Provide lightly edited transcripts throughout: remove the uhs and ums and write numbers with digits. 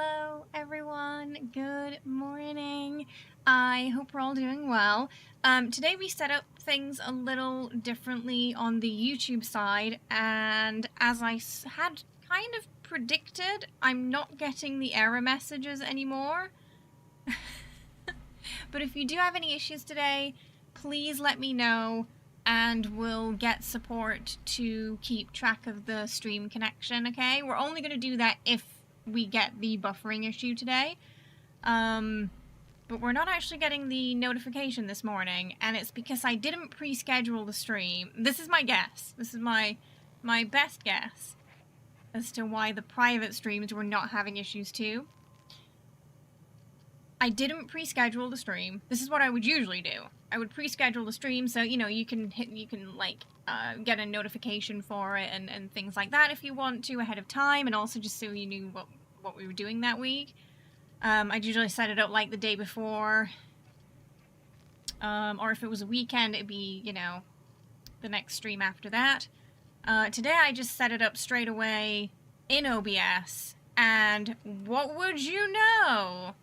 Hello, everyone. Good morning. I hope we're all doing well. Today we set up things a little differently on the YouTube side, and as I had kind of predicted, I'm not getting the error messages anymore. But if you do have any issues today, please let me know, and we'll get support to keep track of the stream connection, okay? We're only going to do that if we get the buffering issue today. But we're not actually getting the notification this morning, and it's because I didn't pre-schedule the stream. This is my guess. This is my best guess as to why the private streams were not having issues too. I didn't pre-schedule the stream. This is what I would usually do. I would pre-schedule the stream so, you know, you can get a notification for it and things like that if you want to ahead of time, and also just so you knew what we were doing that week. I'd usually set it up like the day before, or if it was a weekend, it'd be, you know, the next stream after that. Today I just set it up straight away in OBS, and what would you know?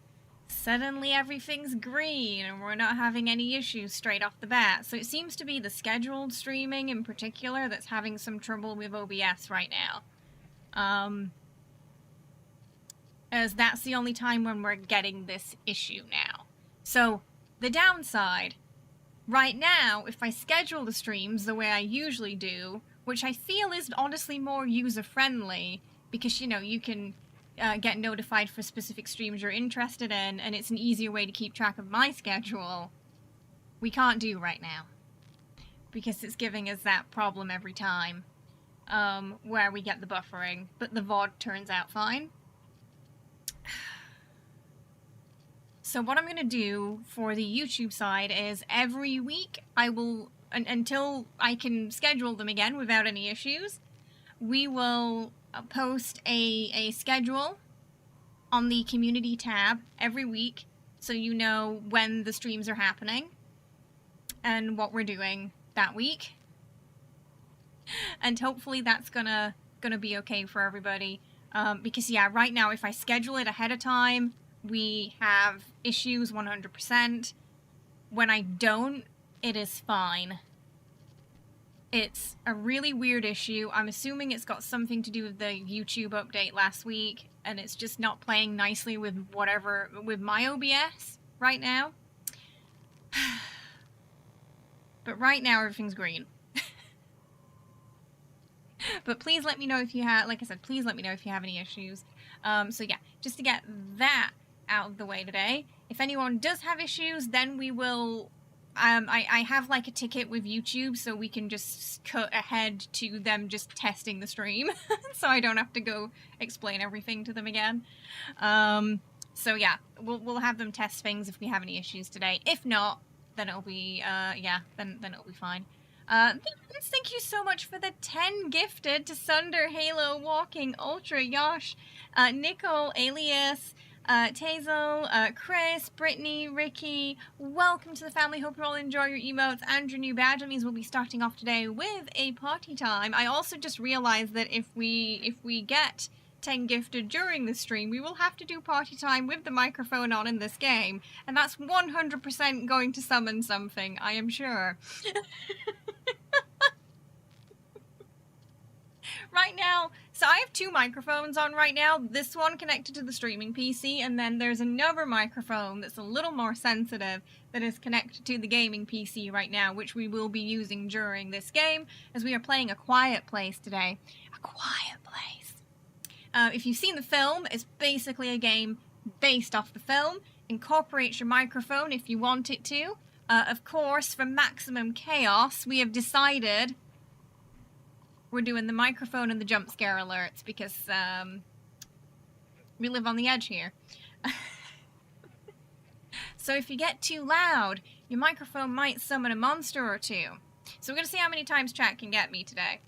Suddenly everything's green and we're not having any issues straight off the bat. So it seems to be the scheduled streaming in particular that's having some trouble with OBS right now. As that's the only time when we're getting this issue now. So the downside, right now, if I schedule the streams the way I usually do, which I feel is honestly more user-friendly, because, you know, you can get notified for specific streams you're interested in, and it's an easier way to keep track of my schedule, we can't do right now. Because it's giving us that problem every time, where we get the buffering, but the VOD turns out fine. So what I'm going to do for the YouTube side is every week I will, until I can schedule them again without any issues, we will post a schedule on the community tab every week, so you know when the streams are happening and what we're doing that week. And hopefully that's gonna be okay for everybody, because yeah, right now if I schedule it ahead of time, we have issues 100%. When I don't, it is fine. It's a really weird issue. I'm assuming it's got something to do with the YouTube update last week, and it's just not playing nicely with with my OBS right now. But right now everything's green. But please let me know if you have, like I said, please let me know if you have any issues. So yeah, just to get that out of the way today. If anyone does have issues, then we will... I have like a ticket with YouTube, so we can just cut ahead to them just testing the stream, so I don't have to go explain everything to them again. So yeah, we'll have them test things if we have any issues today. If not, then it'll be yeah, then it'll be fine. Thank you so much for the 10 gifted to Sunder, Halo, Walking, Ultra, Yosh, Nicole, Alias, Tazel, Chris, Brittany, Ricky, welcome to the family. Hope you all enjoy your emotes and your new badge. That means we'll be starting off today with a party time. I also just realized that if we get 10 gifted during the stream, we will have to do party time with the microphone on in this game, and that's 100% going to summon something, I am sure. Right now, so I have two microphones on right now. This one connected to the streaming PC, and then there's another microphone that's a little more sensitive that is connected to the gaming PC right now, which we will be using during this game, as we are playing A Quiet Place today. A Quiet Place. If you've seen the film, it's basically a game based off the film. Incorporates your microphone if you want it to. Of course, for maximum chaos, we have decided... we're doing the microphone and the jump scare alerts because we live on the edge here. So if you get too loud, your microphone might summon a monster or two. So we're going to see how many times chat can get me today.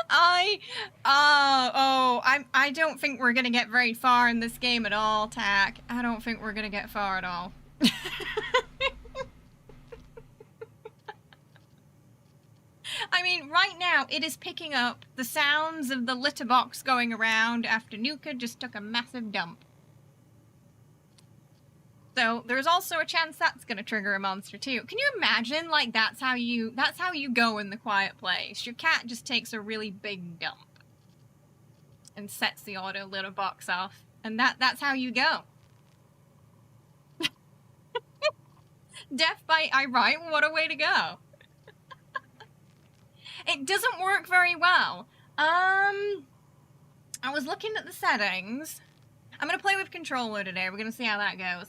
I don't think we're going to get very far in this game at all, Tack. I don't think we're going to get far at all. I mean, right now, it is picking up the sounds of the litter box going around after Nuka just took a massive dump. So, there's also a chance that's going to trigger a monster, too. Can you imagine, like, that's how you go in the quiet place? Your cat just takes a really big dump and sets the auto litter box off. And that's how you go. Death by Irite, what a way to go. It doesn't work very well. I was looking at the settings. I'm going to play with controller today. We're going to see how that goes.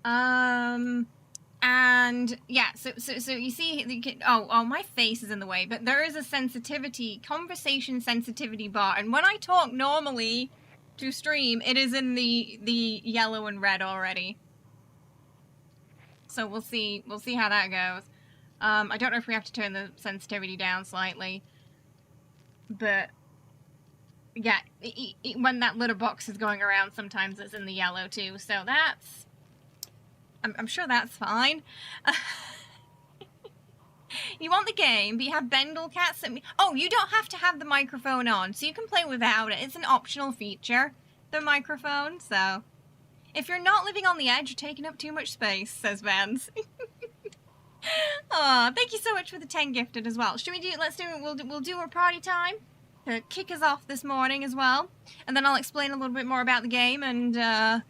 And yeah, so you see, you can, oh, my face is in the way, but there is a conversation sensitivity bar. And when I talk normally to stream, it is in the yellow and red already. So we'll see how that goes. I don't know if we have to turn the sensitivity down slightly, but yeah, when that litter box is going around, sometimes it's in the yellow too. So that's, I'm sure that's fine. You want the game, but you have Bendel Cat sent me. Oh, you don't have to have the microphone on, so you can play without it. It's an optional feature, the microphone. So if you're not living on the edge, you're taking up too much space, says Vance. Aw, thank you so much for the 10 gifted as well. Should we do, we'll do our party time to kick us off this morning as well. And then I'll explain a little bit more about the game and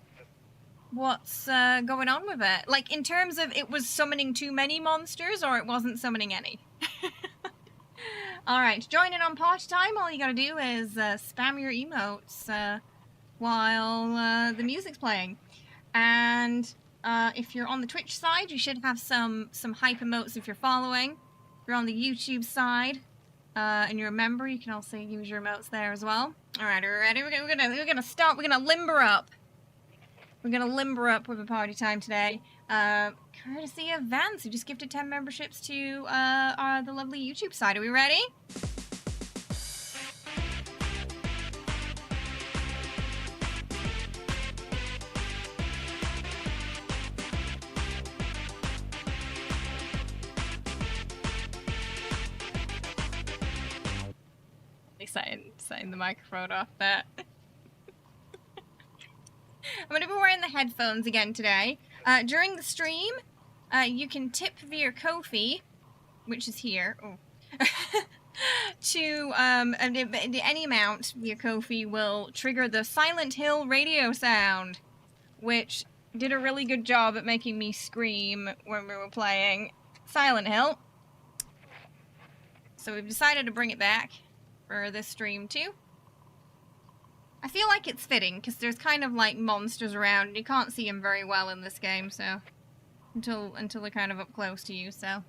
what's going on with it. Like, in terms of it was summoning too many monsters or it wasn't summoning any. Alright, to join in on party time, all you gotta do is spam your emotes while the music's playing. And if you're on the Twitch side, you should have some hype emotes if you're following. If you're on the YouTube side and you're a member, you can also use your emotes there as well. All right, are we ready? We're gonna start. We're gonna limber up. We're gonna limber up with a party time today. Courtesy of Vance, who just gifted 10 memberships to the lovely YouTube side. Are we ready? Setting the microphone off there. I'm going to be wearing the headphones again today. During the stream, you can tip via Ko-fi, which is here, to any amount via Ko-fi will trigger the Silent Hill radio sound, which did a really good job at making me scream when we were playing Silent Hill. So we've decided to bring it back for this stream too. I feel like it's fitting because there's kind of like monsters around and you can't see them very well in this game, so until they're kind of up close to you, so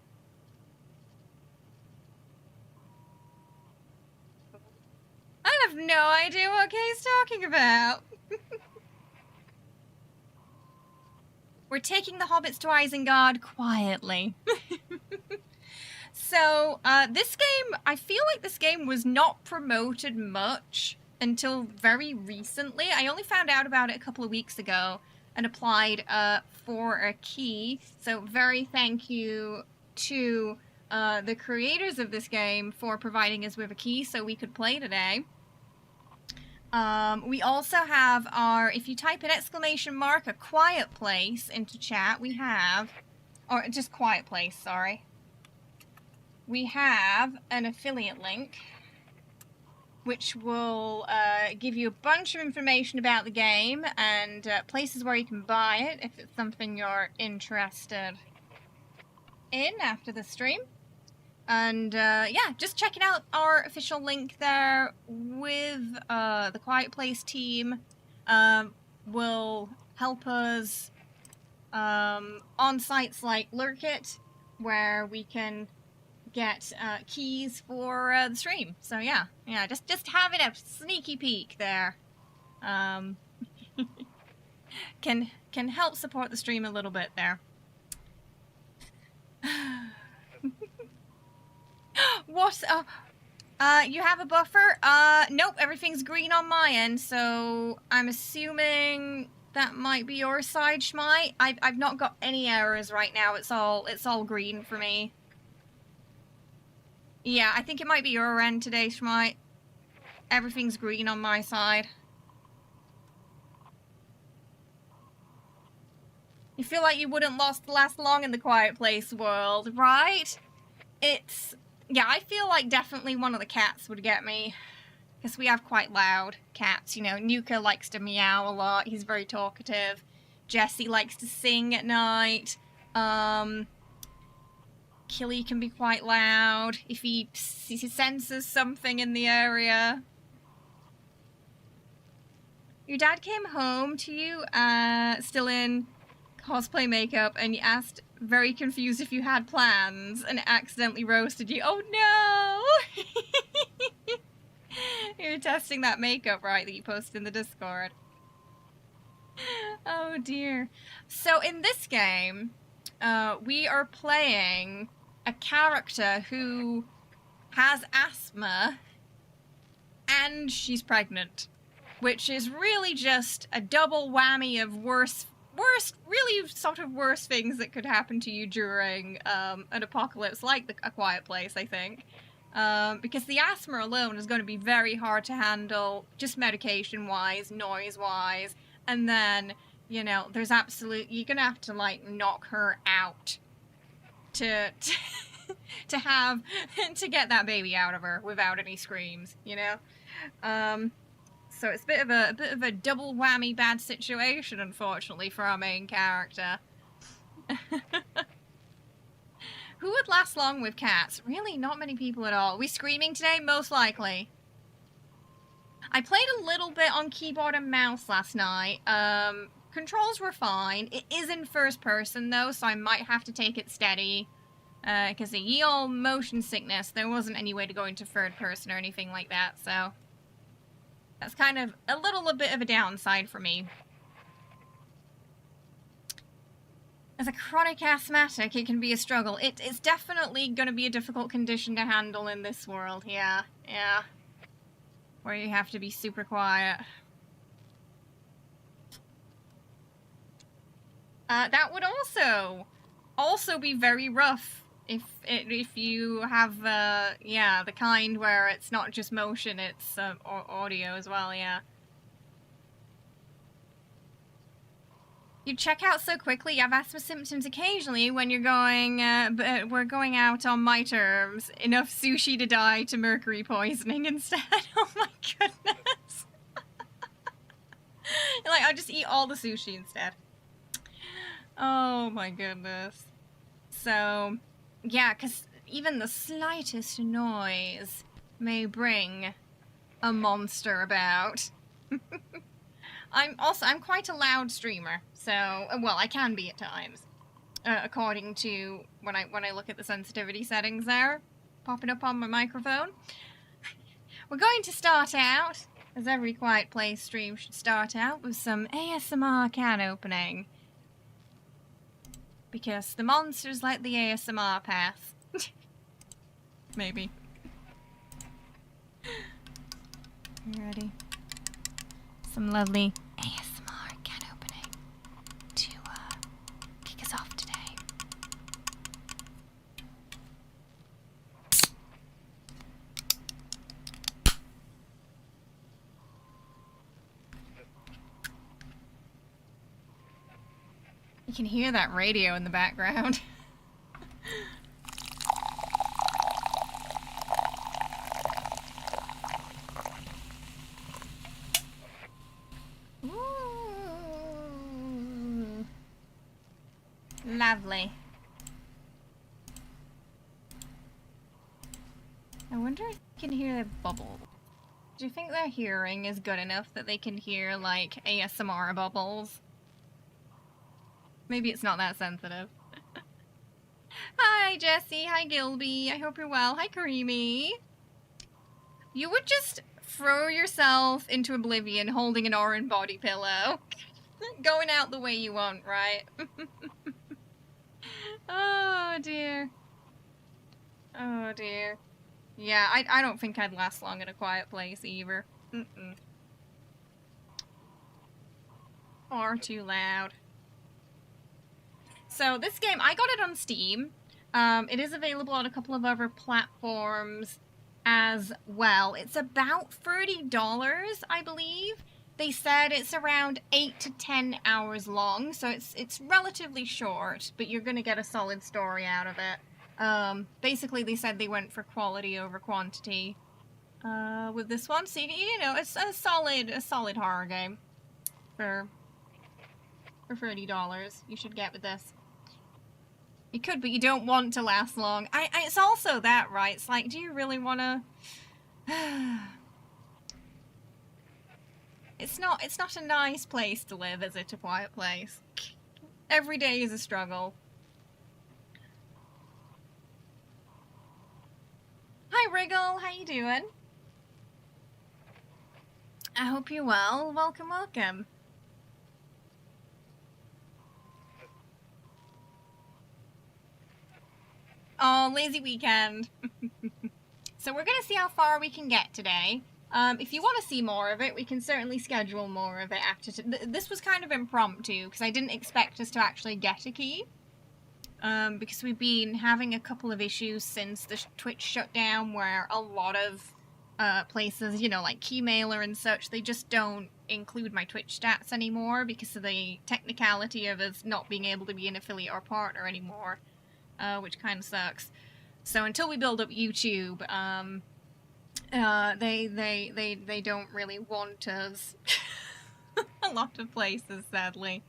I have no idea what Kay's talking about. We're taking the hobbits to Isengard quietly. So, this game, I feel like this game was not promoted much until very recently. I only found out about it a couple of weeks ago and applied for a key. So, very thank you to the creators of this game for providing us with a key so we could play today. We also have our, if you type an exclamation mark, a quiet place into chat, we have, or just quiet place, sorry. We have an affiliate link, which will give you a bunch of information about the game and places where you can buy it if it's something you're interested in after the stream. And yeah, just checking out our official link there with the Quiet Place team will help us on sites like Lurkit, where we can get keys for the stream. So yeah, just having a sneaky peek there can help support the stream a little bit there. What? You have a buffer? Nope, everything's green on my end, so I'm assuming that might be your side, Schmite. I've not got any errors right now. It's all green for me. Yeah, I think it might be your end today, Schmite. Everything's green on my side. You feel like you wouldn't last long in the Quiet Place world, right? It's... Yeah, I feel like definitely one of the cats would get me. Because we have quite loud cats, you know. Nuka likes to meow a lot. He's very talkative. Jesse likes to sing at night. Killy can be quite loud if he senses something in the area. Your dad came home to you, still in cosplay makeup, and you asked, very confused, if you had plans, and accidentally roasted you. Oh no! You're testing that makeup, right, that you posted in the Discord. Oh dear. So in this game, we are playing a character who has asthma and she's pregnant, which is really just a double whammy of worst, really sort of worst things that could happen to you during an apocalypse like A Quiet Place, I think. Because the asthma alone is going to be very hard to handle, just medication-wise, noise-wise, and then, you know, there's you're gonna have to, like, knock her out to get that baby out of her without any screams, you know? So it's a bit of a double whammy bad situation, unfortunately, for our main character. Who would last long with cats? Really, not many people at all. Are we screaming today? Most likely. I played a little bit on keyboard and mouse last night. Controls were fine. It is in first person, though, so I might have to take it steady. Because of ye old motion sickness, there wasn't any way to go into third person or anything like that, so... That's kind of a bit of a downside for me. As a chronic asthmatic, it can be a struggle. It's definitely going to be a difficult condition to handle in this world, yeah. Where you have to be super quiet. That would also be very rough if you have, yeah, the kind where it's not just motion, it's audio as well, yeah. You check out so quickly. You have asthma symptoms occasionally when you're going, but we're going out on my terms. Enough sushi to die to mercury poisoning instead. Oh my goodness. Like, I'll just eat all the sushi instead. Oh my goodness. So, yeah, because even the slightest noise may bring a monster about. I'm quite a loud streamer, so, well, I can be at times, according to when I look at the sensitivity settings there, popping up on my microphone. We're going to start out, as every Quiet Place stream should start out, with some ASMR can opening. Because the monsters like the ASMR path. Maybe. You ready? Some lovely ASMR can opening to kick us off today. You can hear that radio in the background. Ooh. Lovely. I wonder if you can hear the bubble. Do you think their hearing is good enough that they can hear, like, ASMR bubbles? Maybe it's not that sensitive. Hi, Jesse. Hi, Gilby. I hope you're well. Hi, Creamy. You would just throw yourself into oblivion holding an orange body pillow. Going out the way you want, right? Oh, dear. Oh, dear. Yeah, I don't think I'd last long in A Quiet Place, either. Far too loud. So, this game, I got it on Steam. It is available on a couple of other platforms as well. It's about $30, I believe. They said it's around 8 to 10 hours long, so it's relatively short, but you're going to get a solid story out of it. Basically, they said they went for quality over quantity with this one, so you know, it's a solid horror game for $30. You should get with this. You could, but you don't want to last long. It's also that, right? It's like, do you really want to? It's not a nice place to live, is it? A quiet place. Every day is a struggle. Hi, Wriggle. How you doing? I hope you're well. Welcome, welcome. Oh, lazy weekend. So we're going to see how far we can get today. If you want to see more of it, we can certainly schedule more of it after. This was kind of impromptu, because I didn't expect us to actually get a key. Because we've been having a couple of issues since the Twitch shut down, where a lot of places, you know, like Keymailer and such, they just don't include my Twitch stats anymore because of the technicality of us not being able to be an affiliate or partner anymore. Which kind of sucks. So until we build up YouTube, they don't really want us. A lot of places, sadly.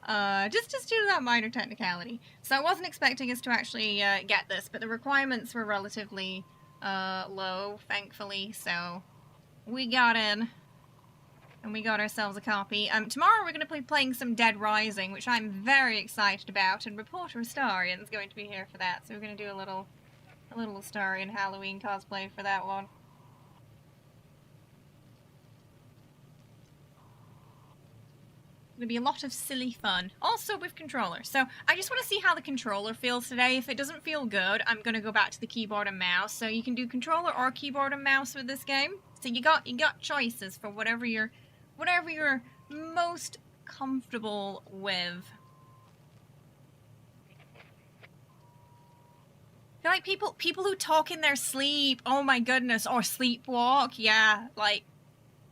Just due to that minor technicality. So I wasn't expecting us to actually get this, but the requirements were relatively low, thankfully. So we got in. And we got ourselves a copy. Tomorrow we're going to be playing some Dead Rising, which I'm very excited about, and Reporter Astarian's going to be here for that, so we're going to do a little Astarian Halloween cosplay for that one. Going to be a lot of silly fun, also with controller. So I just want to see how the controller feels today. If it doesn't feel good, I'm going to go back to the keyboard and mouse. So you can do controller or keyboard and mouse with this game. So you got choices for whatever you're most comfortable with. I feel like people who talk in their sleep, oh my goodness, or sleepwalk, yeah, like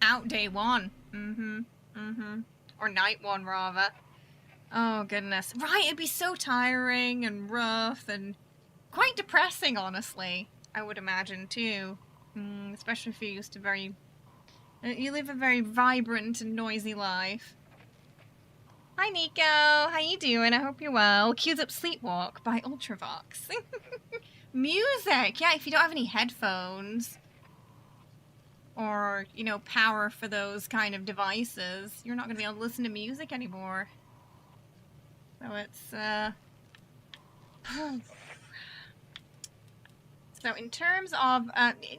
out day one. Or night one, rather. Oh goodness. Right, it'd be so tiring and rough and quite depressing, honestly, I would imagine too. Especially if you're used to you live a very vibrant and noisy life. Hi Nico, how you doing? I hope you're well. Cues up Sleepwalk by Ultravox. Music! Yeah, if you don't have any headphones, or, you know, power for those kind of devices, you're not going to be able to listen to music anymore. So it's, So in terms of,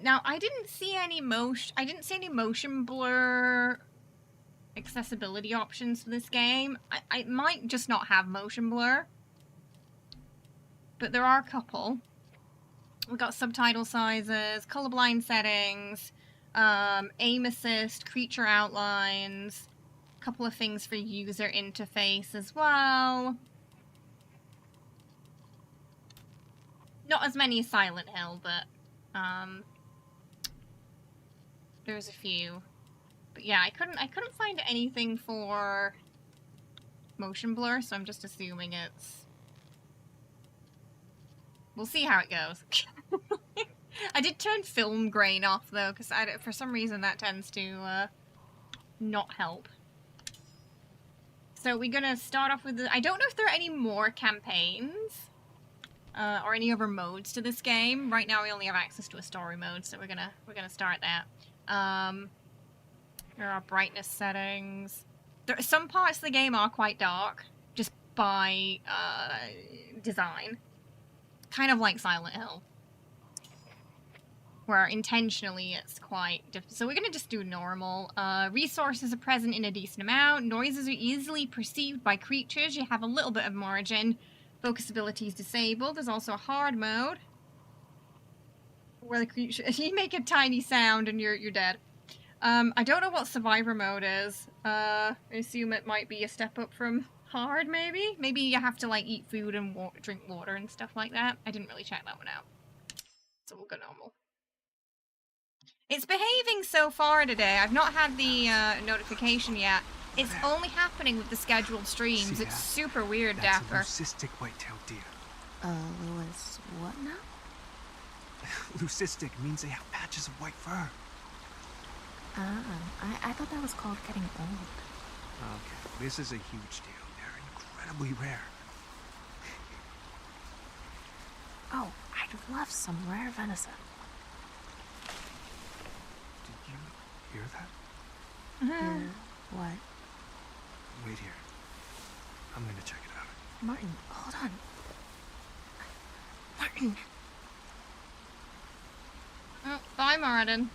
now I didn't see any motion blur accessibility options for this game. I might just not have motion blur, but there are a couple. We've got subtitle sizes, colorblind settings, aim assist, creature outlines, a couple of things for user interface as well. Not as many as Silent Hill, but there's a few. But yeah, I couldn't find anything for motion blur, so I'm just assuming it's... We'll see how it goes. I did turn film grain off though, because for some reason that tends to not help. So we're gonna start off with I don't know if there are any more campaigns or any other modes to this game. Right now we only have access to a story mode, so we're gonna start that. There are brightness settings. Some parts of the game are quite dark, just by design. Kind of like Silent Hill, where intentionally it's quite different. So we're going to just do normal. Resources are present in a decent amount. Noises are easily perceived by creatures. You have a little bit of margin. Focus ability is disabled. There's also a hard mode, where the creature... you make a tiny sound and you're dead. I don't know what survivor mode is. I assume it might be a step up from hard, maybe? Maybe you have to, like, eat food and drink water and stuff like that. I didn't really check that one out. So we'll go normal. It's behaving so far today. I've not had the notification yet. It's only happening with the scheduled streams. It's super weird, Dapper. That's a leucistic white-tailed deer. Lewis, what now? Leucistic means they have patches of white fur. I thought that was called getting old. Okay, this is a huge deal. They're incredibly rare. Oh, I'd love some rare venison. Did you hear that? What? Wait here. I'm gonna check it out. Martin, hold on. Martin! Oh, bye, Martin.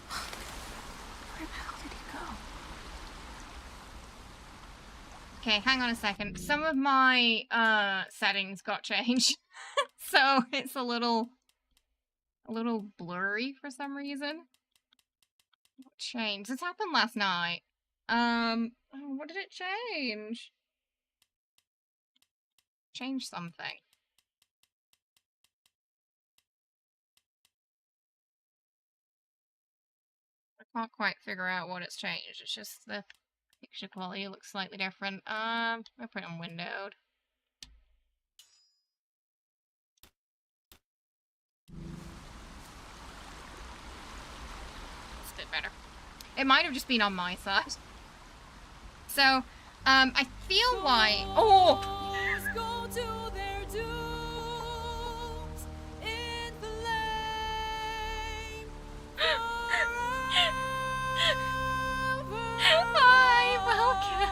Where the hell did he go? Okay, hang on a second. Some of my settings got changed. So it's a little blurry for some reason. What changed? This happened last night. Oh, what did it change? Change something. I can't quite figure out what it's changed. It's just the picture quality looks slightly different. I'll put it on windowed. It's a bit better. It might have just been on my side. So, I feel like... Oh! Go to their dooms in flame Hi, welcome.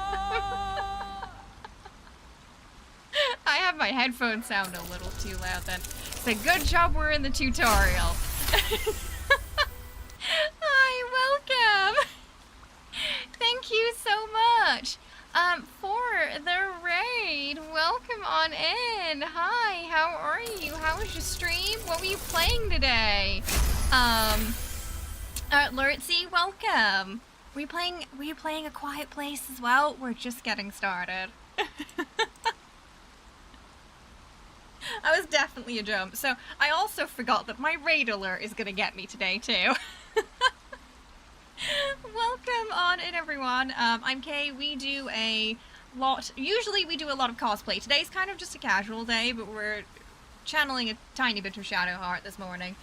I have my headphones sound a little too loud then. So good job we're in the tutorial. Hi, welcome. Thank you so much. For the raid, welcome on in. Hi, how are you? How was your stream? What were you playing today? Lurtsy, welcome. Were you playing A Quiet Place as well? We're just getting started. I was definitely a jump. So I also forgot that my raid alert is gonna get me today too. Welcome on in, everyone. I'm Kay. We do a lot. Usually we do a lot of cosplay. Today's kind of just a casual day, but we're channeling a tiny bit of Shadowheart this morning.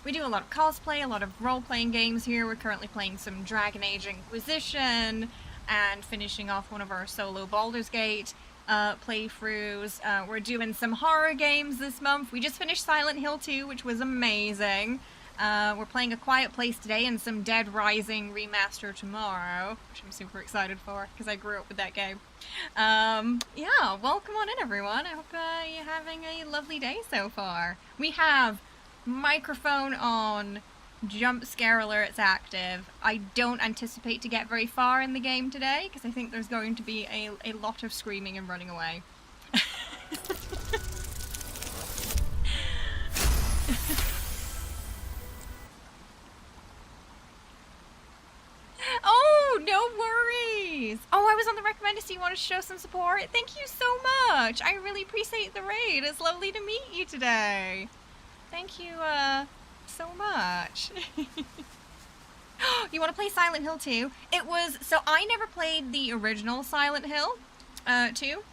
We do a lot of cosplay, a lot of role-playing games here. We're currently playing some Dragon Age Inquisition and finishing off one of our solo Baldur's Gate playthroughs. We're doing some horror games this month. We just finished Silent Hill 2, which was amazing. We're playing A Quiet Place today and some Dead Rising remaster tomorrow, which I'm super excited for because I grew up with that game. Yeah, welcome on in, everyone. I hope you're having a lovely day so far. We have microphone on, jump scare alerts active. I don't anticipate to get very far in the game today because I think there's going to be a lot of screaming and running away. Oh, no worries. Oh, I was on the recommended, so you want to show some support? Thank you so much. I really appreciate the raid. It's lovely to meet you today. Thank you, so much. You want to play Silent Hill 2? So I never played the original Silent Hill 2.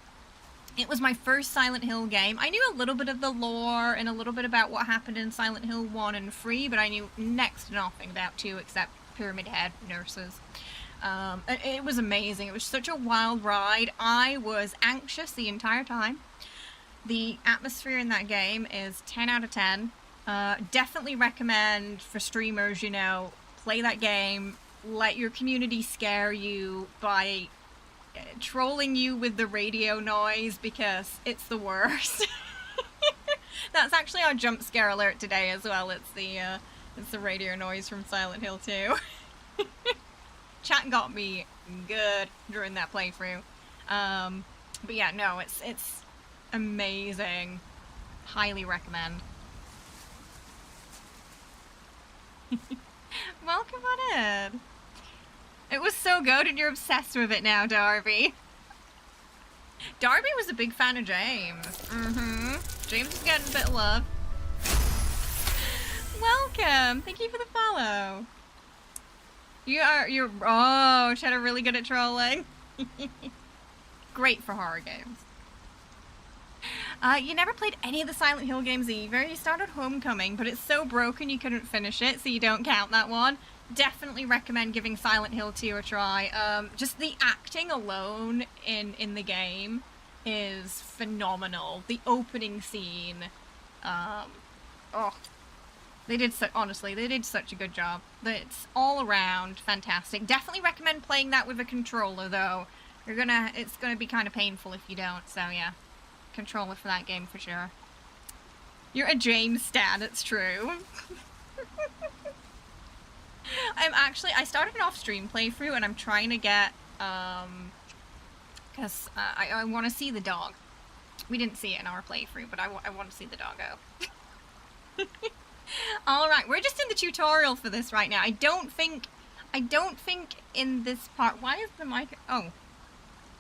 It was my first Silent Hill game. I knew a little bit of the lore and a little bit about what happened in Silent Hill 1 and 3, but I knew next to nothing about 2 except Pyramid Head nurses. It was amazing. It was such a wild ride. I was anxious the entire time. The atmosphere in that game is 10 out of 10. Definitely recommend for streamers, you know, play that game, let your community scare you by trolling you with the radio noise because it's the worst. That's actually our jump scare alert today as well. It's the radio noise from Silent Hill 2. Chat got me good during that playthrough. But yeah, no, it's amazing. Highly recommend. Welcome on in. It was so so good and you're obsessed with it now, Darby. Darby was a big fan of James. James is getting a bit of love. Welcome. Thank you for the follow. Oh, Cheddar really good at trolling. Great for horror games. You never played any of the Silent Hill games either. You started Homecoming, but it's so broken you couldn't finish it, so you don't count that one. Definitely recommend giving Silent Hill 2 a try. Just the acting alone in the game is phenomenal. The opening scene, oh, honestly, they did such a good job. It's all around fantastic. Definitely recommend playing that with a controller, though. It's gonna be kind of painful if you don't, so yeah. Controller for that game for sure. You're a James stan, it's true. I started an off-stream playthrough and I'm trying to get, because I want to see the dog. We didn't see it in our playthrough, but I want to see the doggo. Alright, we're just in the tutorial for this right now. I don't think in this part, why is the mic, oh.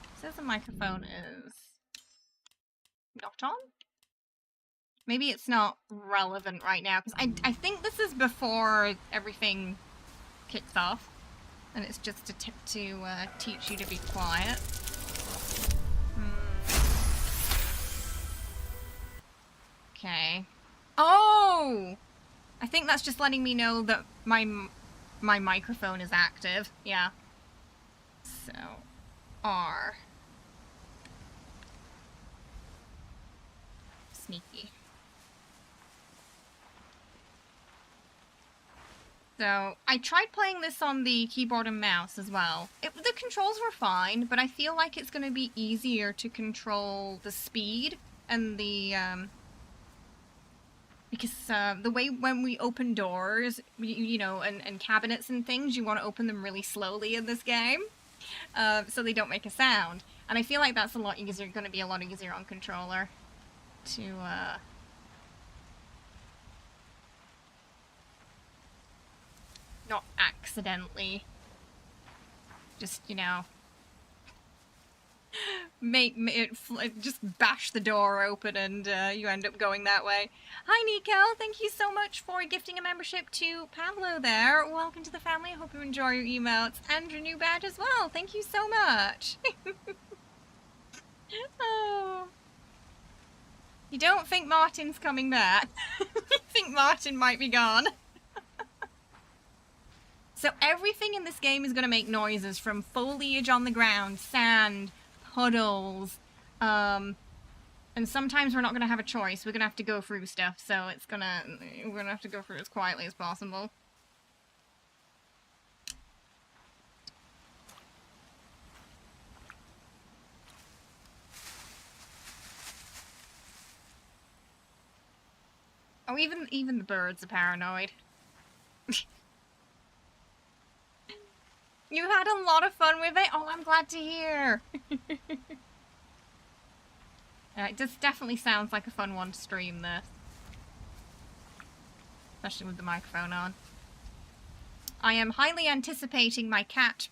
It says the microphone is not on? Maybe it's not relevant right now, because I think this is before everything kicks off, and it's just a tip to teach you to be quiet. Okay. Oh! I think that's just letting me know that my microphone is active. Yeah. So, R. Sneaky. So, I tried playing this on the keyboard and mouse as well. The controls were fine, but I feel like it's going to be easier to control the speed and the, because the way when we open doors, you know, and cabinets and things, you want to open them really slowly in this game, so they don't make a sound. And I feel like that's a lot easier, going to be a lot easier on controller to, not accidentally just, you know, just bash the door open and you end up going that way. Hi Nico, thank you so much for gifting a membership to Pablo there. Welcome to the family. I hope you enjoy your emails and your new badge as well. Thank you so much. Oh. You don't think Martin's coming back? You think Martin might be gone? So everything in this game is going to make noises, from foliage on the ground, sand, puddles, and sometimes we're not going to have a choice. We're going to have to go through stuff, so we're going to have to go through as quietly as possible. Oh, even the birds are paranoid. You had a lot of fun with it? Oh, I'm glad to hear. It just definitely sounds like a fun one to stream this. Especially with the microphone on. I am highly anticipating my cat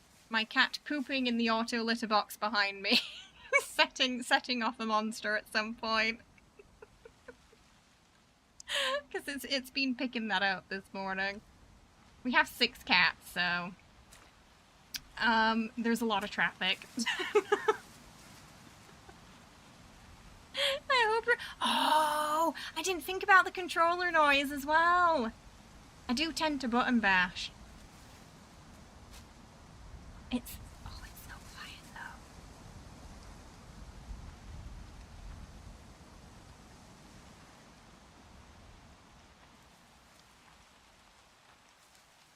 pooping in the auto litter box behind me. setting off a monster at some point. Because it's been picking that up this morning. We have 6 cats, so there's a lot of traffic. I hope you're... Oh! I didn't think about the controller noise as well! I do tend to button bash. It's so quiet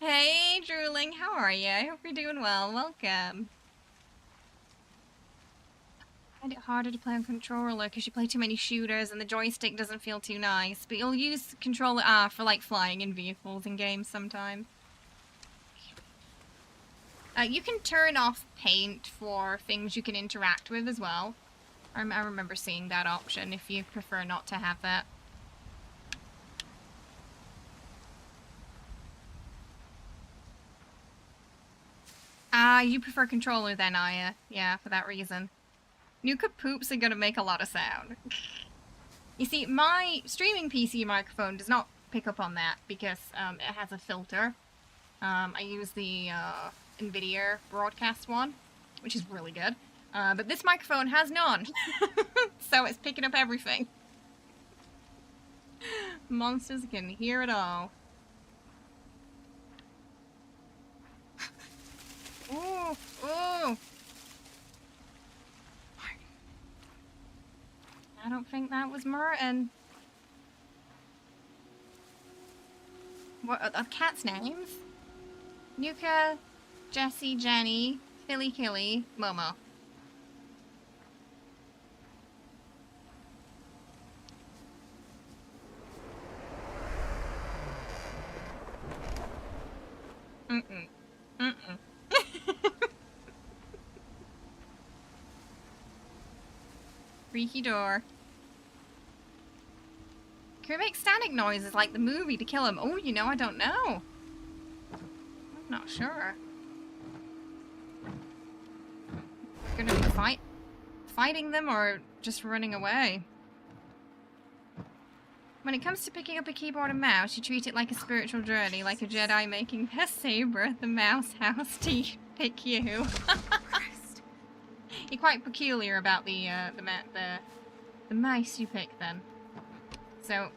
though. Hey, Drooling, how are you? I hope you're doing well. Welcome. I find it harder to play on controller because you play too many shooters and the joystick doesn't feel too nice. But you'll use controller R for like flying in vehicles in games sometimes. You can turn off paint for things you can interact with as well. I remember seeing that option if you prefer not to have that. Ah, you prefer controller then, Aya. Yeah, for that reason. Nuka poops are gonna make a lot of sound. You see, my streaming PC microphone does not pick up on that because it has a filter. I use the NVIDIA broadcast one, which is really good. But this microphone has none. So it's picking up everything. Monsters can hear it all. Ooh, ooh. I don't think that was Merton. What are the cats' names? Nuka, Jessie, Jenny, Philly Killy, Momo. Mm-mm. Mm-mm. Freaky door. Can we make static noises like the movie to kill him? Oh, you know, I don't know. I'm not sure. Gonna be fighting them or just running away? When it comes to picking up a keyboard and mouse, you treat it like a spiritual journey, like a Jedi making their saber at the mouse house to pick you. You're quite peculiar about the mice you pick then. So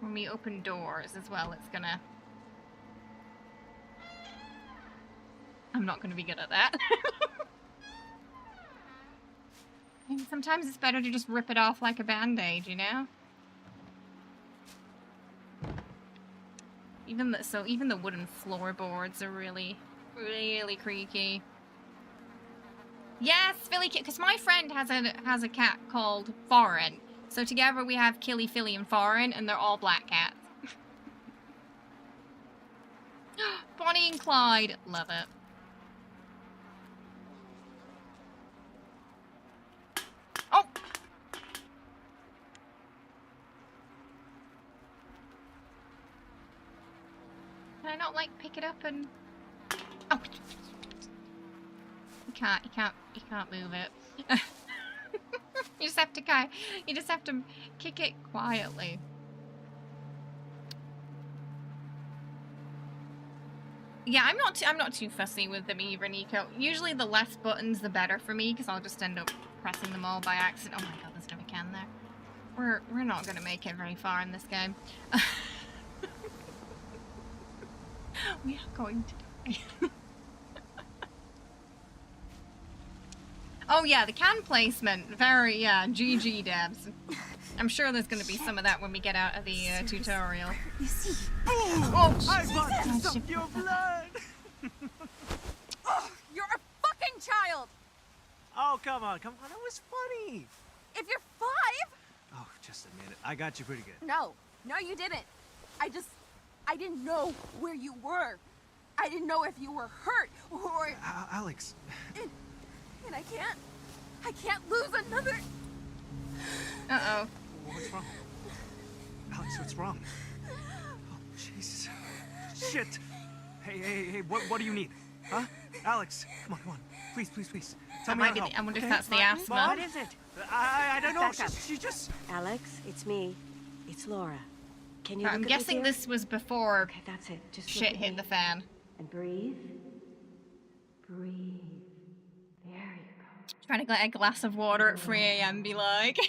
when we open doors as well, it's gonna... I'm not gonna be good at that. Sometimes it's better to just rip it off like a band-aid, you know? Even the wooden floorboards are really, really creaky. Yes, Philly, because my friend has a cat called Foreign. So together we have Killy, Philly, and Foreign, and they're all black cats. Bonnie and Clyde, love it. Oh! Can I not, like, pick it up and... Oh! You can't move it. You just have to kick it quietly. Yeah, I'm not too fussy with them either, Nico. Usually the less buttons the better for me, because I'll just end up pressing them all by accident. Oh my god, there's no can there. We're not gonna make it very far in this game. We are going to die. Oh yeah, the can placement. Very, yeah, GG devs. I'm sure there's gonna be some of that when we get out of the tutorial. You see? Oh, I must suck your blood! oh, you're a fucking child! Oh, come on. That was funny. If you're 5... Oh, just a minute. I got you pretty good. No, you didn't. I didn't know where you were. I didn't know if you were hurt or... Alex. And I can't lose another... Uh-oh. What's wrong? Alex, what's wrong? Oh, Jesus. Shit. Hey, what do you need? Huh? Alex, come on. Please. Tell me how to help. I wonder if that's the asthma. What is it? I don't know. Back up. She just... Alex, it's me. It's Laura. Can you I'm look at me, guessing dear? this was before Okay, that's it. Just look shit at hit me. the fan. And breathe. Breathe. There you go. Trying to get a glass of water at 3 AM be like...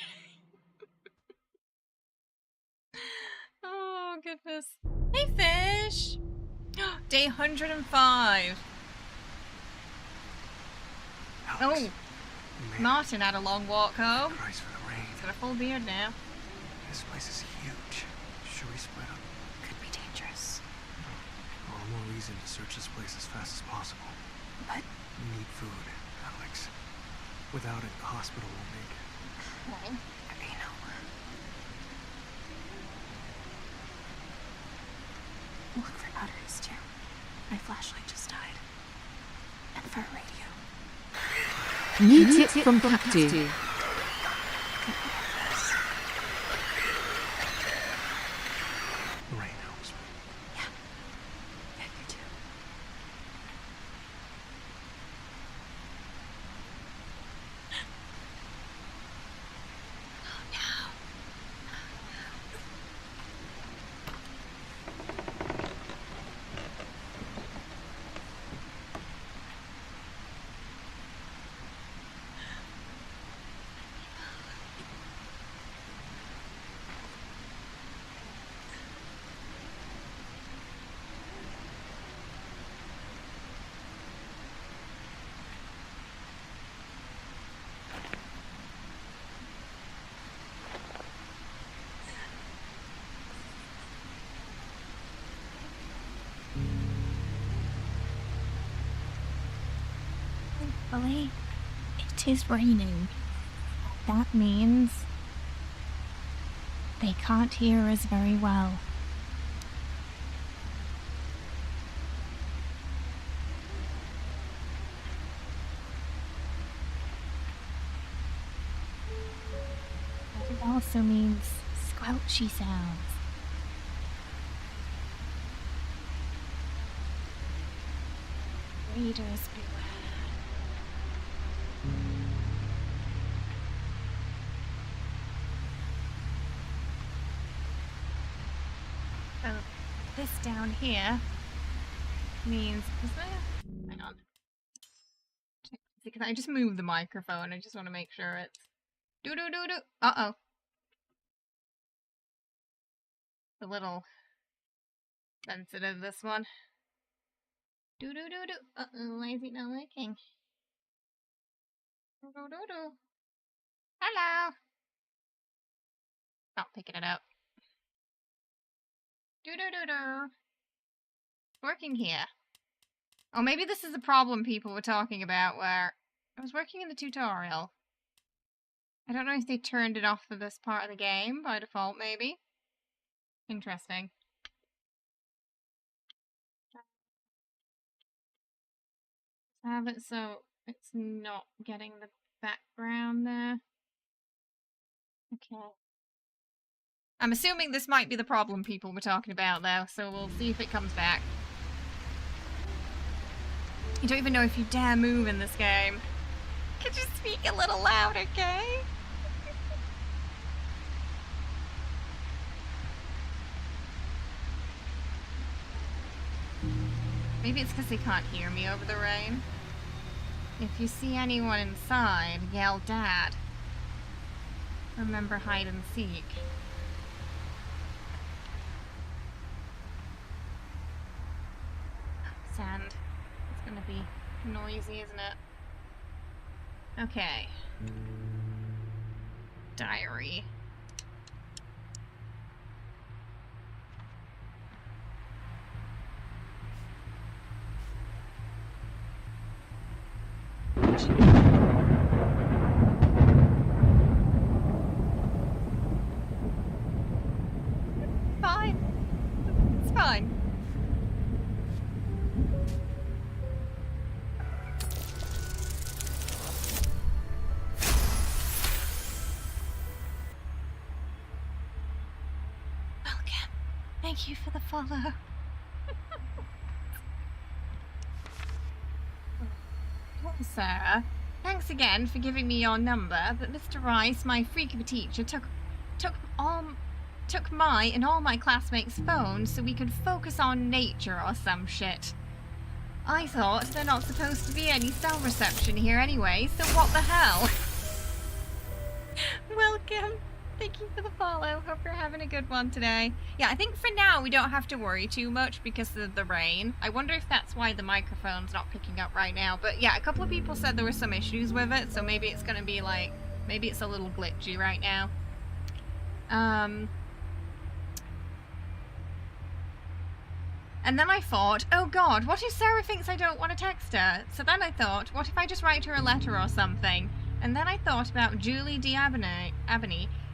Oh, goodness. Hey, fish! Day 105. Alex, Oh, man, Martin had a long walk home. Christ for the rain. He's got a full beard now. This place is huge. Should we split up? Could be dangerous. All the more reason to search this place as fast as possible. But We need food, Alex. Without it, the hospital won't make it. Okay. you know. Look for batteries too. My flashlight just died. And for a radio. New tip from Cacti. The rain helps me. Yeah, you too. thankfully, it is raining. That means they can't hear us very well. But it also means squelchy sounds. Readers beware. So this down here means, is there? Hang on. Because I just moved the microphone. I just want to make sure it's do do do do. Uh-oh. A little sensitive, this one. Do do do do. Uh-oh, why is it not working? Do do do do. Hello. Not picking it up. Do do do do. Working here. Oh, maybe this is the problem people were talking about where I was working in the tutorial. I don't know if they turned it off for this part of the game by default, maybe. Interesting. Have it so it's not getting the background there. Okay. I'm assuming this might be the problem people were talking about though, so we'll see if it comes back. You don't even know if you dare move in this game. Could you speak a little louder, Kay? Maybe it's because they can't hear me over the rain. If you see anyone inside, yell Dad. Remember hide and seek. Sand. It's gonna be noisy, isn't it? Okay. Diary. Fine. It's fine. Welcome. Thank you for the follow. Well, Sarah, thanks again for giving me your number, but Mr. Rice, my freak of a teacher, took my and all my classmates' phones so we could focus on nature or some shit. I thought there's not supposed to be any cell reception here anyway, so what the hell? Welcome. Thank you for the follow. Hope you're having a good one today. Yeah, I think for now we don't have to worry too much because of the rain. I wonder if that's why the microphone's not picking up right now. But yeah, a couple of people said there were some issues with it, so maybe it's gonna be like, maybe it's a little glitchy right now. And then I thought, oh god, what if Sarah thinks I don't want to text her? So then I thought, what if I just write her a letter or something? And then I thought about Julie D'Abney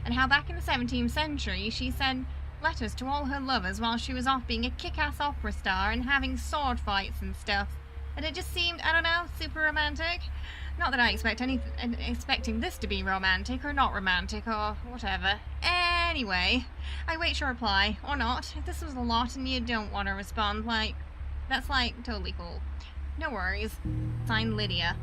and how back in the 17th century she sent letters to all her lovers while she was off being a kick-ass opera star and having sword fights and stuff. And it just seemed, I don't know, super romantic. Not that I expecting this to be romantic or not romantic or whatever. Anyway, I wait your reply, or not. If this was a lot and you don't want to respond, like, that's like totally cool. No worries. Signed, Lydia.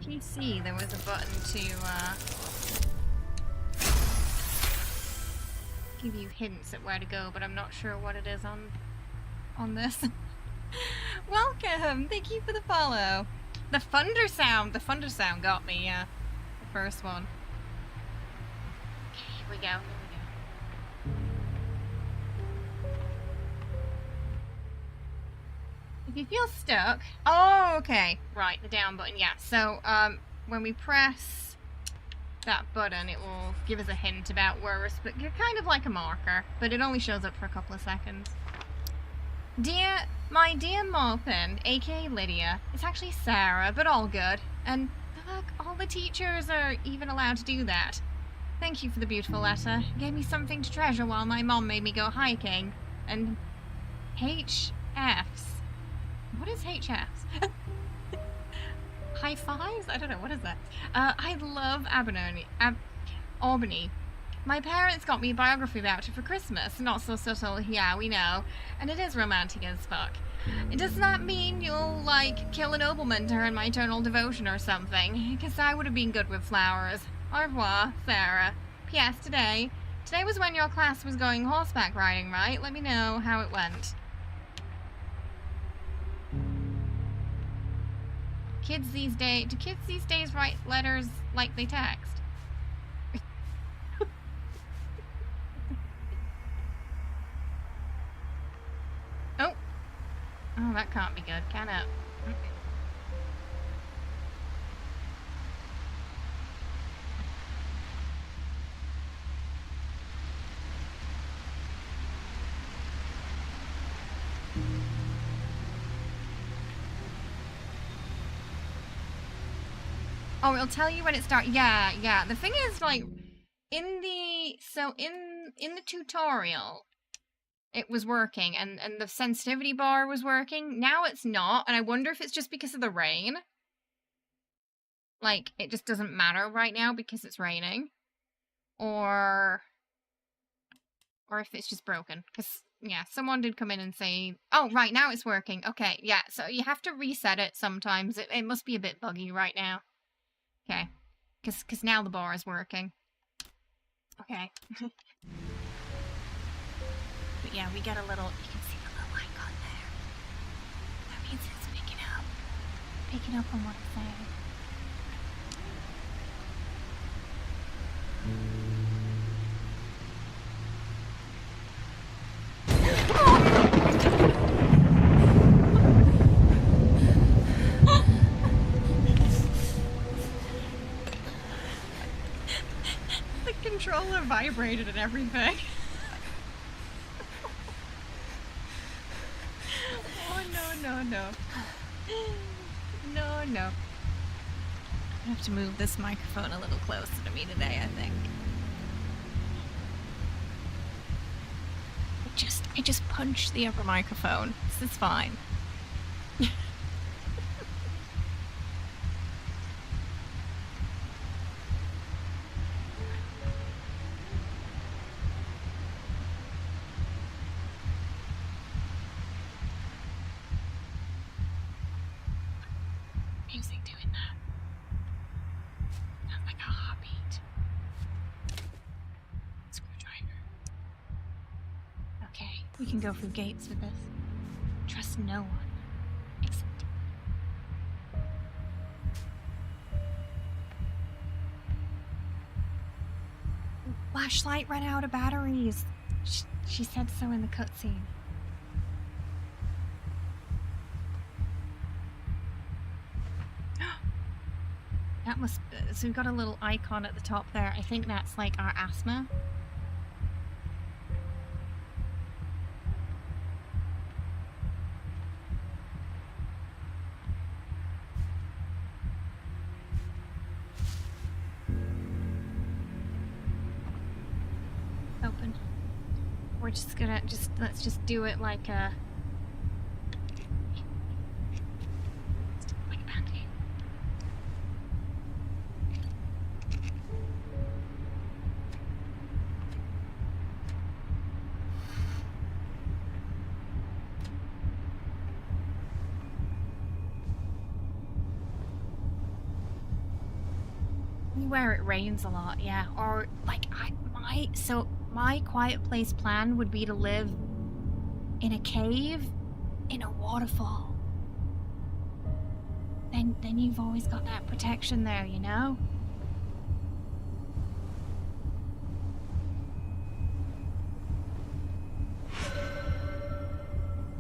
PC, there was a button to give you hints at where to go, but I'm not sure what it is on this. Welcome! Thank you for the follow. The thunder sound got me, yeah. The first one. Okay, here we go. you feel stuck... Oh, okay. Right, the down button, yeah. So, when we press that button, it will give us a hint about where we're... kind of like a marker, but it only shows up for a couple of seconds. My dear Morphin, aka Lydia, it's actually Sarah, but all good. And look, all the teachers are even allowed to do that. Thank you for the beautiful letter. It gave me something to treasure while my mom made me go hiking. And HFs. What is HFs? High fives? I don't know, what is that? I love Albany. My parents got me a biography voucher for Christmas. Not so subtle, yeah, we know. And it is romantic as fuck. Does that mean you'll, like, kill a nobleman to earn my eternal devotion or something? Because I would have been good with flowers. Au revoir, Sarah. P.S. Today was when your class was going horseback riding, right? Let me know how it went. Do kids these days write letters like they text? Oh, that can't be good, can it? Oh, it'll tell you when it starts. Yeah. The thing is, like, in the tutorial, it was working, and the sensitivity bar was working. Now it's not, and I wonder if it's just because of the rain. Like, it just doesn't matter right now because it's raining. Or if it's just broken. Because, yeah, someone did come in and say, oh, right, now it's working. Okay, yeah, so you have to reset it sometimes. It must be a bit buggy right now. Okay. Because now the bar is working. Okay. But yeah, we get a little, you can see the little icon there. That means it's picking up on what I'm saying. The controller vibrated and everything. No. I have to move this microphone a little closer to me today, I think. I just punched the upper microphone. This is fine. Music doing that. Sounds like a heartbeat. Screwdriver. Okay, we can go through gates with this. Trust no one. Except... Flashlight ran out of batteries. She said so in the cutscene. That must... So we've got a little icon at the top there. I think that's like our asthma. Open. We're just gonna let's just do it like a... like a band-aid. Where it rains a lot, yeah. Or like my quiet place plan would be to live in a cave in a waterfall. Then you've always got that protection there, you know?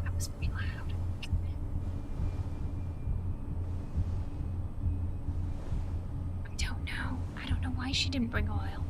That was pretty loud. she didn't bring oil.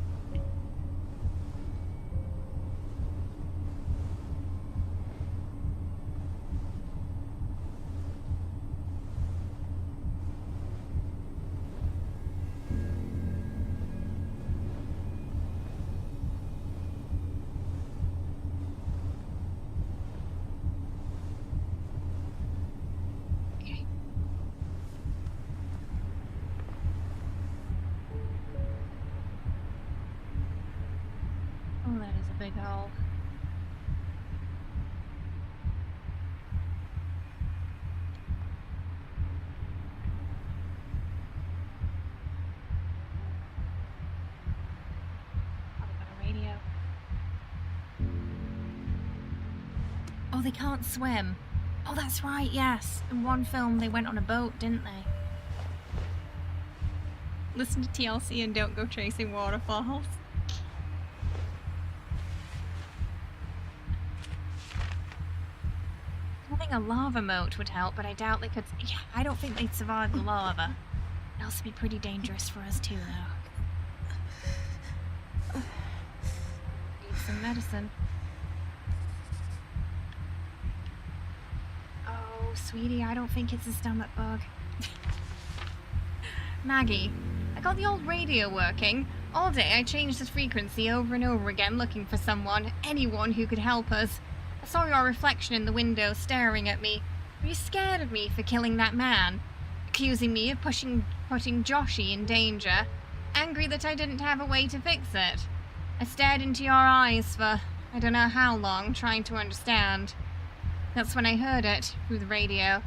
Oh, that is a big hole. Probably got a radio. Oh, they can't swim. Oh, that's right, yes. In one film, they went on a boat, didn't they? Listen to TLC and don't go chasing waterfalls. I think a lava moat would help, but I doubt they could. Yeah, I don't think they'd survive the lava. It'd also be pretty dangerous for us too, though. Need some medicine. Oh, sweetie, I don't think it's a stomach bug. Maggie, I got the old radio working. All day I changed the frequency over and over again looking for someone, anyone who could help us. I saw your reflection in the window staring at me. Were you scared of me for killing that man? Accusing me of putting Joshy in danger? Angry that I didn't have a way to fix it? I stared into your eyes for I don't know how long, trying to understand. That's when I heard it, through the radio.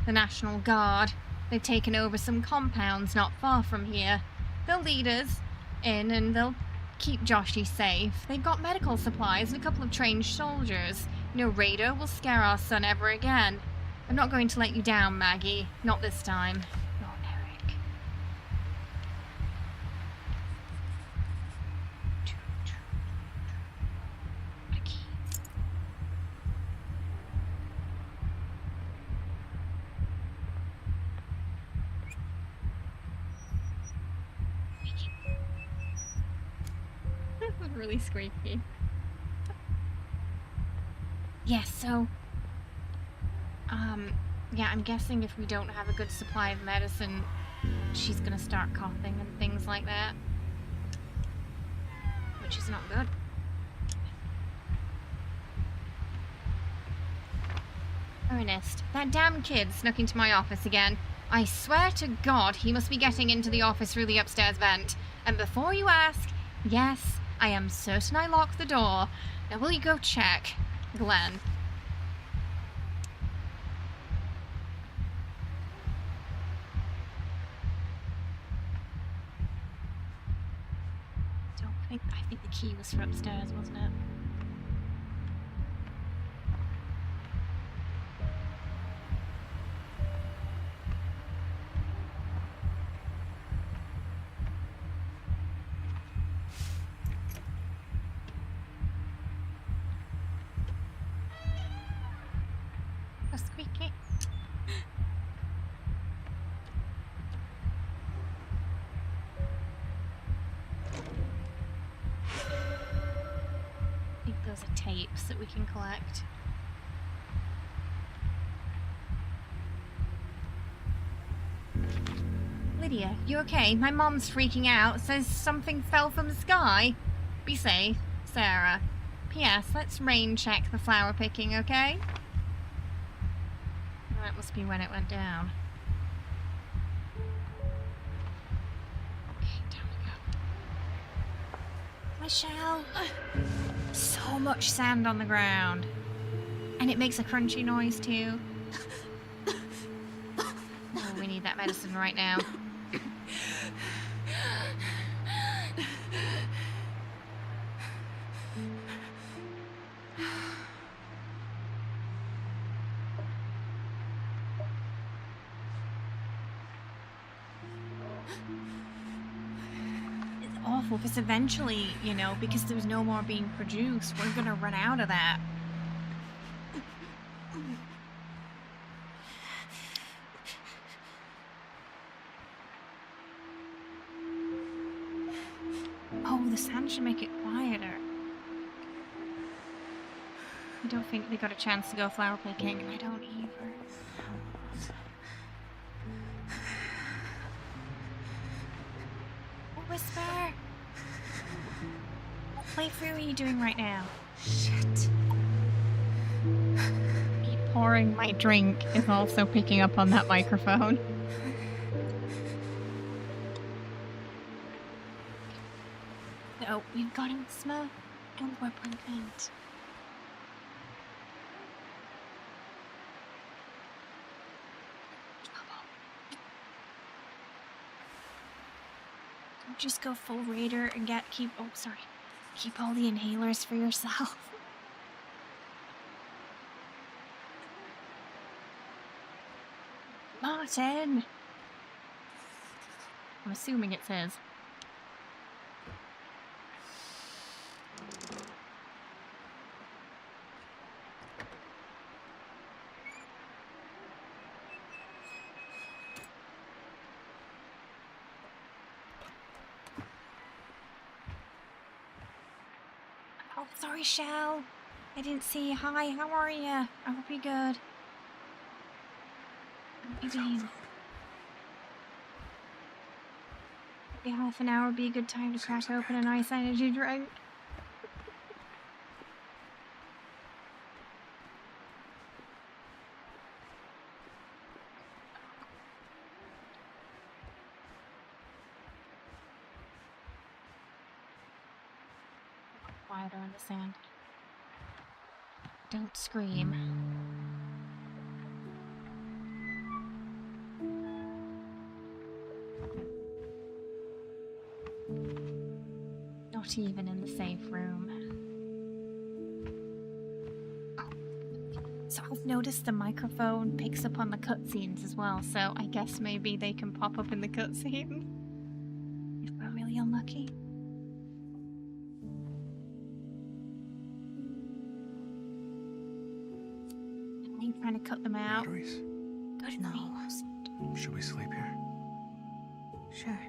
The National Guard. They've taken over some compounds not far from here. They'll lead us in and they'll keep Joshy safe. They've got medical supplies and a couple of trained soldiers. No radar will scare our son ever again. I'm not going to let you down, Maggie. Not this time. Not Eric. Maggie. That was really squeaky. Yes, so, yeah, I'm guessing if we don't have a good supply of medicine, she's gonna start coughing and things like that. Which is not good. Ernest, that damn kid snuck into my office again. I swear to God he must be getting into the office through the upstairs vent. And before you ask, yes, I am certain I locked the door. Now will you go check? Glenn. I think the key was for upstairs, wasn't it? So squeaky. I think those are tapes that we can collect. Lydia, you okay? My mom's freaking out. Says something fell from the sky. Be safe, Sarah. P.S. Let's rain check the flower picking, okay? That must be when it went down. Okay, down we go. Michelle! So much sand on the ground. And it makes a crunchy noise too. Oh, we need that medicine right now. It's awful because eventually, you know, because there's no more being produced, we're gonna run out of that. should make it quieter. I don't think they got a chance to go flower picking, and I don't either. Oh, Whisper! What playthrough are you doing right now? Shit. Me pouring my drink is also picking up on that microphone. Oh, we've got him smoke, and we're pregnant. Just go full raider and keep all the inhalers for yourself. Martin! I'm assuming it says. Oh, sorry, Shell. I didn't see you. Hi, how are you? I hope you're good. How you doing? Maybe half an hour would be a good time to crack open a nice energy drink. Quieter on the sand. Don't scream. Not even in the safe room. So I've noticed the microphone picks up on the cutscenes as well, so I guess maybe they can pop up in the cutscene if we're really unlucky. Are you trying to cut them out? Batteries? Good No. names. Should we sleep here? Sure.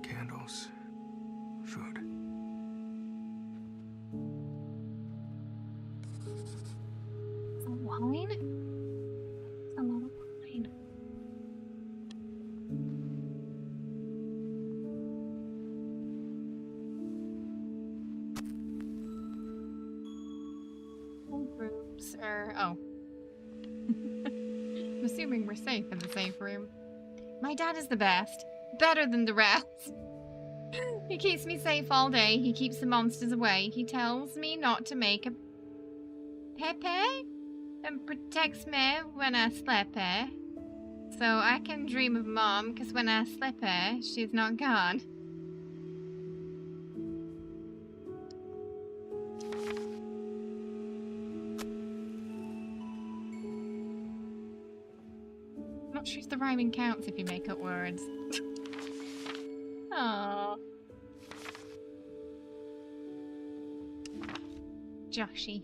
Candles. Food. Wine? A lot of wine. All rooms are... Oh. I'm assuming we're safe in the safe room. My dad is the best. Better than the rest. He keeps me safe all day. He keeps the monsters away. He tells me not to make a pepe and protects me when I sleep her. So I can dream of Mom, because when I sleep her, she's not gone. I'm not sure if the rhyming counts if you make up words. Aww. Joshy.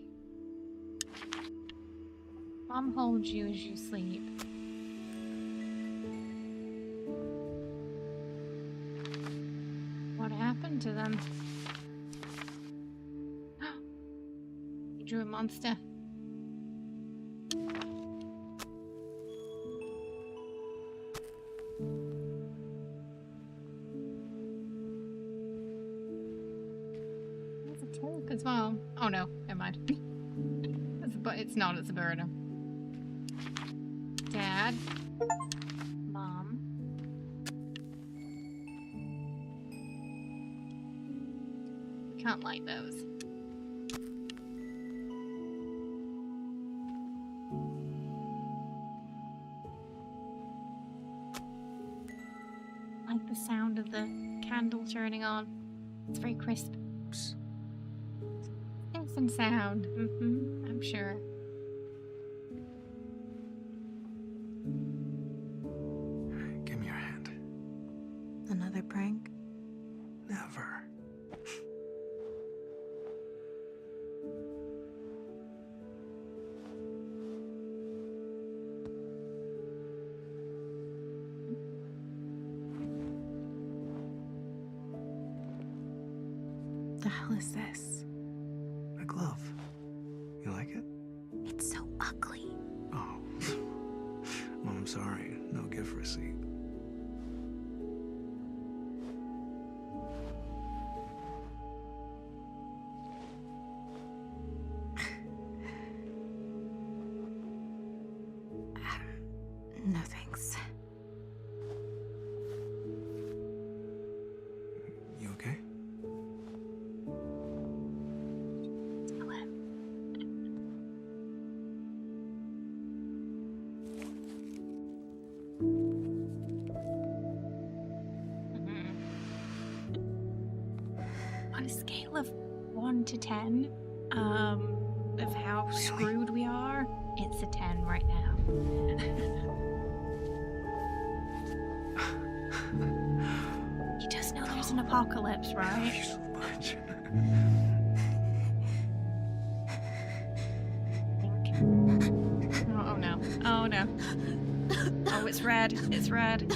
Mom holds you as you sleep. What happened to them? He drew a monster. There's a toke as well. Oh no, never mind. But it's not, it's a burner. Dad. Mom. We can't light those. I like the sound of the candle turning on. It's very crisp. Safe and sound. I'm sure. Give me your hand. Another prank? Never. hell is this? A glove. You like it? It's so ugly. Oh. Well, I'm sorry. No gift receipt. No thanks. You okay? On a scale of 1 to 10, of how screwed we are, it's a 10 right now. You just know there's an apocalypse, I love right? you so much. Oh no. Oh no. Oh, it's red. It's red.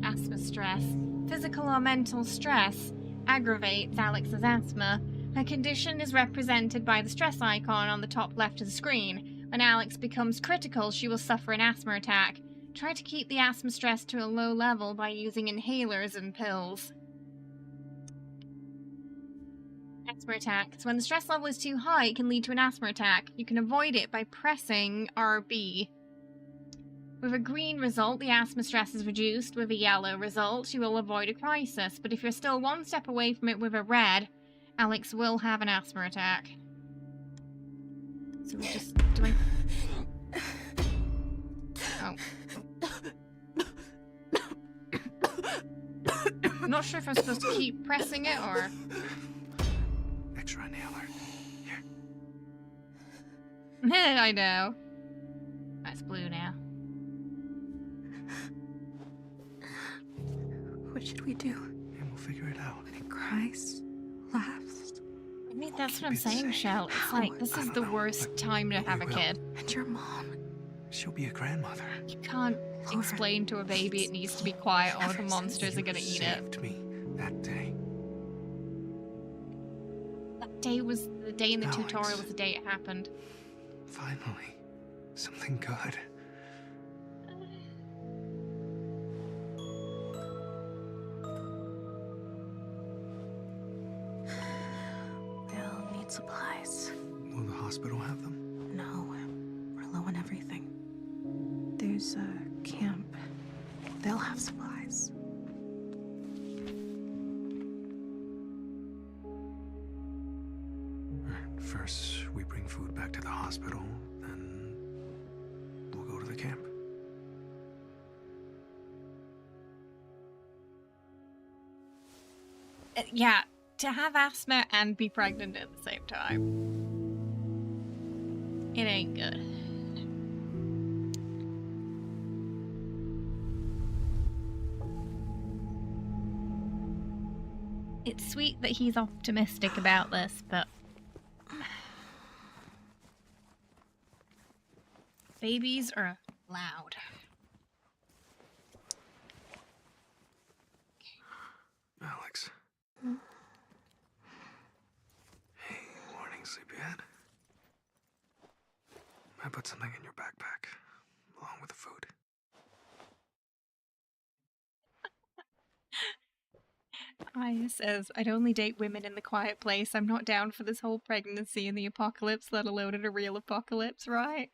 Asthma stress. Physical or mental stress aggravates Alex's asthma. Her condition is represented by the stress icon on the top left of the screen. When Alex becomes critical, she will suffer an asthma attack. Try to keep the asthma stress to a low level by using inhalers and pills. Asthma attacks. When the stress level is too high, it can lead to an asthma attack. You can avoid it by pressing RB. With a green result, the asthma stress is reduced. With a yellow result, you will avoid a crisis. But if you're still one step away from it with a red, Alex will have an asthma attack. So we're just doing... Oh. I'm not sure if I'm supposed to keep pressing it or... Extra inhaler. Here. I know. That's blue now. What should we do? And we'll figure it out. It cries, laughs, I mean, that's what I'm Keep it saying, safe. Shell. It's like, this I is don't the know, worst but time to have a will. kid. and your mom. She'll be a grandmother. You can't Laura, explain to a baby it needs to be quiet or the monsters are gonna eat it. Saved me that day. That day was the day in the Alex. tutorial was the day it happened. Finally, something good. We'll need supplies. Will the hospital have them? No, we're low on everything. There's a camp. They'll have supplies. Alright, first we bring food back to the hospital, then we'll go to the camp. Yeah, to have asthma and be pregnant at the same time. It ain't good. It's sweet that he's optimistic about this, but... Babies are loud. Alex. Hey, morning, sleepyhead. I put something in your backpack, along with the food. Aya says, I'd only date women in the quiet place. I'm not down for this whole pregnancy and the apocalypse, let alone in a real apocalypse, right?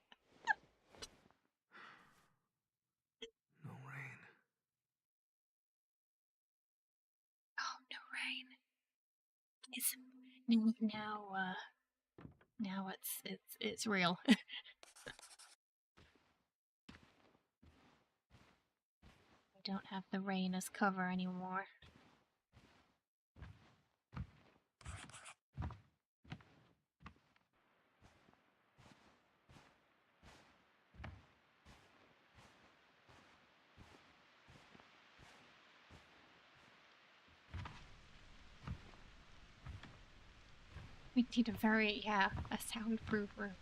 No rain. Oh, no rain. It's now it's real. I don't have the rain as cover anymore. We need a soundproof room.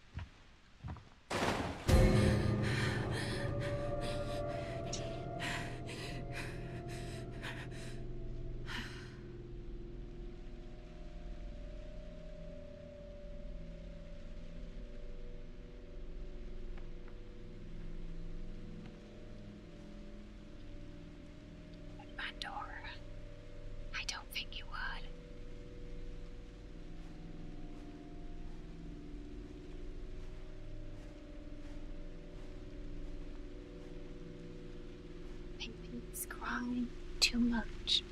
trying too much.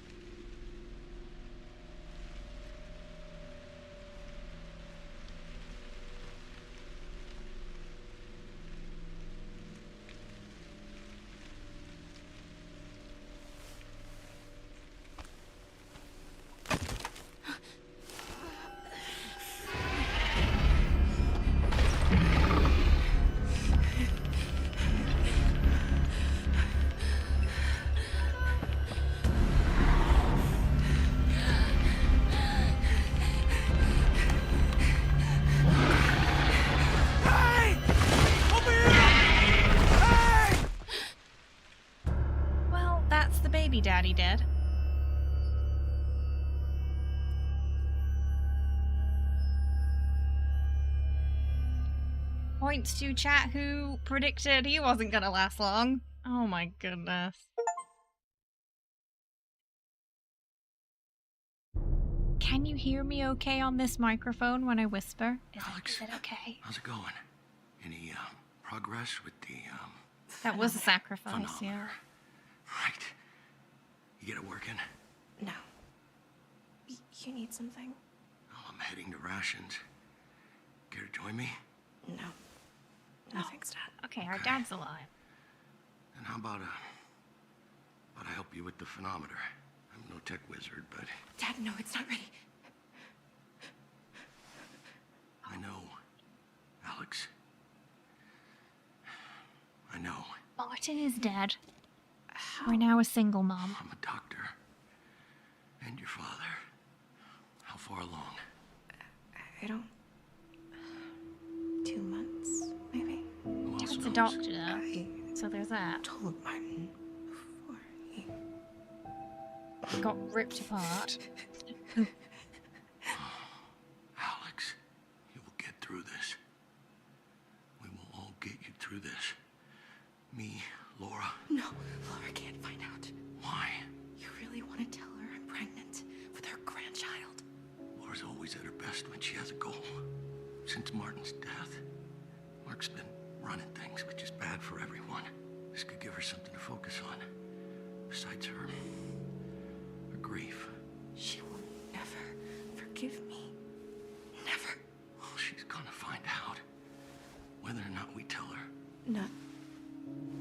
Baby daddy dead. Points to chat who predicted he wasn't gonna last long. Oh my goodness. Can you hear me okay on this microphone when I whisper? Alex, is it okay? How's it going? Any progress with the That was a sacrifice, phenometer? yeah. Right. You get it working? No. You need something? Oh, I'm heading to rations. Care to join me? No. No, thanks, Dad. Okay, our dad's alive. And how about I help you with the phenometer? I'm no tech wizard, but Dad, no, it's not ready. I know, Alex. I know. Martin is dead. How? We're now a single mom. I'm a doctor. And your father. How far along? I don't... 2 months, maybe? Who else Dad's a knows? doctor, I so there's that. told Martin before he... Got ripped apart. Alex, you will get through this. We will all get you through this. Me, Laura. No, Laura can't find out. Why? You really want to tell her I'm pregnant with her grandchild? Laura's always at her best when she has a goal. Since Martin's death, Mark's been running things, which is bad for everyone. This could give her something to focus on. Besides her grief. She will never forgive me. Never. Well, she's gonna find out. Whether or not we tell her.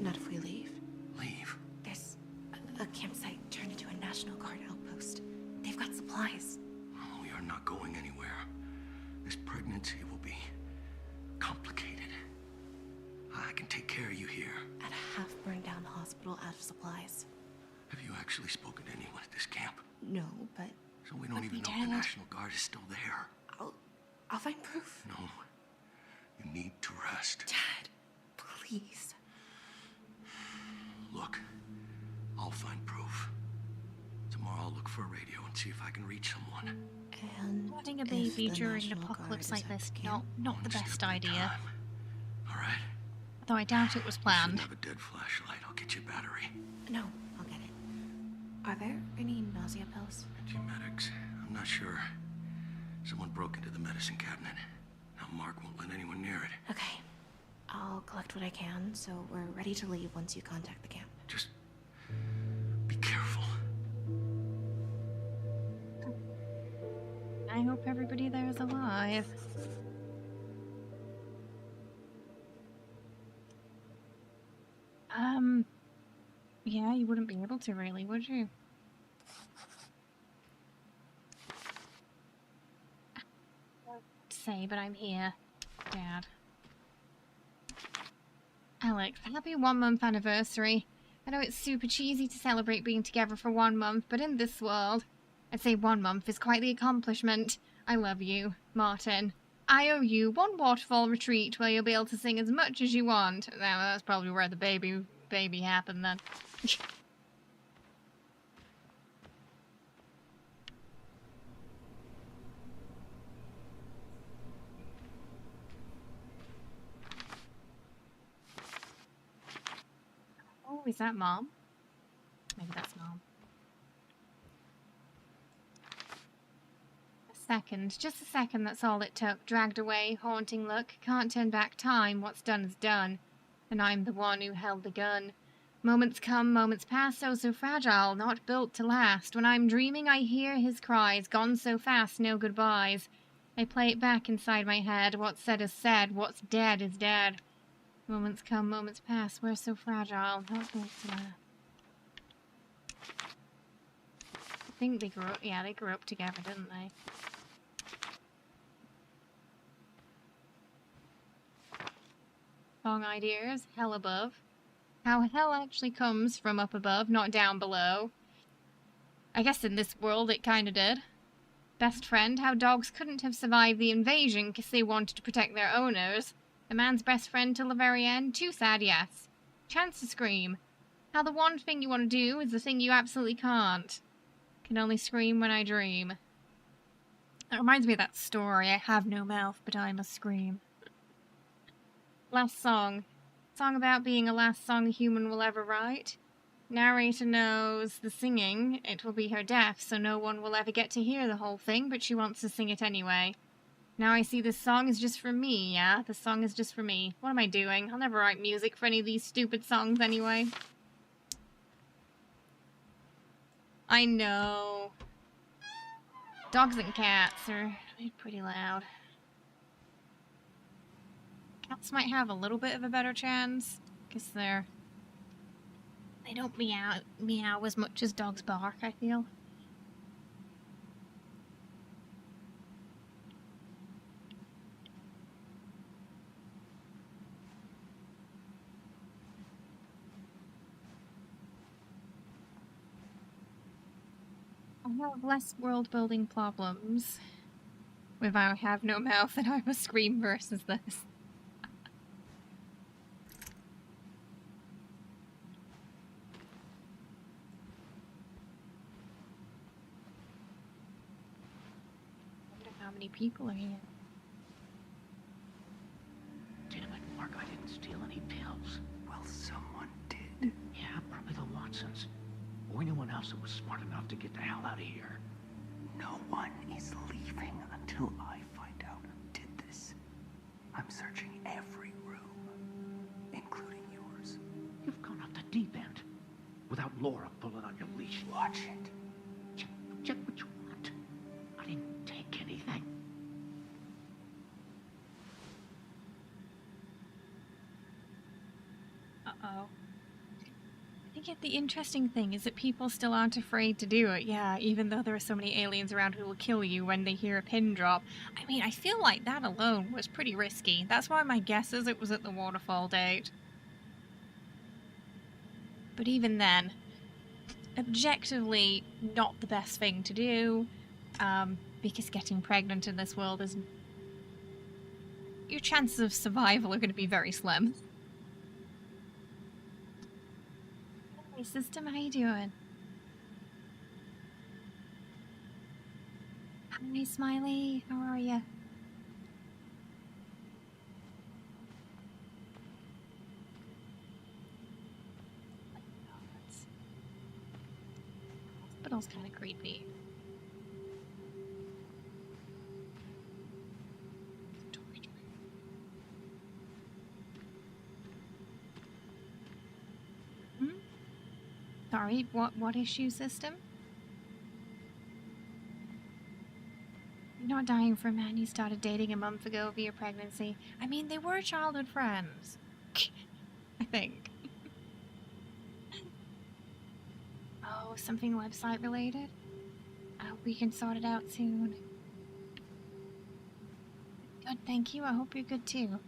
Not if we leave. Leave. There's a campsite turned into a National Guard outpost. They've got supplies. Oh, we are not going anywhere. This pregnancy will be complicated. I can take care of you here. At a half-burned-down hospital out of supplies. Have you actually spoken to anyone at this camp? No, but So we don't But even we know if the did. National Guard is still there. I'll find proof. No. You need to rest. Dad, please. Look, I'll find proof. Tomorrow I'll look for a radio and see if I can reach someone. And Having a if baby the during an National apocalypse Guard like is this, at the camp, not the One best step at a idea. time. All right? Though I doubt it was You planned. shouldn't have a dead flashlight. I'll get you a battery. No, I'll get it. Are there any nausea pills? Antiemetics. I'm not sure. Someone broke into the medicine cabinet. Now Mark won't let anyone near it. Okay. I'll collect what I can, so we're ready to leave once you contact the camp. Just be careful. I hope everybody there is alive. Yeah, you wouldn't be able to really, would you? Say, but I'm here, Dad. Alex, happy 1 month anniversary. I know it's super cheesy to celebrate being together for 1 month, but in this world, I'd say 1 month is quite the accomplishment. I love you, Martin. I owe you one waterfall retreat where you'll be able to sing as much as you want. Now, that's probably where the baby happened then. Oh, is that Mom? Maybe that's Mom. A second, just a second, that's all it took. Dragged away, haunting look, can't turn back time, what's done is done. And I'm the one who held the gun. Moments come, moments pass, so fragile, not built to last. When I'm dreaming, I hear his cries, gone so fast, no goodbyes. I play it back inside my head. What's said is said, what's dead is dead. Moments come, moments pass, we're so fragile, not built to last. I think they grew up, yeah, they grew up together, didn't they? Song ideas, hell above. How hell actually comes from up above, not down below. I guess in this world it kinda did. Best friend, how dogs couldn't have survived the invasion because they wanted to protect their owners. A man's best friend till the very end, too sad, yes. Chance to scream. How the one thing you want to do is the thing you absolutely can't. Can only scream when I dream. That reminds me of that story, I have no mouth, but I must scream. Last song. Song about being a last song a human will ever write. Narrator knows the singing, it will be her death, so no one will ever get to hear the whole thing, but she wants to sing it anyway. Now I see this song is just for me, yeah? The song is just for me. What am I doing? I'll never write music for any of these stupid songs anyway. I know. Dogs and cats are pretty loud. Cats might have a little bit of a better chance, because they don't meow as much as dogs bark, I feel. I have less world-building problems with I have no mouth and I must scream versus this. How many people are here? Damn it, Mark, I didn't steal any pills. Well, someone did. Yeah, probably the Watsons. Or anyone else that was smart enough to get the hell out of here. No one is leaving until I find out who did this. I'm searching every room, including yours. You've gone off the deep end. Without Laura pulling on your leash. Watch it. Check what you want. I didn't take anything. Uh-oh. I think the interesting thing is that people still aren't afraid to do it, yeah, even though there are so many aliens around who will kill you when they hear a pin drop. I mean, I feel like that alone was pretty risky. That's why my guess is it was at the waterfall date. But even then, objectively not the best thing to do, because getting pregnant in this world is... your chances of survival are going to be very slim. Hey, system, how you doing? Hi, Smiley. How are you? Hospital's kind of creepy. Sorry, what issue, system? You're not dying for a man you started dating a month ago via pregnancy. I mean, they were childhood friends. I think. Oh, something website related? I hope we can sort it out soon. Good, thank you. I hope you're good too.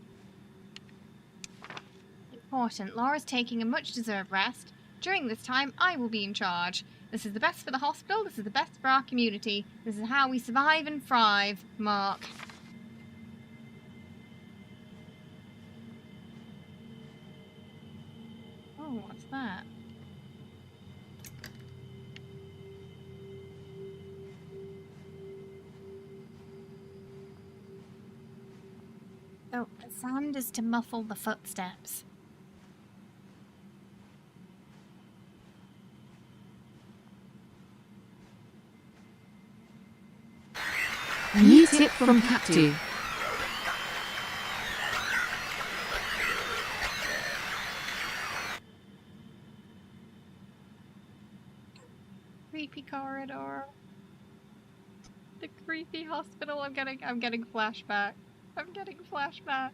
Important. Laura's taking a much-deserved rest. During this time, I will be in charge. This is the best for the hospital, this is the best for our community. This is how we survive and thrive, Mark. Oh, what's that? Oh, the sand is to muffle the footsteps. New tip from Captain. corridor. The creepy hospital. I'm getting flashback. I'm getting flashback.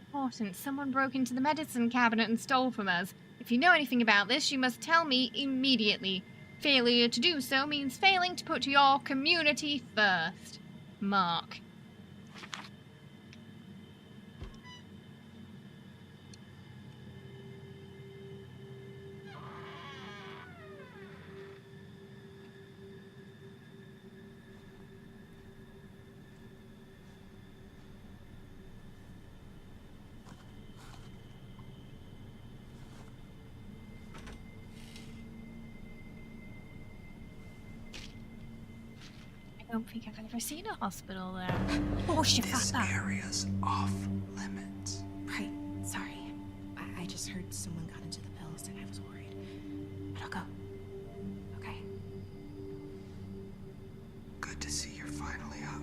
Important. Someone broke into the medicine cabinet and stole from us. If you know anything about this, you must tell me immediately. Failure to do so means failing to put your community first. Mark. I don't think I've ever seen a hospital there. Oh, shit, This that. area's off limits. Right. Sorry. I just heard someone got into the pills and I was worried. But I'll go. Okay. Good to see you're finally up.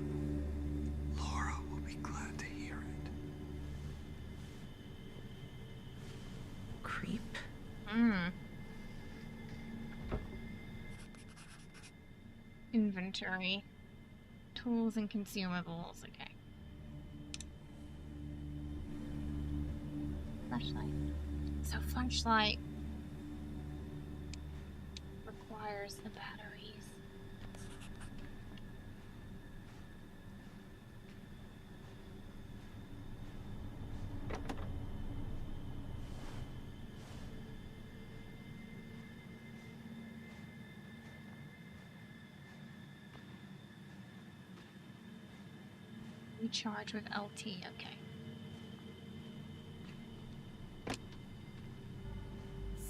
Laura will be glad to hear it. Creep. Inventory. Tools and consumables. Okay. Flashlight. So flashlight requires the batteries. Recharge with LT, okay.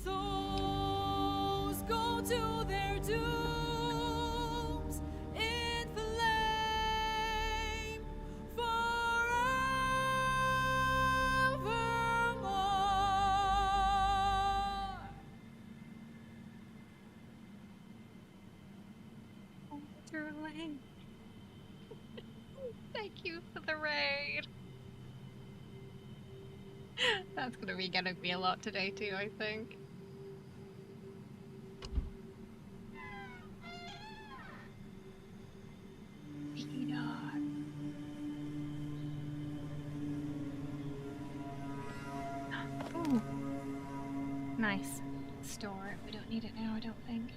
Souls go to their dooms in flame forevermore. Oh, darling. Thank you for the raid. That's gonna be a lot today too, I think. Peter. Ooh. Nice. Store it. We don't need it now, I don't think.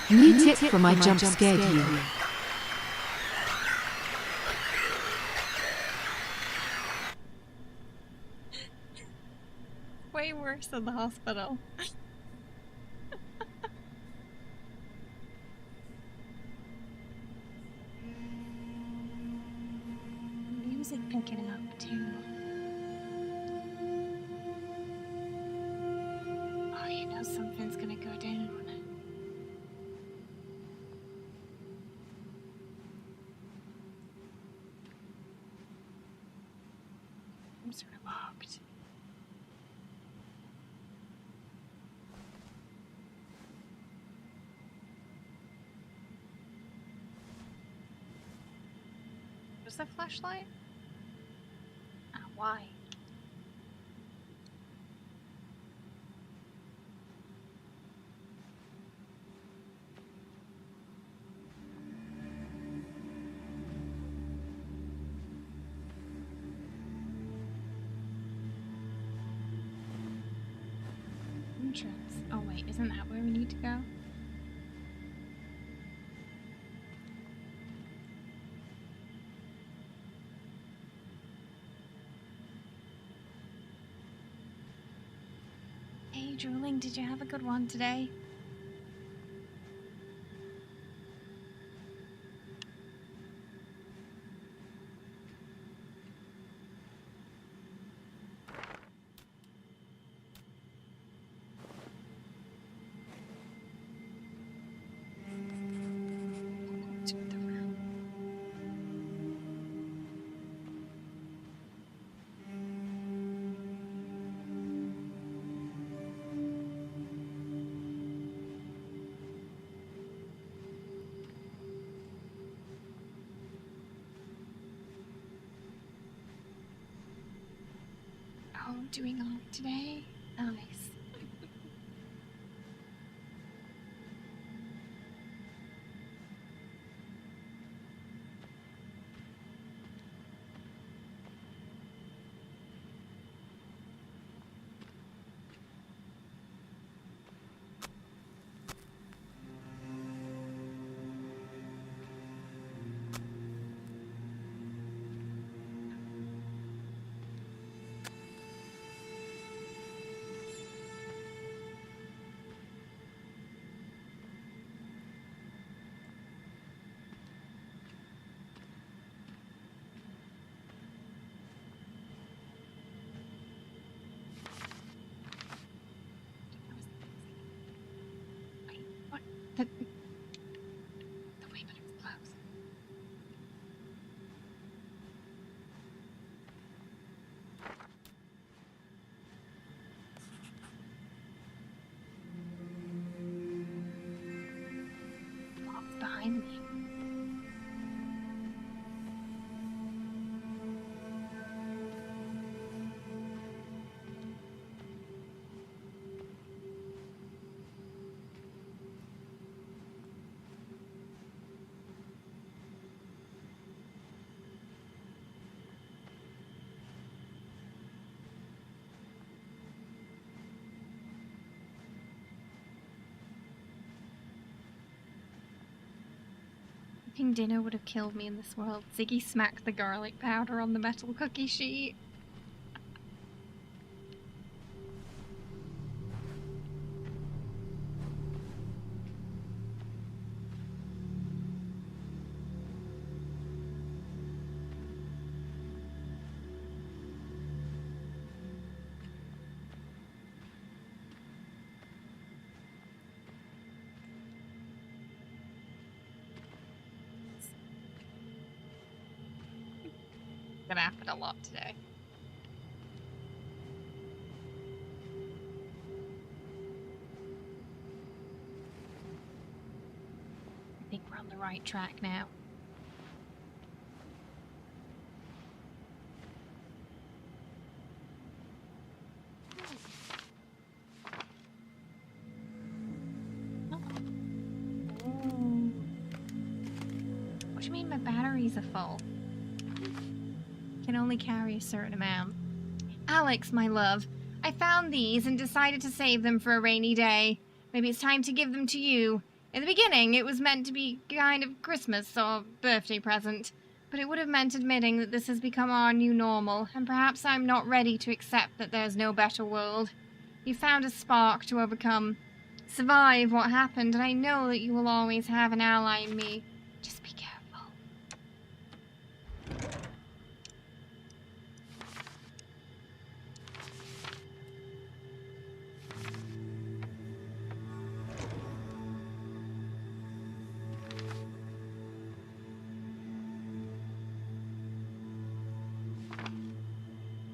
New tip from my jump scared you. Way worse than the hospital. Music picking up too. Oh, you know something's gonna go down. Rooms are locked. Was that flashlight? Why? Entrance. Oh wait, isn't that where we need to go? Hey, drooling, did you have a good one today? To the room. doing all today? Nice. The way but it's close. What's behind me? I think dinner would have killed me in this world. Ziggy smacked the garlic powder on the metal cookie sheet. Gonna happen a lot today. I think we're on the right track now. What do you mean my batteries are full? Can only carry a certain amount. Alex, my love, I found these and decided to save them for a rainy day. Maybe it's time to give them to you. In the beginning, it was meant to be kind of Christmas or birthday present, but it would have meant admitting that this has become our new normal, and perhaps I'm not ready to accept that there's no better world. You found a spark to survive what happened, and I know that you will always have an ally in me. Just be careful.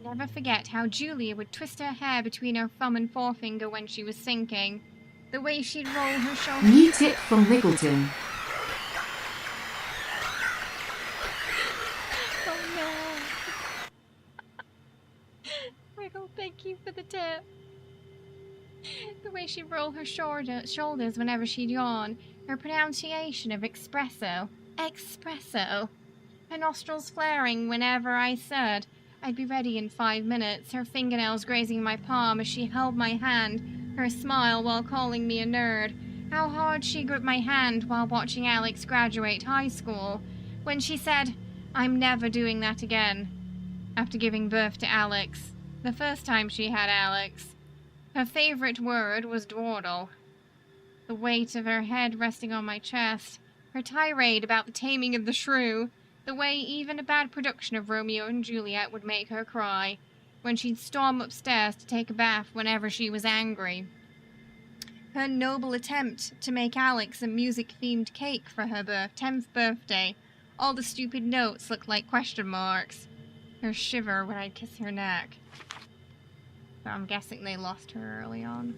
Never forget how Julia would twist her hair between her thumb and forefinger when she was sinking. The way she'd roll her shoulders. New tip from Riggleton. Oh no. Wiggle, thank you for the tip. The way she'd roll her shoulders whenever she'd yawn. Her pronunciation of espresso. Espresso. Her nostrils flaring whenever I said I'd be ready in 5 minutes, her fingernails grazing my palm as she held my hand, her smile while calling me a nerd. How hard she gripped my hand while watching Alex graduate high school, when she said, "I'm never doing that again," after giving birth to Alex, the first time she had Alex. Her favorite word was dawdle. The weight of her head resting on my chest, her tirade about the taming of the shrew, the way even a bad production of Romeo and Juliet would make her cry, when she'd storm upstairs to take a bath whenever she was angry. Her noble attempt to make Alex a music-themed cake for her 10th birthday. All the stupid notes looked like question marks. Her shiver when I'd kiss her neck. But I'm guessing they lost her early on.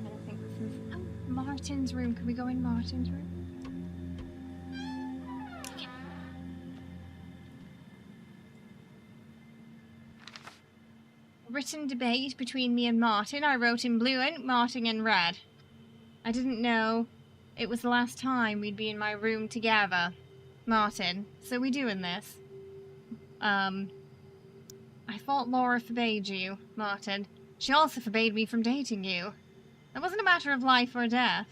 I think this is... Oh, Martin's room. Can we go in Martin's room? written debate between me and Martin. I wrote in blue and Martin in red. I didn't know it was the last time we'd be in my room together, Martin. So we doing this. I thought Laura forbade you, Martin. She also forbade me from dating you. It wasn't a matter of life or death,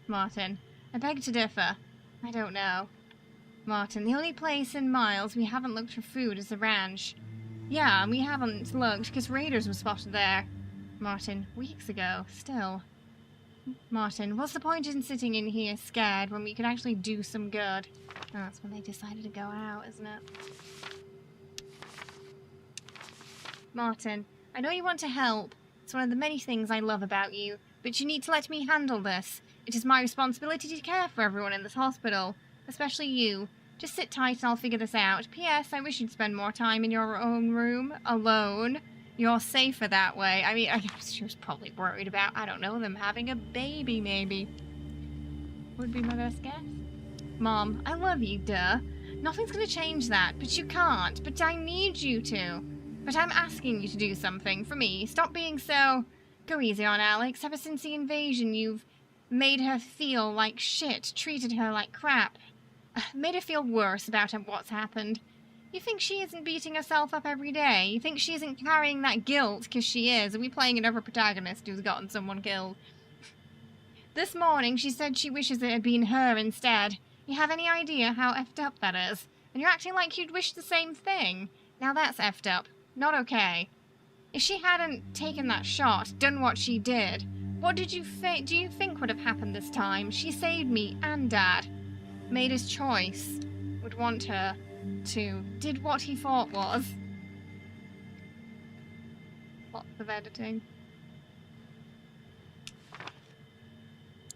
Martin. I beg to differ. I don't know. Martin, the only place in miles we haven't looked for food is the ranch. Yeah, and we haven't looked because raiders were spotted there. Martin, weeks ago, still. Martin, what's the point in sitting in here scared when we could actually do some good? Oh, that's when they decided to go out, isn't it? Martin, I know you want to help. It's one of the many things I love about you, but you need to let me handle this. It is my responsibility to care for everyone in this hospital, especially you. Just sit tight and I'll figure this out. P.S. I wish you'd spend more time in your own room, alone. You're safer that way. I mean, I guess she was probably worried about, I don't know, them having a baby, maybe. Would be my best guess. Mom, I love you, duh. Nothing's gonna change that, but you can't. But I need you to. But I'm asking you to do something for me. Stop being so... Go easy on Alex. Ever since the invasion, you've made her feel like shit, treated her like crap. Made her feel worse about what's happened. You think she isn't beating herself up every day? You think she isn't carrying that guilt? Because she is. Are we playing another protagonist who's gotten someone killed? This morning, she said she wishes it had been her instead. You have any idea how effed up that is? And you're acting like you'd wish the same thing. Now that's effed up. Not okay. If she hadn't taken that shot, done what she did, what do you think would have happened this time? She saved me and Dad. Made his choice. Would want her to. Did what he thought was. Lots of editing.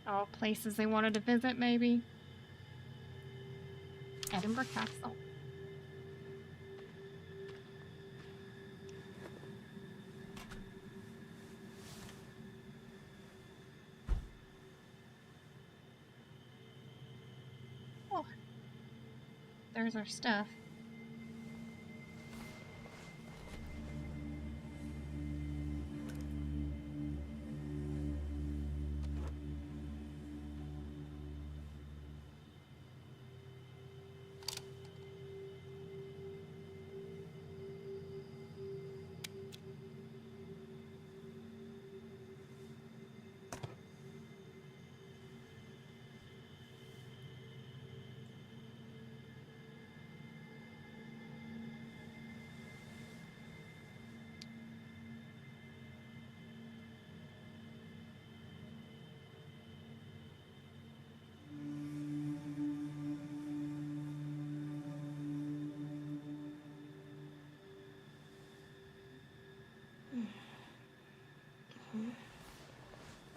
Oh, places they wanted to visit, maybe. Edinburgh Castle. Oh. There's our stuff.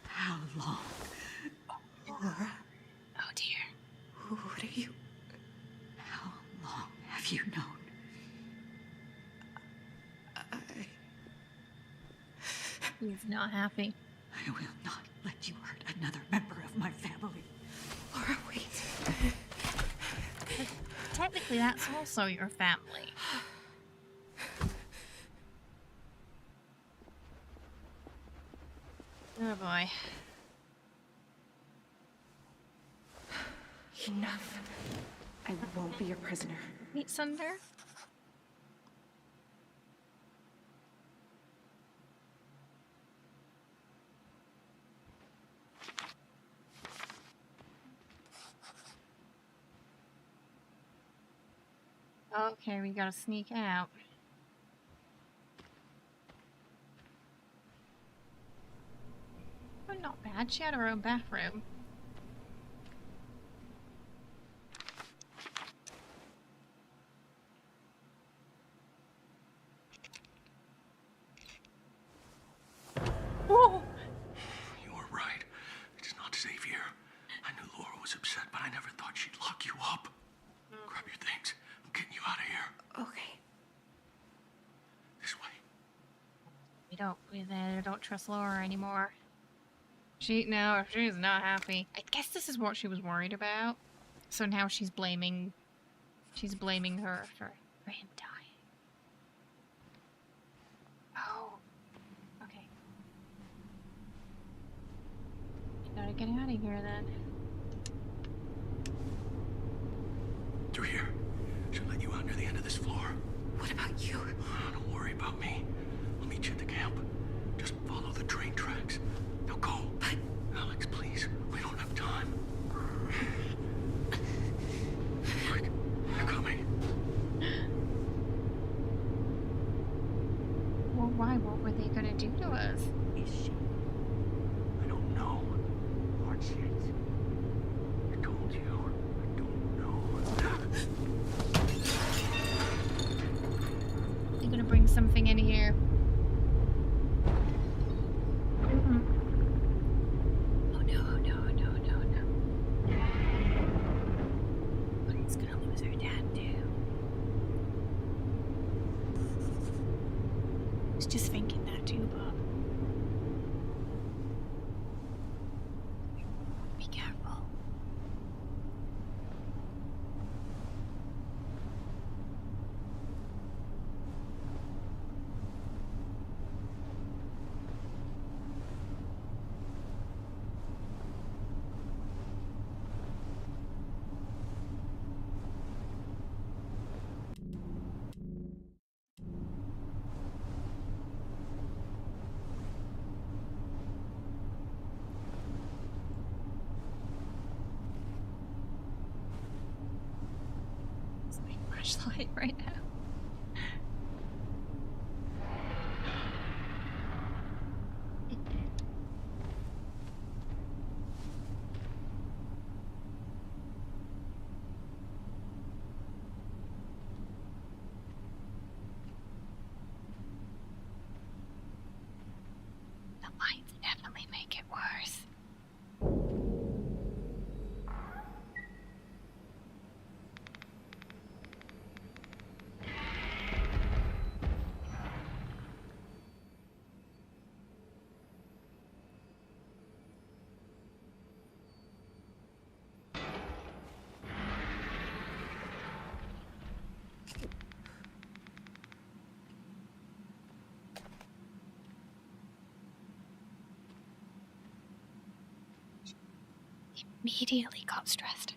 How long? Laura? Oh dear. What are you... How long have you known? He's not happy. I will not let you hurt another member of my family. Laura, wait. Technically, that's also your family. Oh boy. Enough. I won't be your prisoner. Meet Sunder? Okay, we gotta sneak out. Oh, not bad. She had her own bathroom. Oh! You were right. It's not safe here. I knew Laura was upset, but I never thought she'd lock you up. Grab your things. I'm getting you out of here. Okay. This way. We don't trust Laura anymore. She's not happy. I guess this is what she was worried about. So now she's blaming her for him dying. Oh, get out of here then. Through here. Should let you out near the end of this floor. What about you? Don't worry about me. I'll meet you at the camp. Just follow the train tracks. Now go. But... Alex, please. We don't have time. Quick. They're coming. Well, why? What were they gonna do to us? Is she? I don't know. Watch it. I told you. I don't know. They're gonna bring something in here. Oh no, no, no, no, no. Frid's gonna lose her dad too. I was just thinking that too, Bob. Be careful. It's my flashlight right now. The lights definitely make it worse. Immediately got stressed.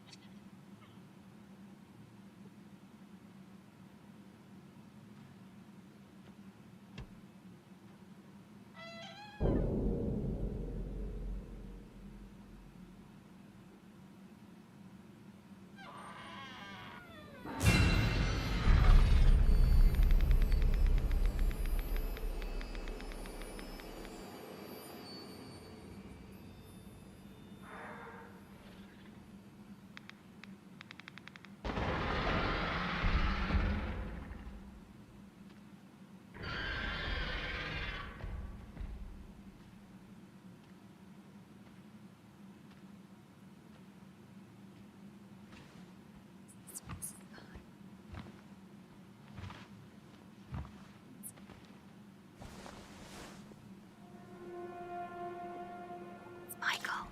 It's Michael.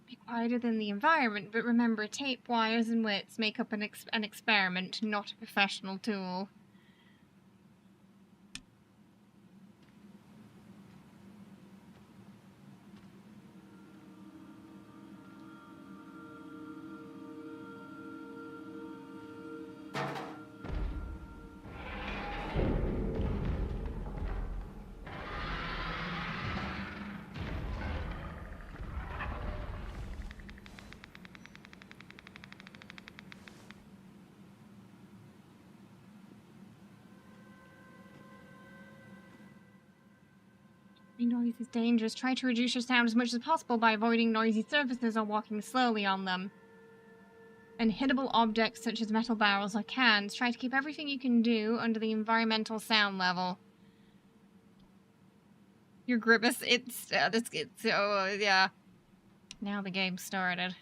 Be quieter than the environment, but remember, tape, wires, and wits make up an experiment, not a professional tool. Noise is dangerous. Try to reduce your sound as much as possible by avoiding noisy surfaces or walking slowly on them. And hittable objects such as metal barrels or cans. Try to keep everything you can do under the environmental sound level. Your grimace, it's oh yeah. Now the game started.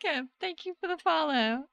welcome. Thank you for the follow.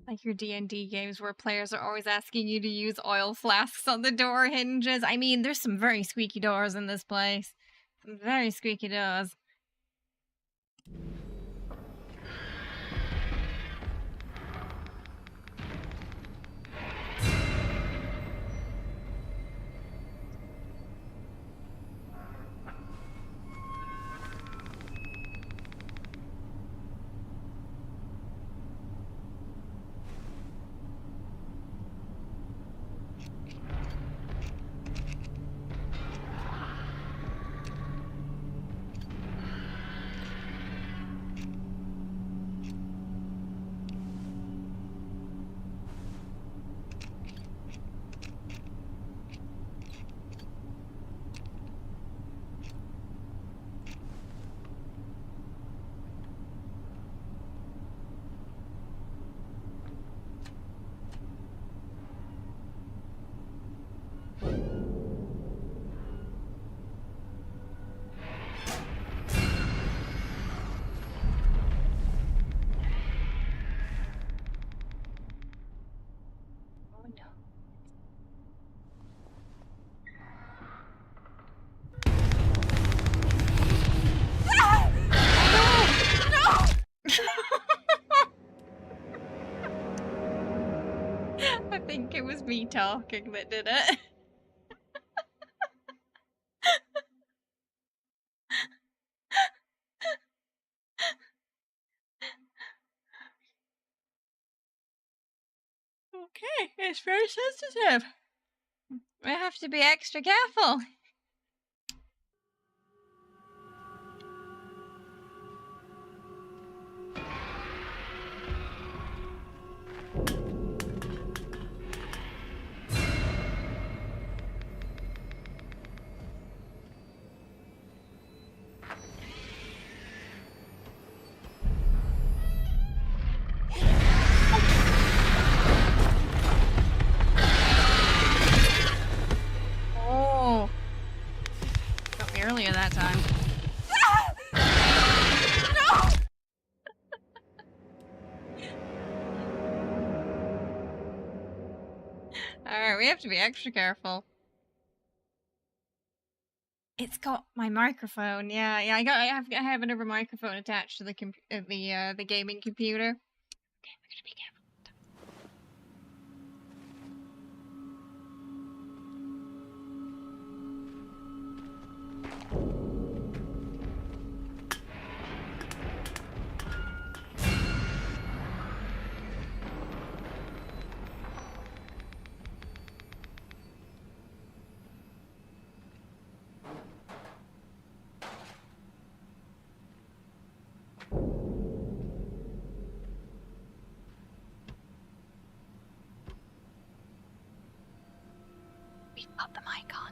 Like your D&D games where players are always asking you to use oil flasks on the door hinges. I mean, there's some very squeaky doors in this place. Some very squeaky doors. I think it was me talking that did it. Okay, it's very sensitive. I have to be extra careful. Oh. Got me earlier that time. Alright, we have to be extra careful. It's got my microphone. Yeah, I have another microphone attached to the the gaming computer. Okay, we're gonna be careful. We've got the mic on.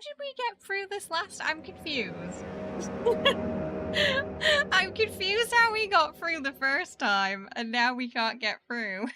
did we get through this last? I'm confused. I'm confused how we got through the first time, and now we can't get through.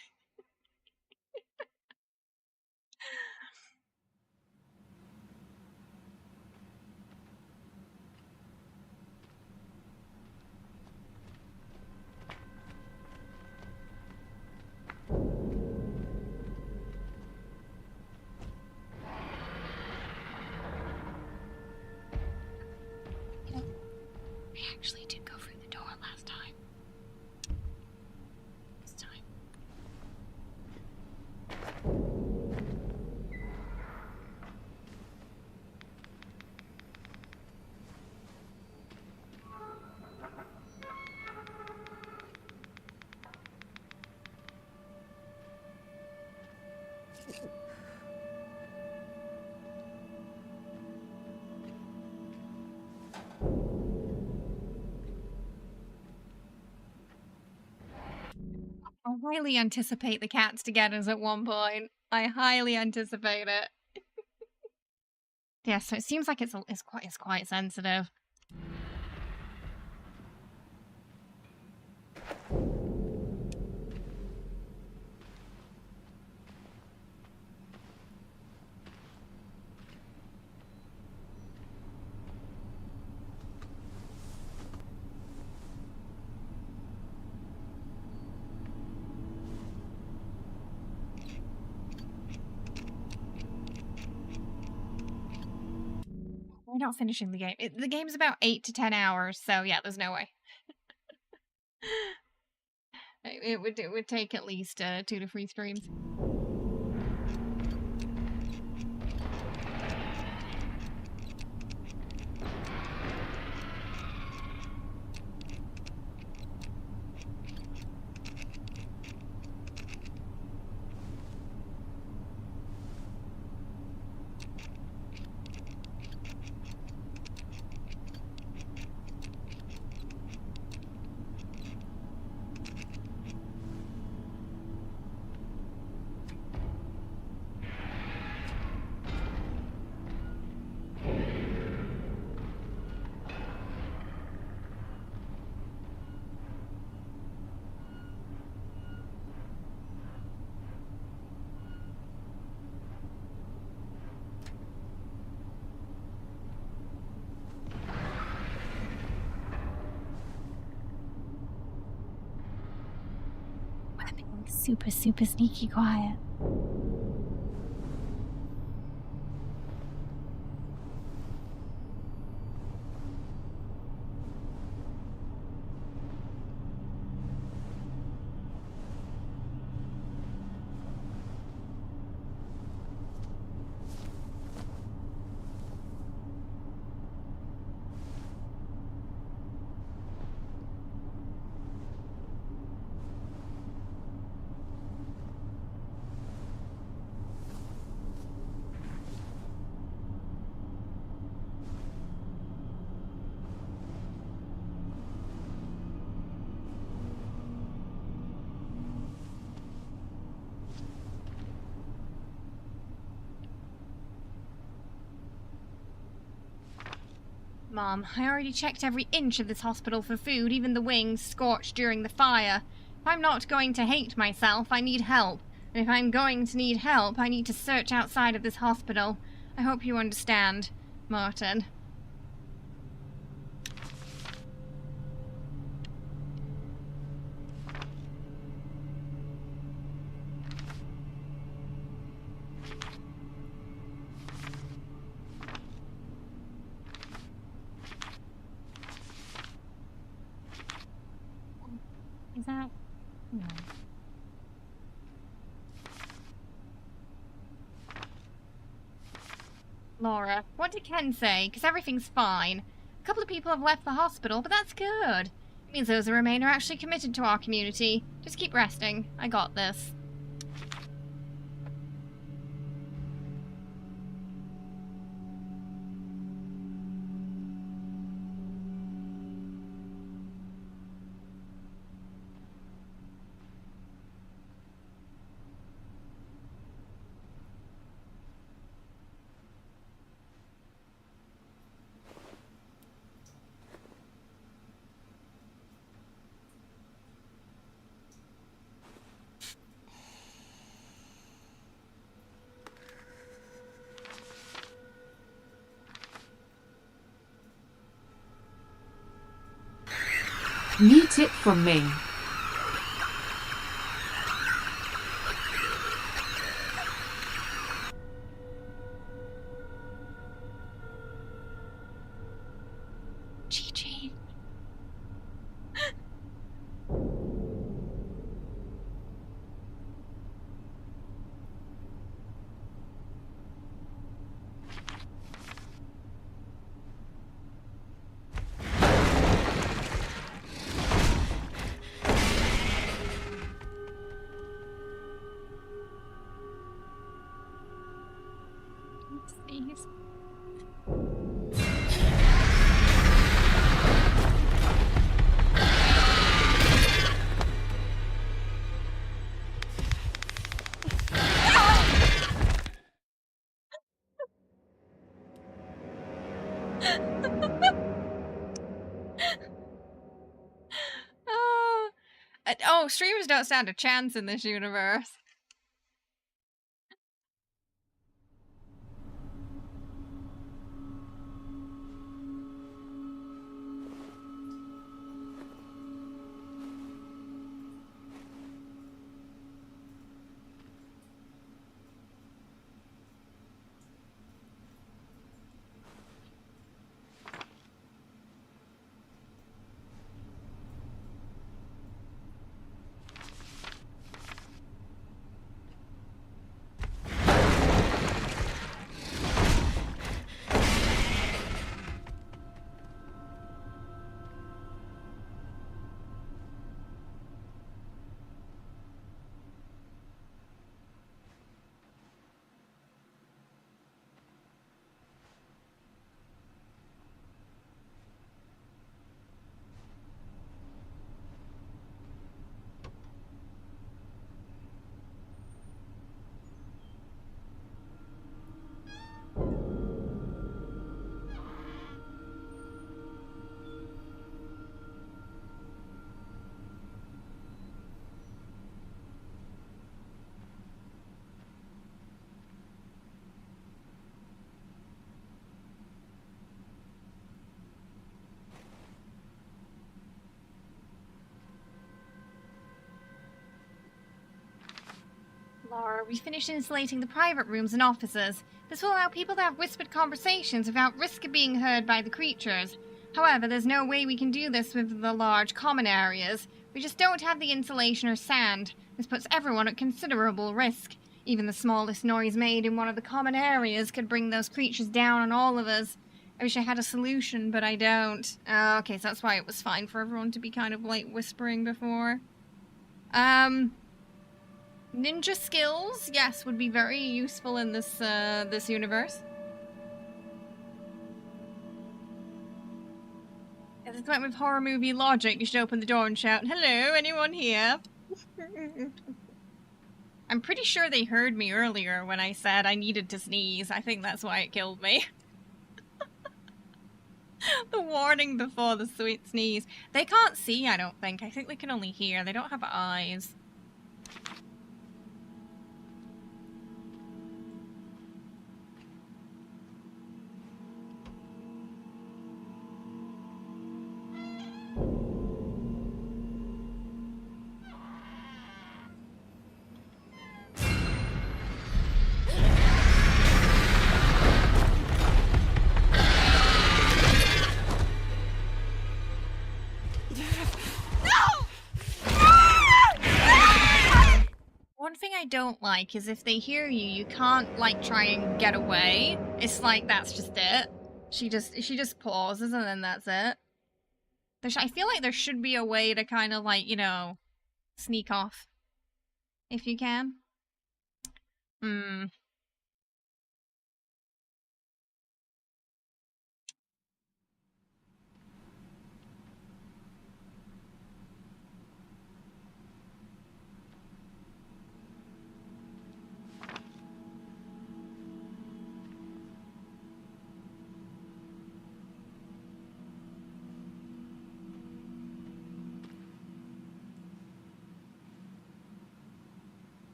We actually did go through the door last time. This time. I highly anticipate the cats to get us at one point. I highly anticipate it. Yeah, so it seems like it's quite sensitive. We're not finishing the game. The game's about 8 to 10 hours, so yeah, there's no way. it would take at least 2 to 3 streams. Super sneaky quiet. Mom, I already checked every inch of this hospital for food, even the wings scorched during the fire. If I'm not going to hate myself, I need help. And if I'm going to need help, I need to search outside of this hospital. I hope you understand, Martin. Is that... No. Laura, what did Ken say? Because everything's fine. A couple of people have left the hospital, but that's good. It means those who remain are actually committed to our community. Just keep resting. I got this. New tip from me. GG. Sneeze. Oh. Oh, streamers don't stand a chance in this universe. Laura, we finished insulating the private rooms and offices. This will allow people to have whispered conversations without risk of being heard by the creatures. However, there's no way we can do this with the large common areas. We just don't have the insulation or sand. This puts everyone at considerable risk. Even the smallest noise made in one of the common areas could bring those creatures down on all of us. I wish I had a solution, but I don't. Okay, so that's why it was fine for everyone to be kind of like whispering before. Ninja skills, yes, would be very useful in this this universe. If this went with horror movie logic, you should open the door and shout, "Hello, anyone here?" I'm pretty sure they heard me earlier when I said I needed to sneeze. I think that's why it killed me. The warning before the sweet sneeze. They can't see, I don't think. I think they can only hear. They don't have eyes. One thing I don't like is if they hear you, you can't like try and get away. It's like that's just it. She just pauses and then that's it. I feel like there should be a way to kind of like, you know, sneak off if you can.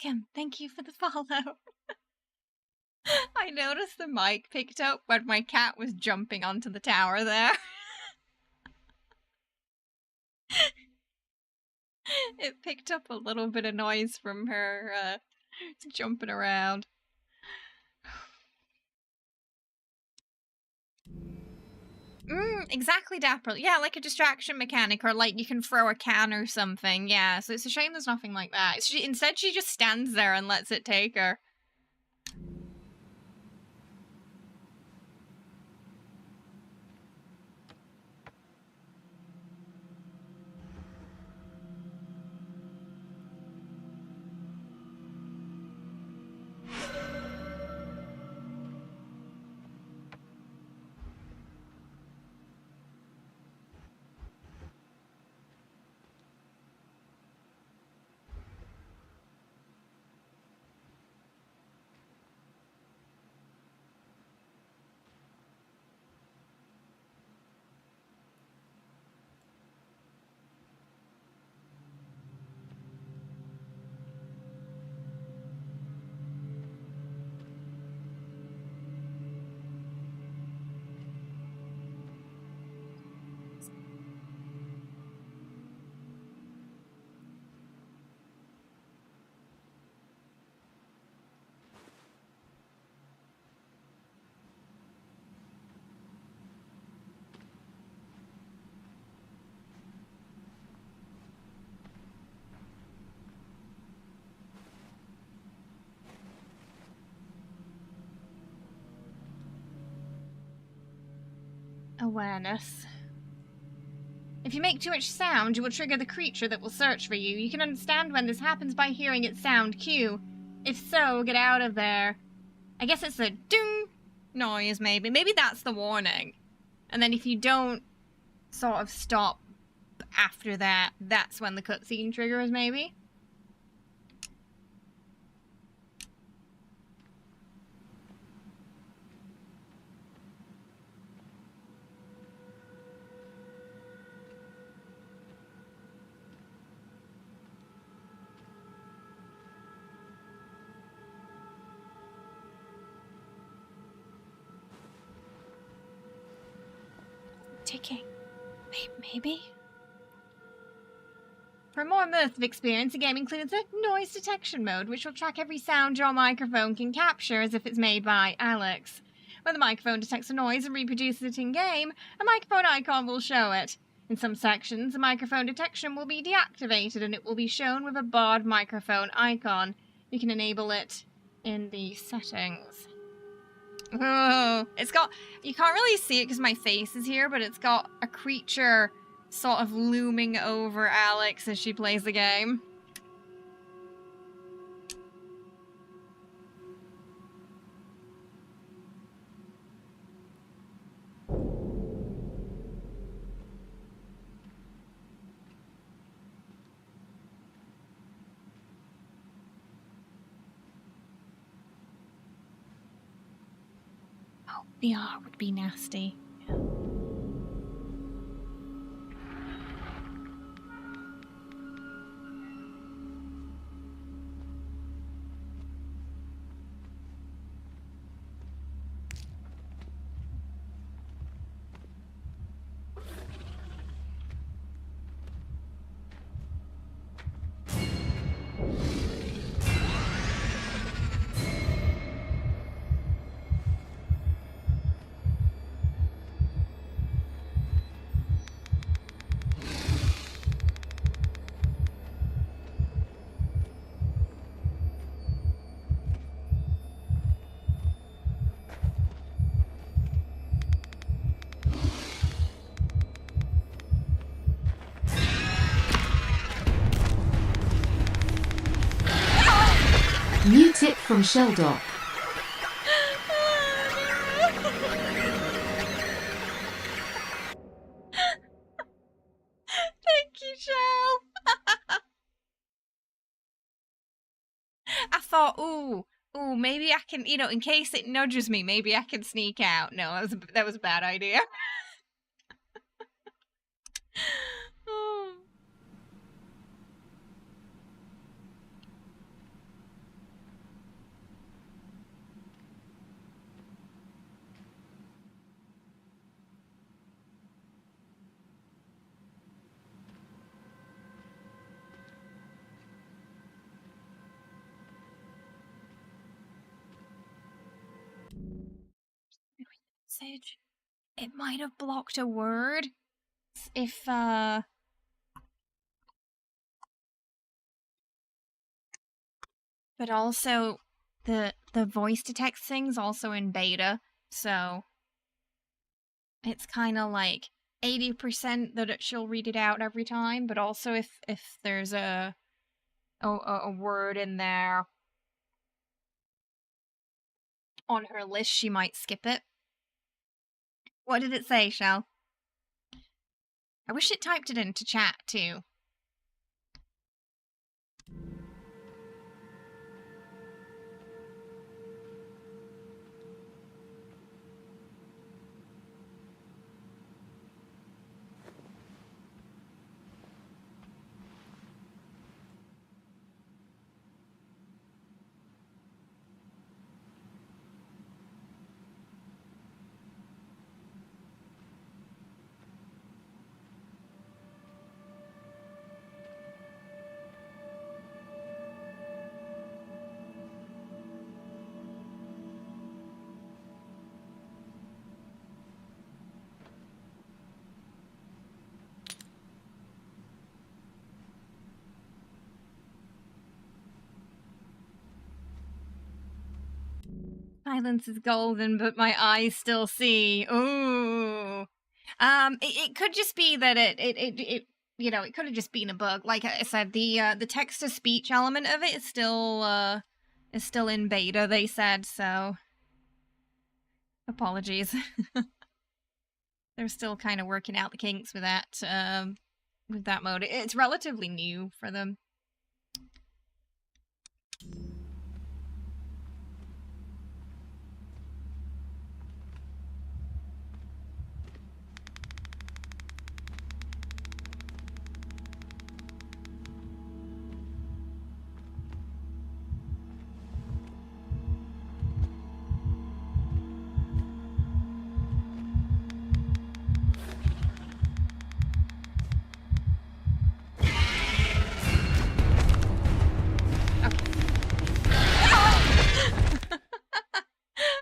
welcome. Thank you for the follow. I noticed the mic picked up when my cat was jumping onto the tower there. It picked up a little bit of noise from her jumping around. Exactly, Dapper. Yeah, like a distraction mechanic, or like you can throw a can or something. Yeah, so it's a shame there's nothing like that. Instead, she just stands there and lets it take her. Awareness. If you make too much sound, you will trigger the creature that will search for you. You can understand when this happens by hearing its sound cue. If so, get out of there. I guess it's a ding noise, maybe. Maybe that's the warning. And then if you don't sort of stop after that, that's when the cutscene triggers, maybe? Ticking. Maybe? For a more immersive experience, the game includes a noise detection mode, which will track every sound your microphone can capture as if it's made by Alex. When the microphone detects a noise and reproduces it in-game, a microphone icon will show it. In some sections, the microphone detection will be deactivated and it will be shown with a barred microphone icon. You can enable it in the settings. Oh, it's got, you can't really see it because my face is here, but it's got a creature sort of looming over Alex as she plays the game. Oh, VR would be nasty. Yeah. New tip from Sheldon. Thank you, Shell. I thought, ooh, maybe I can, you know, in case it nudges me, maybe I can sneak out. No, that was a bad idea. message. It might have blocked a word. If, but also, the voice to text thing's also in beta, so it's kind of like 80% that she'll read it out every time, but also if there's a word in there on her list, she might skip it. What did it say, Shell? I wish it typed it into chat, too. Silence is golden, but my eyes still see. Ooh. It could just be that it you know, it could have just been a bug. Like I said, the text to speech element of it is still in beta, they said, so apologies. They're still kind of working out the kinks with that mode. It's relatively new for them.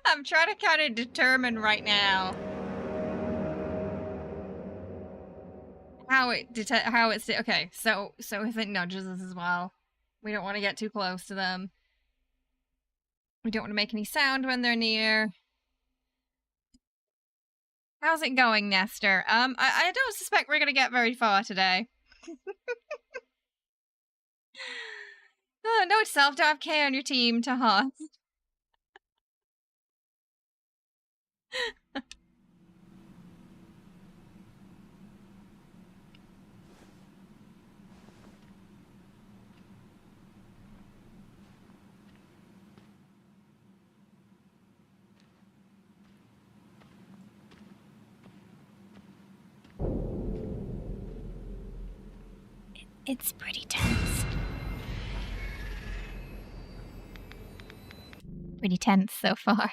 I'm trying to kind of determine right now how it's okay. So if it nudges us as well, we don't want to get too close to them. We don't want to make any sound when they're near. How's it going, Nestor? I don't suspect we're gonna get very far today. Note self, don't have K on your team to hunt. It's pretty tense. Pretty tense so far.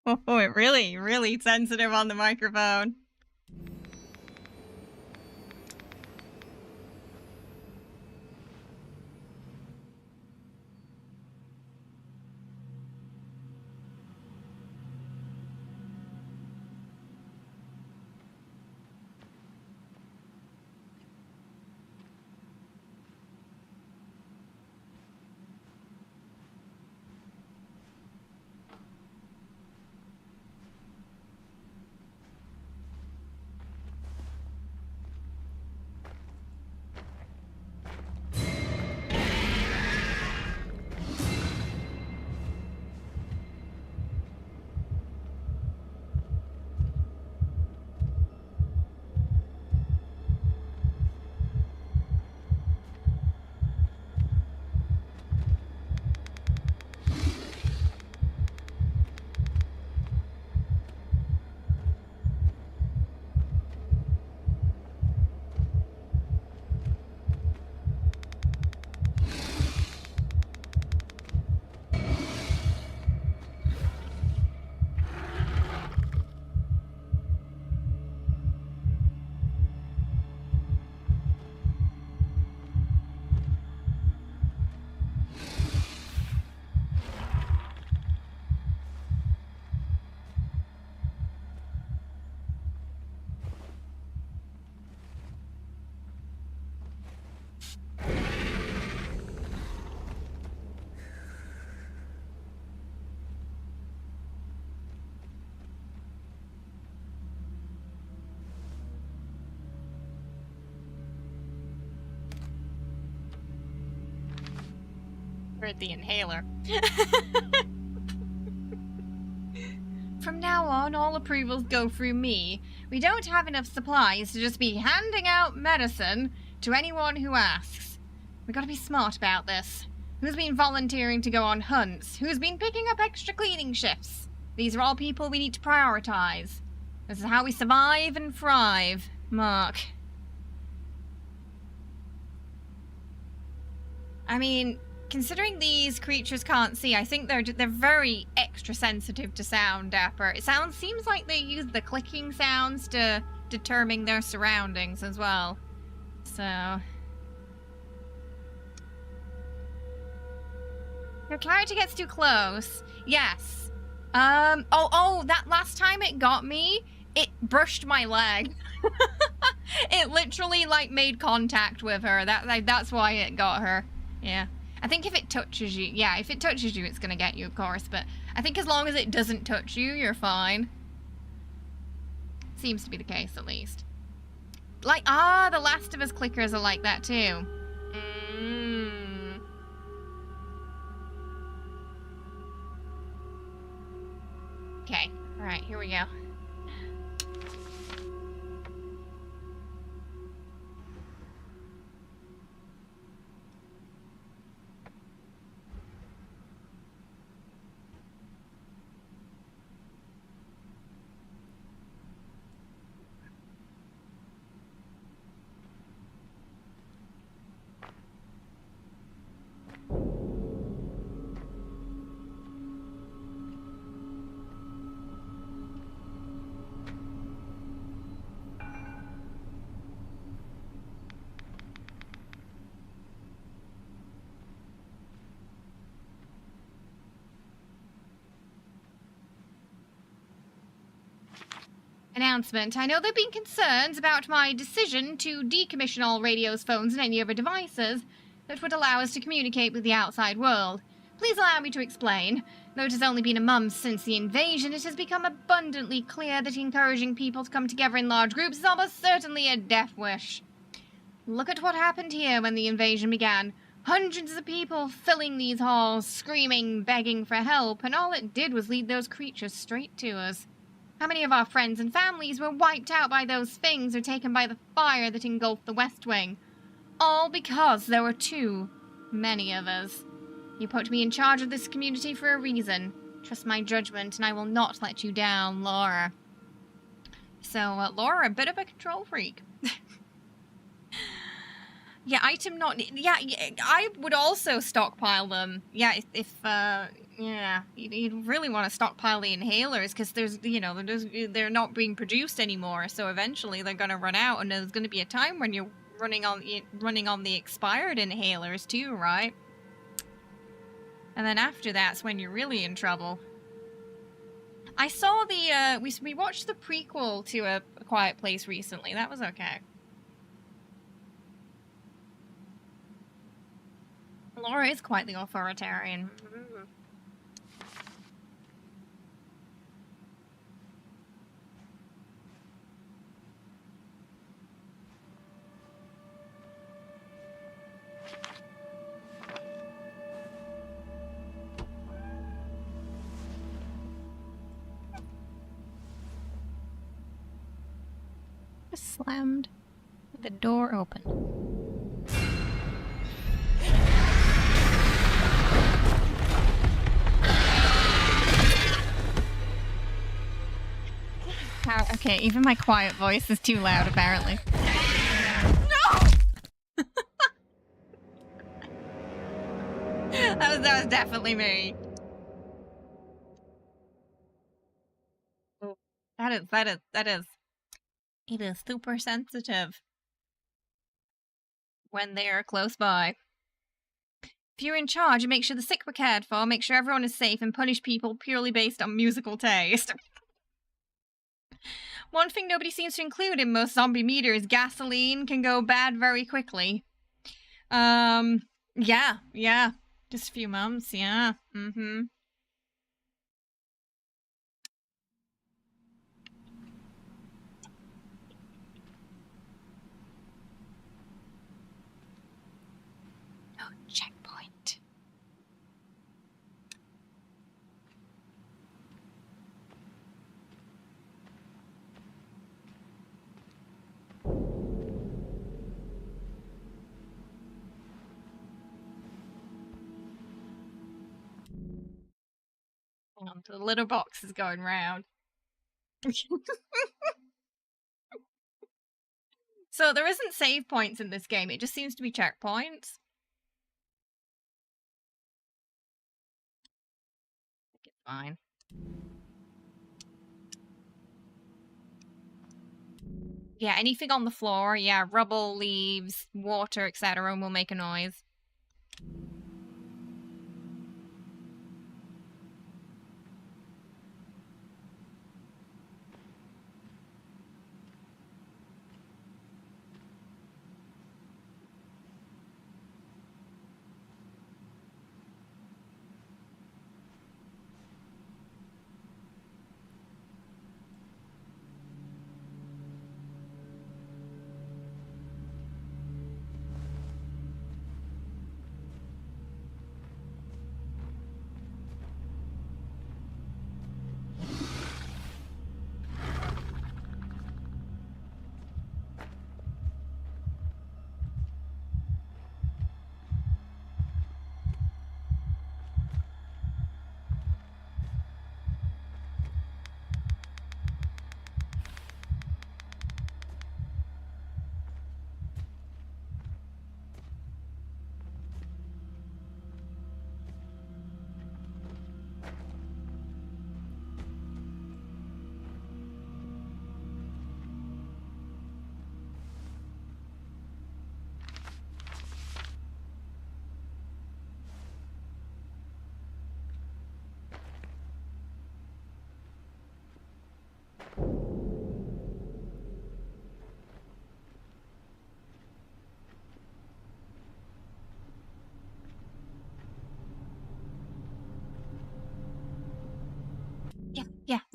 Oh, it really sensitive on the microphone. Frid the inhaler. From now on, all approvals go through me. We don't have enough supplies to just be handing out medicine to anyone who asks. We gotta be smart about this. Who's been volunteering to go on hunts? Who's been picking up extra cleaning shifts? These are all people we need to prioritize. This is how we survive and thrive. Mark. I mean, considering these creatures can't see, I think they're very extra sensitive to sound, Dapper. It seems like they use the clicking sounds to determine their surroundings as well. So... If clarity gets too close. Yes. Oh, that last time it got me, it brushed my leg. It literally, like, made contact with her. That's why it got her. Yeah. I think if it touches you, yeah, if it touches you, it's gonna get you, of course, but I think as long as it doesn't touch you, you're fine. Seems to be the case, at least. Like, the Last of Us clickers are like that, too. Okay, alright, here we go. Announcement. I know there have been concerns about my decision to decommission all radios, phones, and any other devices that would allow us to communicate with the outside world. Please allow me to explain. Though it has only been a month since the invasion, it has become abundantly clear that encouraging people to come together in large groups is almost certainly a death wish. Look at what happened here when the invasion began. Hundreds of people filling these halls, screaming, begging for help, and all it did was lead those creatures straight to us. How many of our friends and families were wiped out by those things or taken by the fire that engulfed the West Wing? All because there were too many of us. You put me in charge of this community for a reason. Trust my judgment, and I will not let you down, Laura. So, Laura, a bit of a control freak. Yeah, item not... Yeah, I would also stockpile them. Yeah, yeah, you'd really want to stockpile the inhalers, because there's, you know, they're not being produced anymore, so eventually they're going to run out, and there's going to be a time when you're running on the expired inhalers too, right? And then after that's when you're really in trouble. I saw the, we watched the prequel to A Quiet Place recently. That was okay. Laura is quite the authoritarian. Slammed the door open. Okay, even my quiet voice is too loud, apparently. No! that was definitely me. That is. It is super sensitive when they are close by. If you're in charge, you make sure the sick were cared for, make sure everyone is safe, and punish people purely based on musical taste. One thing nobody seems to include in most zombie media is gasoline can go bad very quickly. Yeah. Just a few months, yeah. Mm-hmm. Oh, checkpoint. The litter box is going round. So there isn't save points in this game, it just seems to be checkpoints. I think it's fine. Yeah, anything on the floor, yeah, rubble, leaves, water, etc. will make a noise.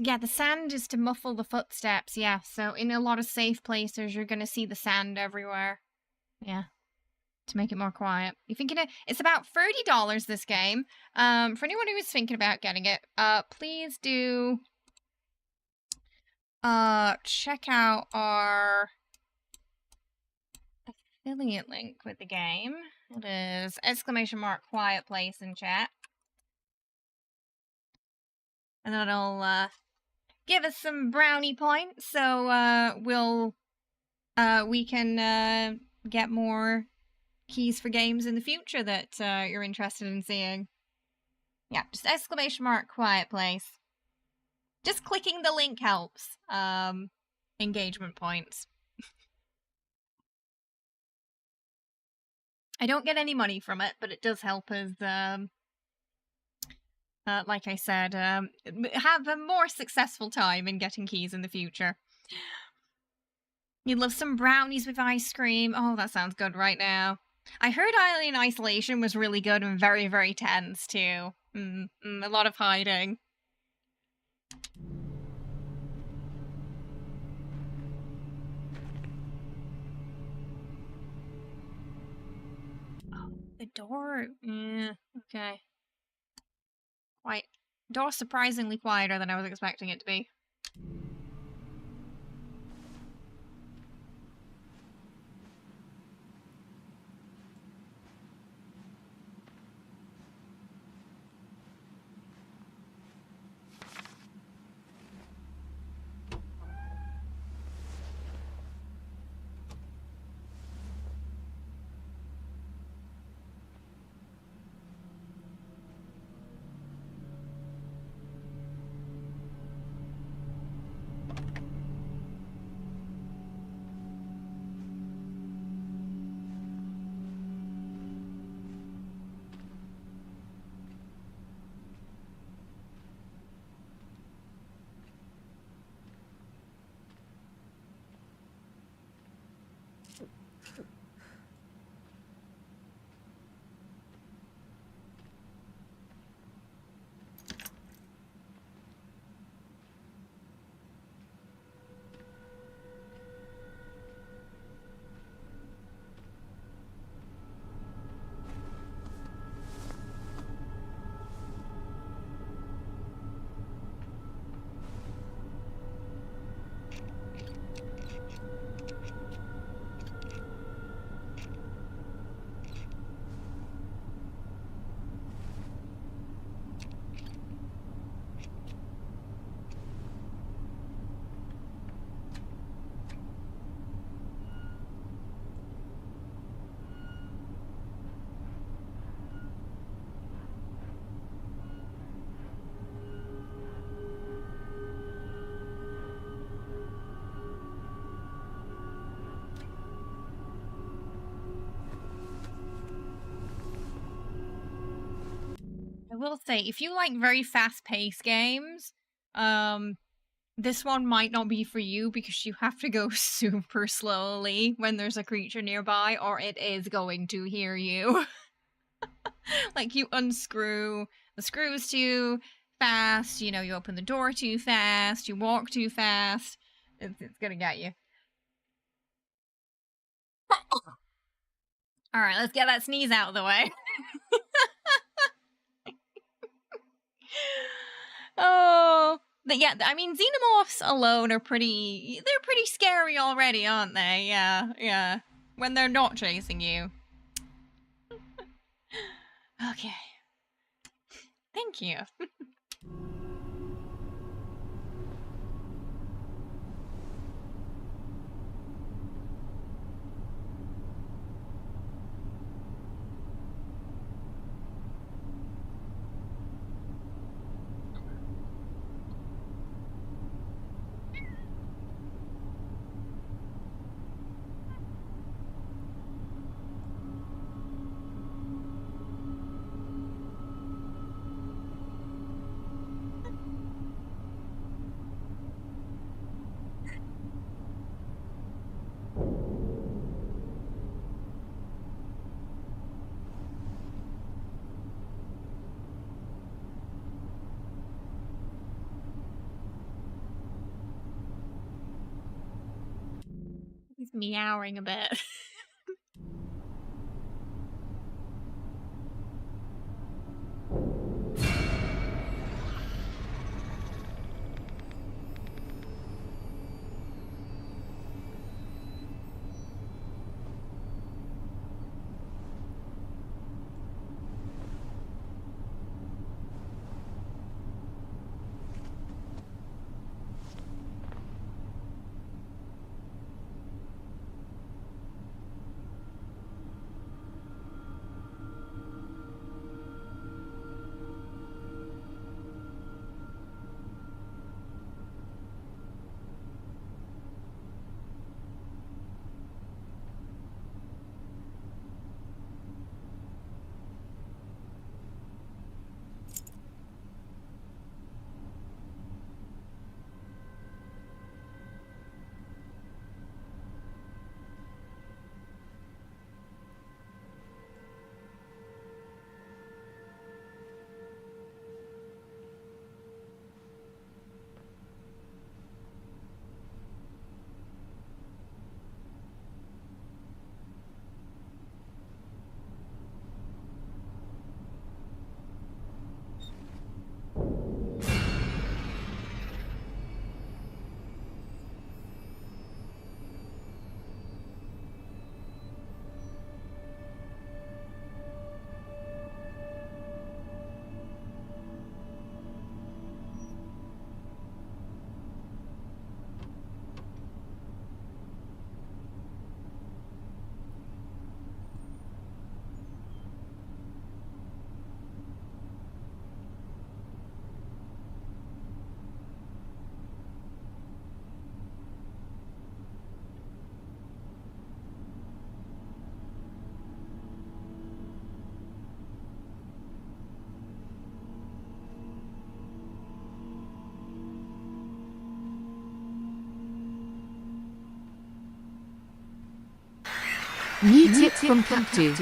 Yeah, the sand is to muffle the footsteps, yeah. So in a lot of safe places, you're gonna see the sand everywhere. Yeah, to make it more quiet. You thinking it's about $30 this game. For anyone who is thinking about getting it, please do check out our affiliate link with the game. It is !quiet place in chat. And that'll give us some brownie points, so we can get more keys for games in the future that you're interested in seeing. Yeah, just !quiet place. Just clicking the link helps. Engagement points. I don't get any money from it, but it does help us, like I said, have a more successful time in getting keys in the future. You'd love some brownies with ice cream. Oh, that sounds good right now. I heard Alien Isolation was really good and very, very tense, too. A lot of hiding. Oh, the door. Yeah, okay. Quite. Door surprisingly quieter than I was expecting it to be. will say, if you like very fast-paced games, this one might not be for you because you have to go super slowly when there's a creature nearby, or it is going to hear you. Like, you unscrew the screws too fast, you know, you open the door too fast, you walk too fast. It's gonna get you. Alright, let's get that sneeze out of the way. Oh, but yeah, I mean, xenomorphs alone are pretty scary already, aren't they? Yeah. When they're not chasing you. Okay. Thank you. He's meowing a bit. New tip from Cactus.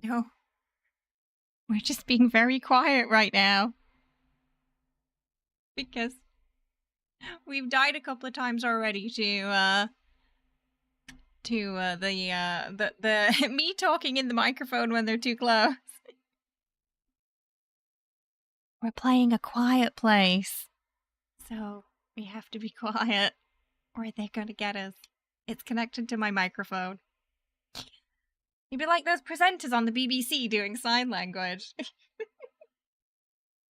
No. We're just being very quiet right now. Because we've died a couple of times already to the me talking in the microphone when they're too close. We're playing a quiet place. So we have to be quiet or they're gonna get us. It's connected to my microphone. You'd be like those presenters on the BBC doing sign language.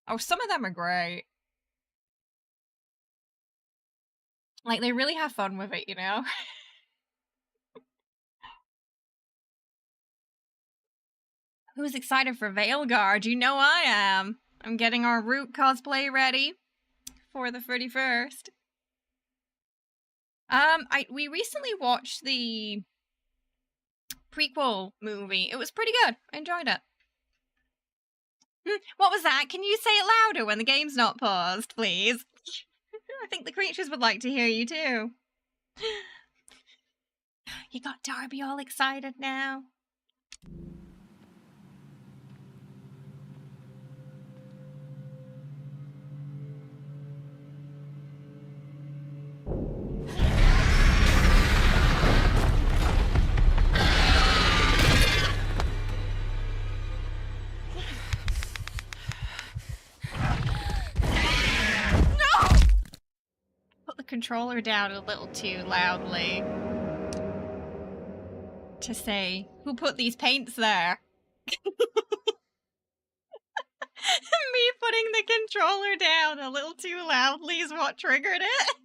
Oh, some of them are great. Like, they really have fun with it, you know? Who's excited for Veilguard? You know I am. I'm getting our Root cosplay ready for the 31st. We recently watched the prequel movie. It was pretty good. I enjoyed it. What was that? Can you say it louder when the game's not paused, please? I think the creatures would like to hear you too. You got Darby all excited now. Put the controller down a little too loudly to say, who put these paints there? Me putting the controller down a little too loudly is what triggered it.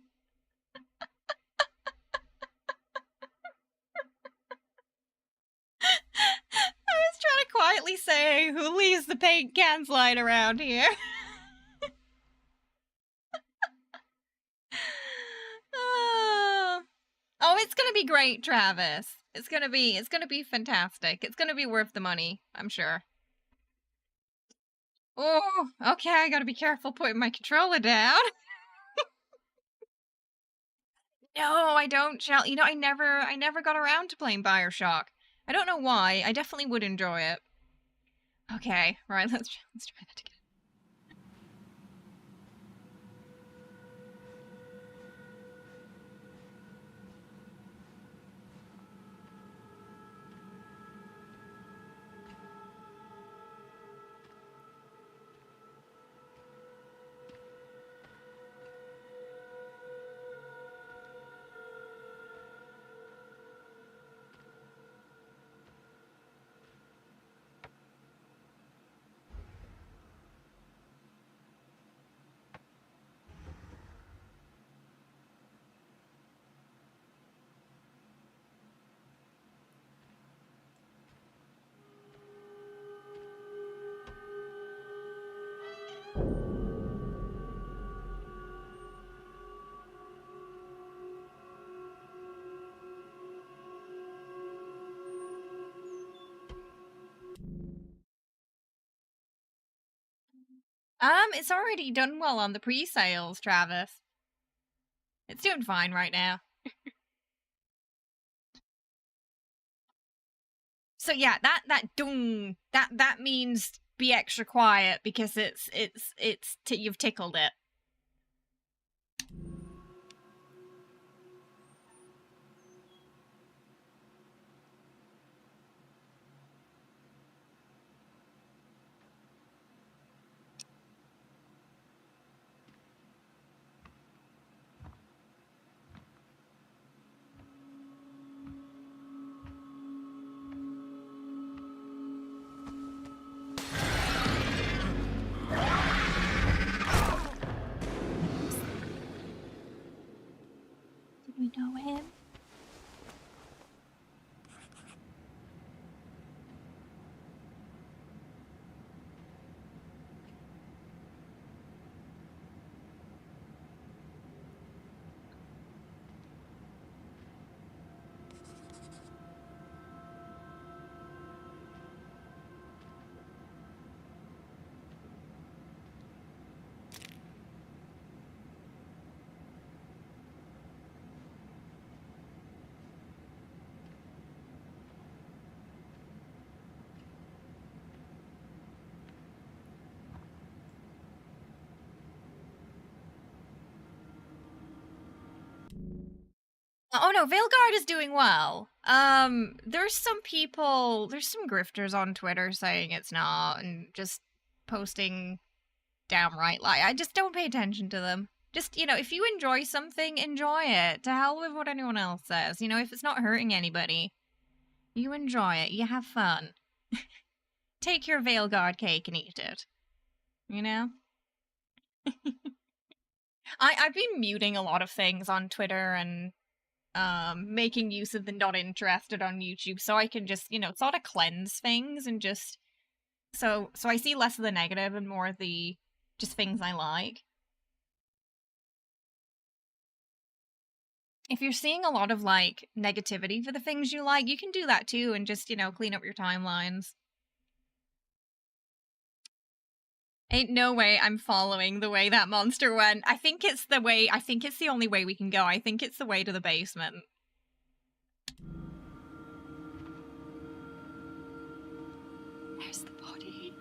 I was trying to quietly say, who leaves the paint cans lying around here? Oh, it's gonna be great, Travis. It's gonna be fantastic. It's gonna be worth the money, I'm sure. Oh, okay, I gotta be careful putting my controller down. No, I don't, Shell. You know, I never got around to playing BioShock. I don't know why. I definitely would enjoy it. Okay, right, let's try that again. It's already done well on the pre-sales, Travis. It's doing fine right now. So yeah, that dung, that means be extra quiet because you've tickled it. Did we know him? Oh no, Veilguard is doing well. There's some grifters on Twitter saying it's not, and just posting downright lie. I just don't pay attention to them. Just, if you enjoy something, enjoy it. To hell with what anyone else says. If it's not hurting anybody, you enjoy it. You have fun. Take your Veilguard cake and eat it. I've been muting a lot of things on Twitter and making use of the not interested on YouTube so I can just, sort of cleanse things and just so I see less of the negative and more of the just things I like. If you're seeing a lot of like negativity for the things you like, you can do that too and just, clean up your timelines. Ain't no way I'm following the way that monster went. I think it's the only way we can go. I think it's the way to the basement. There's the body.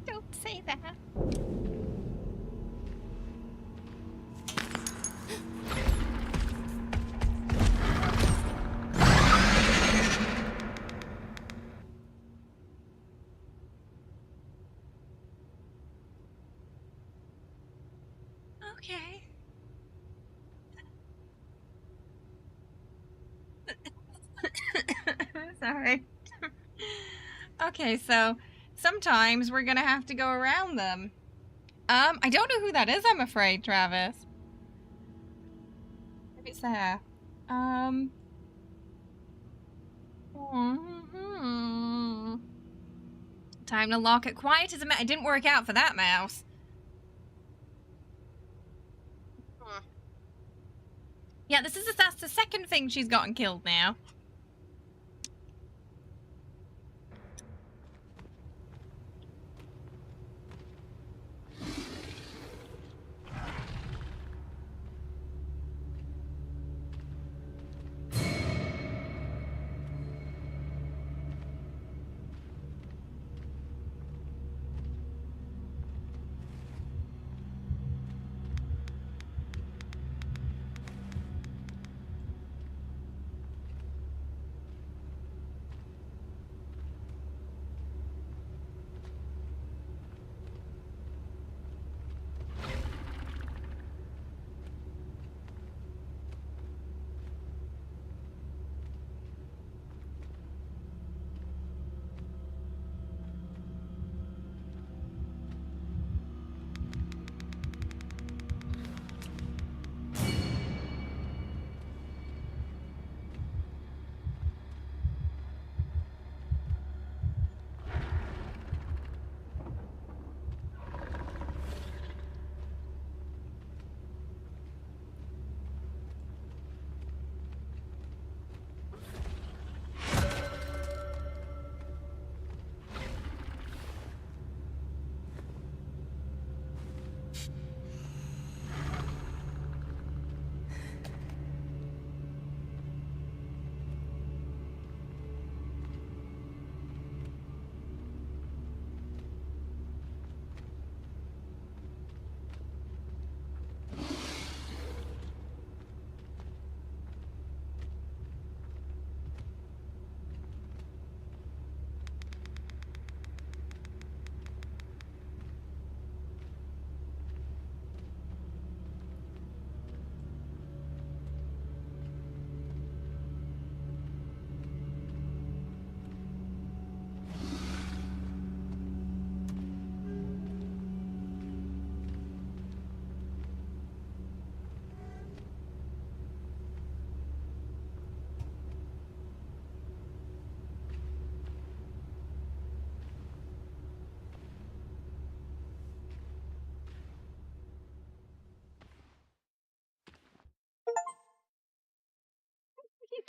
Don't say that. Okay. Sorry. Okay, so sometimes we're gonna have to go around them. I don't know who that is, I'm afraid, Travis. Maybe it's there. Time to lock it. Quiet as a mouse. It didn't work out for that mouse. Yeah, that's the second thing she's gotten killed now.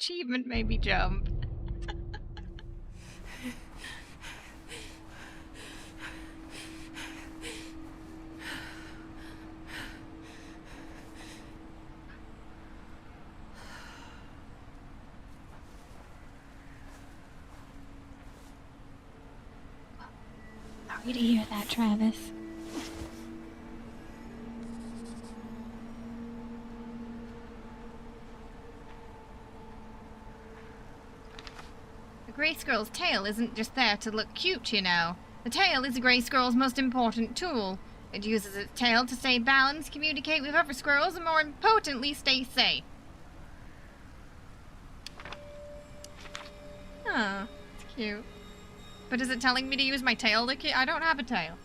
Achievement made me jump. Sorry to hear that, Travis. The Grey Squirrel's tail isn't just there to look cute, you know. The tail is a Grey Squirrel's most important tool. It uses its tail to stay balanced, communicate with other squirrels, and more importantly, stay safe. Oh, it's cute. But is it telling me to use my tail to I don't have a tail.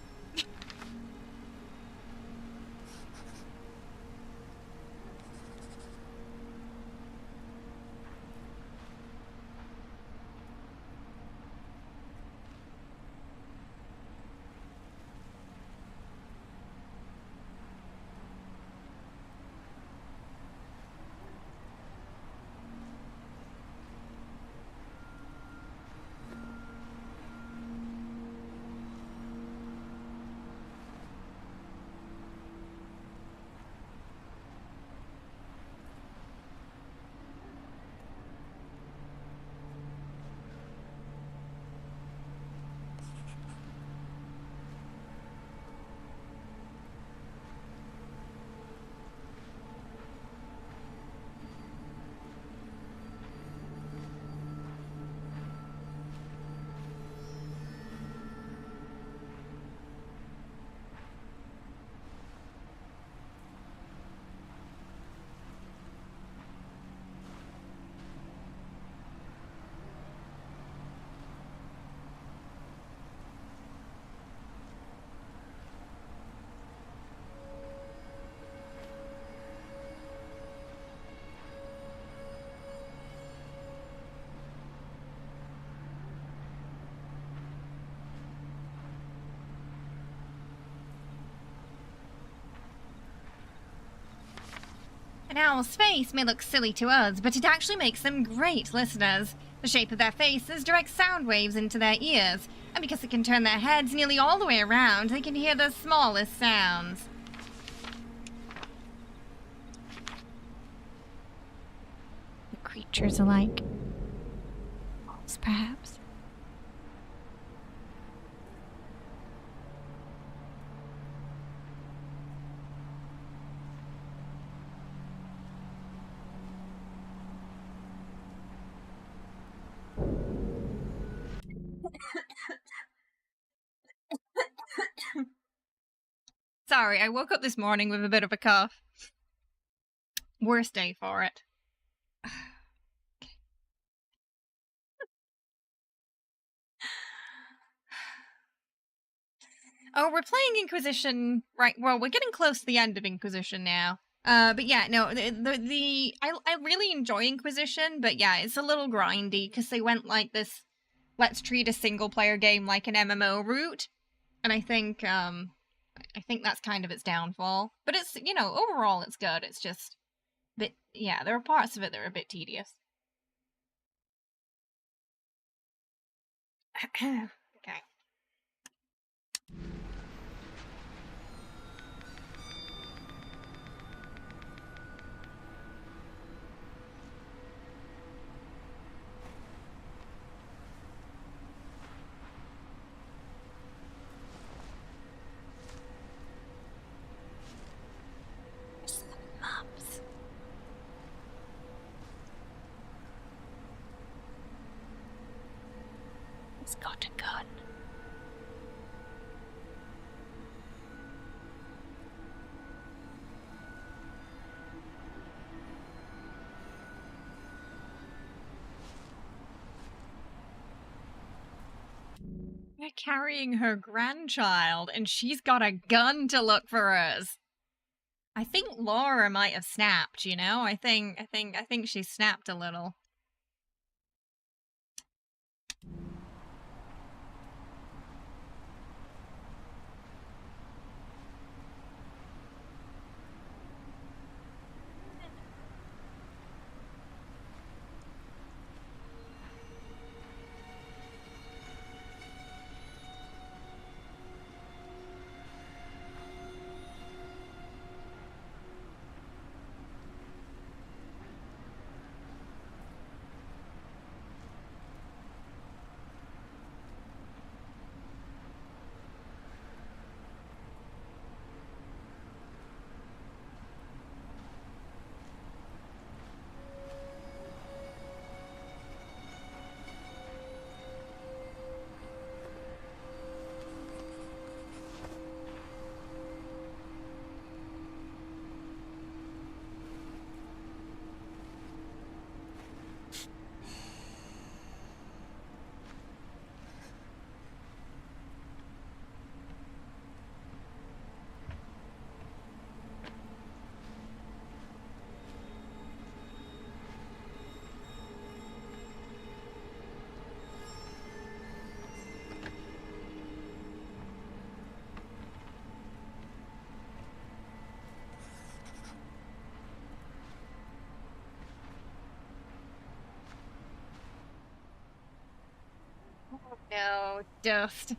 An owl's face may look silly to us, but it actually makes them great listeners. The shape of their faces directs sound waves into their ears, and because it can turn their heads nearly all the way around, they can hear the smallest sounds. The creatures alike. Owls, perhaps. Sorry, I woke up this morning with a bit of a cough. Worst day for it. Oh, we're playing Inquisition, right? Well, we're getting close to the end of Inquisition now. But yeah, no, I really enjoy Inquisition, but yeah, it's a little grindy because they went like this, let's treat a single player game like an MMO route, and I think that's kind of its downfall. But it's, you know, overall it's good. It's just, but yeah, there are parts of it that are a bit tedious. Okay. Mops. He's got a gun. They're carrying her grandchild, and she's got a gun to look for us. I think Laura might have snapped, you know? I think she snapped a little. Oh, dust.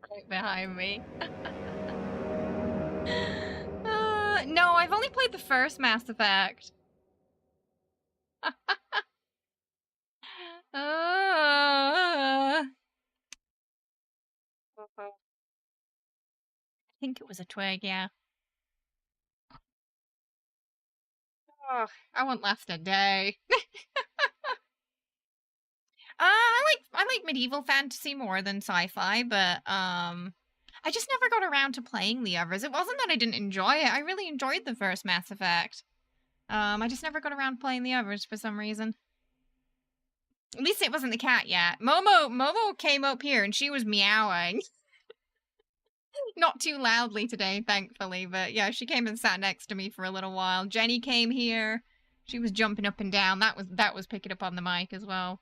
Right behind me. No, I've only played the first Mass Effect. I think it was a twig, yeah. Oh, I won't last a day. I like medieval fantasy more than sci-fi, but I just never got around to playing the others. It wasn't that I didn't enjoy it. I really enjoyed the first Mass Effect. I just never got around to playing the others for some reason. At least it wasn't the cat yet. Momo came up here and she was meowing. Not too loudly today, thankfully, but yeah, she came and sat next to me for a little while. Jenny came here. She was jumping up and down. That was picking up on the mic as well.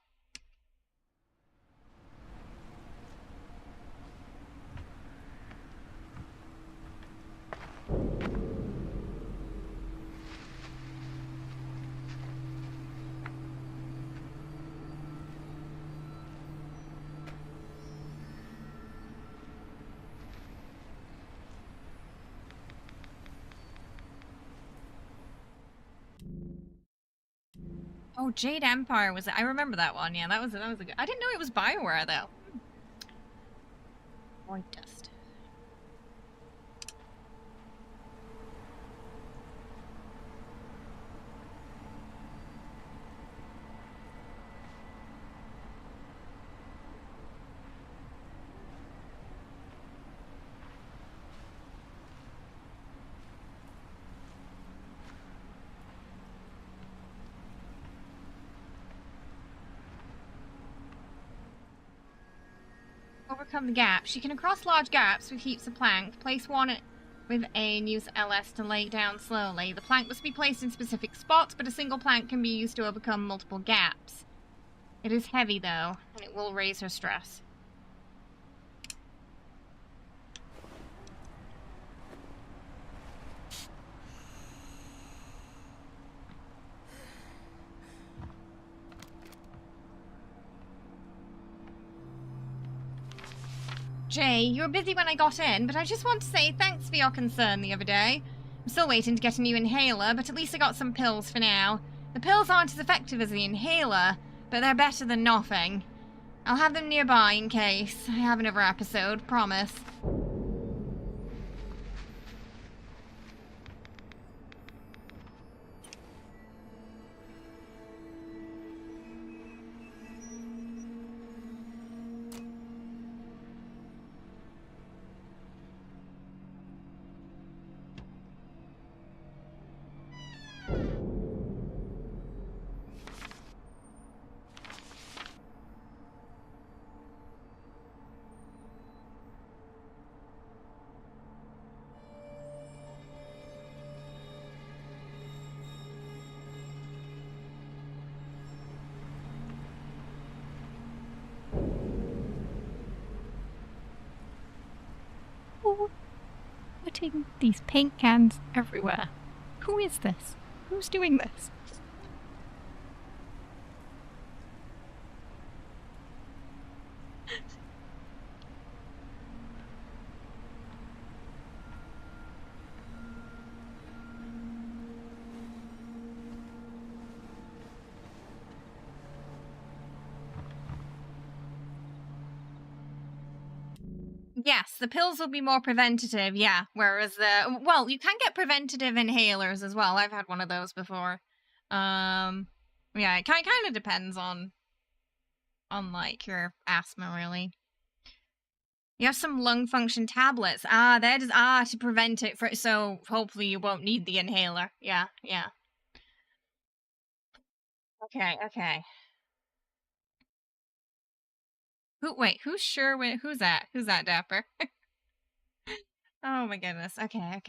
Oh, Jade Empire was it? I remember that one. Yeah, that was a good. I didn't know it was BioWare though. White dust. Overcome the gap. She can cross large gaps with heaps of plank. Place one with A and use LS to lay it down slowly. The plank must be placed in specific spots, but a single plank can be used to overcome multiple gaps. It is heavy, though, and it will raise her stress. Jay, you were busy when I got in, but I just want to say thanks for your concern the other day. I'm still waiting to get a new inhaler, but at least I got some pills for now. The pills aren't as effective as the inhaler, but they're better than nothing. I'll have them nearby in case I have another episode, promise. Putting these paint cans everywhere. Who is this? Who's doing this? Yes, the pills will be more preventative, yeah. Whereas well, you can get preventative inhalers as well. I've had one of those before. Yeah, it kind of depends on like your asthma, really. You have some lung function tablets. That is to prevent it so hopefully you won't need the inhaler. Yeah. Okay. Wait, who's sure? Who's that? Who's that, Dapper? Oh my goodness. Okay.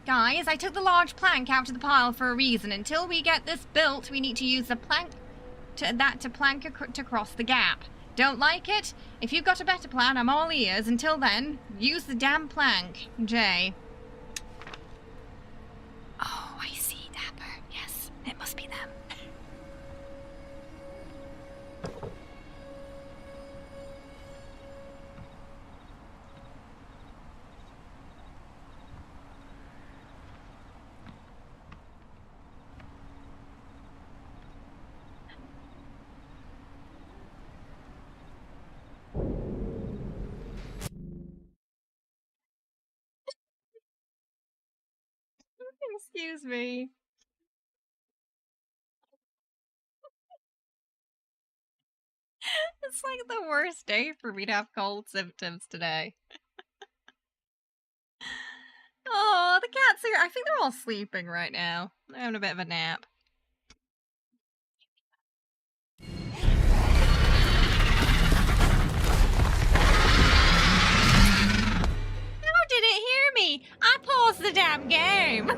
Guys, I took the large plank out of the pile for a reason. Until we get this built, we need to use the plank to plank to cross the gap. Don't like it? If you've got a better plan, I'm all ears. Until then, use the damn plank. Jay. Oh, I see, Dapper. Yes, it must be them. Excuse me. It's like the worst day for me to have cold symptoms today. Oh, the cats are... I think they're all sleeping right now. They're having a bit of a nap. How did it hear me? I paused the damn game.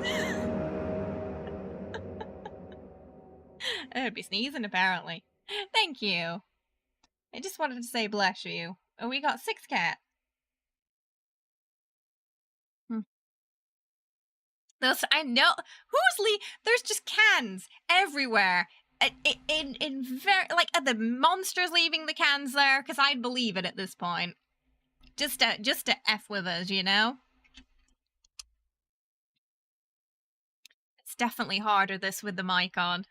I'd be sneezing, apparently. Thank you. I just wanted to say bless you. Oh, we got 6 cats. Those, I know. There's just cans everywhere. In very, like, are the monsters leaving the cans there? Because I'd believe it at this point. Just to F with us, you know? It's definitely harder this with the mic on.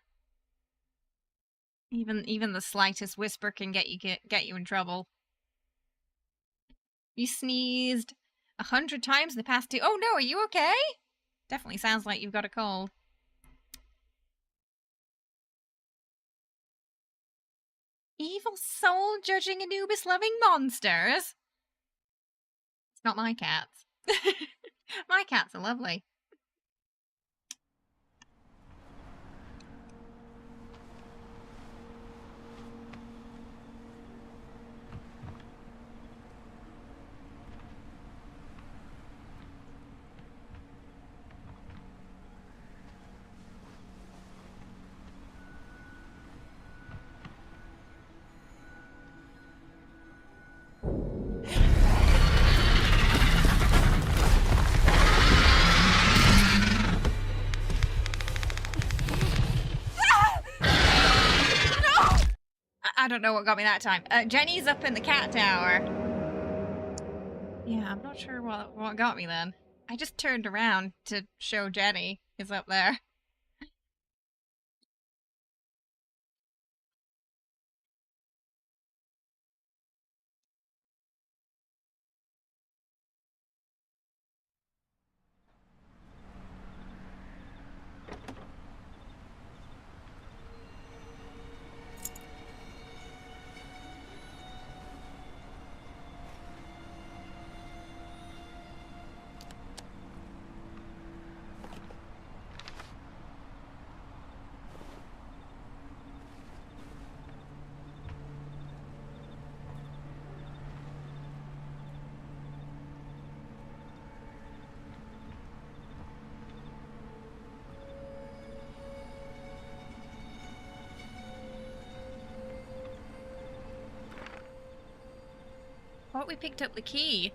Even the slightest whisper can get you in trouble. You sneezed 100 times in the past 2. Oh no, are you okay? Definitely sounds like you've got a cold. Evil soul judging Anubis loving monsters? It's not my cats. My cats are lovely. I don't know what got me that time. Jenny's up in the cat tower. Yeah, I'm not sure what got me then. I just turned around to show Jenny is up there. Thought we picked up the key.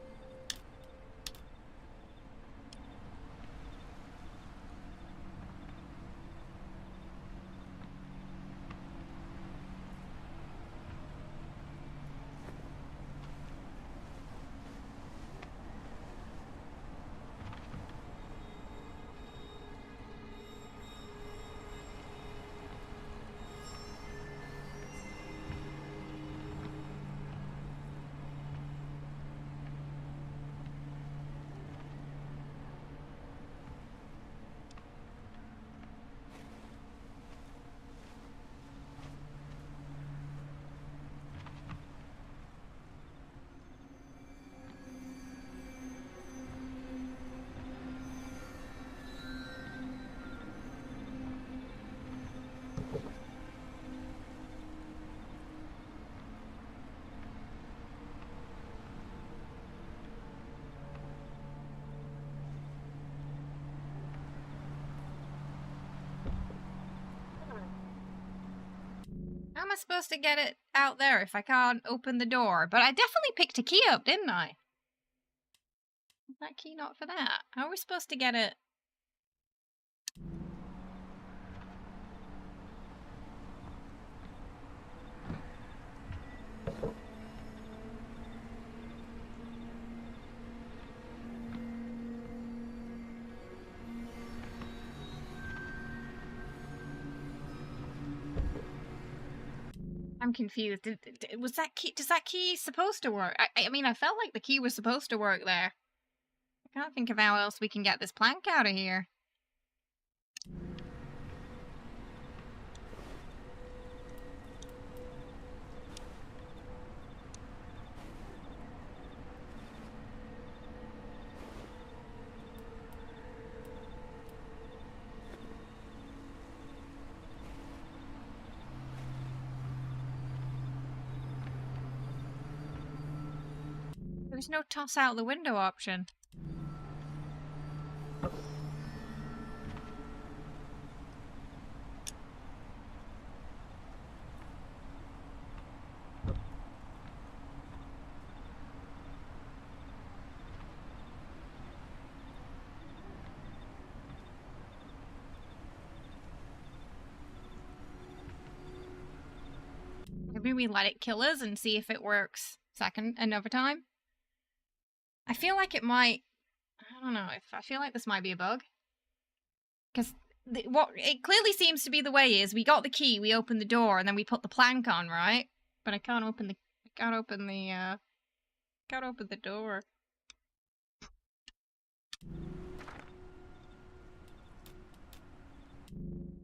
I supposed to get it out there if I can't open the door? But I definitely picked a key up, didn't I? Is that key not for that? How are we supposed to get it? I'm confused. Was that key? Does that key supposed to work? I mean, I felt like the key was supposed to work there. I can't think of how else we can get this plank out of here. There's no toss out the window option. Maybe we let it kill us and see if it works another time. I feel like it might. I don't know. I feel like this might be a bug. Because what it clearly seems to be the way is we got the key, we opened the door, and then we put the plank on, right? But I can't open the. Can't open the door.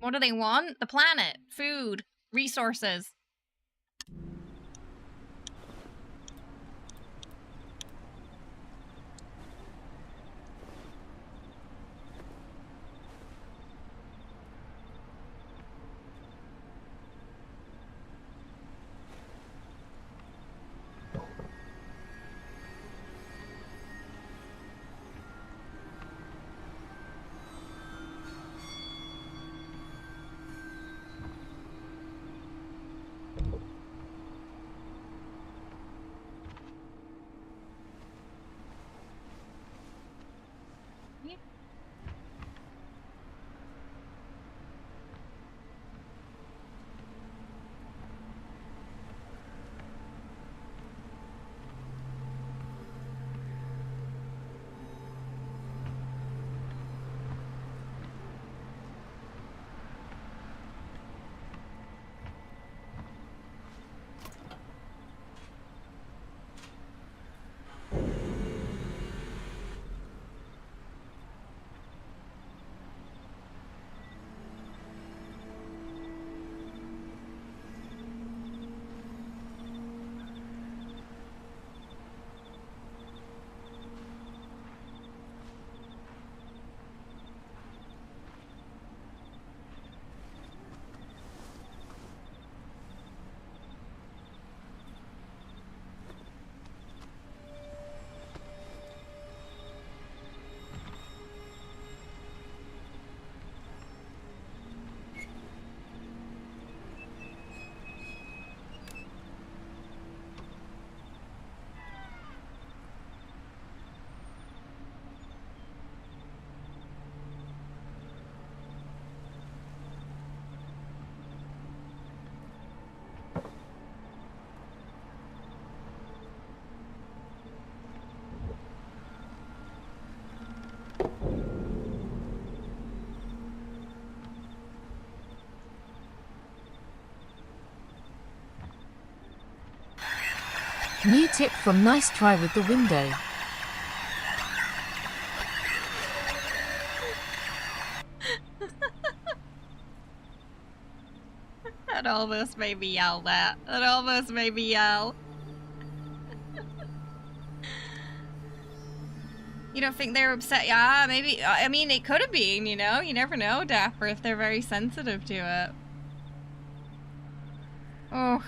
What do they want? The planet, food, resources. New tip from Nice Try with the window. That almost made me yell that. That almost made me yell. You don't think they're upset? Yeah, maybe. I mean, it could have been, you know? You never know, Dapper, if they're very sensitive to it. Oh.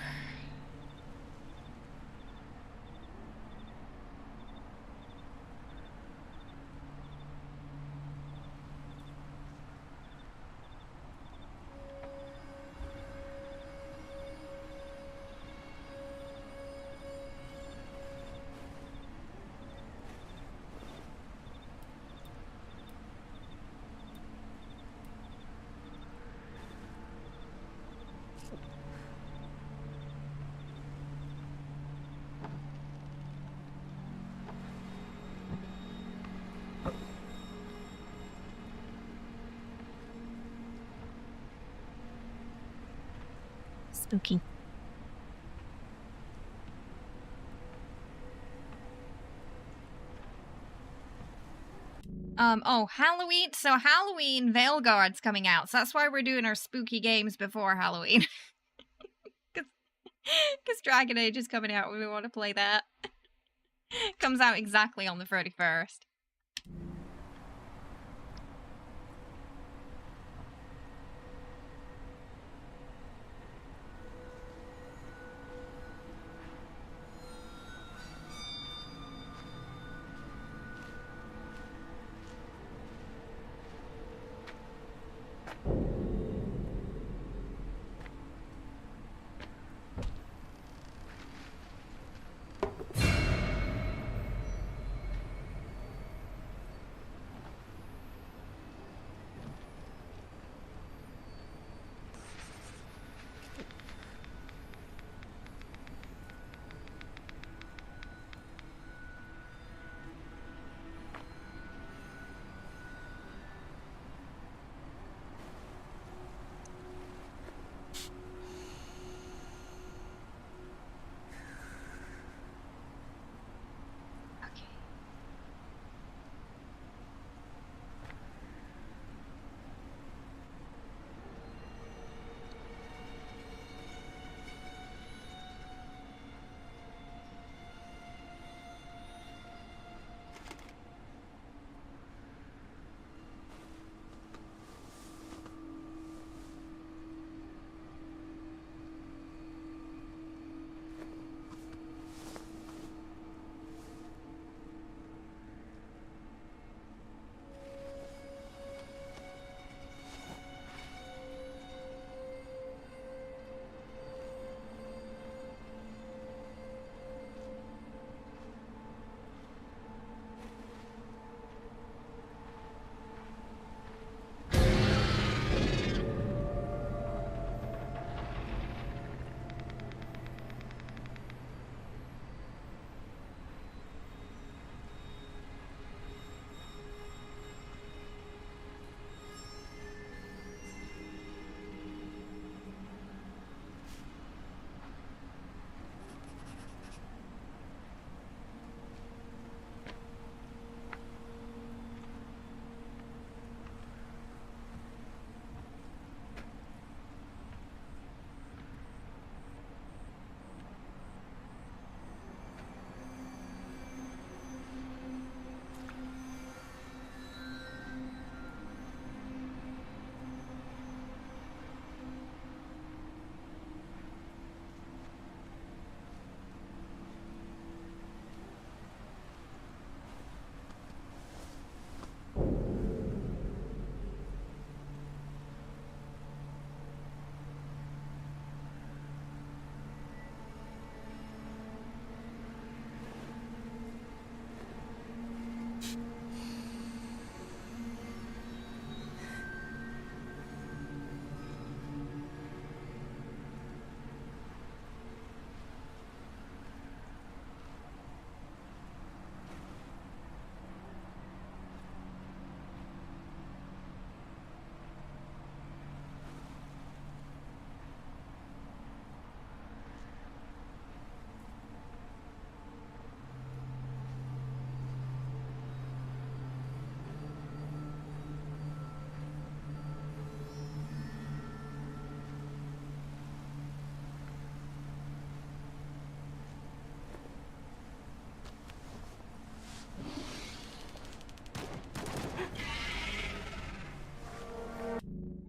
spooky. Oh, Halloween. So Halloween Veilguard's coming out. So that's why we're doing our spooky games before Halloween. Because Dragon Age is coming out and we want to play that. Comes out exactly on the 31st.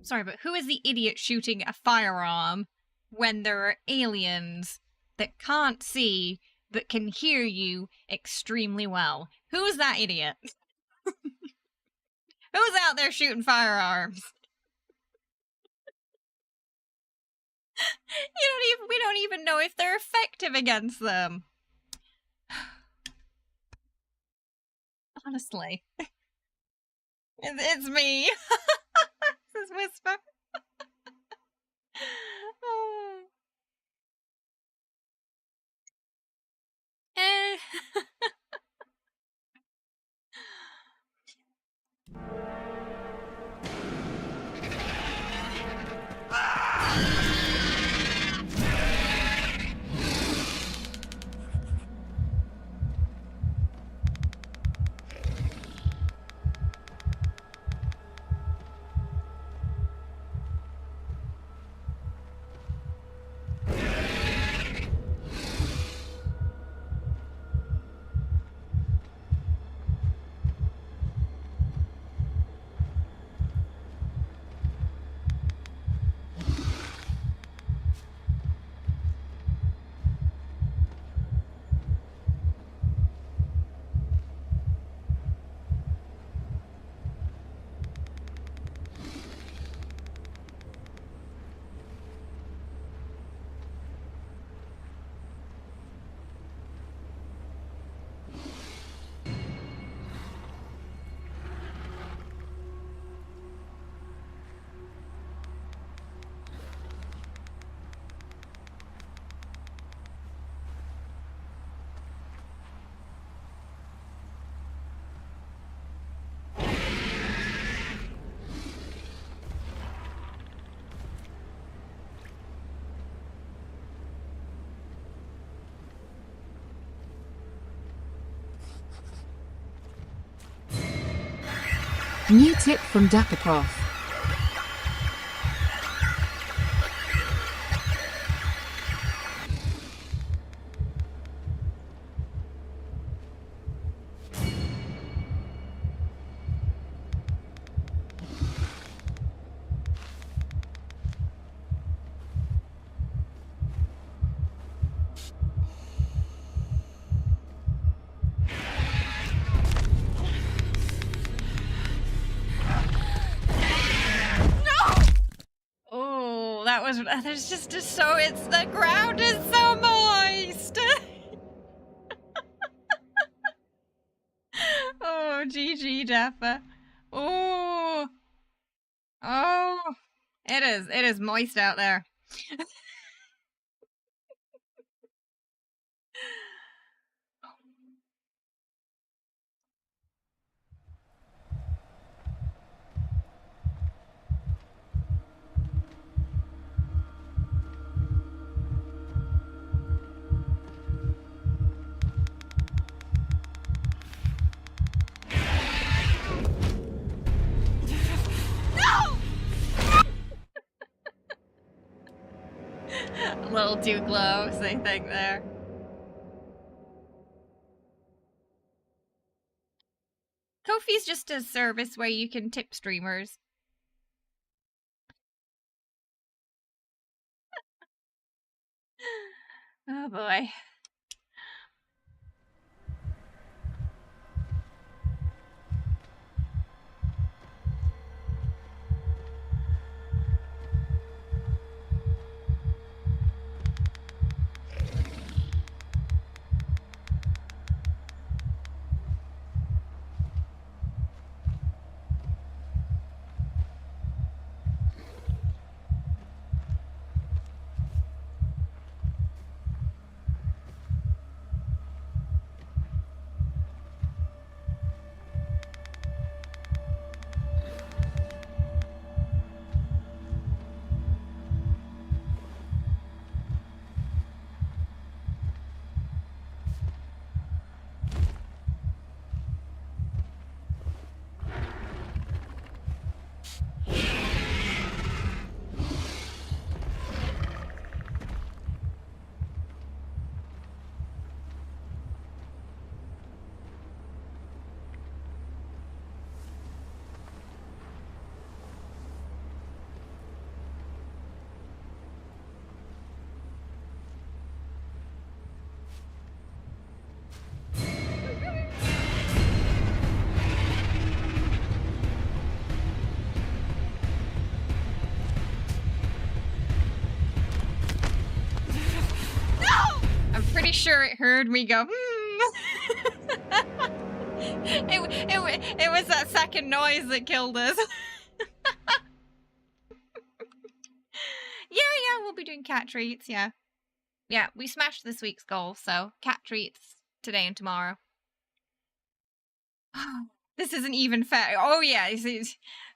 Sorry, but who is the idiot shooting a firearm when there are aliens that can't see but can hear you extremely well? Who's that idiot? Who's out there shooting firearms? We don't even know if they're effective against them. Honestly. It's me. This is Whisper. Oh. New tip from Dappercroft. Oh, that was. There's just so. It's the ground is so moist. Oh, GG, Dapper. Oh, oh, it is. It is moist out there. A little too close, I think, there. Ko-fi's just a service where you can tip streamers. Oh boy. Pretty sure it heard me go, it was that second noise that killed us. Yeah, we'll be doing cat treats, yeah. Yeah, we smashed this week's goal, so cat treats today and tomorrow. This isn't even fair. Oh, yeah,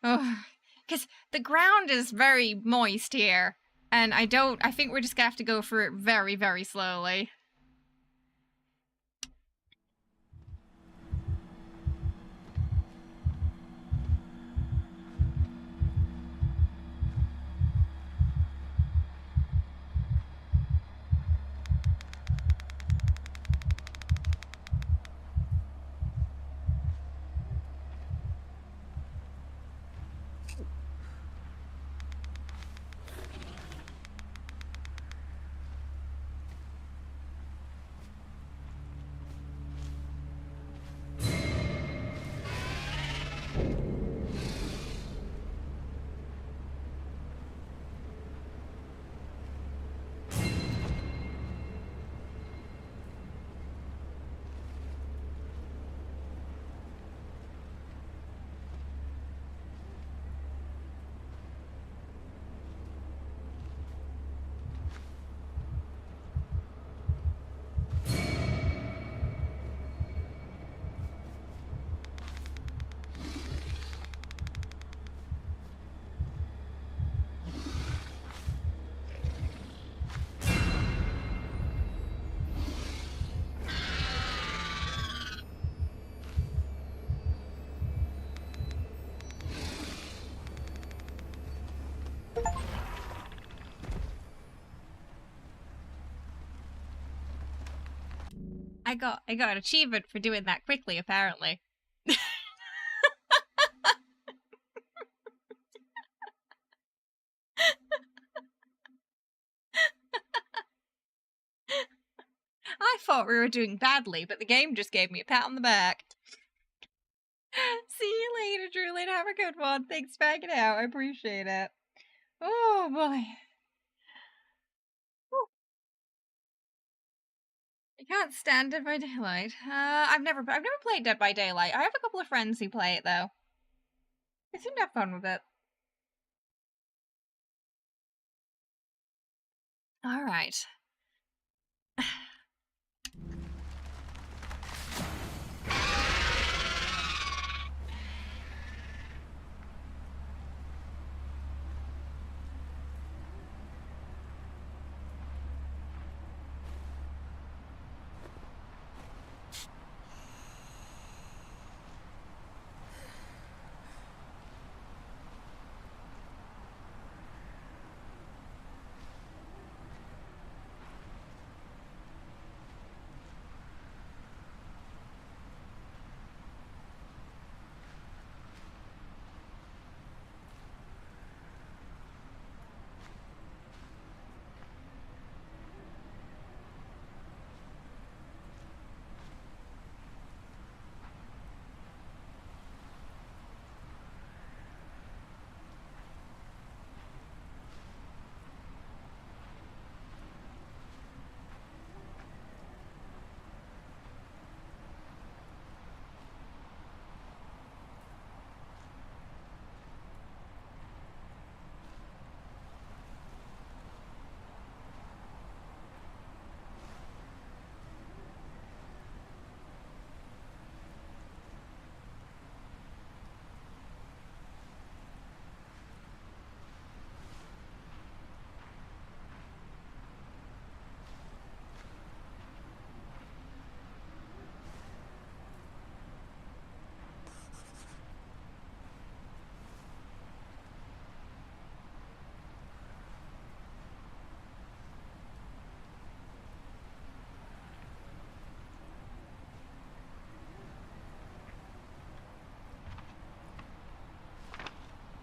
because the ground is very moist here, and I think we're just gonna have to go through it very, very slowly. I got an achievement for doing that quickly, apparently. I thought we were doing badly, but the game just gave me a pat on the back. See you later, Drulin. Have a good one. Thanks for hanging out. I appreciate it. Oh boy. Whew. I can't stand Dead by Daylight. I've never played Dead by Daylight. I have a couple of friends who play it though. They seem to have fun with it. All right.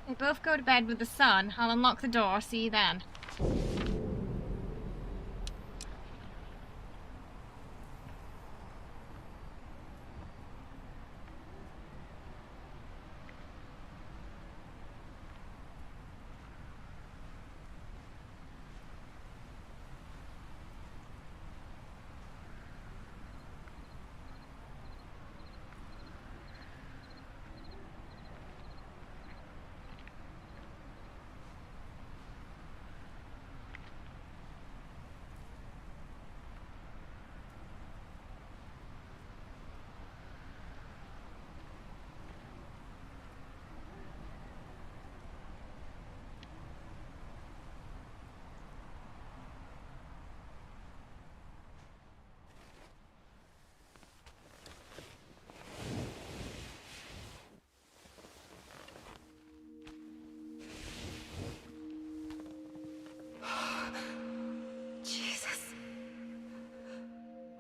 They both go to bed with the sun. I'll unlock the door. See you then.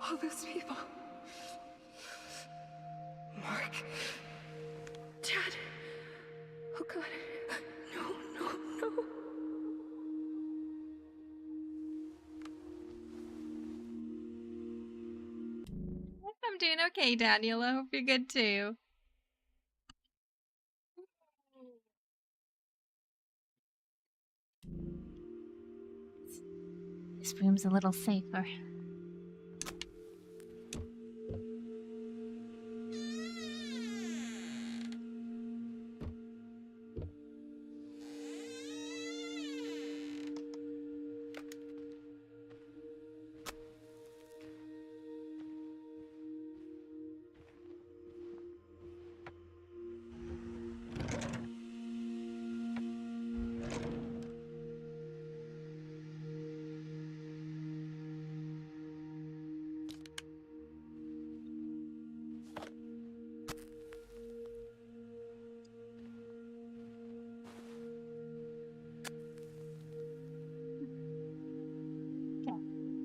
All those people. Mark. Dad. Oh God. No, no, no. I'm doing okay, Daniel. I hope you're good too. This room's a little safer.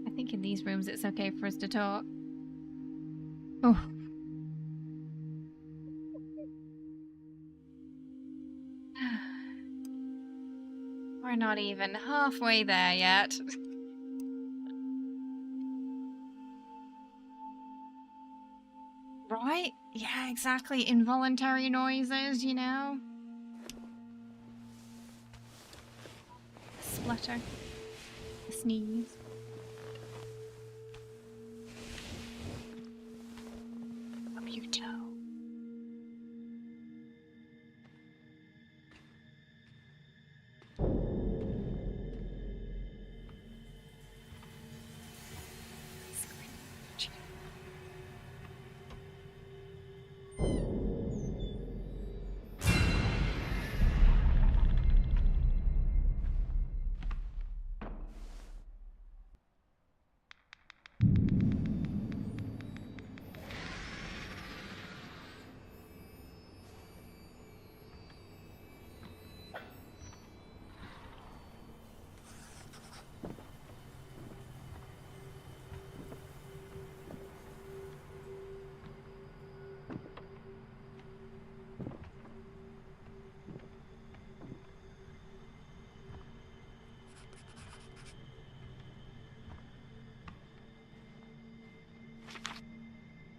I think in these rooms it's okay for us to talk. Oh. We're not even halfway there yet. Right? Yeah, exactly. Involuntary noises, you know? A splutter. A sneeze. Up your toe.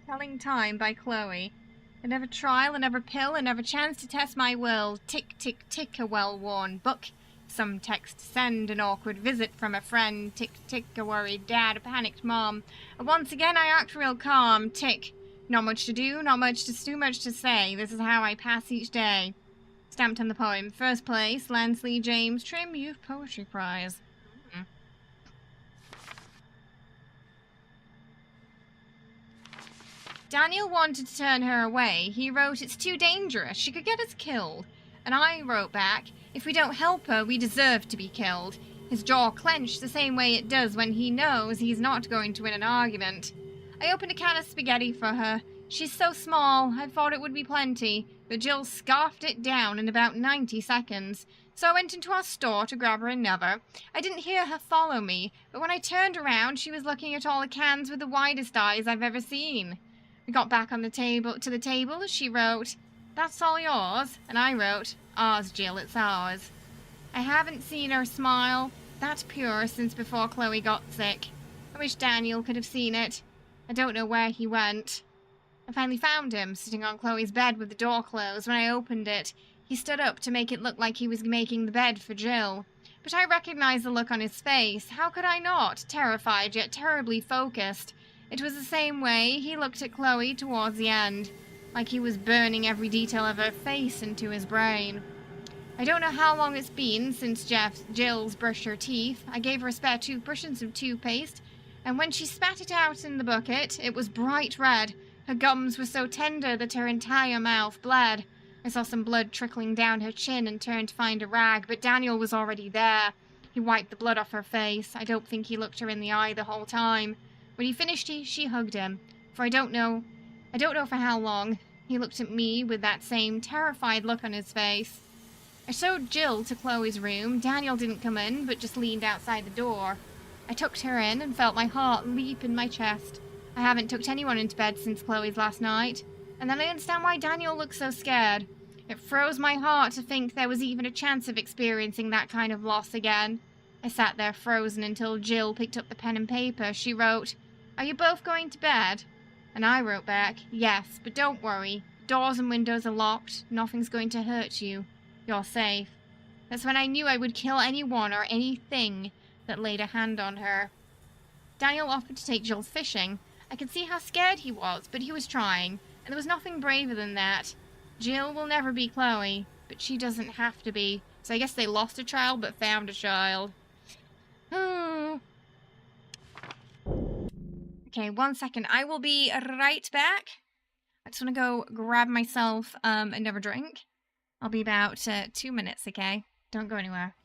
Telling Time by Chloe. Another trial, another pill, another chance to test my will. Tick, tick, tick, a well-worn book. Some text to send, an awkward visit from a friend. Tick, tick, a worried dad, a panicked mom. And once again I act real calm. Tick. Not much to do, not much to too much to say. This is how I pass each day. Stamped on the poem. First place, Lansley James Trim Youth Poetry Prize. Daniel wanted to turn her away. He wrote, "It's too dangerous. She could get us killed." And I wrote back, "If we don't help her, we deserve to be killed." His jaw clenched the same way it does when he knows he's not going to win an argument. I opened a can of spaghetti for her. She's so small, I thought it would be plenty, but Jill scarfed it down in about 90 seconds. So I went into our store to grab her another. I didn't hear her follow me, but when I turned around, she was looking at all the cans with the widest eyes I've ever seen. We got back on the table. She wrote, "That's all yours." And I wrote, "Ours, Jill, it's ours." I haven't seen her smile that pure since before Chloe got sick. I wish Daniel could have seen it. I don't know where he went. I finally found him, sitting on Chloe's bed with the door closed. When I opened it, he stood up to make it look like he was making the bed for Jill. But I recognized the look on his face. How could I not? Terrified, yet terribly focused. It was the same way he looked at Chloe towards the end, like he was burning every detail of her face into his brain. I don't know how long it's been since Jill's brushed her teeth. I gave her a spare toothbrush and some toothpaste, and when she spat it out in the bucket, it was bright red. Her gums were so tender that her entire mouth bled. I saw some blood trickling down her chin and turned to find a rag, but Daniel was already there. He wiped the blood off her face. I don't think he looked her in the eye the whole time. When he finished, she hugged him. For I don't know for how long. He looked at me with that same terrified look on his face. I showed Jill to Chloe's room. Daniel didn't come in, but just leaned outside the door. I tucked her in and felt my heart leap in my chest. I haven't tucked anyone into bed since Chloe's last night. And then I understand why Daniel looked so scared. It froze my heart to think there was even a chance of experiencing that kind of loss again. I sat there frozen until Jill picked up the pen and paper. She wrote, "Are you both going to bed?" And I wrote back, "Yes, but don't worry. Doors and windows are locked. Nothing's going to hurt you. You're safe." That's when I knew I would kill anyone or anything that laid a hand on her. Daniel offered to take Jill fishing. I could see how scared he was, but he was trying, and there was nothing braver than that. Jill will never be Chloe, but she doesn't have to be. So I guess they lost a child but found a child. Okay, 1 second. I will be right back. I just want to go grab myself another drink. I'll be about 2 minutes, okay? Don't go anywhere.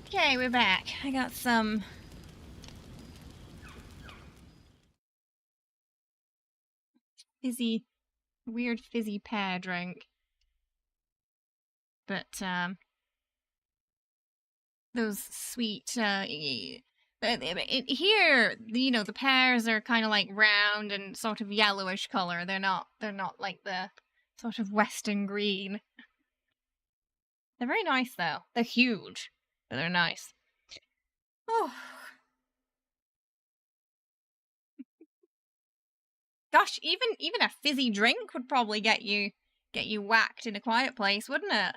Okay, we're back. I got some weird fizzy pear drink. But, those sweet, here, you know, the pears are kind of like round and sort of yellowish color. They're not like the sort of western green. They're very nice though. They're huge, but they're nice. Oh. Gosh, even a fizzy drink would probably get you whacked in a quiet place, wouldn't it?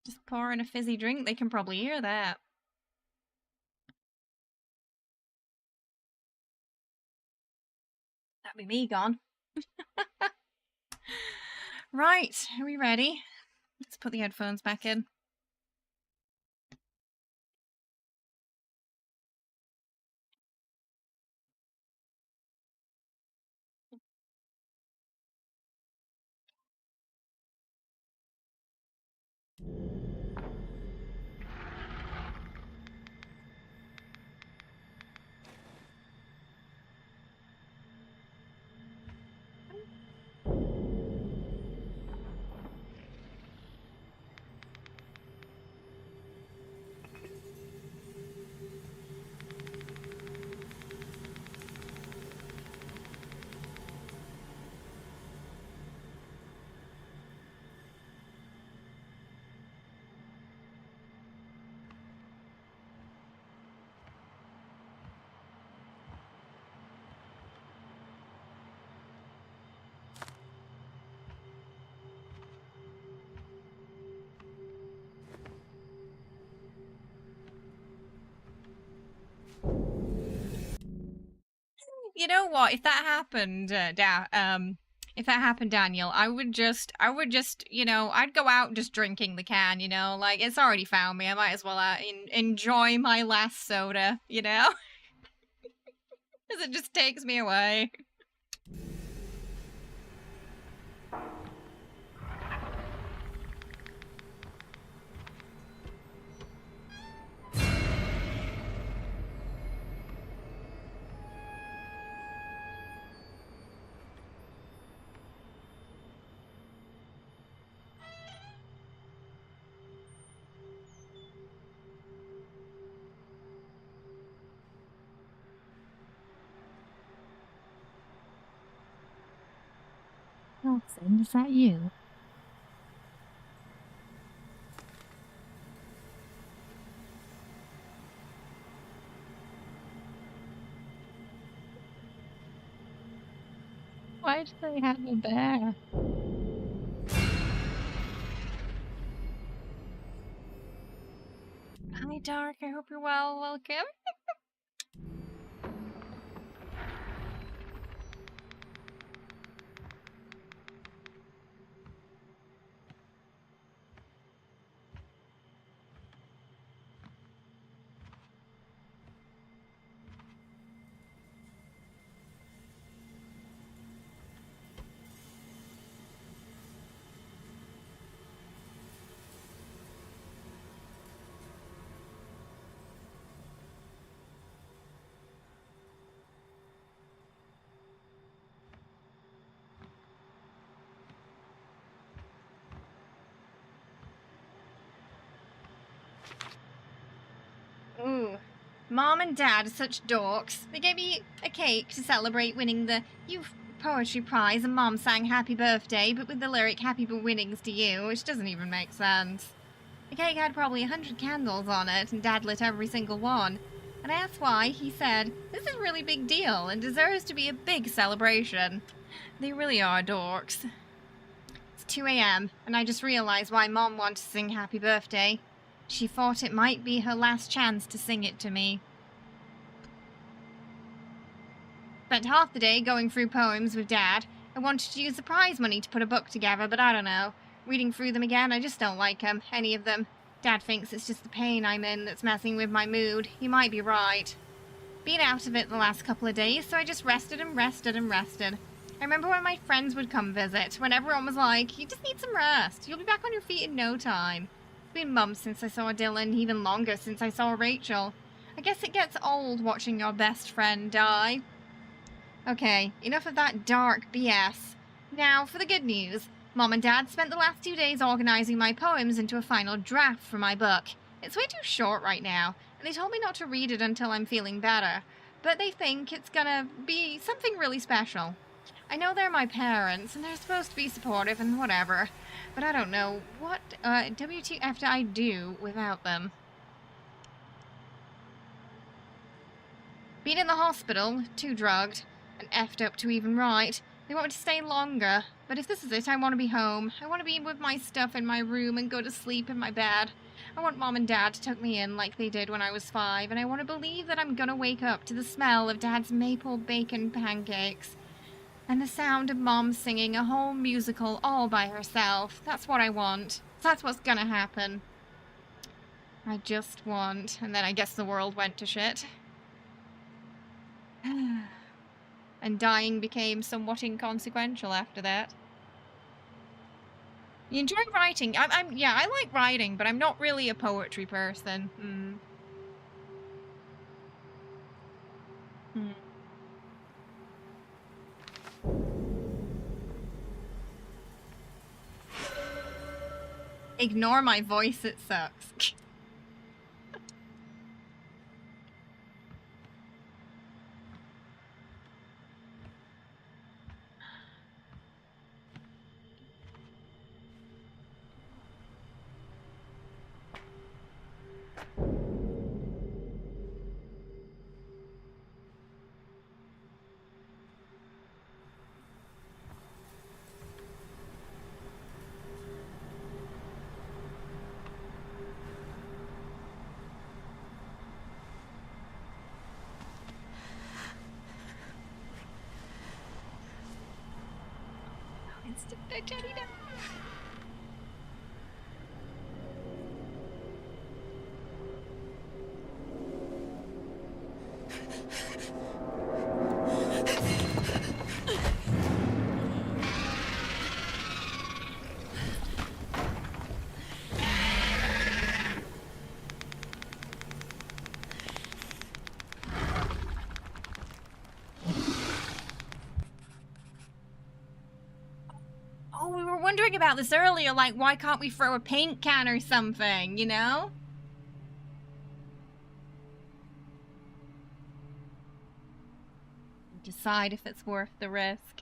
Just pour in a fizzy drink, they can probably hear that. That'd be me gone. Right, are we ready? Let's put the headphones back in. You know what? If that happened, if that happened, Daniel, I would just, you know, I'd go out just drinking the can, you know, like, it's already found me. I might as well enjoy my last soda, you know? Because it just takes me away. Nelson, is that you? Why do they have a bear? Hi, Dark. I hope you're well. Welcome. Ooh. Mom and Dad are such dorks. They gave me a cake to celebrate winning the Youth Poetry Prize, and Mom sang Happy Birthday, but with the lyric Happy Winnings to You, which doesn't even make sense. The cake had probably 100 candles on it, and Dad lit every single one. And I asked why, he said, "This is a really big deal, and deserves to be a big celebration." They really are dorks. It's 2 a.m., and I just realized why Mom wanted to sing Happy Birthday. She thought it might be her last chance to sing it to me. Spent half the day going through poems with Dad. I wanted to use the prize money to put a book together, but I don't know. Reading through them again, I just don't like them, any of them. Dad thinks it's just the pain I'm in that's messing with my mood. He might be right. Been out of it the last couple of days, so I just rested and rested and rested. I remember when my friends would come visit, when everyone was like, "You just need some rest. You'll be back on your feet in no time." been months since I saw Dylan, even longer since I saw Rachel. I guess it gets old watching your best friend die. Okay, enough of that dark BS. Now for the good news. Mom and Dad spent the last 2 days organizing my poems into a final draft for my book. It's way too short right now, and they told me not to read it until I'm feeling better. But they think it's gonna be something really special. I know they're my parents, and they're supposed to be supportive and whatever, but I don't know what WTF do I do without them. Been in the hospital, too drugged, and effed up to even write. They want me to stay longer, but if this is it, I want to be home. I want to be with my stuff in my room and go to sleep in my bed. I want Mom and Dad to tuck me in like they did when I was 5, and I want to believe that I'm gonna wake up to the smell of Dad's maple bacon pancakes. And the sound of Mom singing a whole musical all by herself. That's what I want. That's what's gonna happen. I just want... And then I guess the world went to shit. And dying became somewhat inconsequential after that. You enjoy writing? Yeah, I like writing, but I'm not really a poetry person. Ignore my voice, it sucks. Oh, we were wondering about this earlier, like, why can't we throw a paint can or something, you know? Decide if it's worth the risk.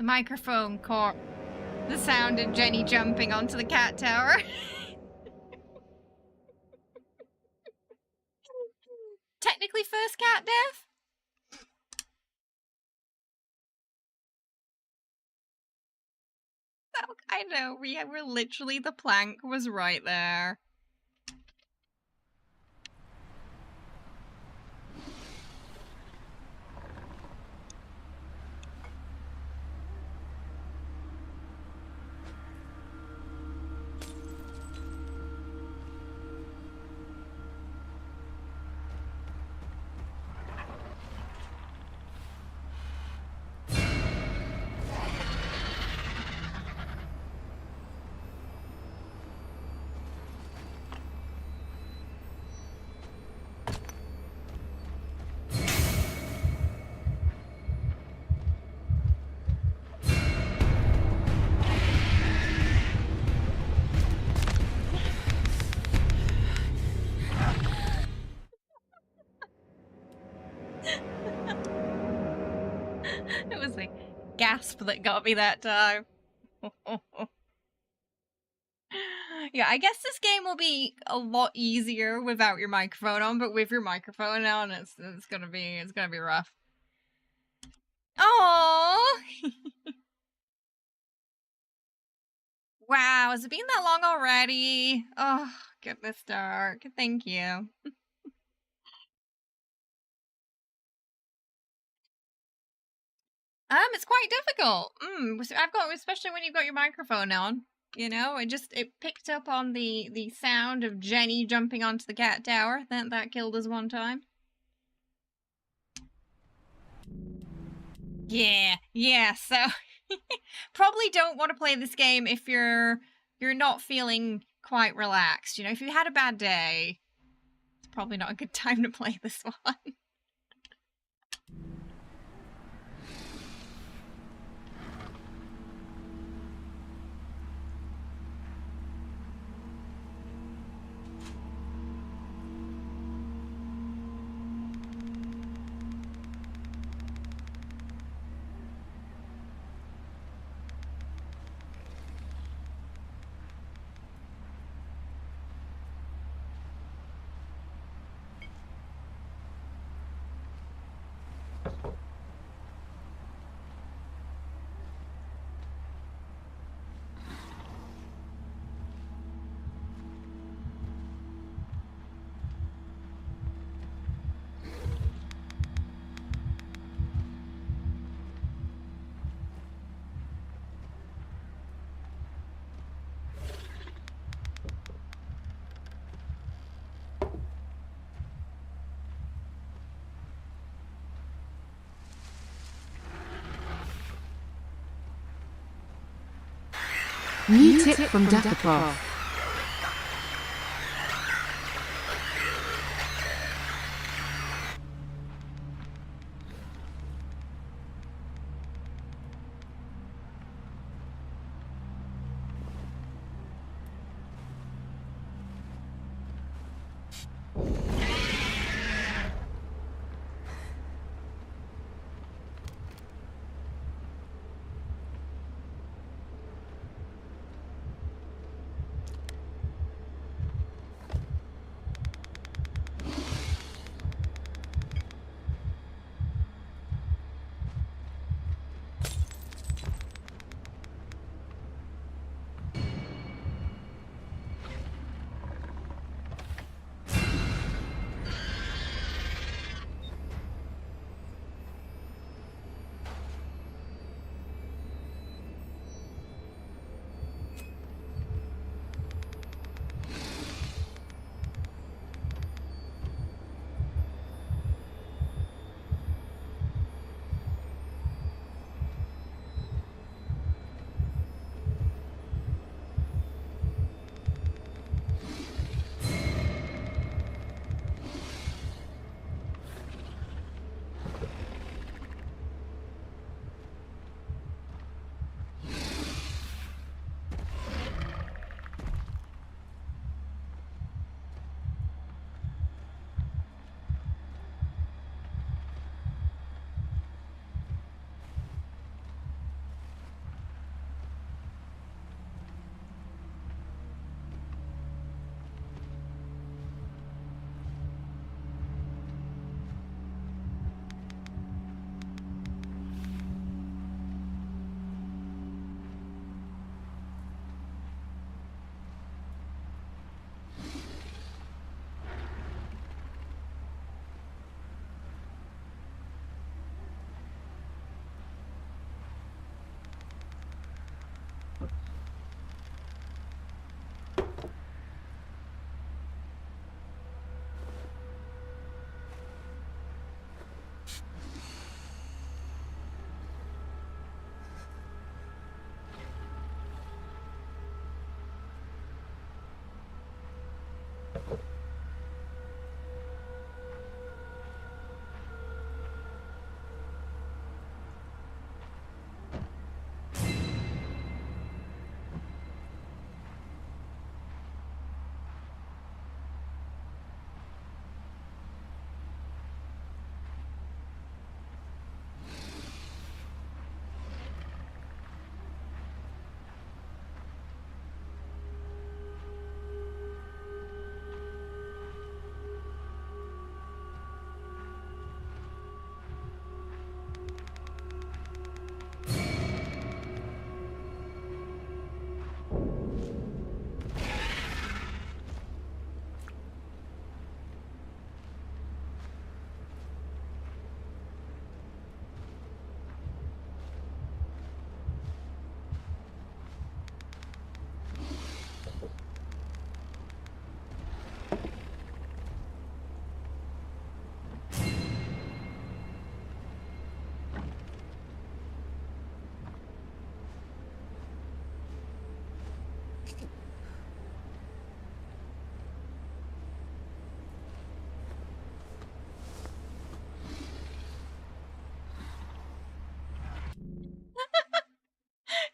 microphone caught the sound of Jenny jumping onto the cat tower. Technically first cat death? Oh, I know, we're literally, the plank was right there. It was a gasp that got me that time. Yeah, I guess this game will be a lot easier without your microphone on, but with your microphone on, it's gonna be rough. Oh. Wow, has it been that long already? Oh, goodness dark. Thank you. It's quite difficult. I've got, especially when you've got your microphone on. You know, it picked up on the sound of Jenny jumping onto the cat tower. That killed us one time. Yeah, so probably don't want to play this game if you're not feeling quite relaxed. You know, if you had a bad day, it's probably not a good time to play this one. New tip from Dappercroft.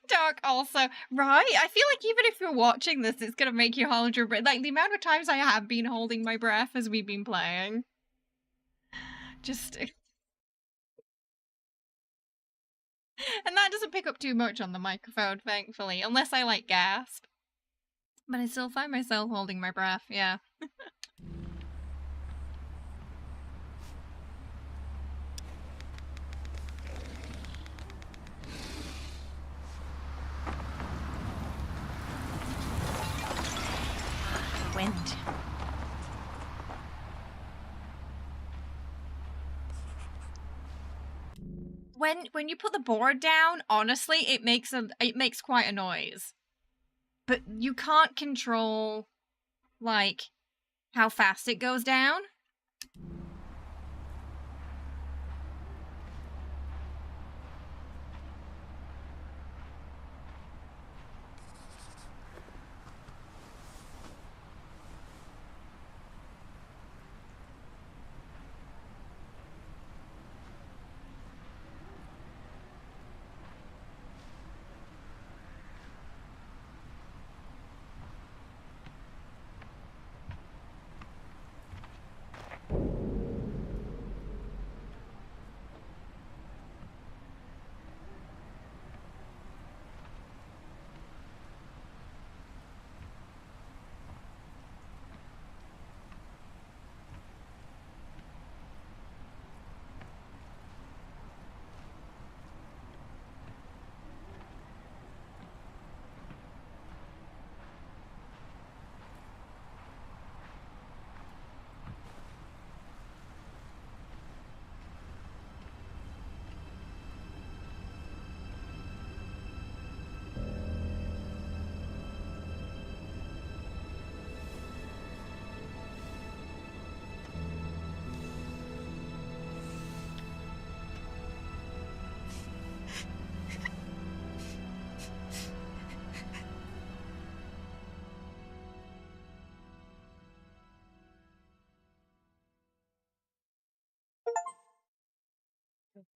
Doc also, right? I feel like even if you're watching this, it's gonna make you hold your breath. Like, the amount of times I have been holding my breath as we've been playing. Just... And that doesn't pick up too much on the microphone, thankfully, unless I, like, gasp. But I still find myself holding my breath, yeah. Wind. When you put the board down, honestly, it makes quite a noise. But you can't control, like, how fast it goes down.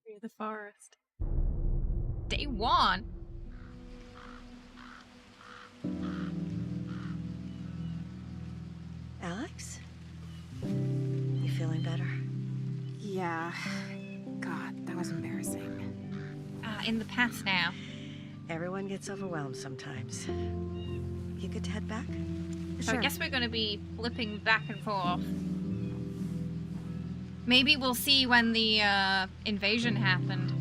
Through the forest. Day one. Alex? You feeling better? Yeah. God, that was embarrassing. In the past now. Everyone gets overwhelmed sometimes. You good to head back? So Sure. I guess we're going to be flipping back and forth. Maybe we'll see when the invasion happened.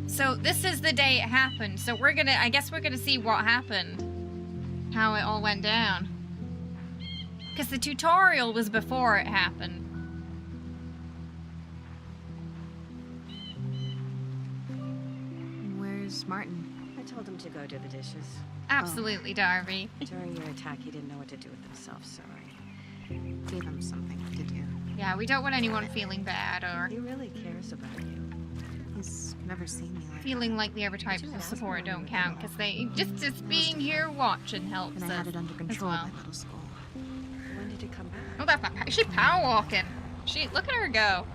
So this is the day it happened. So I guess we're gonna see what happened. How it all went down. Because the tutorial was before it happened. Where's Martin? I told him to go do the dishes. Absolutely, Darby. During your attack, he didn't know what to do with himself, so I Gave him something to do. Yeah, we don't want anyone feeling bad or He really cares about you. He's never seen me like feeling like the other types of support don't count because they just being here watching helps and I us had it under as control well. by middle school. When did he come back? Oh, that's not. She's power walking. Look at her go.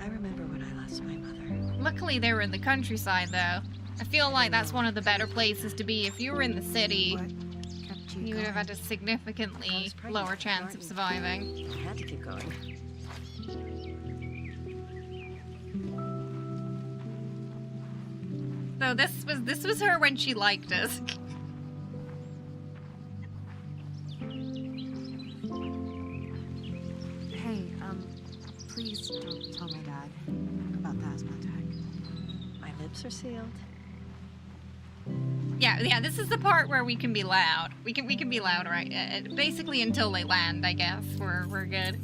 I remember when I lost my mother. Luckily, they were in the countryside, though. I feel like that's one of the better places to be. If you were in the city, What kept you would have had a significantly lower chance of surviving. I had to keep going. So this was her when she liked us. Hey, please don't tell my dad about the asthma attack. My lips are sealed. Yeah, this is the part where we can be loud. We can be loud, right? Basically until they land, I guess. We're good.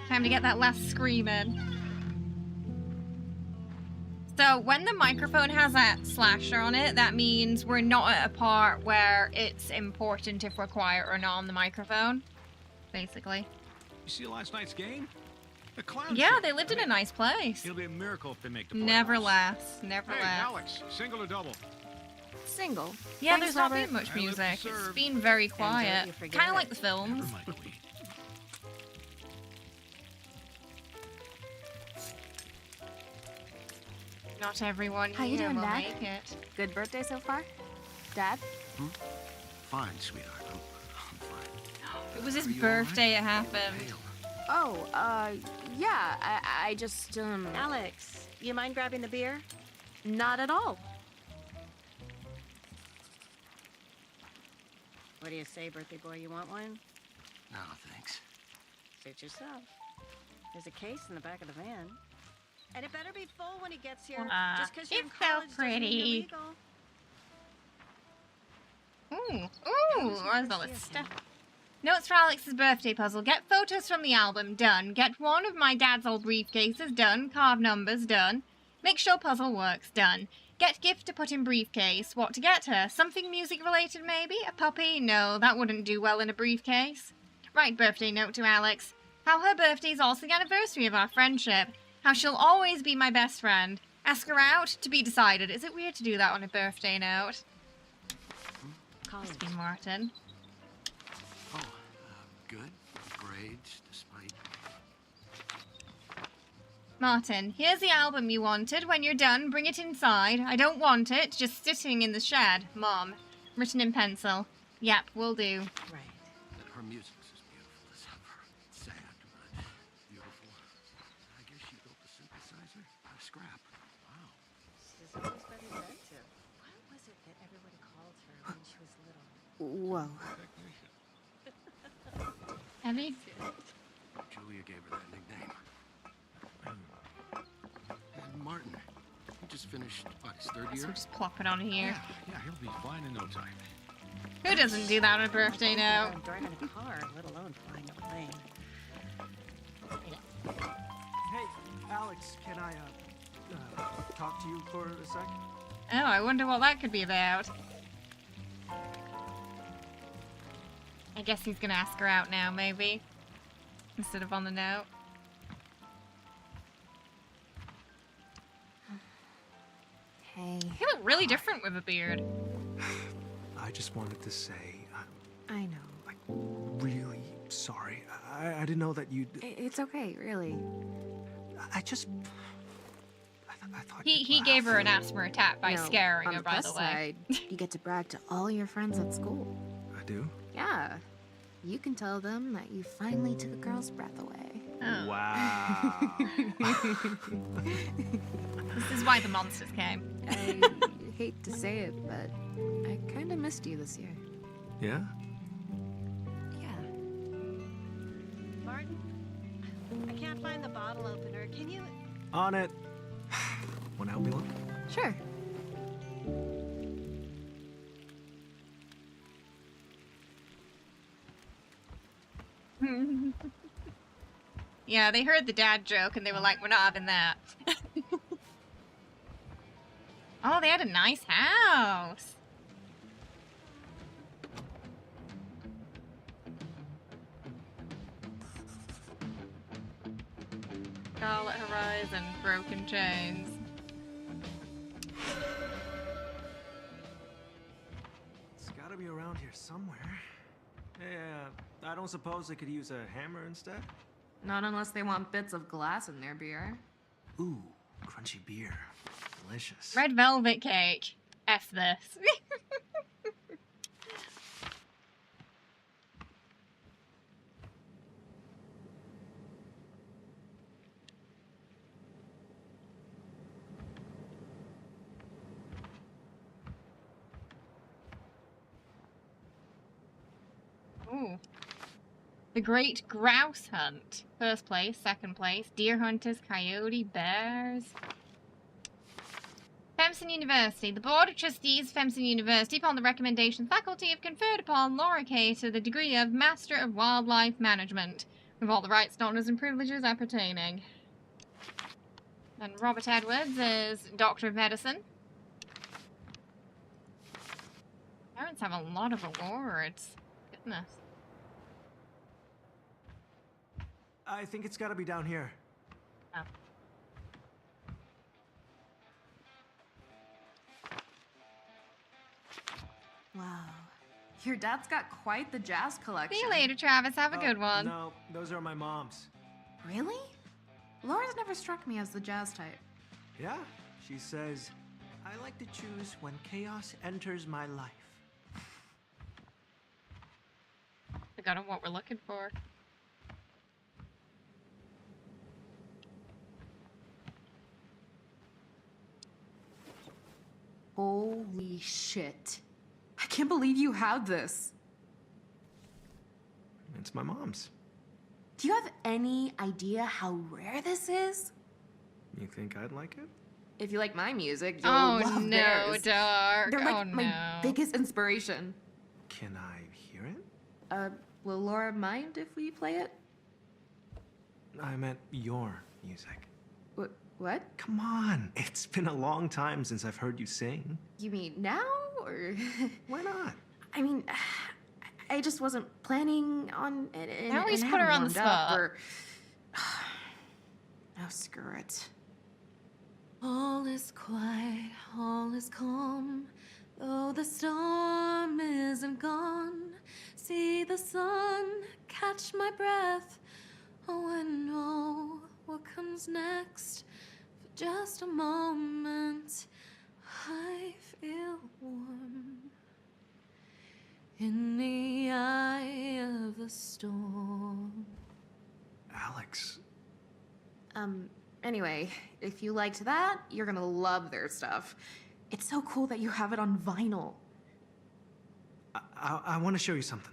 Time to get that last scream in. So when the microphone has that slasher on it, that means we're not at a part where it's important if we're quiet or not on the microphone. Basically. You see last night's game? The clown Yeah, show. they lived in a nice place. It'll be a miracle if they make the playoffs. Never lasts. Never Hey, lasts. Alex, single or double? Single. Yeah, Thanks, there's not Robert. been much I live music. to It's serve. been very don't quiet. you forget Kind of it. like the films. Never, my queen. Not everyone How you here doing, will Dad? make it. Good birthday so far? Dad? Fine, sweetheart. I'm fine. It was his Are you birthday it all right? happened. Pale. Oh, yeah, I just, Alex, you mind grabbing the beer? not at all. What do you say, birthday boy? You want one? No, thanks. Suit yourself. There's a case in the back of the van. And it better be full when he gets here. Just because you're in it's so college doesn't mean pretty. you're legal. Ooh, where's all this stuff? Notes for Alex's birthday puzzle. Get photos from the album. Done. Get one of my dad's old briefcases. Done. Carve numbers. Done. Make sure puzzle works. Done. Get gift to put in briefcase. What to get her? Something music related maybe? A puppy? No, that wouldn't do well in a briefcase. Write birthday note to Alex. How her birthday is also the anniversary of our friendship. How she'll always be my best friend. Ask her out, to be decided. Is it weird to do that on a birthday note? Must be Martin. Oh, good. Grades, despite... Martin, here's the album you wanted. When you're done, bring it inside. I don't want it, just sitting in the shed. Mom. Written in pencil. Yep, will do. Right. Her music's as beautiful as ever. It's sad, but beautiful. I guess she built the synthesizer out of scrap. Wow. She's always been said to. What was it that everybody called her when she was little? Whoa. Ellie? Julia gave her that nickname. And Martin, he just finished, what, his third So year? we'll just plop it on here. Yeah, he'll be fine in no time. Who doesn't do that on a birthday note? I'm driving a car, let alone flying a plane. Hey, Alex, can I, talk to you for a sec? Oh, I wonder what that could be about. I guess he's gonna ask her out now, maybe. Instead of on the note. Hey, You look really different with a beard. I just wanted to say, I know. like, really sorry. I didn't know that you'd... It's okay, really. I just... I thought He you'd gave her laugh. an asthma attack by No, scaring on her, the by plus the way. side, you get to brag to all your friends at school. I do? Yeah. You can tell them that you finally took a girl's breath away. Oh. Wow. This is why the monsters came. I hate to say it, but I kind of missed you this year. Yeah? Yeah. Martin, I can't find the bottle opener. Can you... On it. Wanna help me look? Sure. Yeah, they heard the dad joke and they were like, we're not having that. Oh, they had a nice house. Scarlet Horizon, Broken Chains. It's gotta be around here somewhere. Yeah, I don't suppose they could use a hammer instead? Not unless they want bits of glass in their beer. Ooh, crunchy beer. Delicious. Red velvet cake. F this. Ooh. The Great Grouse Hunt. First place, second place. Deer hunters, coyote, bears. Femson University. The Board of Trustees of Femson University, upon the recommendation of the faculty, have conferred upon Laura Kay to the degree of Master of Wildlife Management, with all the rights, honors, and privileges appertaining. And Robert Edwards is Doctor of Medicine. Parents have a lot of awards. Goodness. I think it's gotta be down here. Oh. Wow. Your dad's got quite the jazz collection. See you later, Travis. Have a good one. No, those are my mom's. Really? Laura's never struck me as the jazz type. Yeah, she says, I like to choose when chaos enters my life. Forgot what we're looking for. Holy shit. I can't believe you have this. It's my mom's. Do you have any idea how rare this is? You think I'd like it? If you like my music, you'll Oh love no, theirs. Dark. They're like Oh my no. biggest inspiration. Can I hear it? Will Laura mind if we play it? I meant your music. What? Come on. It's been a long time since I've heard you sing. You mean now, or? Why not? I mean, I just wasn't planning on it. They always put her on the spot. Oh, screw it. All is quiet, all is calm, though the storm isn't gone. See the sun catch my breath. Oh, I know what comes next. For just a moment, I feel warm in the eye of the storm. Alex. Anyway, if you liked that, you're gonna love their stuff. It's so cool that you have it on vinyl. I want to show you something.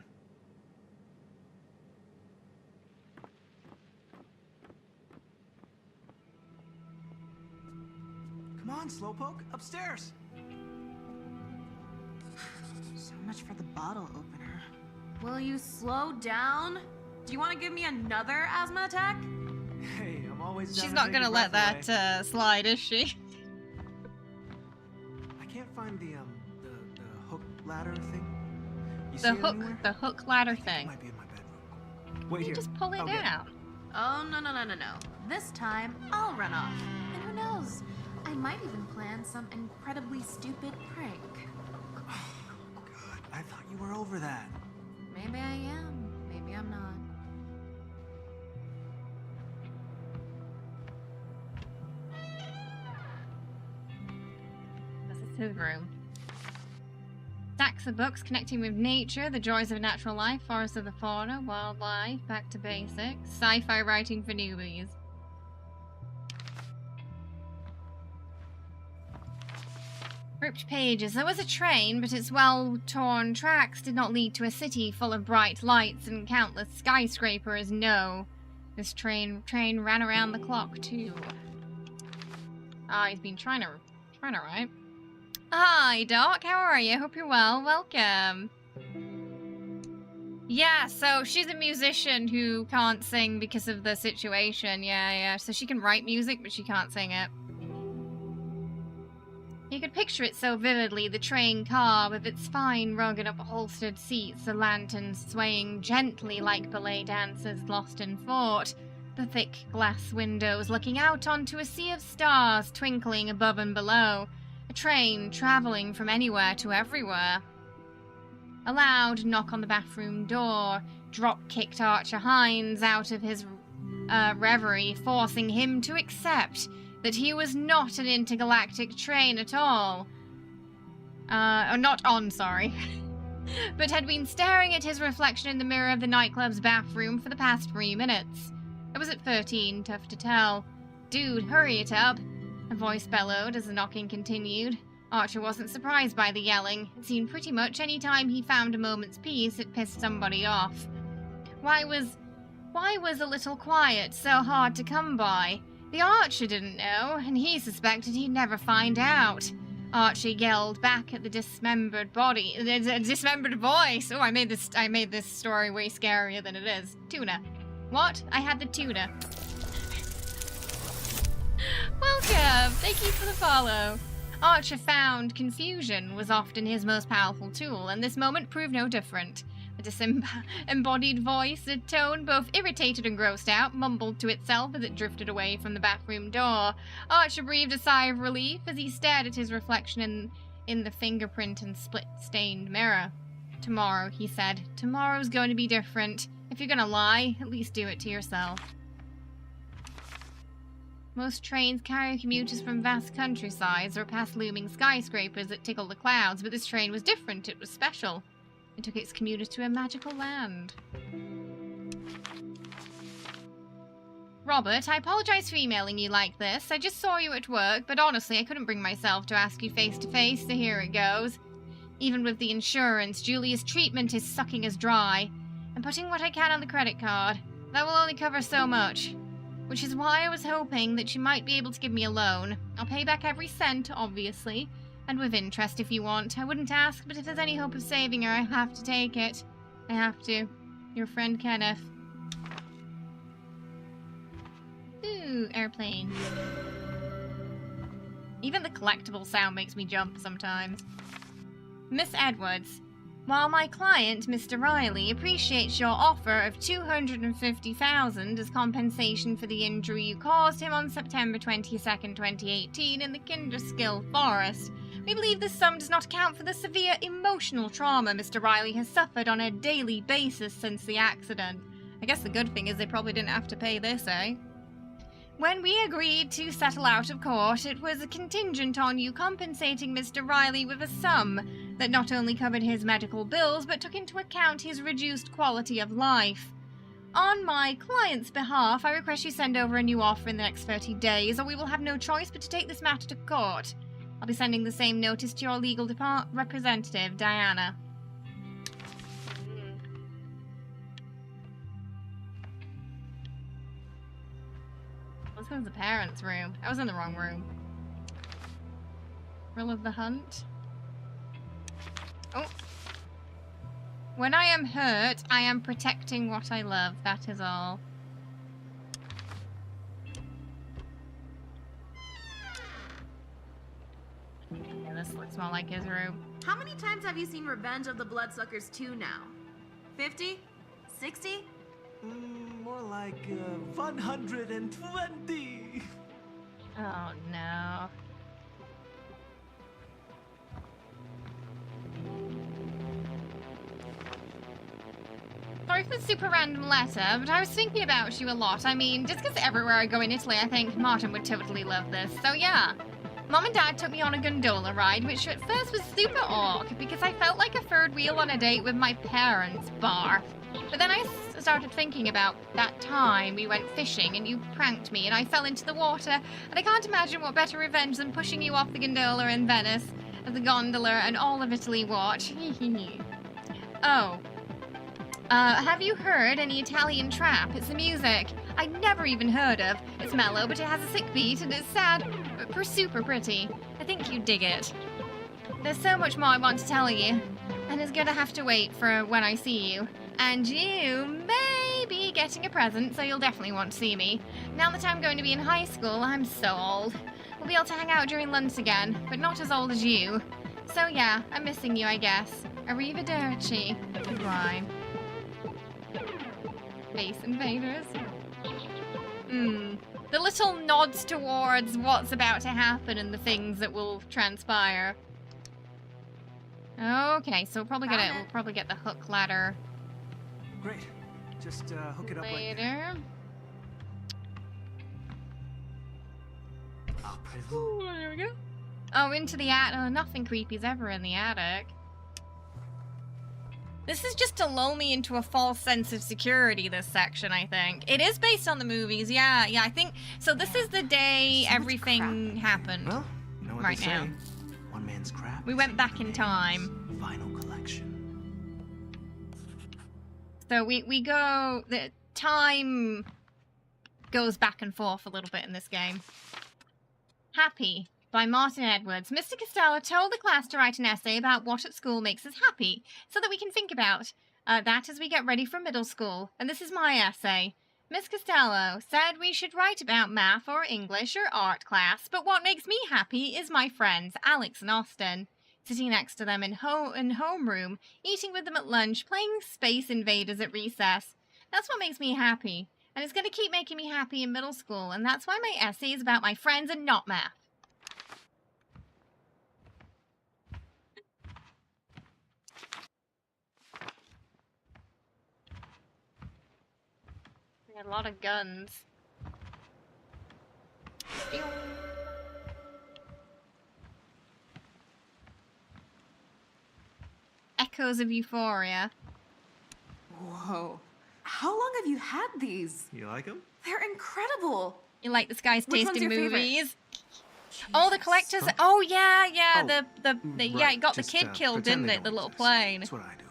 Come on, Slowpoke, upstairs. So much for the bottle opener. Will you slow down? Do you want to give me another asthma attack? Hey, I'm always down She's to not take gonna a let breath that slide, is she? I can't find the hook ladder thing. You see it anywhere? The hook ladder It thing. might be in my bedroom. Wait You here. just pull it I'll get down. Oh, no. This time, I'll run off. And who knows? I might even plan some incredibly stupid prank. God, I thought you were over that. Maybe I am. Maybe I'm not. This is his room. Stacks of books connecting with nature, the joys of natural life, forests of the fauna, wildlife, back to basics, sci-fi writing for newbies. Ripped pages. There was a train, but its well-torn tracks did not lead to a city full of bright lights and countless skyscrapers. No. This train ran around the clock, too. Ah, he's been trying to write. Hi, Doc. How are you? Hope you're well. Welcome. Yeah, so she's a musician who can't sing because of the situation. Yeah. So she can write music, but she can't sing it. You could picture it so vividly, the train car with its fine rug and upholstered seats, the lanterns swaying gently like ballet dancers lost in thought, the thick glass windows looking out onto a sea of stars twinkling above and below, a train travelling from anywhere to everywhere. A loud knock on the bathroom door drop-kicked Archer Hines out of his reverie, forcing him to accept that he was not an intergalactic train at all. Or not on, sorry. But had been staring at his reflection in the mirror of the nightclub's bathroom for the past 3 minutes. It was at 13, tough to tell. Dude, hurry it up, a voice bellowed as the knocking continued. Archer wasn't surprised by the yelling. It seemed pretty much any time he found a moment's peace, it pissed somebody off. Why was a little quiet so hard to come by? The Archer didn't know, and he suspected he'd never find out. Archie yelled back at the dismembered body, the dismembered voice. Oh, I made this story way scarier than it is. Tuna. What? I had the tuna. Welcome! Thank you for the follow. Archer found confusion was often his most powerful tool, and this moment proved no different. The disembodied voice, a tone both irritated and grossed out, mumbled to itself as it drifted away from the bathroom door. Archer breathed a sigh of relief as he stared at his reflection in the fingerprint and split-stained mirror. Tomorrow, he said. Tomorrow's going to be different. If you're gonna lie, at least do it to yourself. Most trains carry commuters from vast countrysides or past looming skyscrapers that tickle the clouds, but this train was different. It was special. It took its commuters to a magical land. Robert, I apologize for emailing you like this. I just saw you at work, but honestly, I couldn't bring myself to ask you face to face, so here it goes. Even with the insurance, Julia's treatment is sucking us dry. I'm putting what I can on the credit card. That will only cover so much. Which is why I was hoping that you might be able to give me a loan. I'll pay back every cent, obviously. And with interest if you want. I wouldn't ask, but if there's any hope of saving her, I have to take it. I have to. Your friend Kenneth. Ooh, airplane. Even the collectible sound makes me jump sometimes. Miss Edwards, while my client, Mr. Riley, appreciates your offer of $250,000 as compensation for the injury you caused him on September 22nd, 2018 in the Kinderskill Forest, we believe this sum does not account for the severe emotional trauma Mr. Riley has suffered on a daily basis since the accident. I guess the good thing is they probably didn't have to pay this, eh? When we agreed to settle out of court, it was a contingent on you compensating Mr. Riley with a sum that not only covered his medical bills, but took into account his reduced quality of life. On my client's behalf, I request you send over a new offer in the next 30 days, or we will have no choice but to take this matter to court. I'll be sending the same notice to your legal representative, Diana. This one's the parents' room. I was in the wrong room. Thrill of the hunt. Oh. When I am hurt, I am protecting what I love. That is all. Yeah, this looks more like his room. How many times have you seen Revenge of the Bloodsuckers 2 now? 50? 60? More like 120. Oh no. Sorry for the super random letter, but I was thinking about you a lot. I mean, just because everywhere I go in Italy, I think Martin would totally love this. So yeah. Mom and Dad took me on a gondola ride, which at first was super awkward because I felt like a third wheel on a date with my parents' bar. But then I started thinking about that time we went fishing and you pranked me and I fell into the water, and I can't imagine what better revenge than pushing you off the gondola in Venice as the gondola and all of Italy watch. Oh. Have you heard any Italian trap? It's the music. I'd never even heard of. It's mellow, but it has a sick beat, and it's sad, but super pretty. I think you'd dig it. There's so much more I want to tell you, and it's gonna have to wait for when I see you. And you may be getting a present, so you'll definitely want to see me. Now that I'm going to be in high school, I'm so old. We'll be able to hang out during lunch again, but not as old as you. So yeah, I'm missing you, I guess. Arrivederci. Goodbye. Space Invaders. The little nods towards what's about to happen and the things that will transpire. Okay, so we'll probably get the hook ladder. Great. Just hook it up later. Ooh, there we go. Oh, into the attic. Oh, nothing creepy's ever in the attic. This is just to lull me into a false sense of security, this section, I think. It is based on the movies, yeah, I think... So this is the day everything happened. Well, you know what right they now. say. One man's crap. We went back in time. Vinyl collection. So we go... The time goes back and forth a little bit in this game. Happy. By Martin Edwards. Mr. Costello told the class to write an essay about what at school makes us happy, so that we can think about that as we get ready for middle school. And this is my essay. Miss Costello said we should write about math or English or art class, but what makes me happy is my friends, Alex and Austin. Sitting next to them in homeroom, eating with them at lunch, playing Space Invaders at recess. That's what makes me happy. And it's going to keep making me happy in middle school, and that's why my essay is about my friends and not math. We had a lot of guns. Echoes of Euphoria. Whoa. How long have you had these? You like them? They're incredible. You like this guy's Which taste one's in your favorite? movies? Oh, the collectors. Oh, yeah. Yeah, right. it got the Just, kid killed, pretend didn't they it? The don't little exist. plane. That's what I do.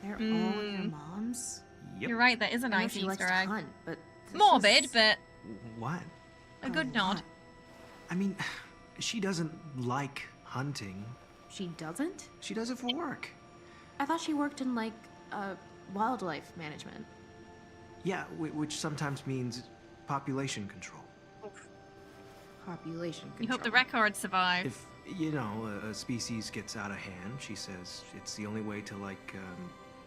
They're all your mom's? Yep. You're right, that is a I know nice she likes Easter to egg. hunt, but this Morbid, is but What? a good nod. I mean, she doesn't like hunting. She doesn't? She does it for work. I thought she worked in, like, wildlife management. Yeah, which sometimes means population control. Population control. You hope the records survive. If, you know, a species gets out of hand, she says it's the only way to, like,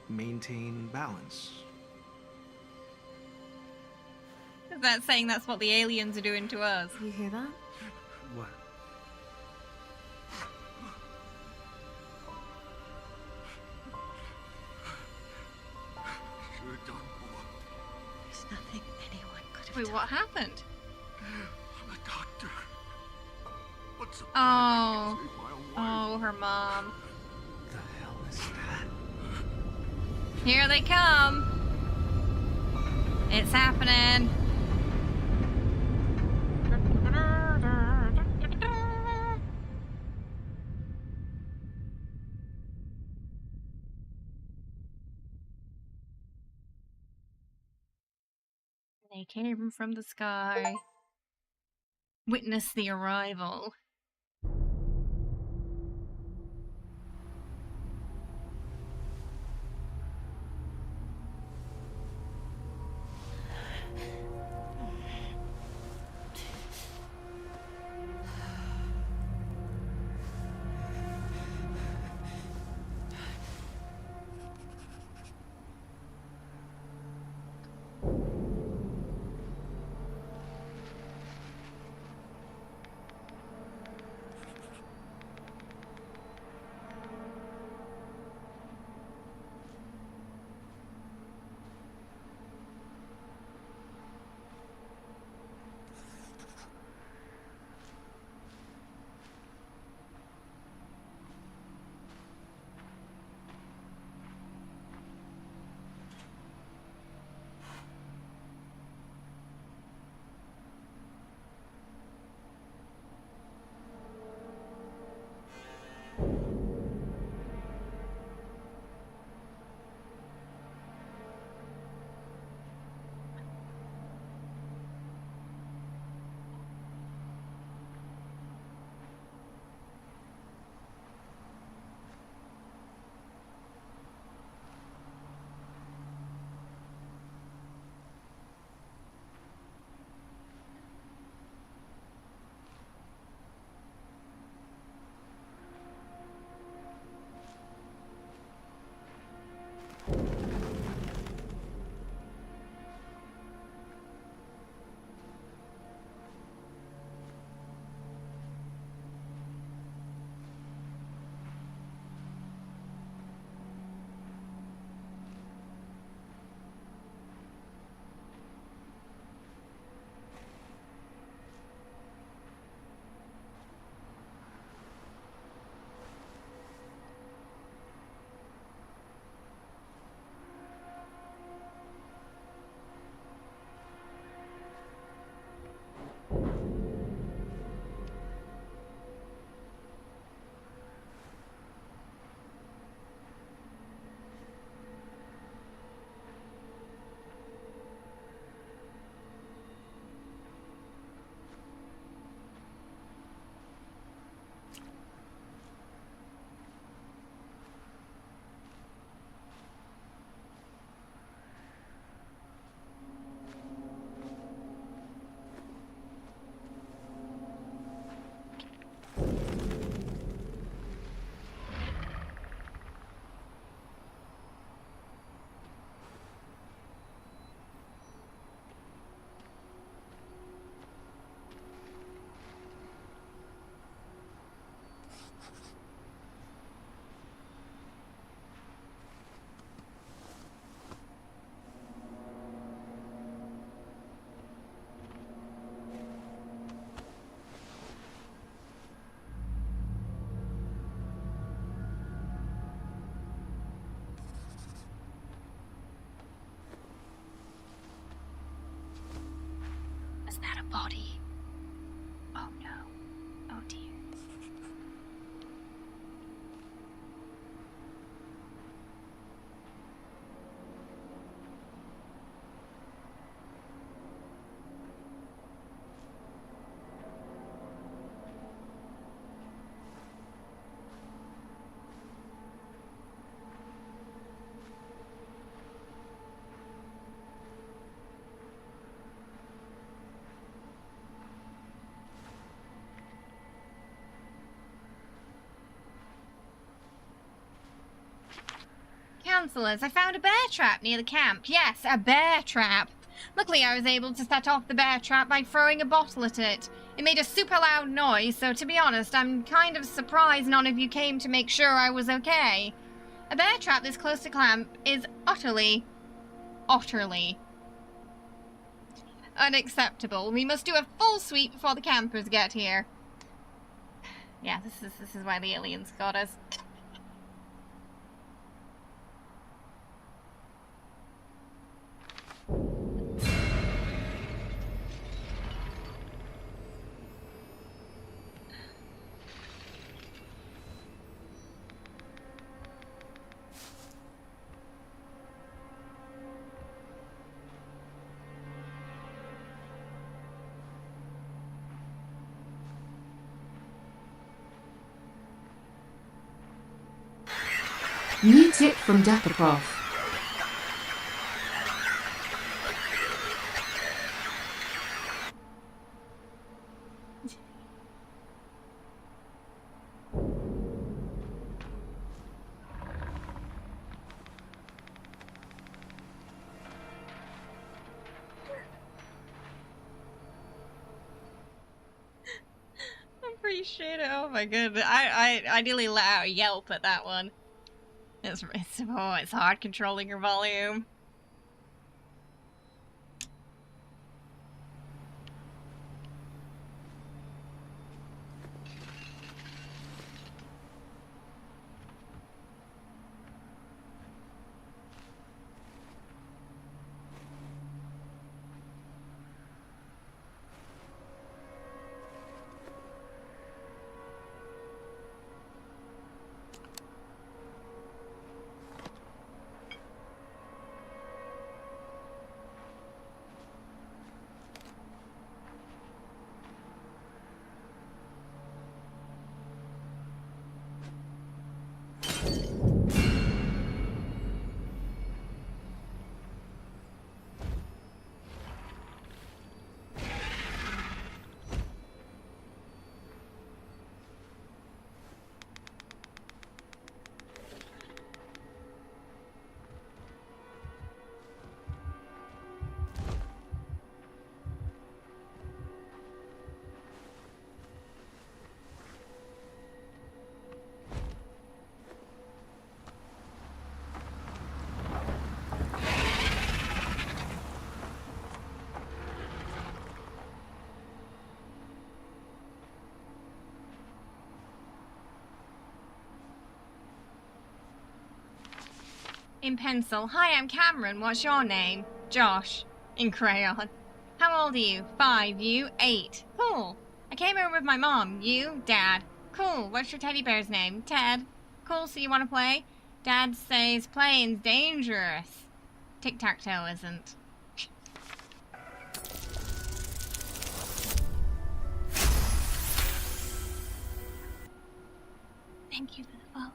maintain balance. Is that saying that's what the aliens are doing to us? You hear that? What? Should have done more. There's nothing anyone could have Wait, done. what happened? I'm a doctor. What's the Oh. plan? I can save my own life. Oh, her mom. The hell is that? Here they come. It's happening. They came from the sky. Witness the arrival. body. Oh no. Oh dear. Counselors, I found a bear trap near the camp. Yes, a bear trap. Luckily, I was able to set off the bear trap by throwing a bottle at it. It made a super loud noise, so to be honest, I'm kind of surprised none of you came to make sure I was okay. A bear trap this close to camp is utterly unacceptable. We must do a full sweep before the campers get here. Yeah, this is why the aliens got us. New tip from Dapper Prof. Appreciate it. Oh my goodness. I nearly let out a yelp at that one. It's hard controlling your volume. In pencil. Hi, I'm Cameron. What's your name? Josh. In crayon. How old are you? 5. You? 8. Cool. I came over with my mom. You? Dad. Cool. What's your teddy bear's name? Ted. Cool, so you want to play? Dad says playing's dangerous. Tic-tac-toe isn't. Thank you for the follow.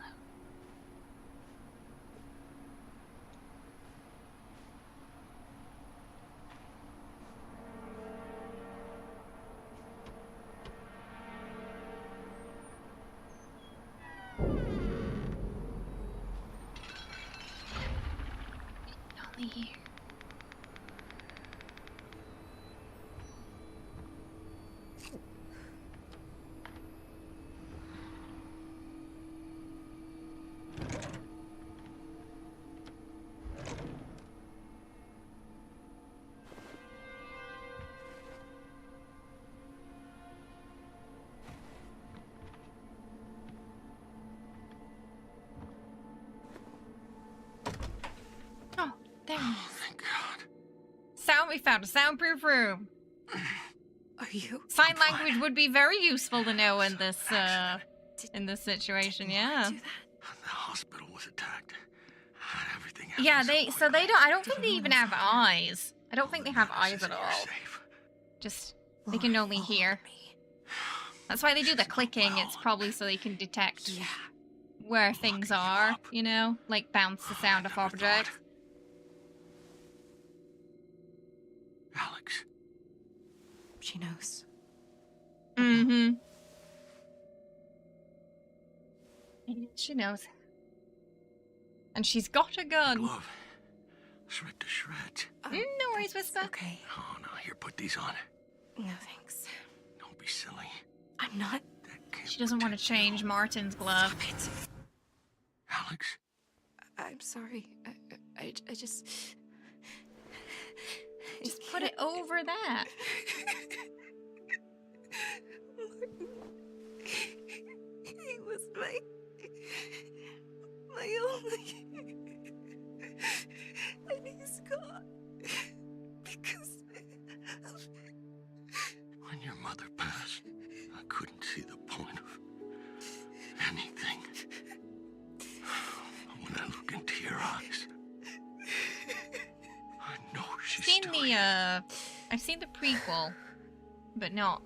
Only here. Oh, there it is. Thank God. We found a soundproof room. Are you? Sign language would be very useful to know in this situation, yeah. The hospital was attacked. Everything Yeah, happened so they don't, I don't think they Everyone even was have out eyes. I don't think they have eyes at You're all. safe. Just, they can only hear. That's why they do the She's not clicking. well. It's probably so they can detect Yeah. where things are, up. you know? Like bounce the sound off Never objects. thought. Alex. She knows. Mm-hmm. She knows. And she's got a gun. Glove. It's ripped to shreds. No worries, Whisper. Okay. Oh, no. Here, put these on. No thanks. Don't be silly. I'm not. That can't She doesn't want to protect you. change Martin's glove. Stop it. Alex. I'm sorry. I just. Just put it over that. He was my only. And he's gone. Because of it. When your mother passed, I couldn't see the point of anything. When I look into your eyes, I know she's Seen still the here. I've seen the prequel, but not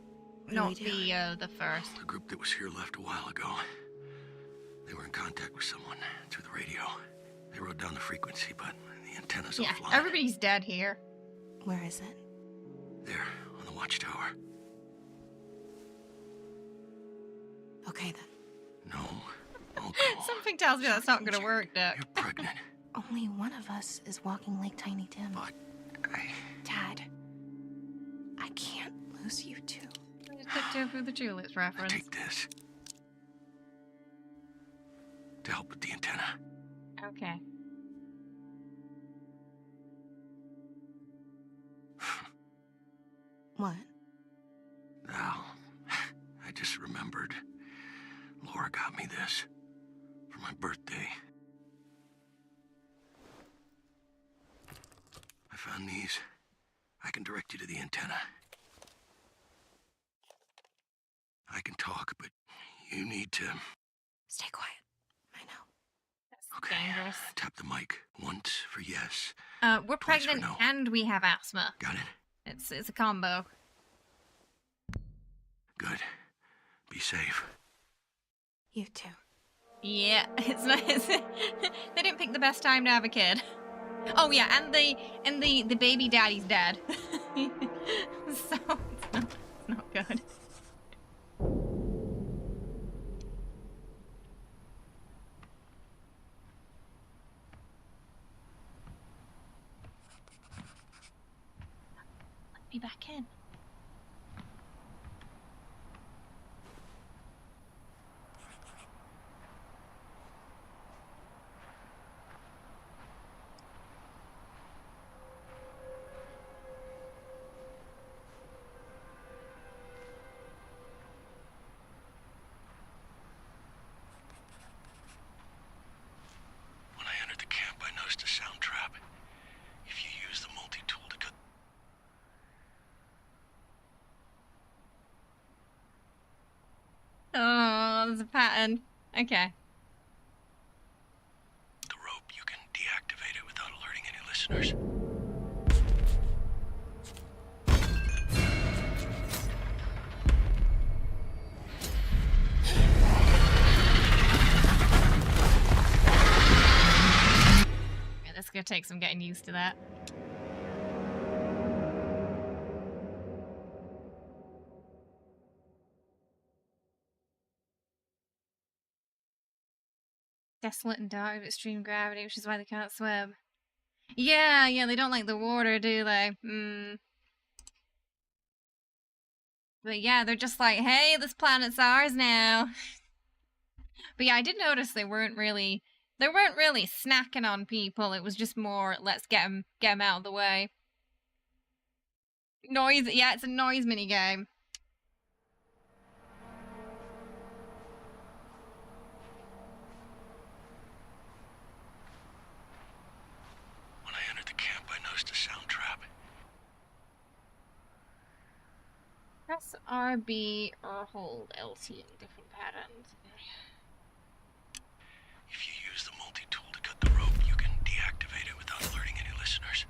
the first. The group that was here left a while ago. They were in contact with someone through the radio. They wrote down the frequency, but the antenna's Yeah, offline. everybody's dead here. Where is it? There, on the watchtower. Okay then. No. Oh, Something tells me that's not gonna work, Duck. you're pregnant. Only one of us is walking like Tiny Tim. But Dad, I can't lose you two. Tiptoe through the tulips I reference. take this to help with the antenna. Okay. What? Now, I just remembered. Laura got me this for my birthday. I found these. I can direct you to the antenna. I can talk, but you need to... Stay quiet. I know. That's Okay. dangerous. Tap the mic once for yes. We're Twice for pregnant no. and we have asthma. Got it? It's a combo. Good. Be safe. You too. Yeah, they didn't pick the best time to have a kid. Oh yeah, and the baby daddy's dead. So it's not good. Let me back in. When I entered the camp, I noticed a sound trap. If you use the multi-tool to cut... Oh, there's a pattern. Okay. the rope, you can deactivate it without alerting any listeners. Yeah, that's gonna take some getting used to that. Desolate and dark with extreme gravity, which is why they can't swim. Yeah, they don't like the water, do they? But yeah, they're just like, hey, this planet's ours now. But yeah, I did notice they weren't really snacking on people. It was just more, let's get them out of the way. Noise, yeah, it's a noise minigame. When I entered the camp, I noticed a sound trap. RB or hold LT in different patterns. If you use the multi-tool to cut the rope, you can deactivate it without alerting any listeners.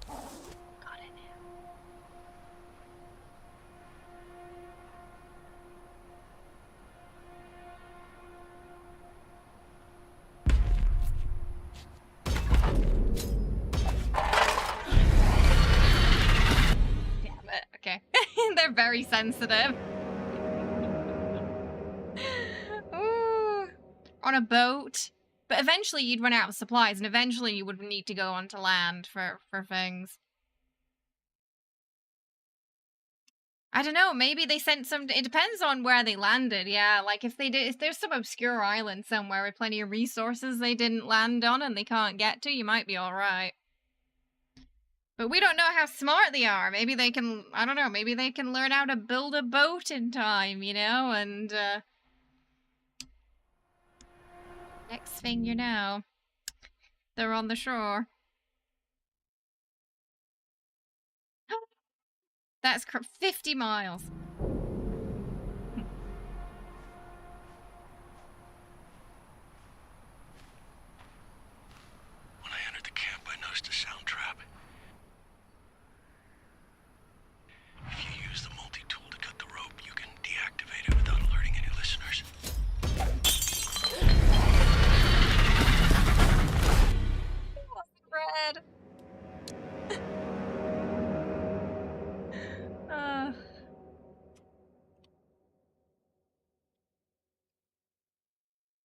Got it now. Damn it. Okay. They're very sensitive. Ooh. On a boat. But eventually you'd run out of supplies, and eventually you would need to go onto land for things. I don't know, maybe they sent some... It depends on where they landed, yeah. Like, if there's some obscure island somewhere with plenty of resources they didn't land on and they can't get to, you might be alright. But we don't know how smart they are. Maybe they can... I don't know, maybe they can learn how to build a boat in time, you know? And, next thing you know, they're on the shore. That's 50 miles. When I entered the camp, I noticed a sound trap. If you use the multi-tool to cut the rope, you can deactivate it without alerting any listeners. Fred.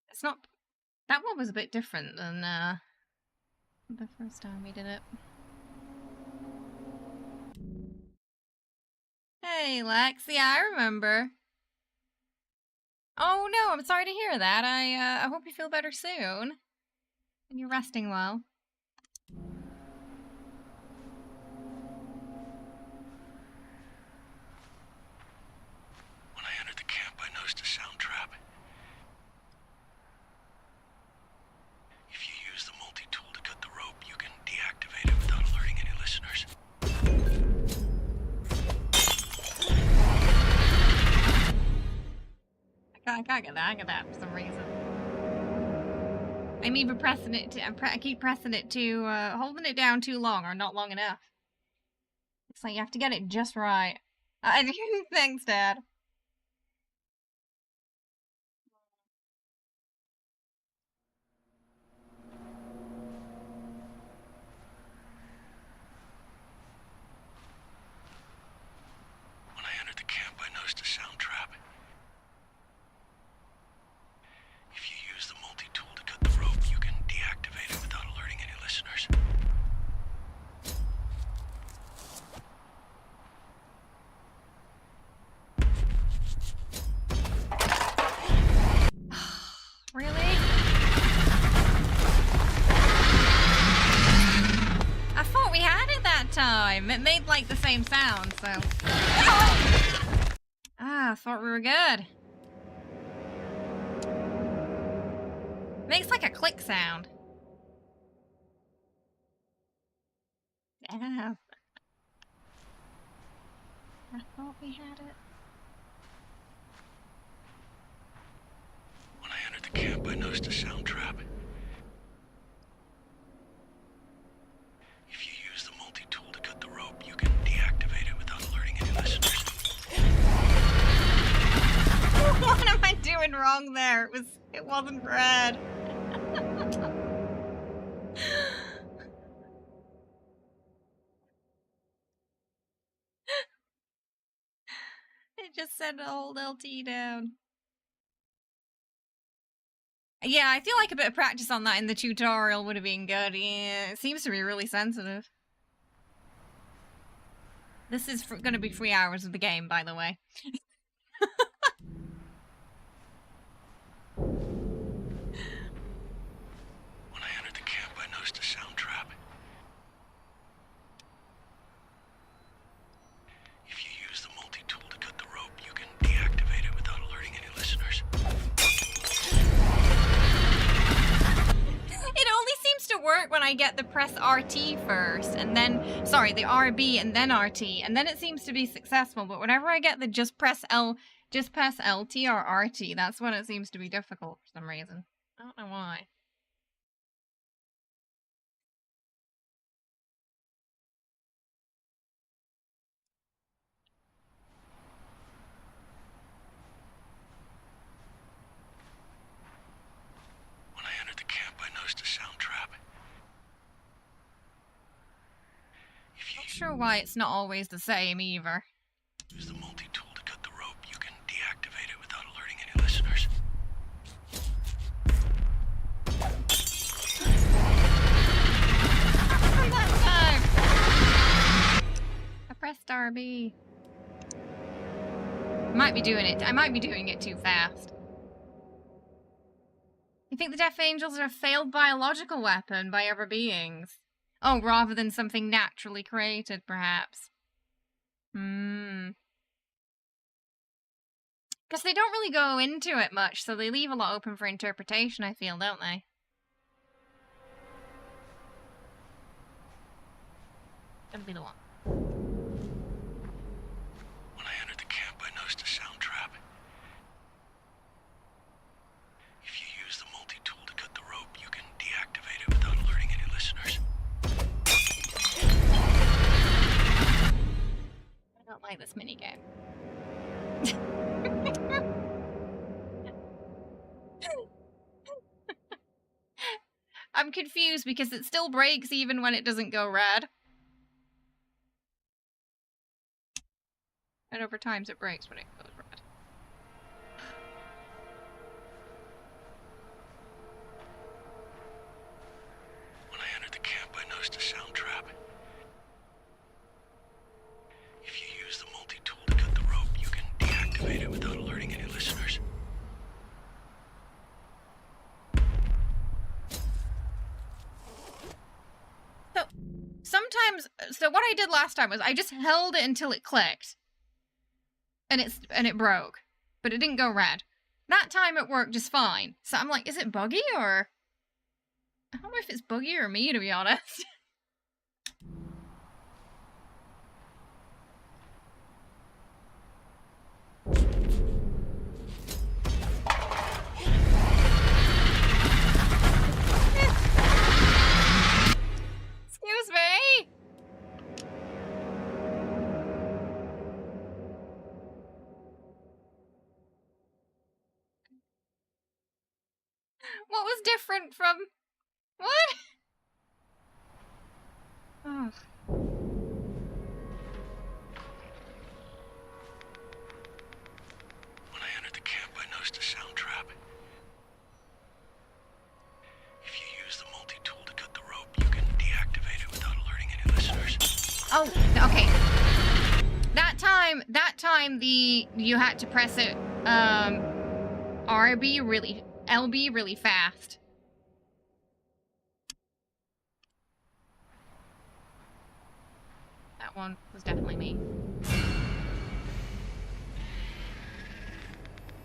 It's not... That one was a bit different than the first time we did it. Hey, Lex. Yeah, I remember. Oh no, I'm sorry to hear that. I hope you feel better soon. And you're resting well. When I entered the camp, I noticed a sound trap. If you use the multi-tool to cut the rope, you can deactivate it without alerting any listeners. I can't get that. I get that for some reason. I'm even pressing it to... I keep pressing it to... holding it down too long or not long enough. It's like you have to get it just right. Thanks, Dad. When I entered the camp, I noticed a sound trap. If you use the multi-tool to cut the rope, you can deactivate it without alerting any listeners. Really? I thought we had it that time. It made like the same sound, so... Ah, I thought we were good. Makes like a click sound. Yeah. I thought we had it. When I entered the camp, I noticed a sound trap. If you use the multi-tool to cut the rope, you can deactivate it without alerting any listeners. What am I doing wrong there? It wasn't red. It just said to hold LT down. Yeah, I feel like a bit of practice on that in the tutorial would have been good. Yeah, it seems to be really sensitive. This is gonna be 3 hours of the game, by the way. When I entered the camp, I noticed a sound trap. If you use the multi-tool to cut the rope, you can deactivate it without alerting any listeners. It only seems to work when I I get the press RT first, and then, sorry, the RB and then RT, and then it seems to be successful, but whenever I get the just press LT or RT, that's when it seems to be difficult for some reason. I don't know why. When I entered the camp, I noticed a sound trap. Not sure why it's not always the same either. Use the multi-tool to cut the rope. You can deactivate it without alerting any listeners. I pressed RB. Might be doing it. I might be doing it too fast. You think the Death Angels are a failed biological weapon by other beings? Oh, rather than something naturally created, perhaps. Because they don't really go into it much, so they leave a lot open for interpretation, I feel, don't they? Gonna be the one. When I entered the camp, I noticed a sound trap. If you use the multi-tool to cut the rope, you can deactivate it without alerting any listeners. I don't like this minigame. I'm confused because it still breaks even when it doesn't go red. And over times it breaks when it goes red. When I entered the camp, I noticed a sound trap. If you use the multi-tool to cut the rope, you can deactivate it without alerting any listeners. So, sometimes, what I did last time was I just held it until it clicked. And it broke. But it didn't go red. That time it worked just fine. So I'm like, is it buggy or... I don't know if it's buggy or me, to be honest. Excuse me? What was different from... What? Oh. When I entered the camp, I noticed a sound trap. If you use the multi-tool to cut the rope, you can deactivate it without alerting any listeners. Oh, okay. That time you had to press it LB really fast. That one was definitely me.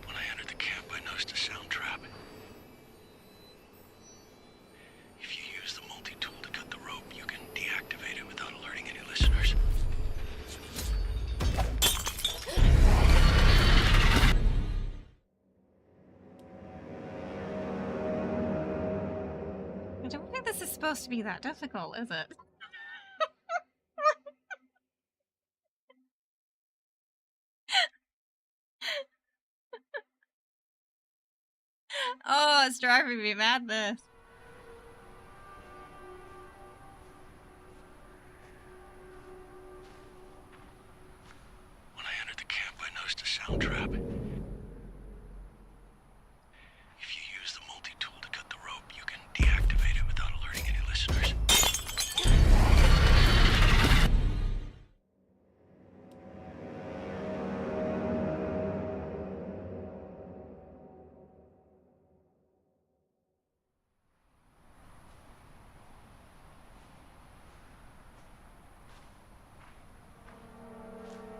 When I entered the camp, I noticed a sound trap. If you use the multi-tool to cut the rope, you can deactivate it without alerting any listeners. I don't think this is supposed to be that difficult, is it? Oh, it's driving me mad, this. When I entered the camp, I noticed a sound trap. If you use the multi-tool to cut the rope, you can deactivate it without alerting any listeners.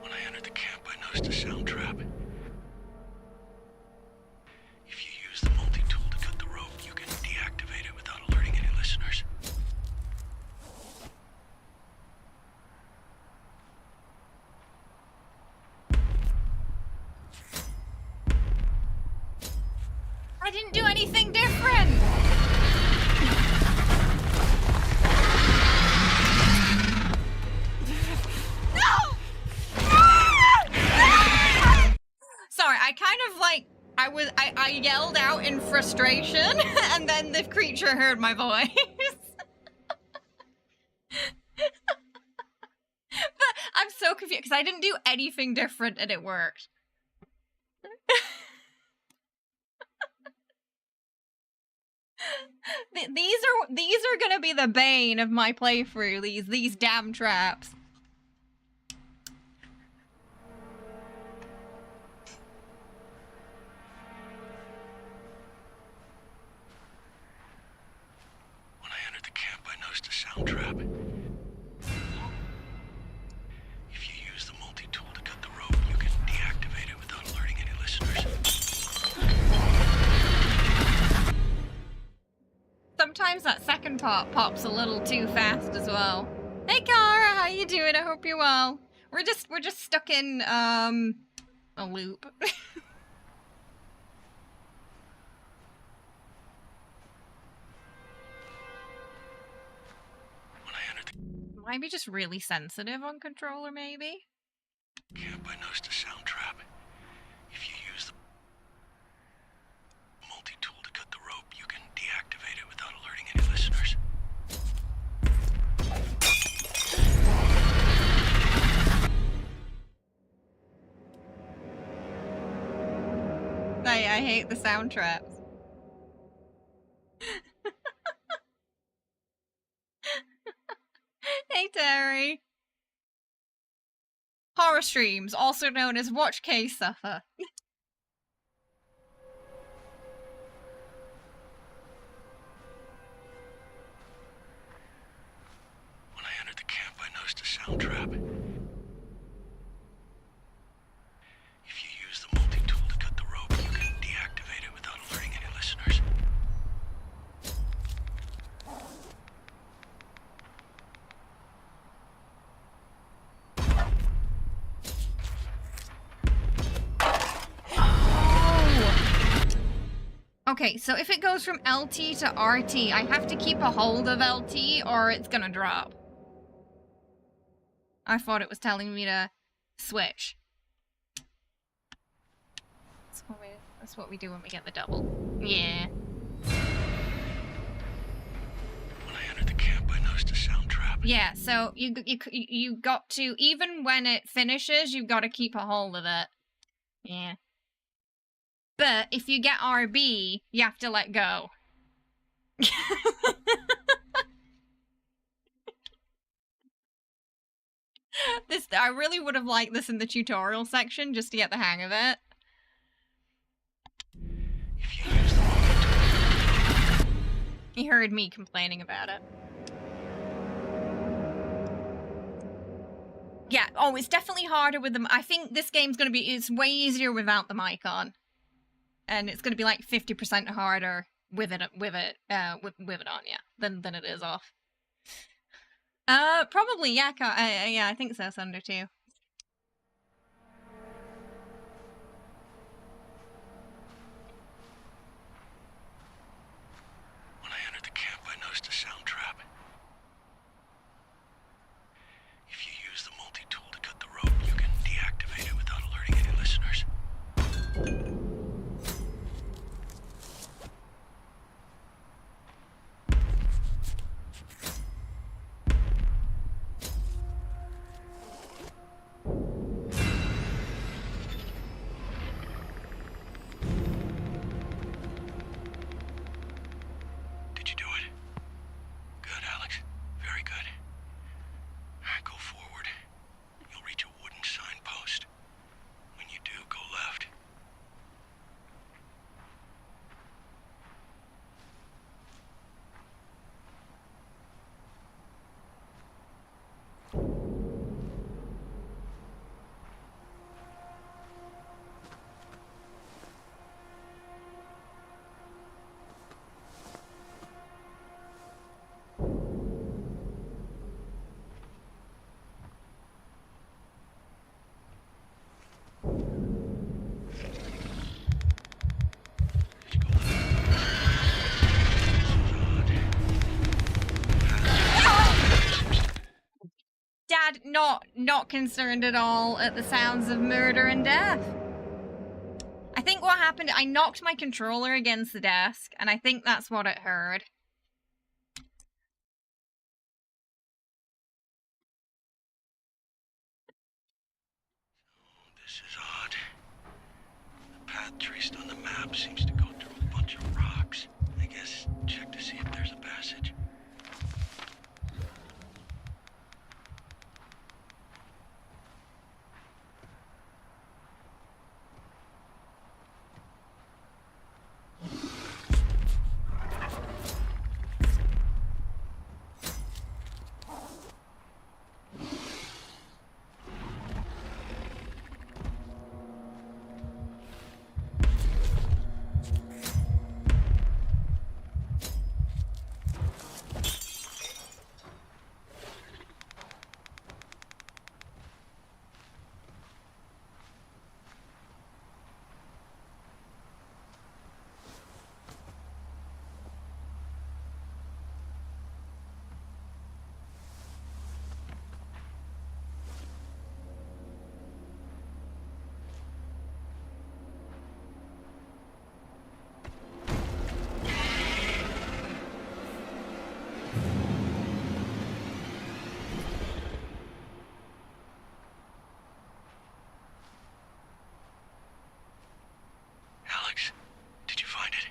When I entered the camp, I noticed a sound trap. anything different. Sorry, I kind of like, I yelled out in frustration and then the creature heard my voice. But I'm so confused because I didn't do anything different and it worked. These are gonna be the bane of my playthrough, these damn traps. When I entered the camp, I noticed a sound trap. If you use the multi-tool to cut the rope, you can deactivate it without alerting any listeners. Sometimes that second part pops a little too fast as well. Hey Kara, how you doing? I hope you're well. We're just stuck in a loop. Might be just really sensitive on controller, maybe? Camp, I noticed a sound trap. If you use the multi-tool to cut the rope, you can deactivate it without alerting any listeners. I hate the sound traps. Hey Terry. Horror streams, also known as Watch Case Suffer. When I entered the camp, I noticed a sound trap. If you use the multi-tool to cut the rope, you can deactivate it without alerting any listeners. Okay, so if it goes from LT to RT, I have to keep a hold of LT or it's gonna drop. I thought it was telling me to switch. That's what we do when we get the double. Yeah. When I entered the camp, I noticed a sound trap. Yeah, so you got to, even when it finishes, you've got to keep a hold of it. Yeah. But if you get RB, you have to let go. I really would have liked this in the tutorial section just to get the hang of it. If you use the multi-tool, You heard me complaining about it. Yeah, oh, it's definitely harder with them. I think this game's gonna be, it's way easier without the mic on. And it's gonna be like 50% harder with it on, yeah, than it is off. Probably, yeah, yeah, I think so, Thunder, too. when I entered the camp, I noticed a sound trap. If you use the multi-tool to cut the rope, you can deactivate it without alerting any listeners. sad, not concerned at all at the sounds of murder and death. I think what happened, I knocked my controller against the desk, and I think that's what it heard. This is odd. The path traced on the map seems to go through a bunch of rocks. I guess check to see if there's a passage. Alex, did you find it?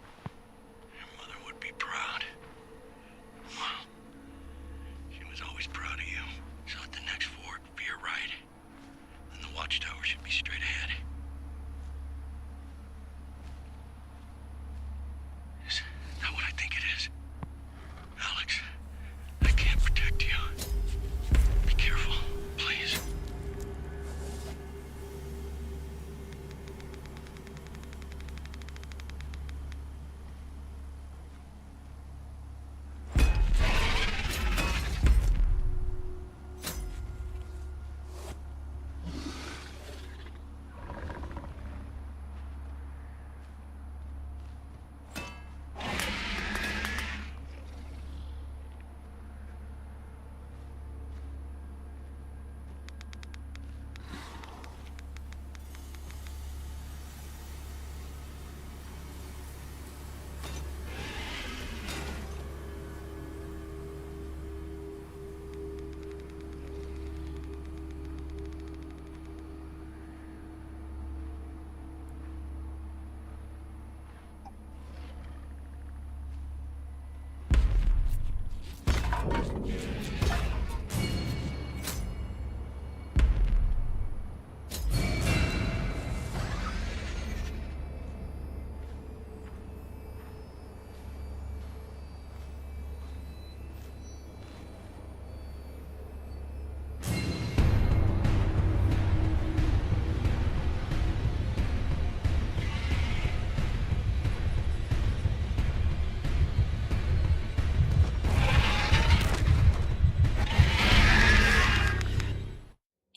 Your mother would be proud. Well, she was always proud of you. So at the next fork, veer right. Then the watchtower should be straight ahead. Is that what I think it is? Alex, I can't protect you. Be careful, please.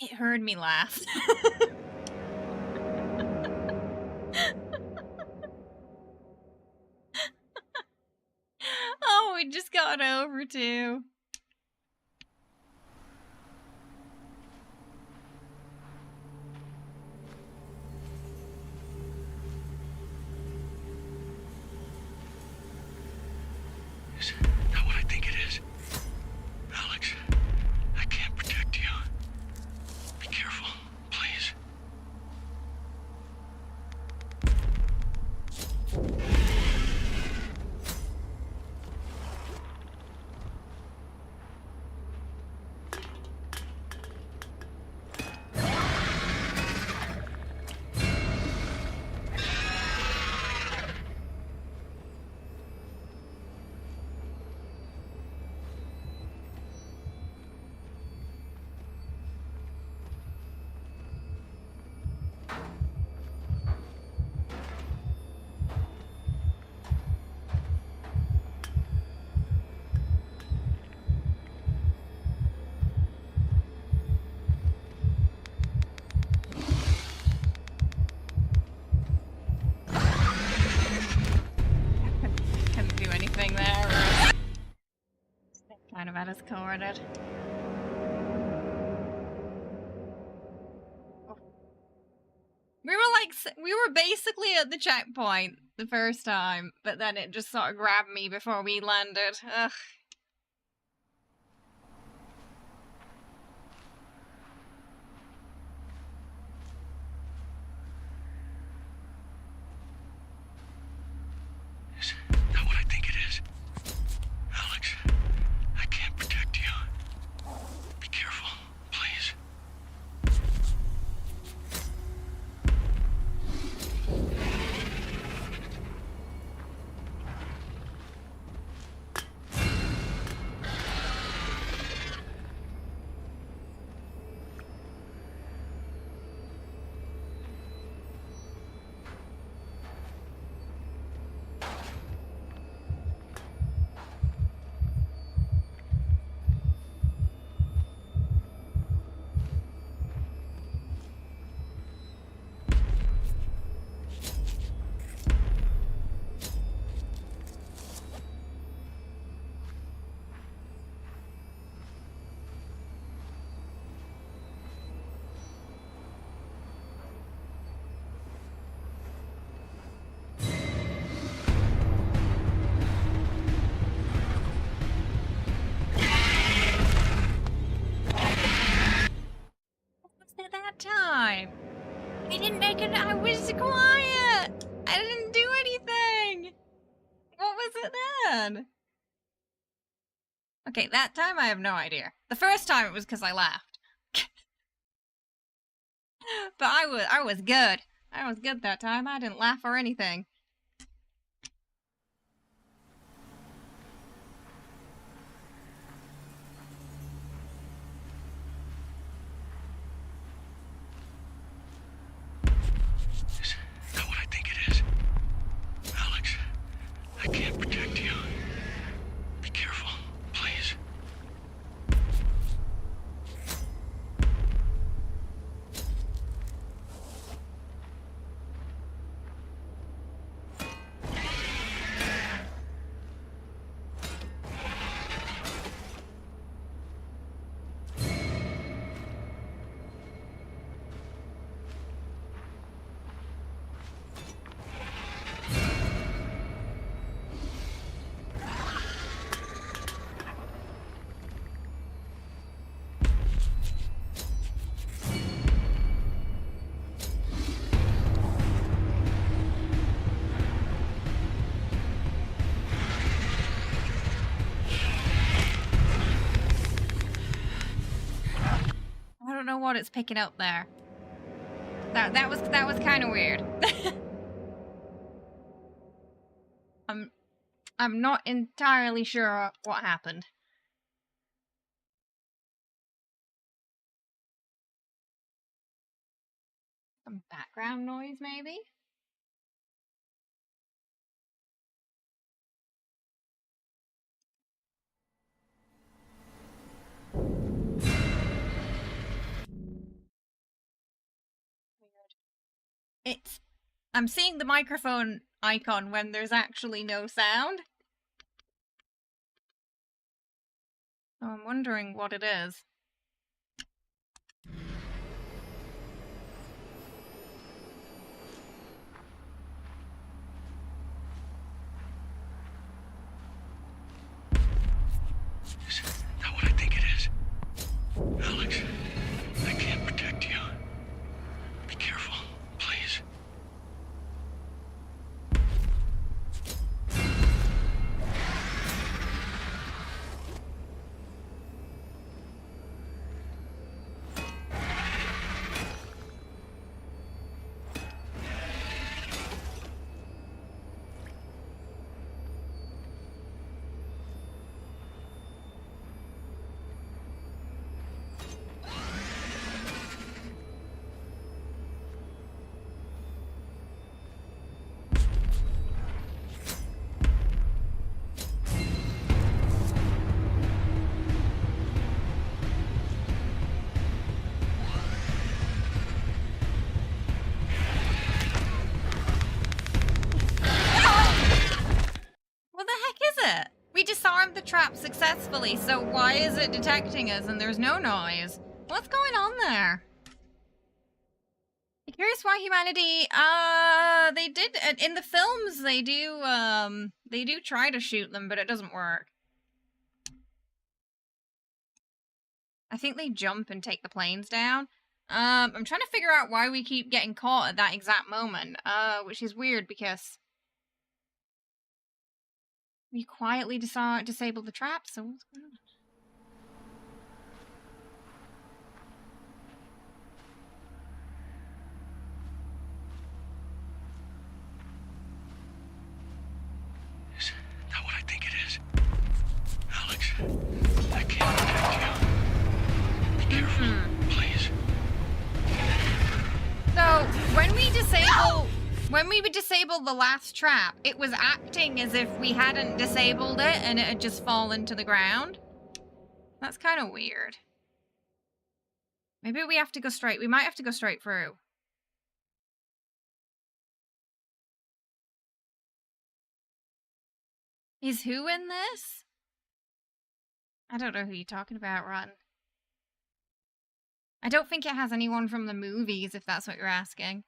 It heard me laugh. Oh, we just got over too. Is that what I think it is? Alex, I can't protect you. Be careful, please. Couldn't do anything there. Kind of had us cornered. we were basically at the checkpoint the first time, but then it just sort of grabbed me before we landed. Ugh. Is that what I think it is? Alex, I can't protect you. Be careful, please. Time. I didn't make it. I was quiet. I didn't do anything. What was it then? Okay, that time I have no idea. The first time it was because I laughed. But I was good. I was good that time. I didn't laugh or anything. Is that what I think it is? Alex, I can't protect you. Be careful, please. I don't know what it's picking up there. That was kind of weird. I'm not entirely sure what happened. Some background noise, maybe? I'm seeing the microphone icon when there's actually no sound. So I'm wondering what it is. Is that what I think it is? Alex, I can't protect you. Be careful, please. disarmed the trap successfully, so why is it detecting us and there's no noise? What's going on there? Here's why humanity, they did, in the films, they do try to shoot them, but it doesn't work. I think they jump and take the planes down. I'm trying to figure out why we keep getting caught at that exact moment, which is weird because we quietly disabled the trap, so what's going on? Is that what I think it is? Alex, I can't protect you. Be careful, please. So, when we would disable the last trap, it was acting as if we hadn't disabled it and it had just fallen to the ground. That's kind of weird. Maybe we have to go straight. We might have to go straight through. Is who in this? I don't know who you're talking about, Ron. I don't think it has anyone from the movies, if that's what you're asking.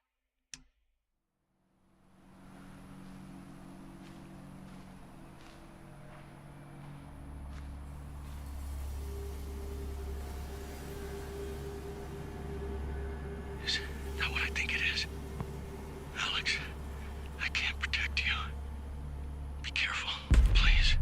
Is that what I think it is? Alex, I can't protect you. Be careful, please.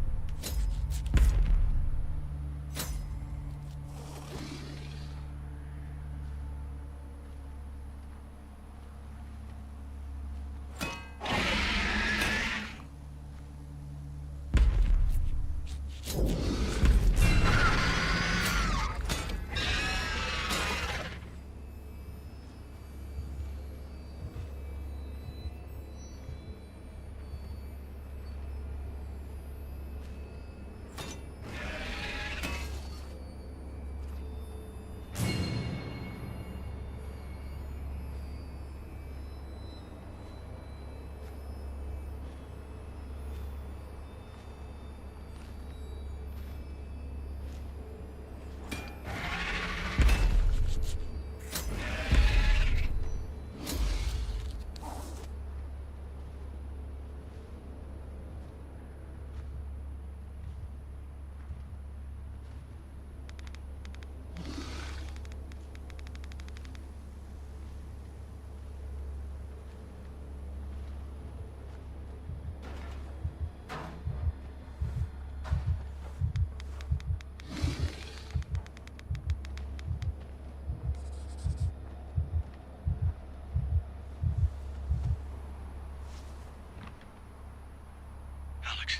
Alex,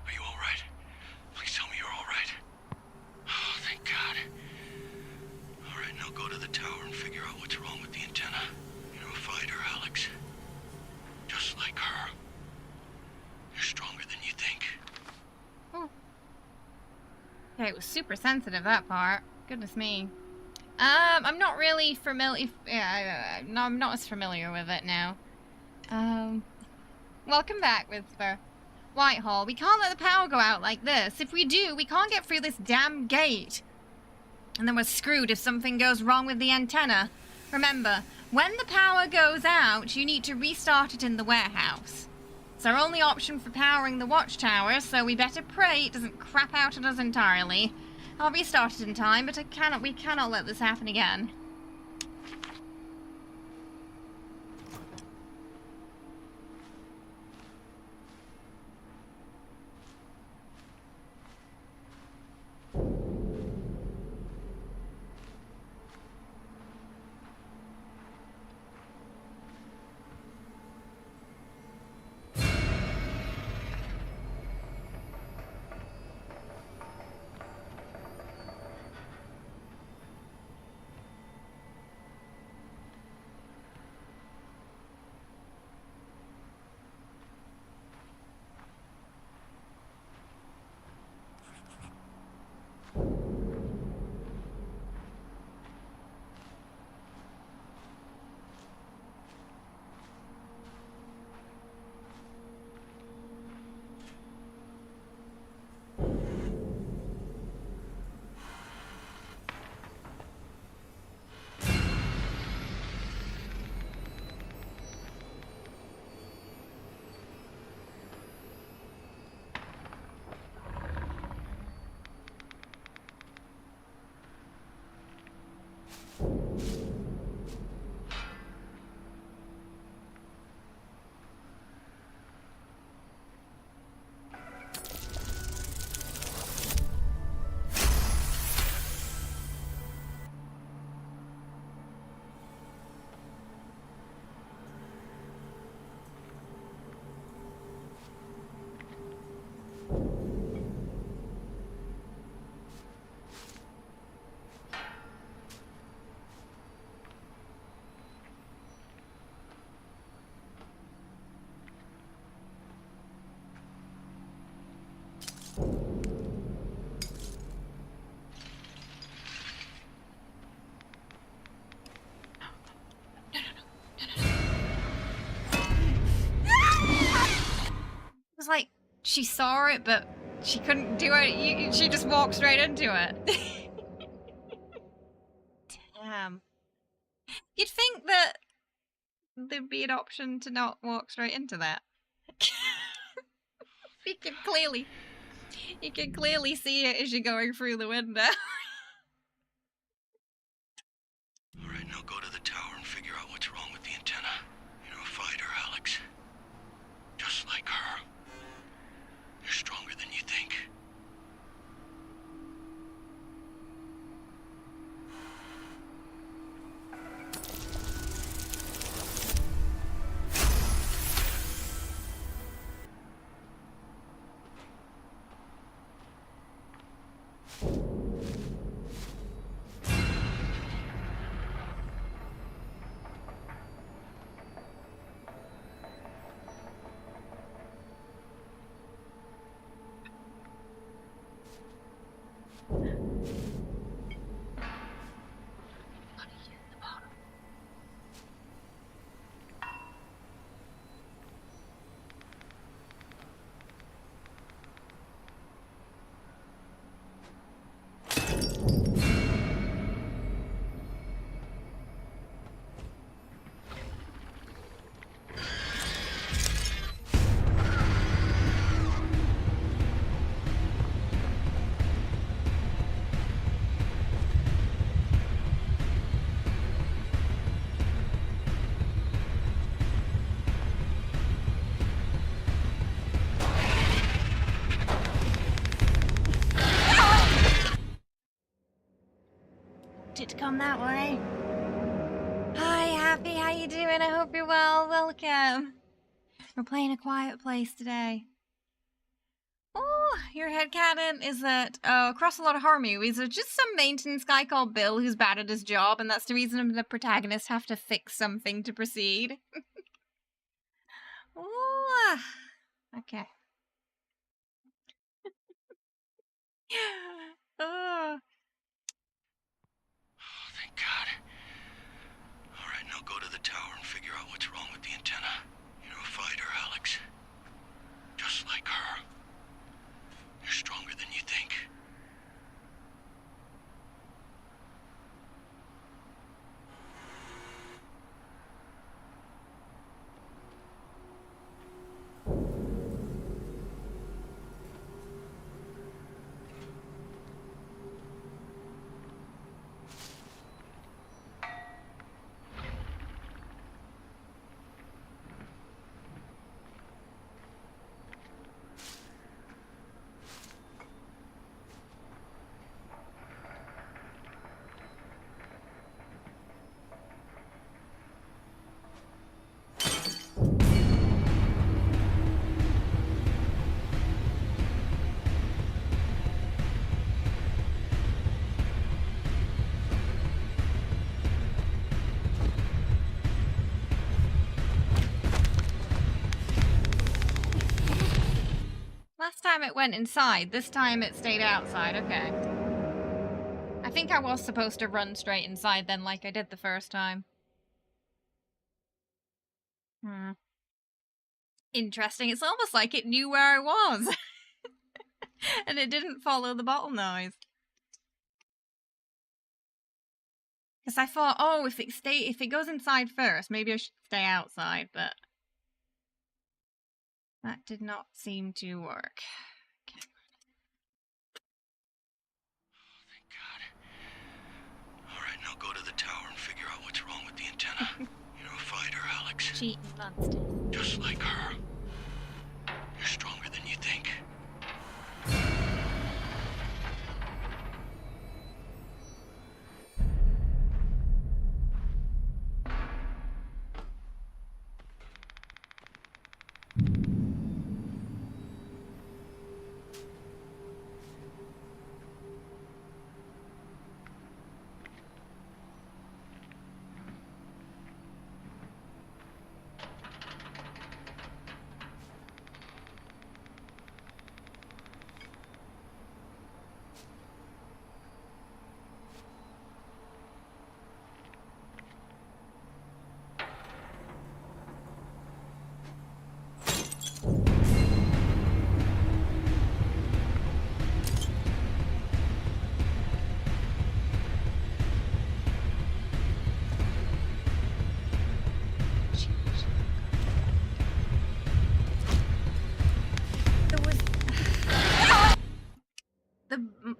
are you all right? Please tell me you're all right. Oh, thank God. All right, now go to the tower and figure out what's wrong with the antenna. You're a fighter, Alex. Just like her. You're stronger than you think. Oh. Okay, it was super sensitive, that part. Goodness me. I'm not really familiar. No, I'm not as familiar with it now. Welcome back, Whisper. Whitehall, we can't let the power go out like this. If we do, we can't get through this damn gate. And then we're screwed if something goes wrong with the antenna. Remember, when the power goes out, you need to restart it in the warehouse. It's our only option for powering the watchtower, so we better pray it doesn't crap out on us entirely. I'll restart it in time, but we cannot let this happen again. It was like she saw it, but she couldn't do it. She just walked straight into it. Damn. You'd think that there'd be an option to not walk straight into that. You can clearly see it as you're going through the window. All right, now go to the tower and figure out what's wrong with the antenna. You're a fighter, Alex. Just like her. You're stronger than you think. To come that way. Hi, Happy, how you doing? I hope you're well. Welcome. We're playing A Quiet Place today. Oh, your headcanon is that across a lot of horror movies, there's just some maintenance guy called Bill who's bad at his job, and that's the reason the protagonists have to fix something to proceed. Oh, okay. Oh. Thank God. All right, now go to the tower and figure out what's wrong with the antenna. You're a fighter, Alex. Just like her. You're stronger than you think. Last time it went inside, this time it stayed outside, okay. I think I was supposed to run straight inside then like I did the first time. Interesting, it's almost like it knew where I was. And it didn't follow the bottle noise. Because I thought, oh, if it goes inside first, maybe I should stay outside, but that did not seem to work. Okay. Thank God. All right, now go to the tower and figure out what's wrong with the antenna. You're a fighter, Alex. Cheating monster. Just like her. You're stronger than you think.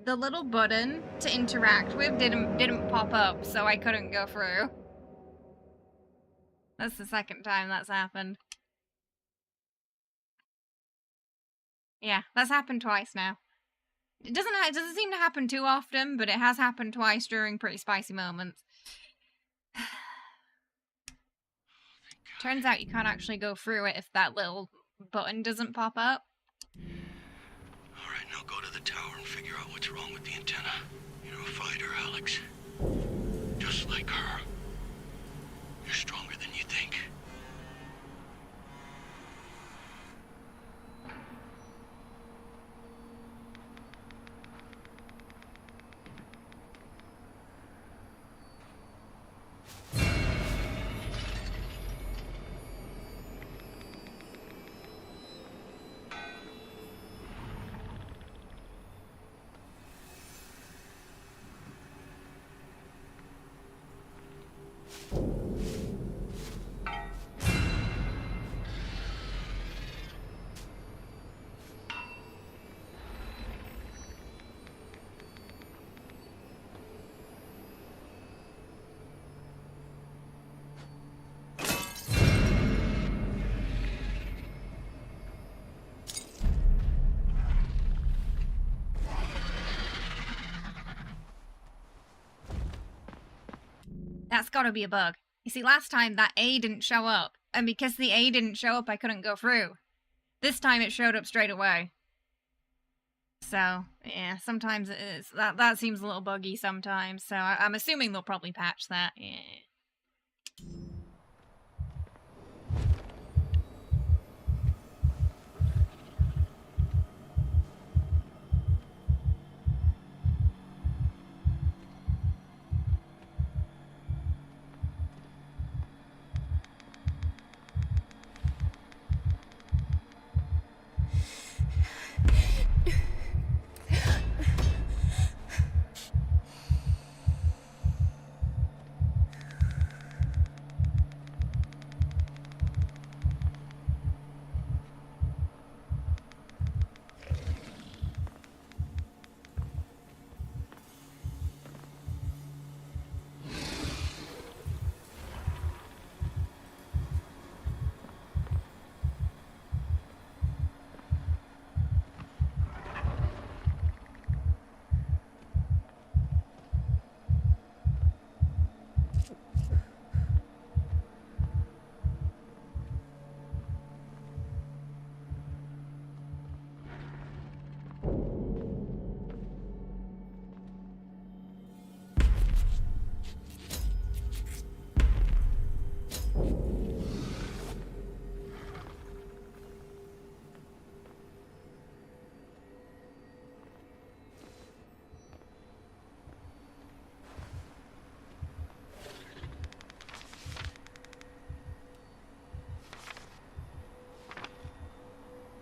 the little button to interact with didn't pop up, so I couldn't go through. That's the second time that's happened. Yeah, that's happened twice now. It doesn't seem to happen too often, but it has happened twice during pretty spicy moments. Turns out you can't actually go through it if that little button doesn't pop up. Alright, now go to the tower and figure out what's wrong with the antenna. You're a fighter, Alex. Just like her. You're stronger than you think. That's gotta be a bug. You see, last time that A didn't show up, and because the A didn't show up, I couldn't go through. This time it showed up straight away. So, yeah, sometimes it is. That seems a little buggy sometimes, so I'm assuming they'll probably patch that, yeah.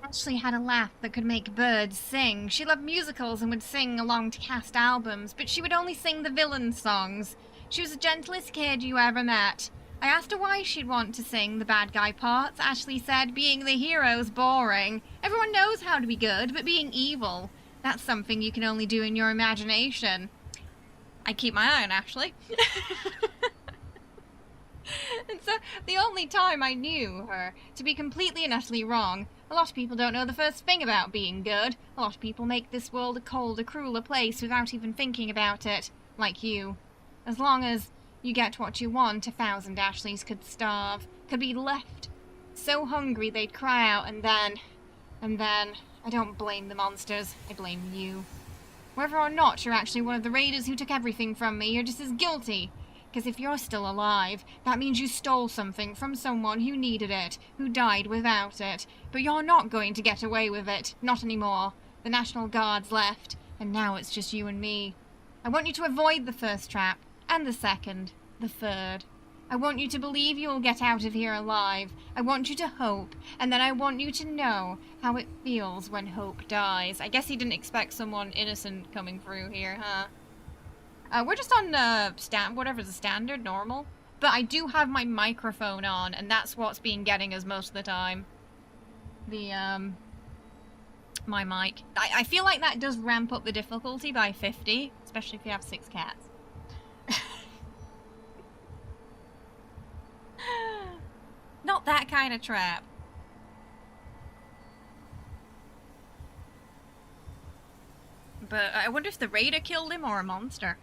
Ashley had a laugh that could make birds sing. She loved musicals and would sing along to cast albums, but she would only sing the villain songs. She was the gentlest kid you ever met. I asked her why she'd want to sing the bad guy parts. Ashley said, being the hero's boring. Everyone knows how to be good, but being evil, that's something you can only do in your imagination. I keep my eye on Ashley. And so, the only time I knew her to be completely and utterly wrong. A lot of people don't know the first thing about being good. A lot of people make this world a colder, crueler place without even thinking about it. Like you. As long as you get what you want, 1,000 Ashleys could starve. Could be left so hungry they'd cry out, and then... I don't blame the monsters. I blame you. Whether or not you're actually one of the raiders who took everything from me, you're just as guilty. Because if you're still alive, that means you stole something from someone who needed it, who died without it. But you're not going to get away with it. Not anymore. The National Guard's left, and now it's just you and me. I want you to avoid the first trap, and the second, the third. I want you to believe you will get out of here alive. I want you to hope, and then I want you to know how it feels when hope dies. I guess he didn't expect someone innocent coming through here, huh? We're just on, whatever's the standard, normal. But I do have my microphone on, and that's what's been getting us most of the time. my mic. I feel like that does ramp up the difficulty by 50, especially if you have 6 cats. Not that kind of trap. But I wonder if the raider killed him or a monster.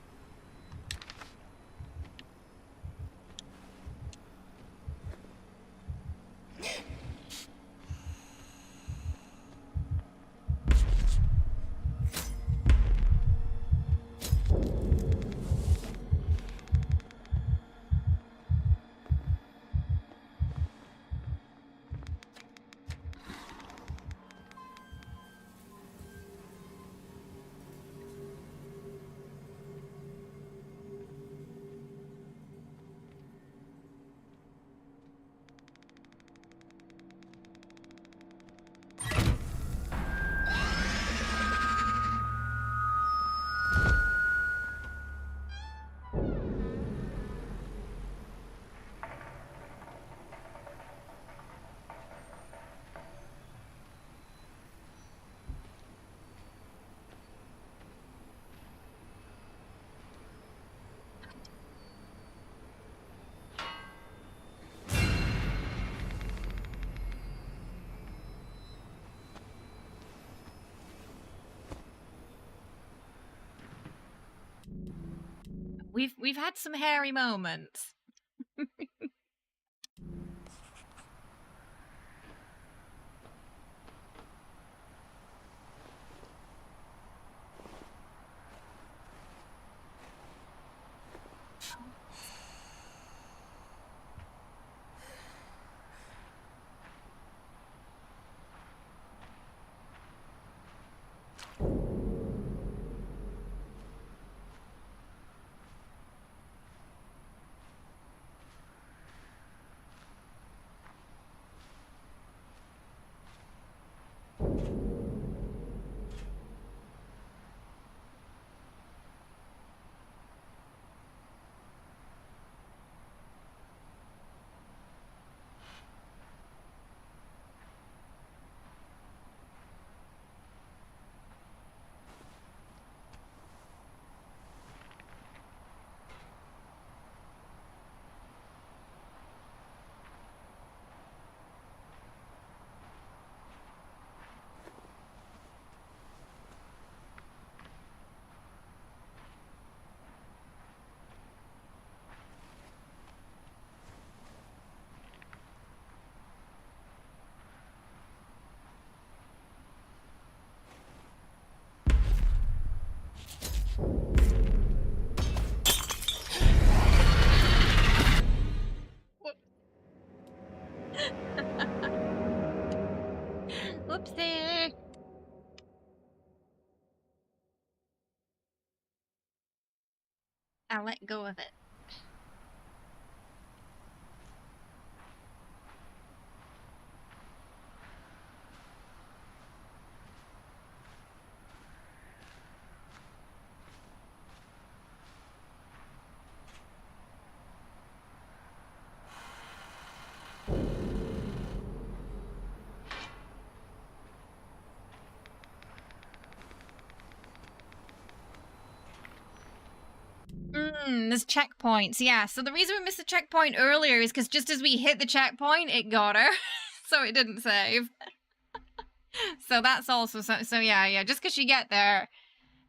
We've had some hairy moments. Whoopsie. I'll let go of it. There's checkpoints, yeah. So the reason we missed the checkpoint earlier is because just as we hit the checkpoint, it got her. So it didn't save. So that's also, so yeah, just because you get there,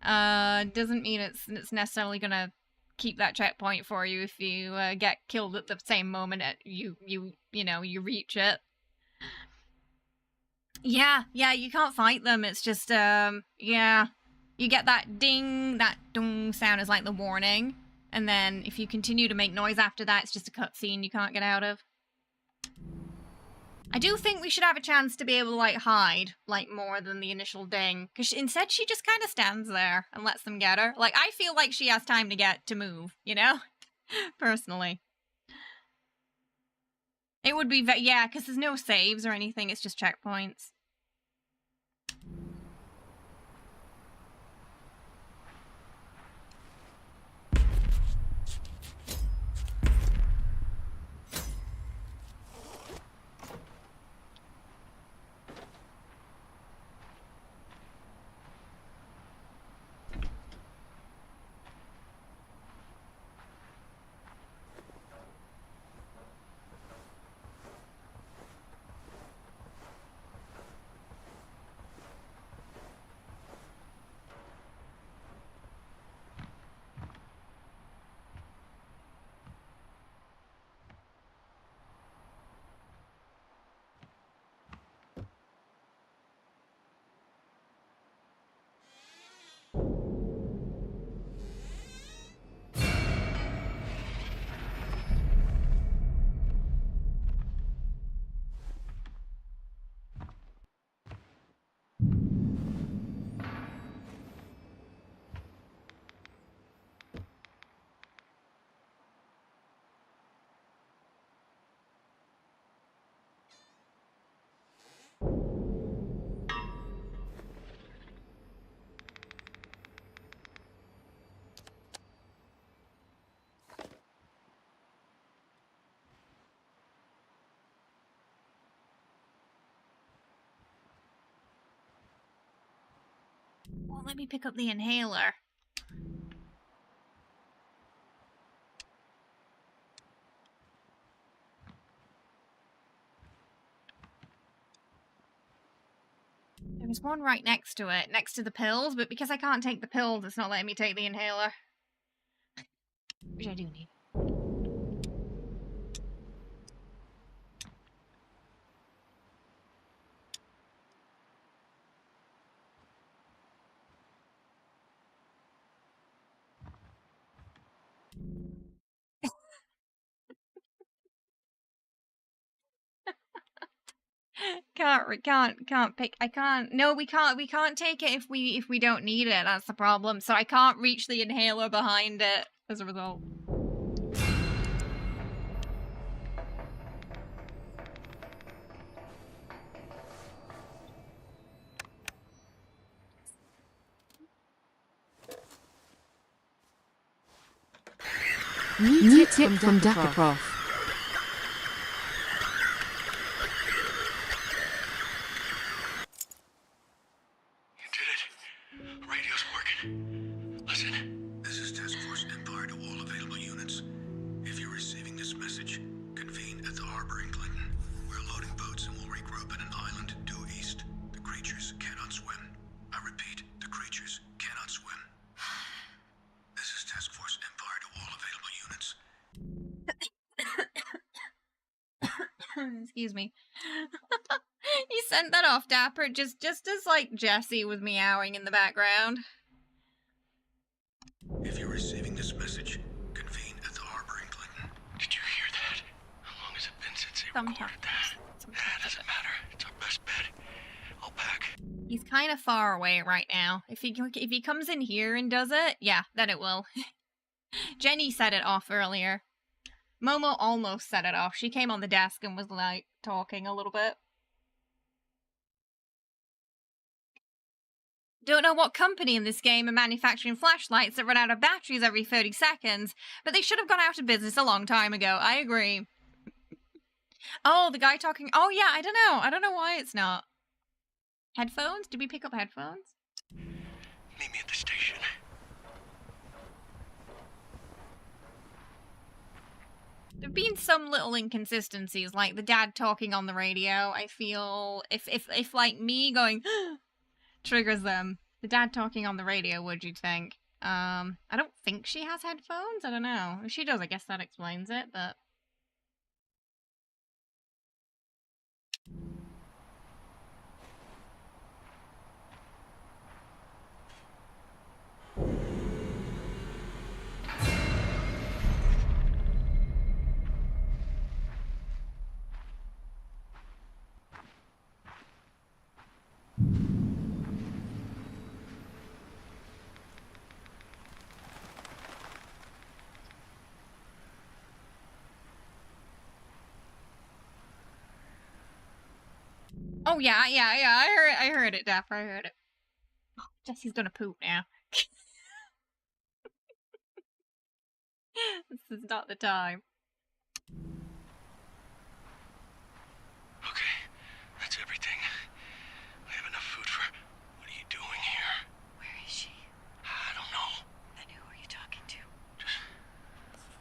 doesn't mean it's necessarily gonna keep that checkpoint for you if you get killed at the same moment you reach it. Yeah, you can't fight them. It's just, yeah. You get that ding, that dung sound is like the warning. And then if you continue to make noise after that, it's just a cutscene you can't get out of. I do think we should have a chance to be able to, like, hide, like, more than the initial ding. Because instead she just kind of stands there and lets them get her. Like, I feel like she has time to move, you know? Personally. It would be, yeah, because there's no saves or anything, it's just checkpoints. Well, let me pick up the inhaler. There was one right next to it, next to the pills, but because I can't take the pills, it's not letting me take the inhaler. Which I do need. Can't pick. I can't. No, we can't take it if we don't need it. That's the problem. So I can't reach the inhaler behind it as a result. New tip from Dappercroft. You did it. Radio's working. Listen. This is Task Force Empire to all available units. If you're receiving this message, convene at the harbor in Clinton. We're loading boats and will regroup at an island due east. The creatures cannot swim. I repeat, the creatures cannot swim. This is Task Force Empire to all available units. Excuse me. You sent that off, Dapper, just as like Jessie was meowing in the background. If you're receiving this message, convene at the harbor in Clinton. Did you hear that? How long has it been since they recorded that? It doesn't matter. It's our best bet. I'll pack. He's kind of far away right now. If he comes in here and does it, yeah, then it will. Jenny set it off earlier. Momo almost set it off. She came on the desk and was like talking a little bit. Don't know what company in this game are manufacturing flashlights that run out of batteries every 30 seconds, but they should have gone out of business a long time ago. I agree. Oh, the guy talking. Oh, yeah, I don't know. I don't know why it's not. Headphones? Did we pick up headphones? Meet me at the station. There've been some little inconsistencies, like the dad talking on the radio. I feel if like me going triggers them, the dad talking on the radio, would you think? I don't think she has headphones. I don't know. If she does, I guess that explains it, but oh yeah. I heard it, Dapper. I heard it. Oh, Jessie's gonna poop now. This is not the time. Okay, that's everything. I have enough food for... What are you doing here? Where is she? I don't know. And who are you talking to?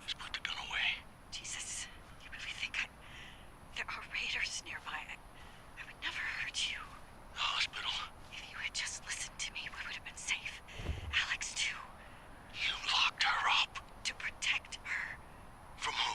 Just put the gun away. Jesus, you really think there are raiders nearby? I would never hurt you. The hospital. If you had just listened to me, we would have been safe. Alex, too. You locked her up. To protect her. From who?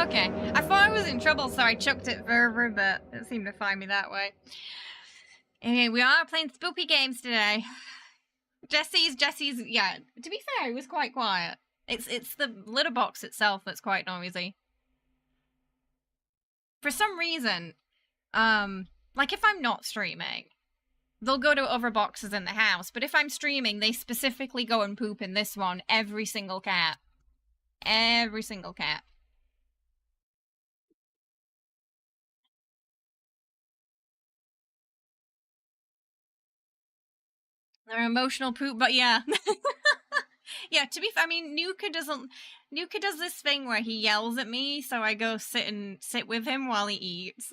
Okay, I thought I was in trouble, so I chucked it further, but it seemed to find me that way. Anyway, we are playing spoopy games today. Jesse's, yeah, to be fair, it was quite quiet. It's the litter box itself that's quite noisy. For some reason, like if I'm not streaming, they'll go to other boxes in the house, but if I'm streaming, they specifically go and poop in this one, every single cat. Every single cat. They're emotional poop, but yeah. Yeah, to be fair, I mean, Nuka does this thing where he yells at me, so I go sit with him while he eats.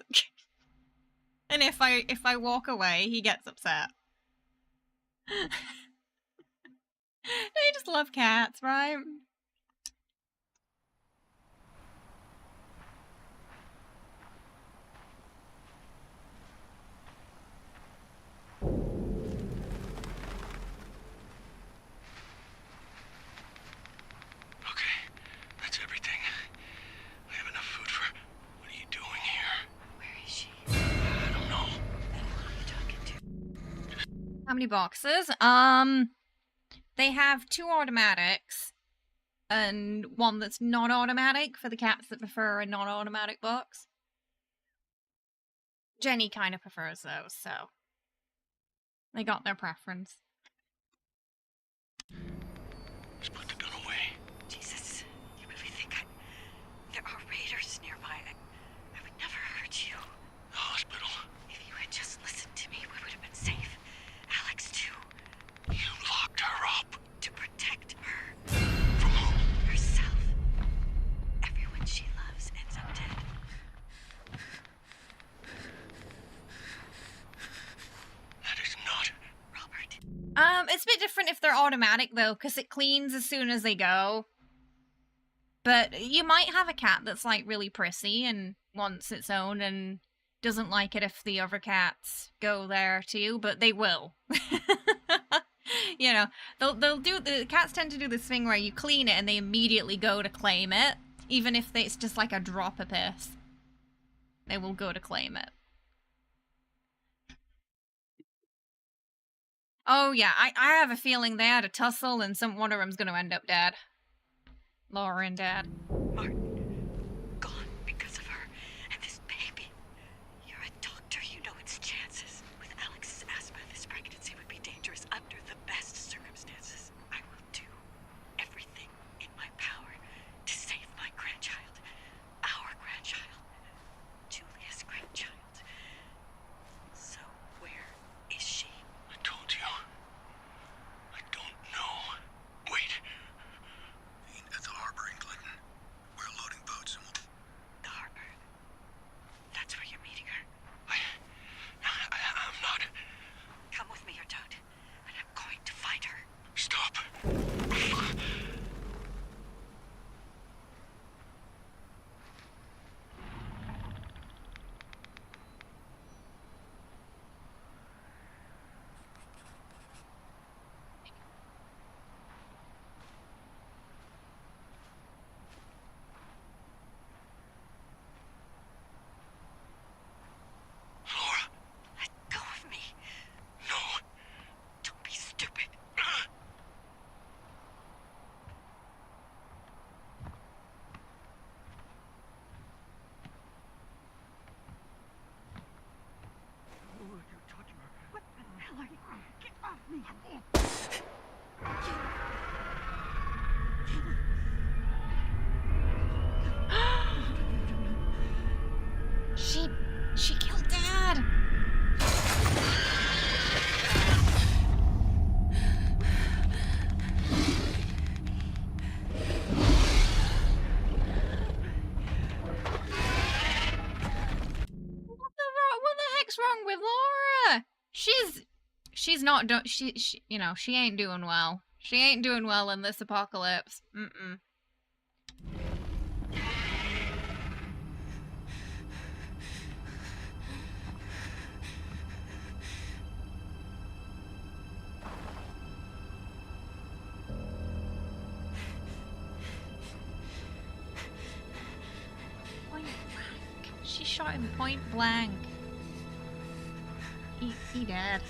And if I walk away, he gets upset. I just love cats, right? That's everything. I have enough food for... What are you doing here? Where is she? I don't know. Then who are you talking to? How many boxes? They have 2 automatics and 1 that's not automatic for the cats that prefer a non-automatic box. Jenny kind of prefers those, so they got their preference. Just put the gun away. Jesus, you really think there are raiders nearby? I would never hurt you. The hospital. If you had just listened to me, we would have been safe. Alex, too. You locked her up. To protect her. From who? Herself. Everyone she loves ends up dead. That is not... Robert. It's a bit different if they're automatic, though, because it cleans as soon as they go. But you might have a cat that's, like, really prissy and wants its own and doesn't like it if the other cats go there, too, but they will. You know, the cats tend to do this thing where you clean it and they immediately go to claim it, even if it's just like a drop of piss. They will go to claim it. Oh yeah, I have a feeling they had a tussle and one of them's gonna end up dead. Laura and Dad. Martin, gone because of her and this baby. You're a doctor, you know its chances. With Alex's asthma, this pregnancy would be dangerous under the best circumstances. I will do everything in my power to save my grandchild. Our grandchild. Julia's grandchild. So, where is she? I told you. I don't know. Wait. At the harbor in Clinton. We're loading boats and we'll... The harbor. That's where you're meeting her. I'm not... Come with me, or don't. And I'm going to find her. Stop. Laura. Let go of me. No. Don't be stupid. Laura, you're touching her. What the hell are you? Get off me. I won't. She killed Dad! What the heck's wrong with Laura? She's not she you know, she ain't doing well. She ain't doing well in this apocalypse. Mm-mm. She shot him point blank. He dead.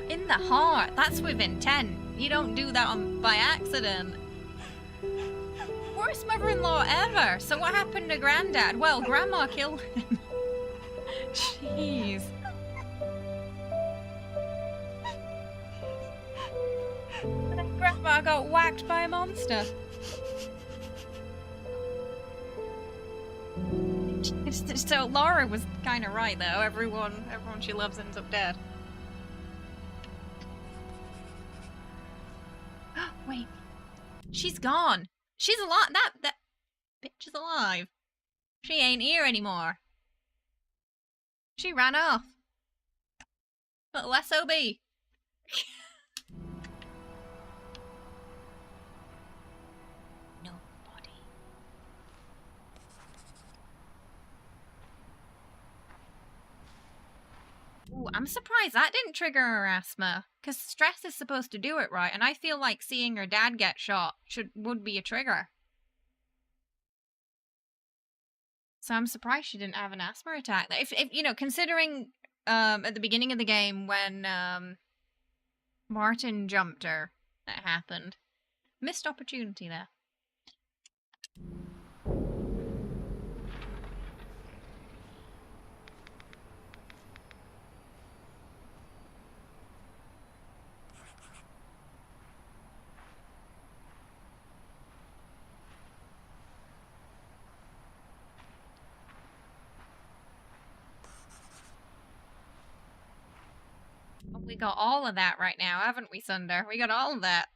In the heart. That's with intent. You don't do that by accident. Worst mother-in-law ever. So what happened to Granddad? Well, Grandma killed him. Jeez. And then Grandma got whacked by a monster. So Laura was kind of right, though. Everyone she loves ends up dead. Wait, she's gone. She's alive. That bitch is alive. She ain't here anymore. She ran off. Little SOB. Ooh, I'm surprised that didn't trigger her asthma, because stress is supposed to do it right, and I feel like seeing her dad get shot would be a trigger. So I'm surprised she didn't have an asthma attack. If you know, considering at the beginning of the game when Martin jumped her, that happened. Missed opportunity there. We got all of that right now, haven't we, Sunder? We got all of that.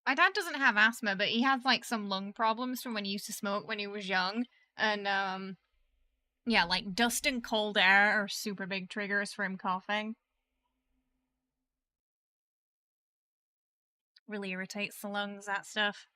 My dad doesn't have asthma, but he has like some lung problems from when he used to smoke when he was young. And yeah, like dust and cold air are super big triggers for him coughing. Really irritates the lungs, that stuff.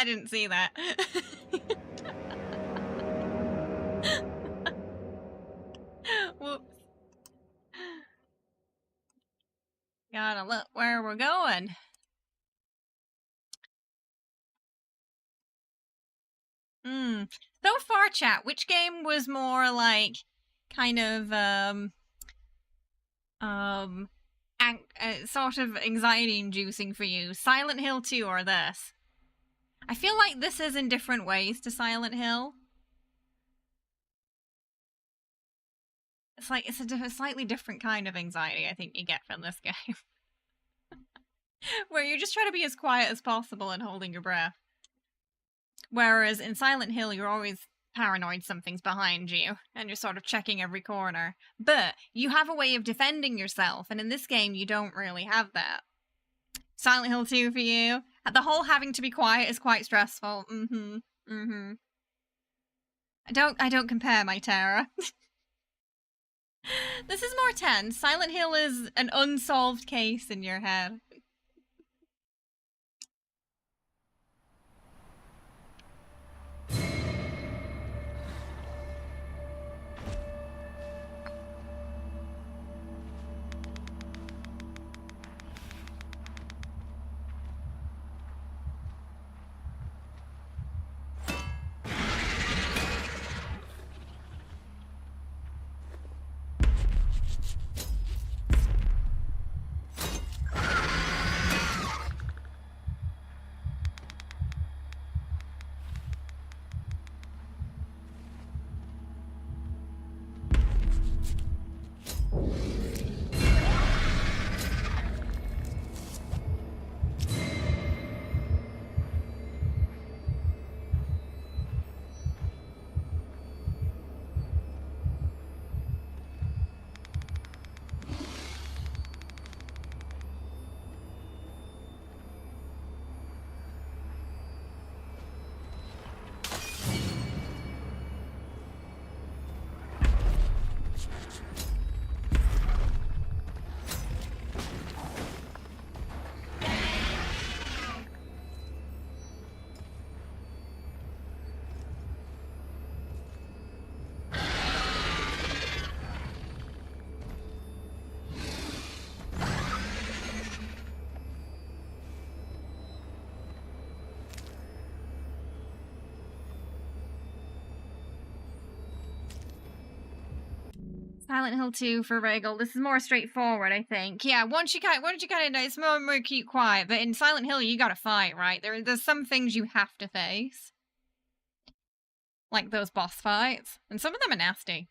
I didn't see that. Whoops. Gotta look where we're going. So far, chat, which game was more like kind of sort of anxiety inducing for you? Silent Hill 2 or this? I feel like this is in different ways to Silent Hill. It's like it's a slightly different kind of anxiety I think you get from this game. Where you're just trying to be as quiet as possible and holding your breath. Whereas in Silent Hill, you're always paranoid something's behind you, and you're sort of checking every corner. But you have a way of defending yourself, and in this game, you don't really have that. Silent Hill 2 for you? The whole having to be quiet is quite stressful. I don't compare my terror. This is more tense. Silent Hill is an unsolved case in your head. Silent Hill 2 for Regal. This is more straightforward, I think. Yeah, once you kind of it's more keep quiet, but in Silent Hill you gotta fight, right? There's some things you have to face. Like those boss fights. And some of them are nasty.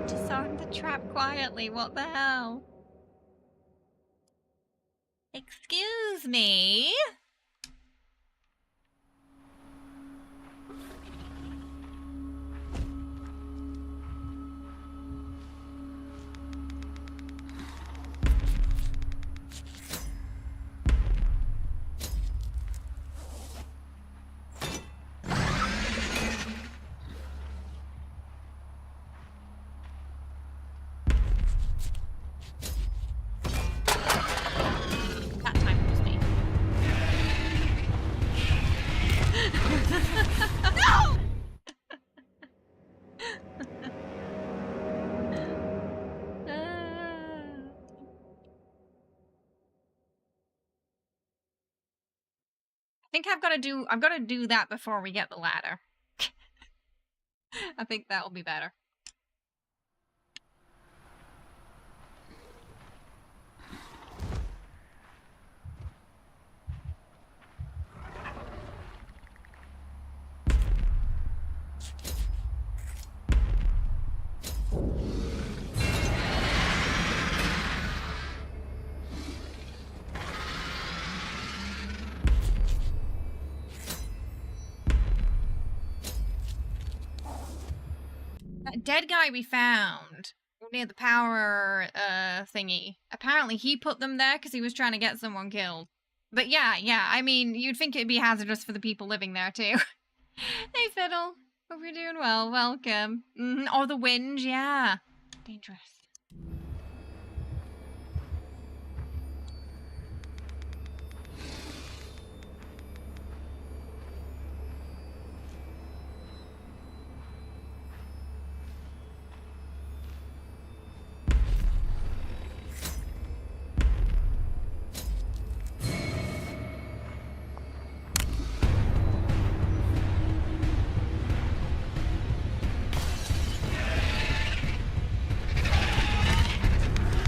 Disarm the trap quietly, what the hell? Excuse me? That time it was me. No! I think I've got to do that before we get the ladder. I think that'll be better. dead guy we found near the power thingy, apparently he put them there because he was trying to get someone killed. But yeah, I mean, you'd think it'd be hazardous for the people living there too. Hey Fiddle, hope you're doing well, welcome. Or the wind, yeah. Dangerous.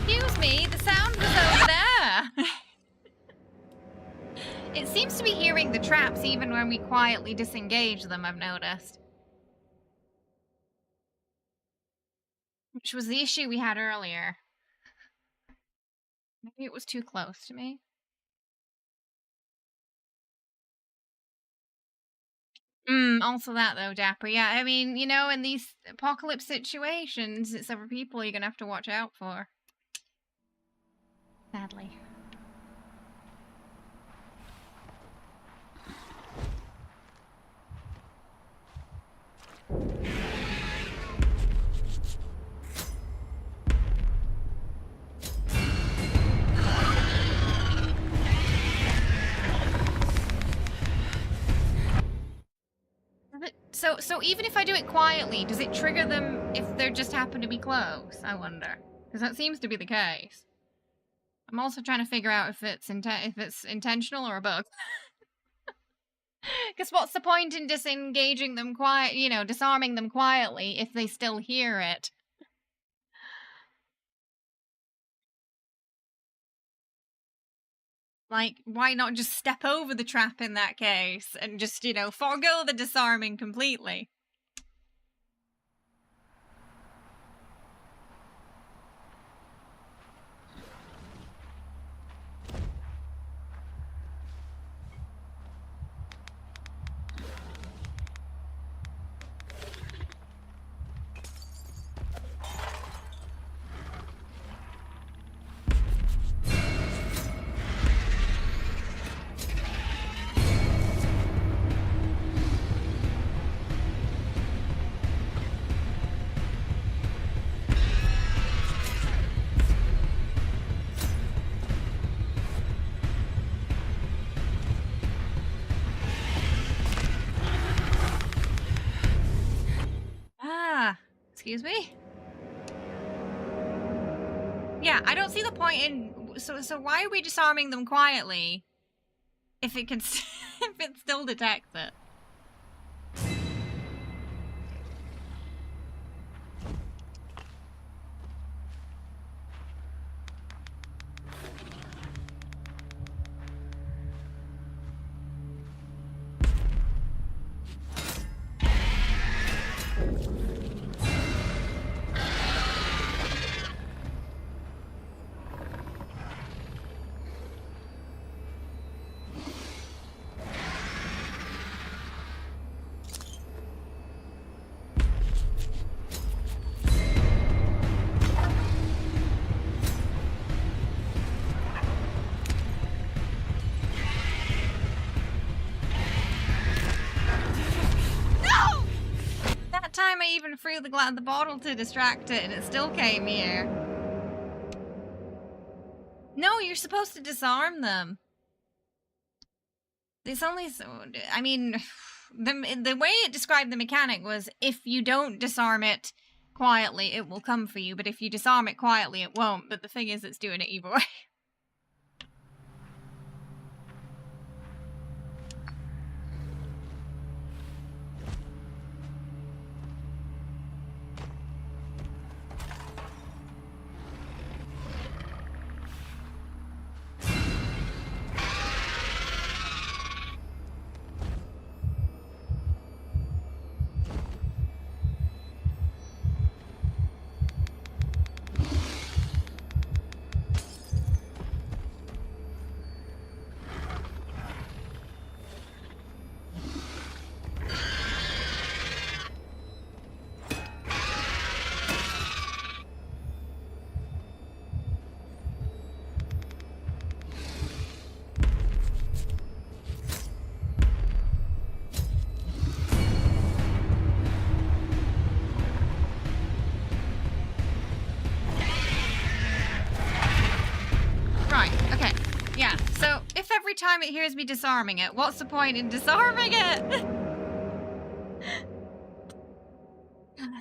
Excuse me, the sound was over there. It seems to be hearing the traps even when we quietly disengage them, I've noticed. Which was the issue we had earlier. Maybe it was too close to me. Also that though, Dapper. Yeah, I mean, you know, in these apocalypse situations, it's other people you're gonna have to watch out for. Sadly. So even if I do it quietly, does it trigger them if they just happen to be close? I wonder, because that seems to be the case. I'm also trying to figure out if it's intentional or a bug. Because what's the point in disengaging them disarming them quietly if they still hear it? Like, why not just step over the trap in that case and just, forego the disarming completely? Excuse me? Yeah, I don't see the point in... So why are we disarming them quietly if it can... if it still detects it? I even threw the bottle to distract it and it still came here. No, you're supposed to disarm them. It's only so... I mean, the way it described the mechanic was if you don't disarm it quietly, it will come for you, but if you disarm it quietly, it won't. But the thing is, it's doing it either way. time it hears me disarming it. What's the point in disarming it?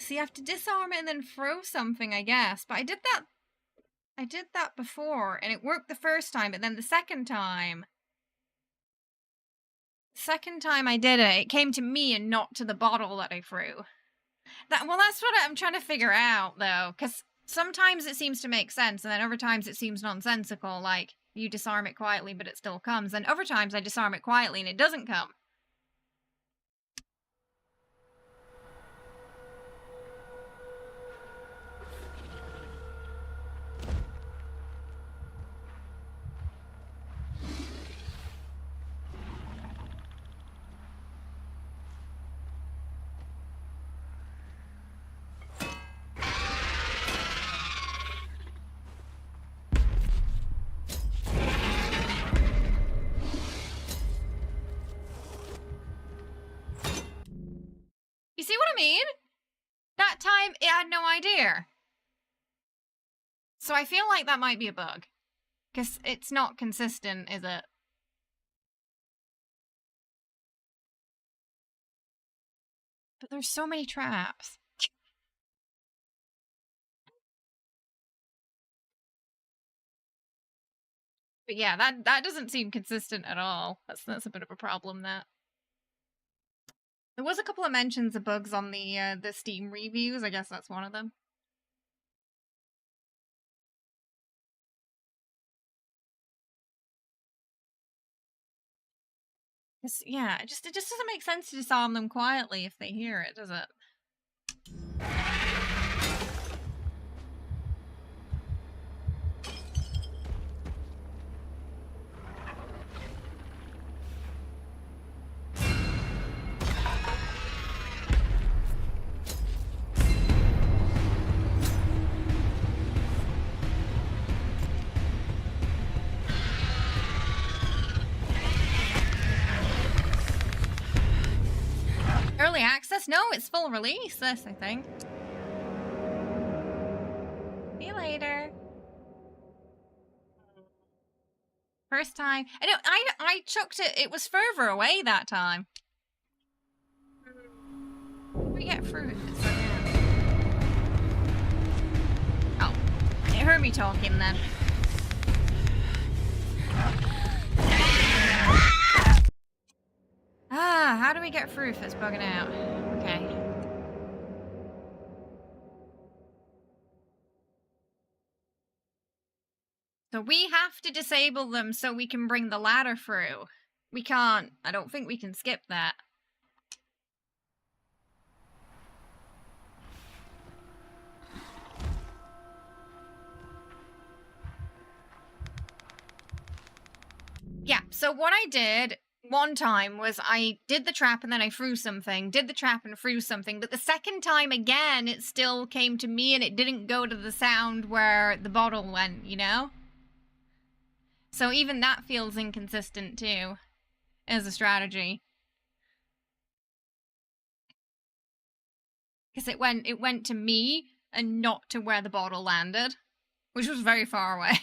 So you have to disarm it and then throw something, I guess. But I did that before, and it worked the first time, but then the second time I did it, it came to me and not to the bottle that I threw. Well, that's what I'm trying to figure out, though, because sometimes it seems to make sense, and then other times it seems nonsensical, like, you disarm it quietly, but it still comes, and other times I disarm it quietly and it doesn't come. You see what I mean? That time, it had no idea. So I feel like that might be a bug. Because it's not consistent, is it? But there's so many traps. But yeah, that doesn't seem consistent at all. That's a bit of a problem, that. There was a couple of mentions of bugs on the Steam reviews. I guess that's one of them. Yeah, it just doesn't make sense to disarm them quietly if they hear it, does it? Early access? No, it's full release, this, I think. See you later. First time. I chucked it. It was further away that time. We get fruit. Oh, it heard me talking then. Ah, how do we get through if it's bugging out? Okay. So we have to disable them so we can bring the ladder through. We can't. I don't think we can skip that. Yeah, so what I did one time was I did the trap and then I threw something, did the trap and threw something, but the second time again it still came to me and it didn't go to the sound where the bottle went, you know? So even that feels inconsistent too, as a strategy. Because it went to me and not to where the bottle landed, which was very far away.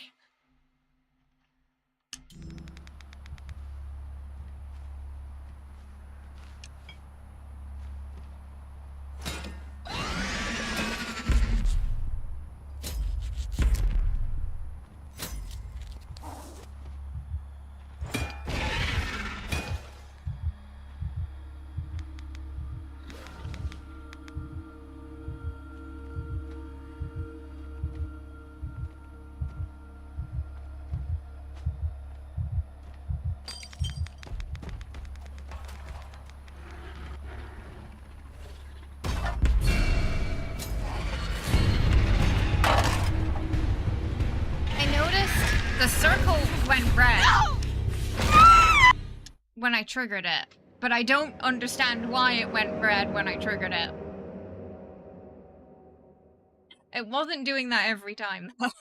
The circle went red when I triggered it, but I don't understand why it went red when I triggered it. It wasn't doing that every time, though.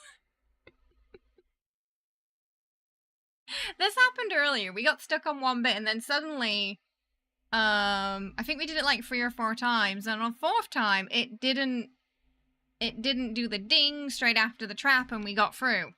This happened earlier. We got stuck on one bit and then suddenly, I think we did it like 3 or 4 times, and on the 4th time, it didn't do the ding straight after the trap and we got through.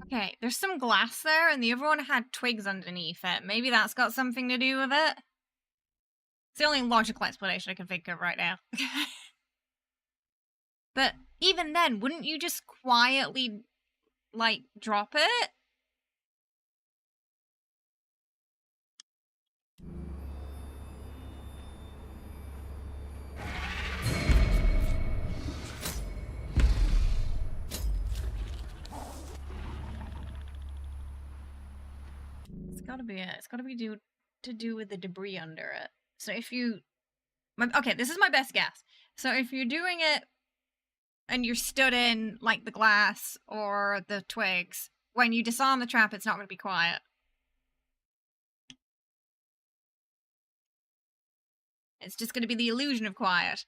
Okay, there's some glass there, and the other one had twigs underneath it. Maybe that's got something to do with it. It's the only logical explanation I can think of right now. But even then, wouldn't you just quietly, like, drop it? It's gotta be to do with the debris under it. So if you... okay, this is my best guess. So if you're doing it and you're stood in, like, the glass or the twigs, when you disarm the trap, it's not going to be quiet. It's just going to be the illusion of quiet.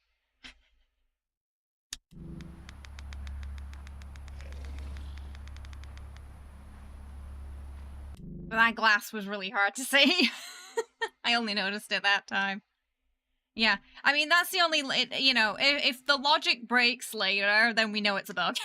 But that glass was really hard to see. I only noticed it that time. Yeah, I mean, that's the only, you know, if the logic breaks later, then we know it's a bug.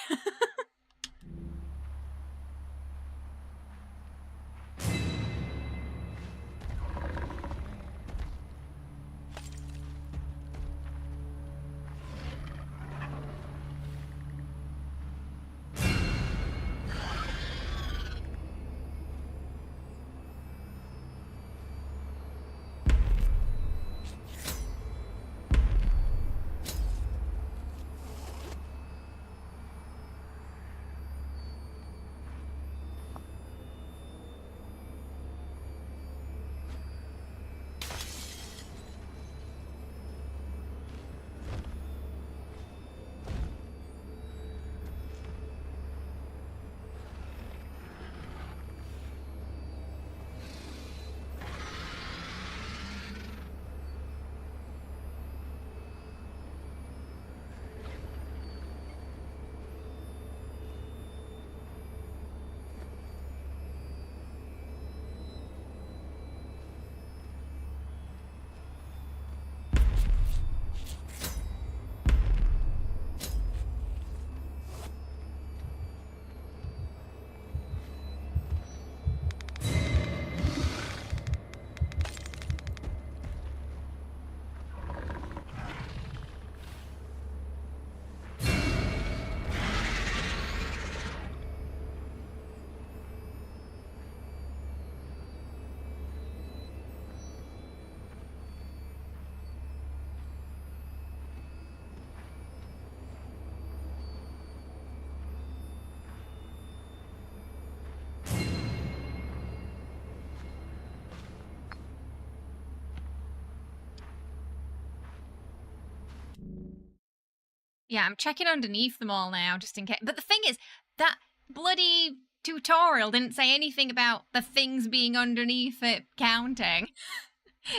Yeah, I'm checking underneath them all now, just in case. But the thing is, that bloody tutorial didn't say anything about the things being underneath it counting.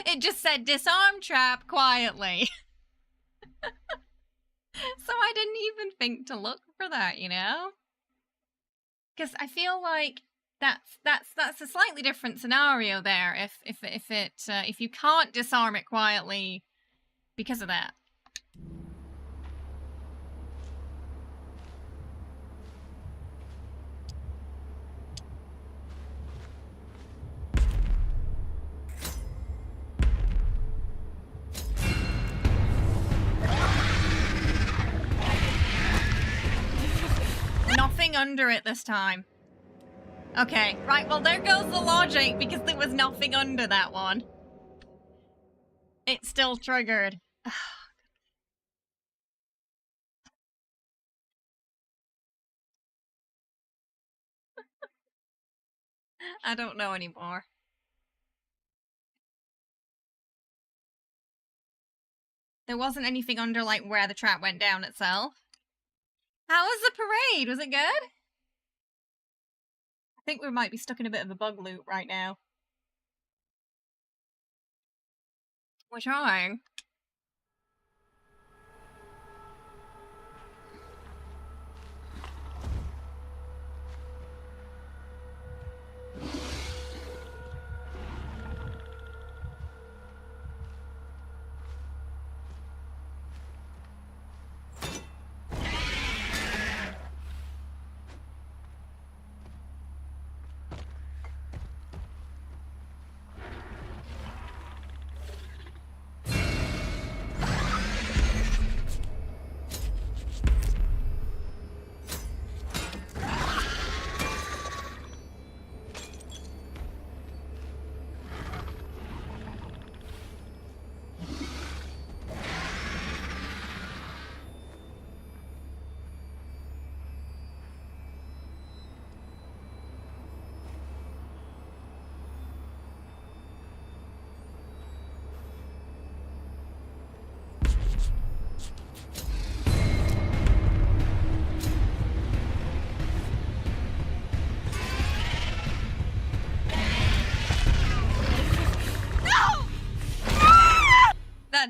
It just said disarm trap quietly. So I didn't even think to look for that, you know? Because I feel like that's a slightly different scenario there. If you can't disarm it quietly because of that. Nothing under it this time. Okay, right, well there goes the logic, because there was nothing under that one. It's still triggered. I don't know anymore. There wasn't anything under, like, where the trap went down itself. How was the parade? Was it good? I think we might be stuck in a bit of a bug loop right now. We're trying.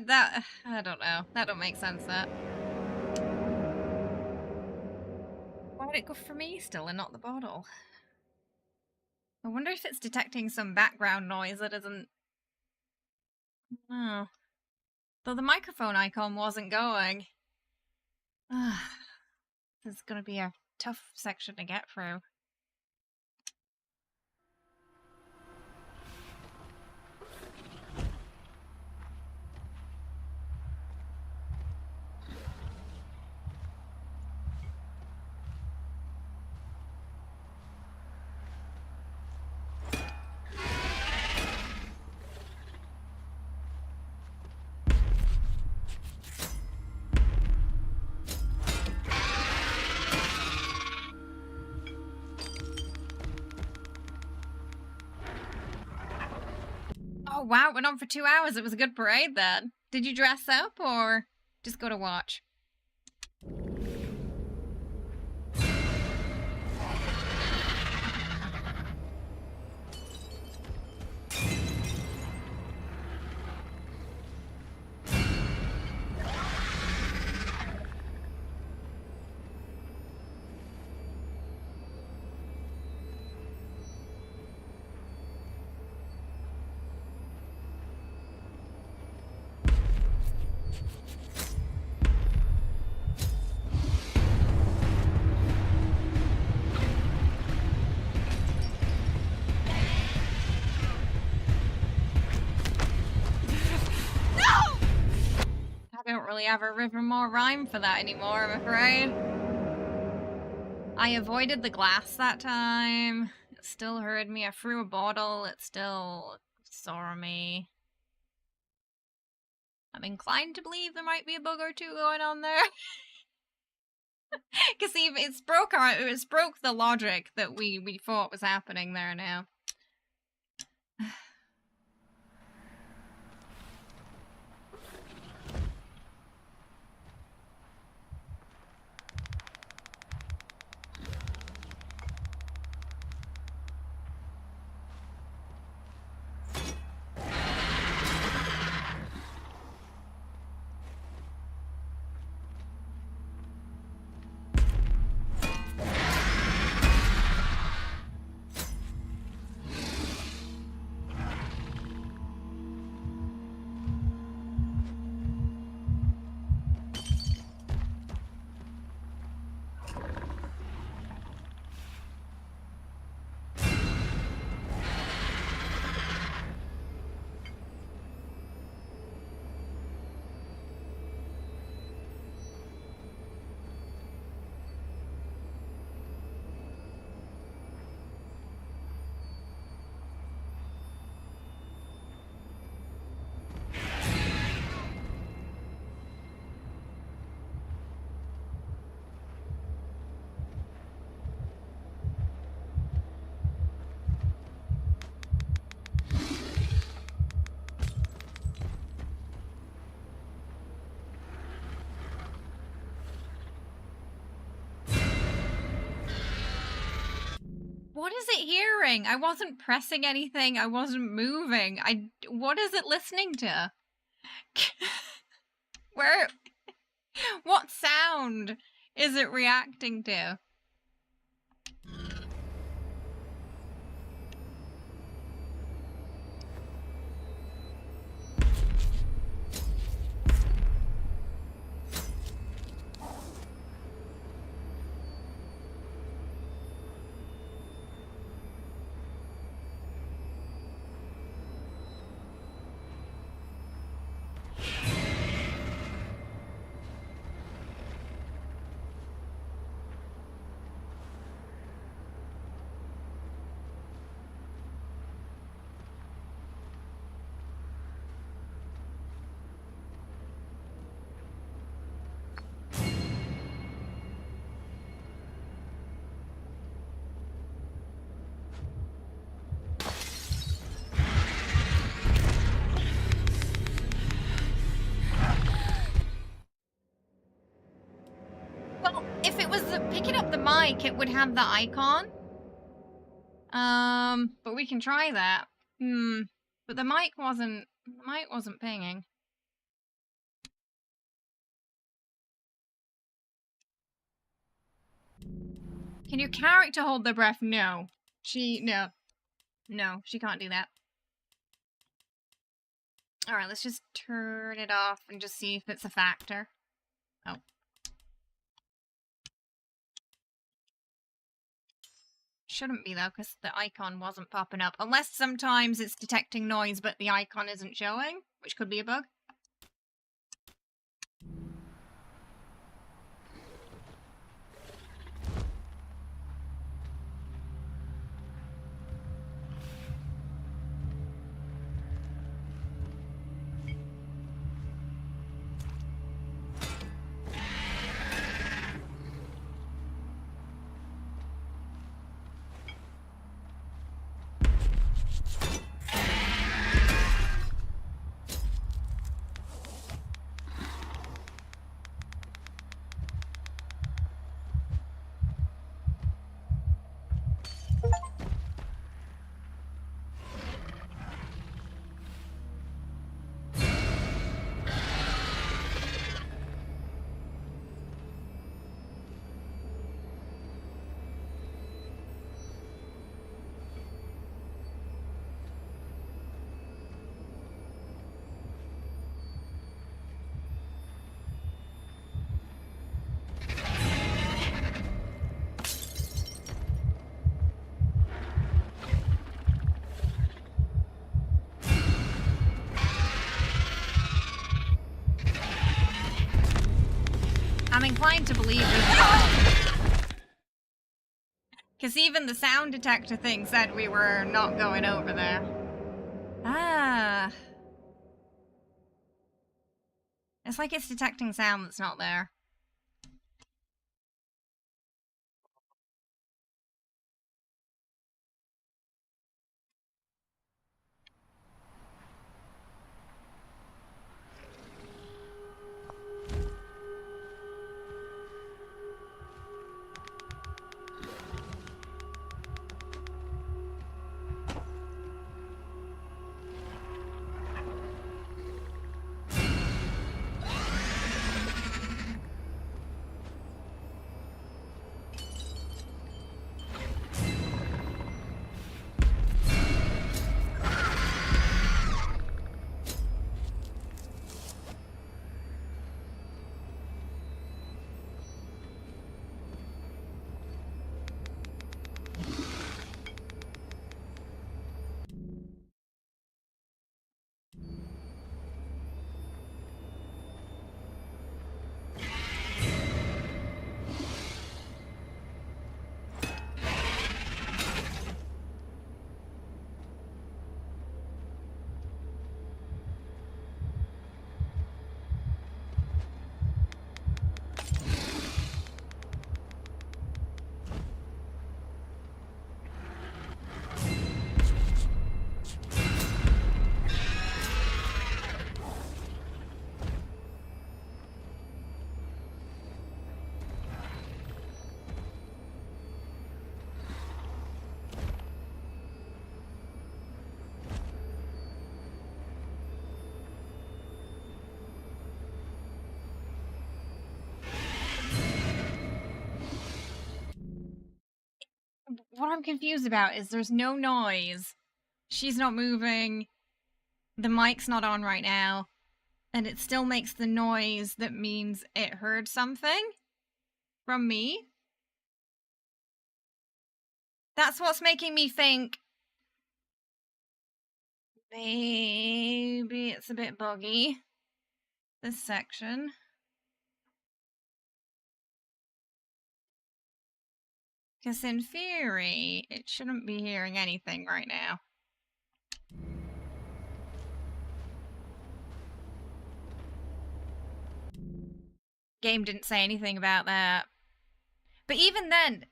that I don't know. That don't make sense, that. Why would it go for me still and not the bottle? I wonder if it's detecting some background noise that isn't... Oh. Though the microphone icon wasn't going. This is gonna be a tough section to get through. Oh wow, it went on for 2 hours. It was a good parade then. Did you dress up or just go to watch? I don't really have a rhythm or rhyme for that anymore, I'm afraid. I avoided the glass that time. It still heard me. I threw a bottle. It still saw me. I'm inclined to believe there might be a bug or two going on there. Because see, it's broke the logic that we thought was happening there now. What is it hearing? I wasn't pressing anything. I wasn't moving. What is it listening to? What sound is it reacting to? If it was picking up the mic, it would have the icon. But we can try that. But the mic wasn't pinging. Can your character hold their breath? No. No. No, she can't do that. Alright, let's just turn it off and just see if it's a factor. Oh. Shouldn't be though, because the icon wasn't popping up. Unless sometimes it's detecting noise but the icon isn't showing, which could be a bug. I'm inclined to believe because even the sound detector thing said we were not going over there. Ah. It's like it's detecting sound that's not there. What I'm confused about is there's no noise. She's not moving. The mic's not on right now. And it still makes the noise that means it heard something from me. That's what's making me think maybe it's a bit buggy, this section. Because in theory, it shouldn't be hearing anything right now. Game didn't say anything about that. But even then,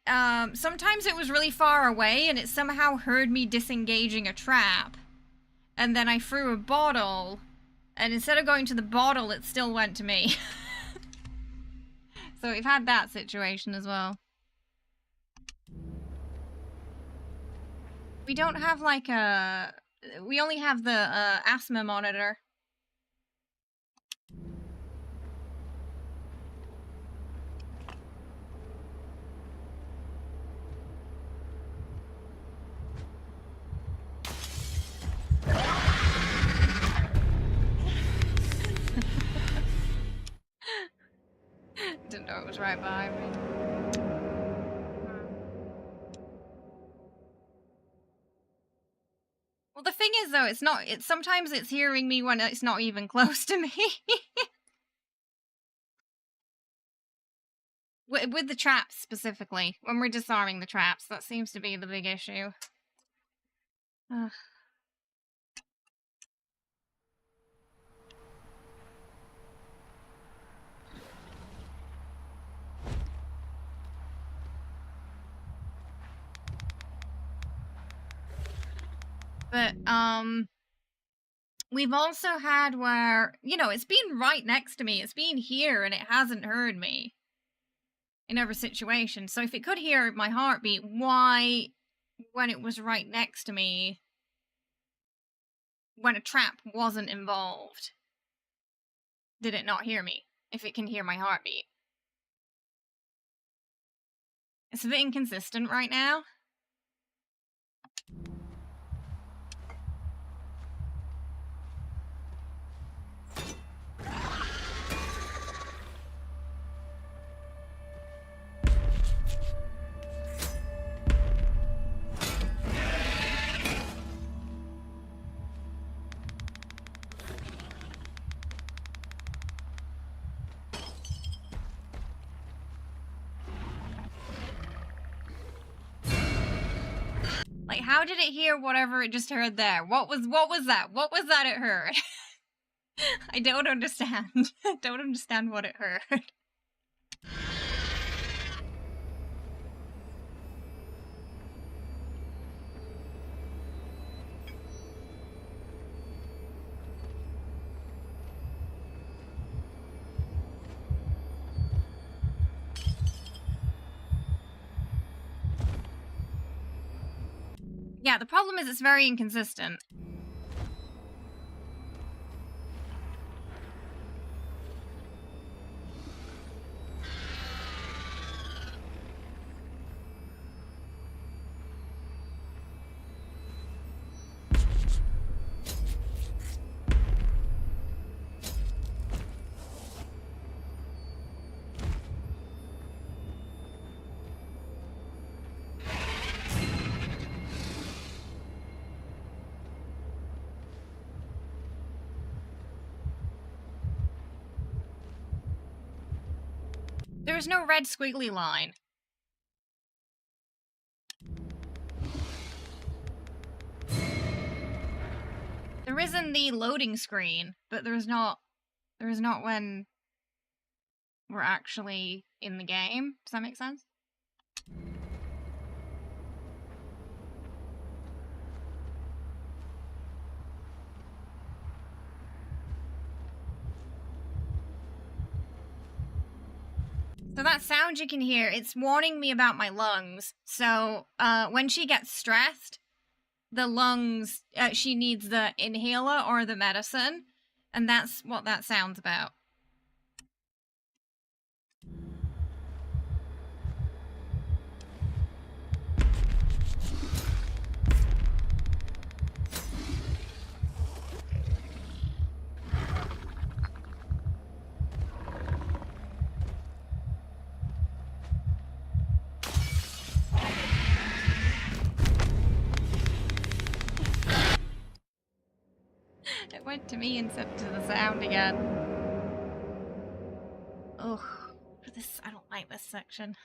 sometimes it was really far away and it somehow heard me disengaging a trap. And then I threw a bottle, and instead of going to the bottle, it still went to me. So we've had that situation as well. We don't have like a... We only have the asthma monitor. right behind me. Well, the thing is, though, sometimes it's hearing me when it's not even close to me. With the traps, specifically. When we're disarming the traps, that seems to be the big issue. Ugh. But, we've also had where, you know, it's been right next to me. It's been here and it hasn't heard me in every situation. So if it could hear my heartbeat, why, when it was right next to me, when a trap wasn't involved, did it not hear me? If it can hear my heartbeat. It's a bit inconsistent right now. Like, how did it hear whatever it just heard there? What was that? What was that it heard? I don't understand. I don't understand what it heard. Yeah, the problem is it's very inconsistent. There's no red squiggly line. There is in the loading screen, but there's not when we're actually in the game. Does that make sense? So that sound you can hear, it's warning me about my lungs. So when she gets stressed, the lungs, she needs the inhaler or the medicine, and that's what that sound's about. It went to me instead of to the sound again. Ugh. I don't like this section.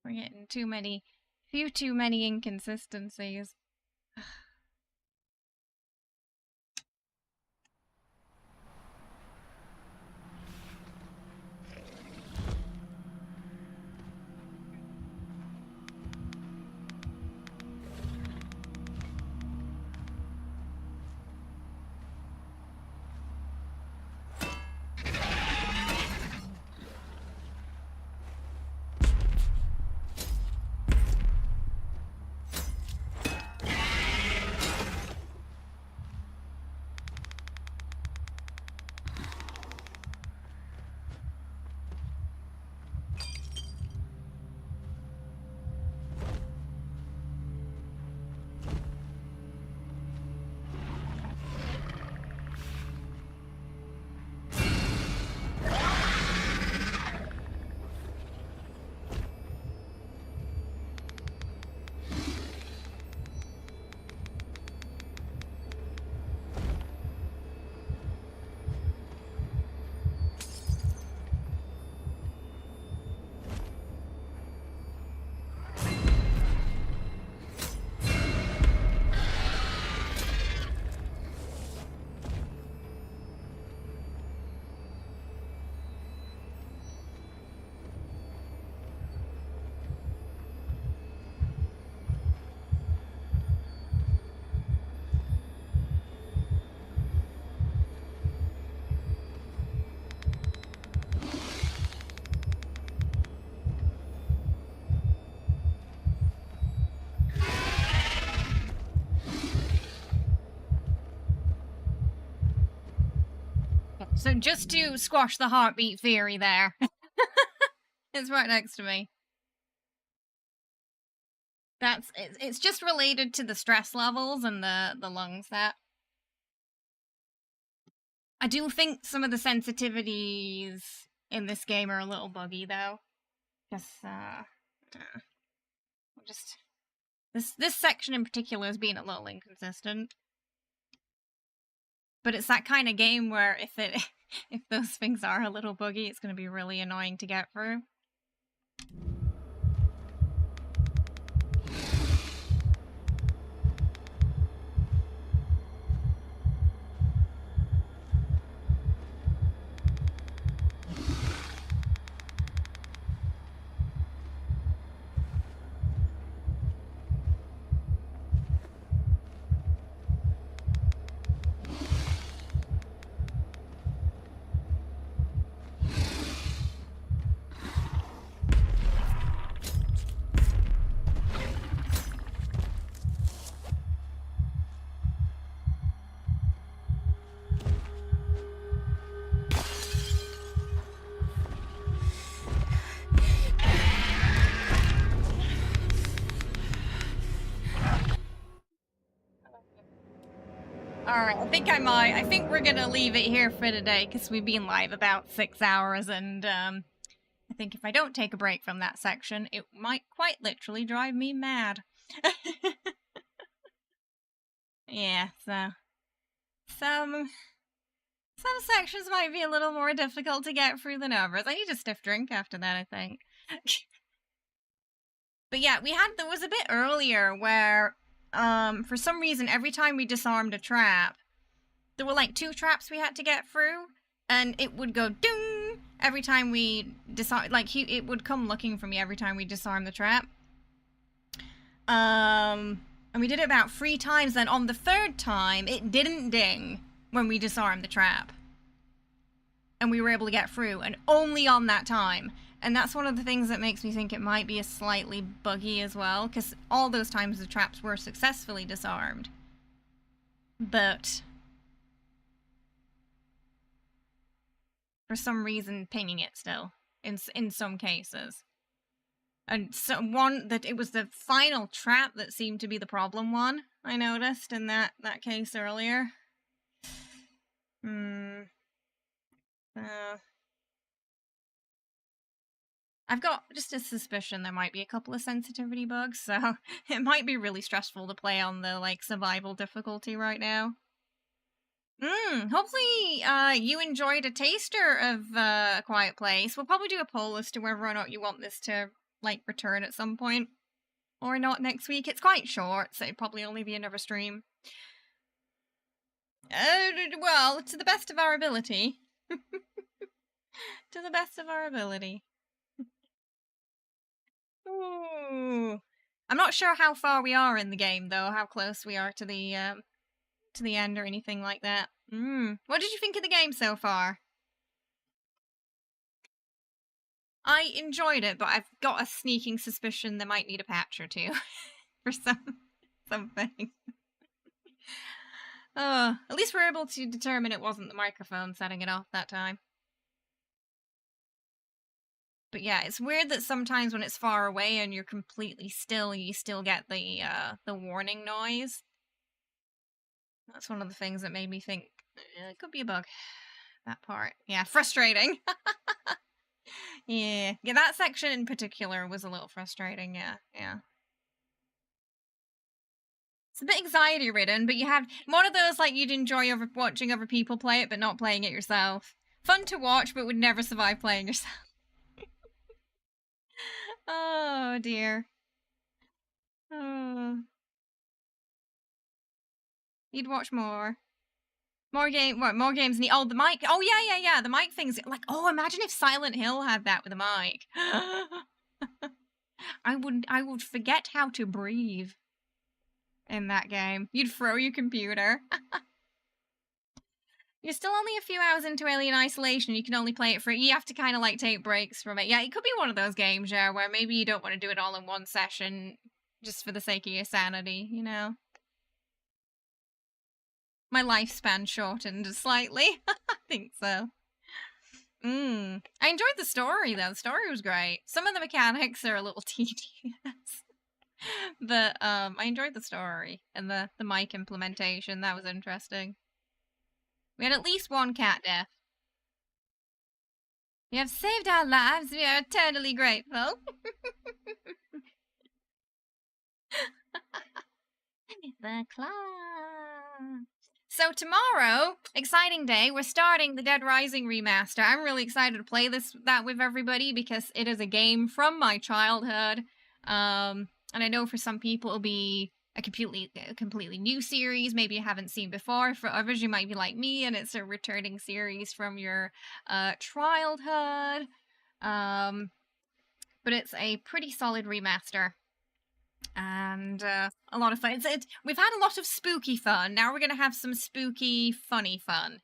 We're getting too many inconsistencies. just to squash the heartbeat theory there. It's right next to me. It's just related to the stress levels and the lungs that. I do think some of the sensitivities in this game are a little buggy though. Just this section in particular is being a little inconsistent. But it's that kind of game where if those things are a little buggy, it's going to be really annoying to get through. Alright, I think we're gonna leave it here for today, because we've been live about 6 hours, and, I think if I don't take a break from that section, it might quite literally drive me mad. Yeah, so... Some sections might be a little more difficult to get through than others. I need a stiff drink after that, I think. But yeah, there was a bit earlier where, for some reason, every time we disarmed a trap, there were like 2 traps we had to get through, and it would go ding every time we disarm. Like it would come looking for me every time we disarmed the trap. And we did it about 3 times. Then on the 3rd time, it didn't ding when we disarmed the trap, and we were able to get through, and only on that time. And that's one of the things that makes me think it might be a slightly buggy as well, because all those times the traps were successfully disarmed. But for some reason, pinging it still, in some cases. And so it was the final trap that seemed to be the problem one, I noticed in that case earlier. I've got just a suspicion there might be a couple of sensitivity bugs, so it might be really stressful to play on the, like, survival difficulty right now. Hopefully, you enjoyed a taster of A Quiet Place. We'll probably do a poll as to whether or not you want this to, like, return at some point. Or not next week. It's quite short, so it'd probably only be another stream. Well, to the best of our ability. To the best of our ability. Ooh. I'm not sure how far we are in the game, though, how close we are to the end or anything like that. What did you think of the game so far? I enjoyed it, but I've got a sneaking suspicion they might need a patch or 2 for something. At least we're able to determine it wasn't the microphone setting it off that time. But yeah, it's weird that sometimes when it's far away and you're completely still, you still get the warning noise. That's one of the things that made me think it could be a bug. That part. Yeah, frustrating. Yeah, that section in particular was a little frustrating, yeah. It's a bit anxiety-ridden, but you have one of those, like, you'd enjoy watching other people play it, but not playing it yourself. Fun to watch, but would never survive playing yourself. Oh, dear. Oh. You'd watch more. More games need... Oh, the mic. Oh, yeah. The mic things. Like, oh, imagine if Silent Hill had that with a mic. I would forget how to breathe in that game. You'd throw your computer. You're still only a few hours into Alien Isolation. You can only play it for... You have to kind of, like, take breaks from it. Yeah, it could be one of those games, yeah, where maybe you don't want to do it all in one session just for the sake of your sanity, you know? My lifespan shortened slightly. I think so. I enjoyed the story, though. The story was great. Some of the mechanics are a little tedious. But, I enjoyed the story. And the mic implementation. That was interesting. We had at least one cat death. You have saved our lives. We are eternally grateful. The clown. So tomorrow, exciting day, we're starting the Dead Rising remaster. I'm really excited to play that with everybody because it is a game from my childhood. And I know for some people it'll be a completely new series, maybe you haven't seen before. For others, you might be like me, and it's a returning series from your childhood. But it's a pretty solid remaster. And a lot of fun. We've had a lot of spooky fun. Now we're gonna have some spooky, funny fun.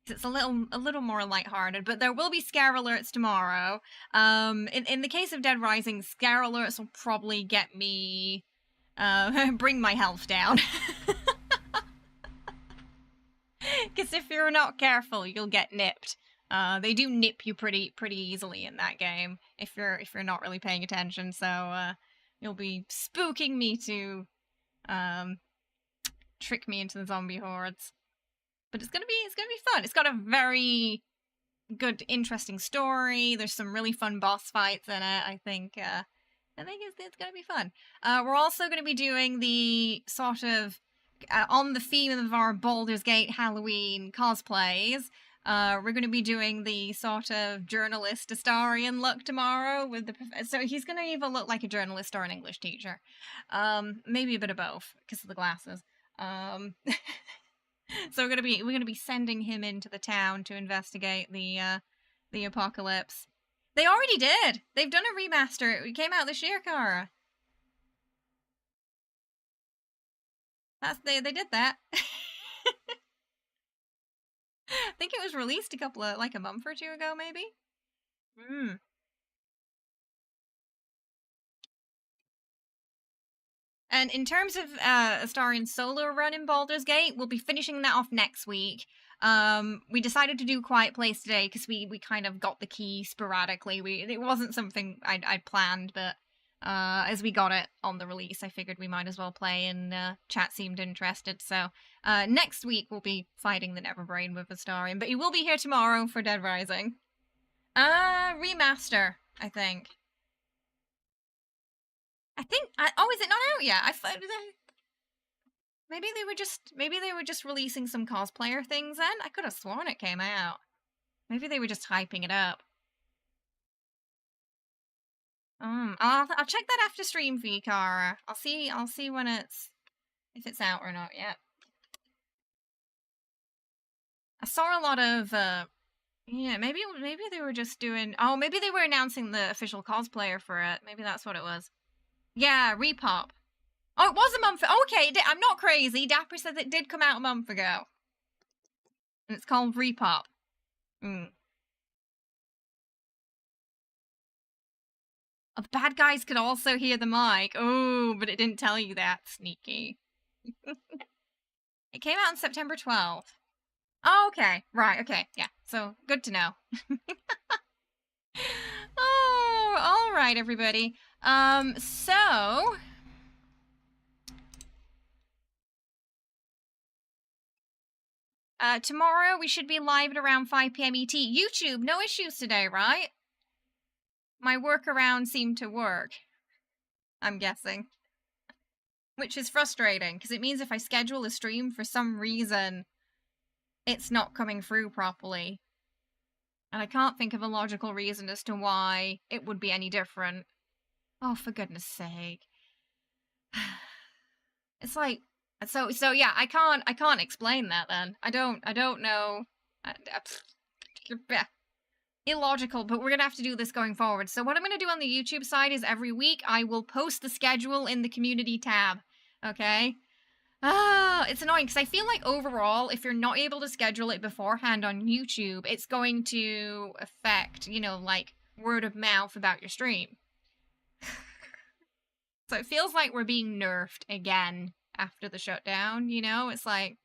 It's a little more lighthearted, but there will be scare alerts tomorrow. In the case of Dead Rising, scare alerts will probably get me bring my health down. Because if you're not careful, you'll get nipped. They do nip you pretty easily in that game if you're not really paying attention. So you'll be spooking me to trick me into the zombie hordes. But it's gonna be fun. It's got a very good, interesting story. There's some really fun boss fights in it. I think it's gonna be fun. We're also gonna be doing the sort of on the theme of our Baldur's Gate Halloween cosplays. We're going to be doing the sort of journalist historian look tomorrow with the so he's going to either look like a journalist or an English teacher. Maybe a bit of both because of the glasses. So we're going to be sending him into the town to investigate the apocalypse. They already did. They've done a remaster. It came out this year, Kara. They did that. I think it was released a month or two ago, maybe? And in terms of Astarian's solo run in Baldur's Gate, we'll be finishing that off next week. We decided to do Quiet Place today because we kind of got the key sporadically. It wasn't something I'd planned, but as we got it on the release, I figured we might as well play, and chat seemed interested. So next week we'll be fighting the Neverbrain with Astarian, but he will be here tomorrow for Dead Rising. Remaster, I think. Oh, is it not out yet? Maybe they were just releasing some cosplayer things then? I could have sworn it came out. Maybe they were just hyping it up. I'll check that after stream for you, Kara. I'll see when if it's out or not yet. I saw a lot of yeah, maybe they were just doing maybe they were announcing the official cosplayer for it. Maybe that's what it was. Yeah, Repop. Oh, it was a month. Okay, I'm not crazy. Dapper said it did come out a month ago. And it's called Repop. Oh, the bad guys could also hear the mic. Oh, but it didn't tell you that. Sneaky. It came out on September 12th. Oh, okay. Right, okay. Yeah, so good to know. Oh, all right, everybody. So... tomorrow we should be live at around 5 PM ET. YouTube, no issues today, right? My workaround seemed to work. I'm guessing. Which is frustrating, because it means if I schedule a stream for some reason, it's not coming through properly. And I can't think of a logical reason as to why it would be any different. Oh, for goodness sake. It's like... So yeah, I can't explain that then. I don't know. Illogical, but we're gonna have to do this going forward. So what I'm gonna do on the YouTube side is every week I will post the schedule in the community tab. Okay? It's annoying because I feel like overall, if you're not able to schedule it beforehand on YouTube, it's going to affect, like word of mouth about your stream. So it feels like we're being nerfed again after the shutdown, It's like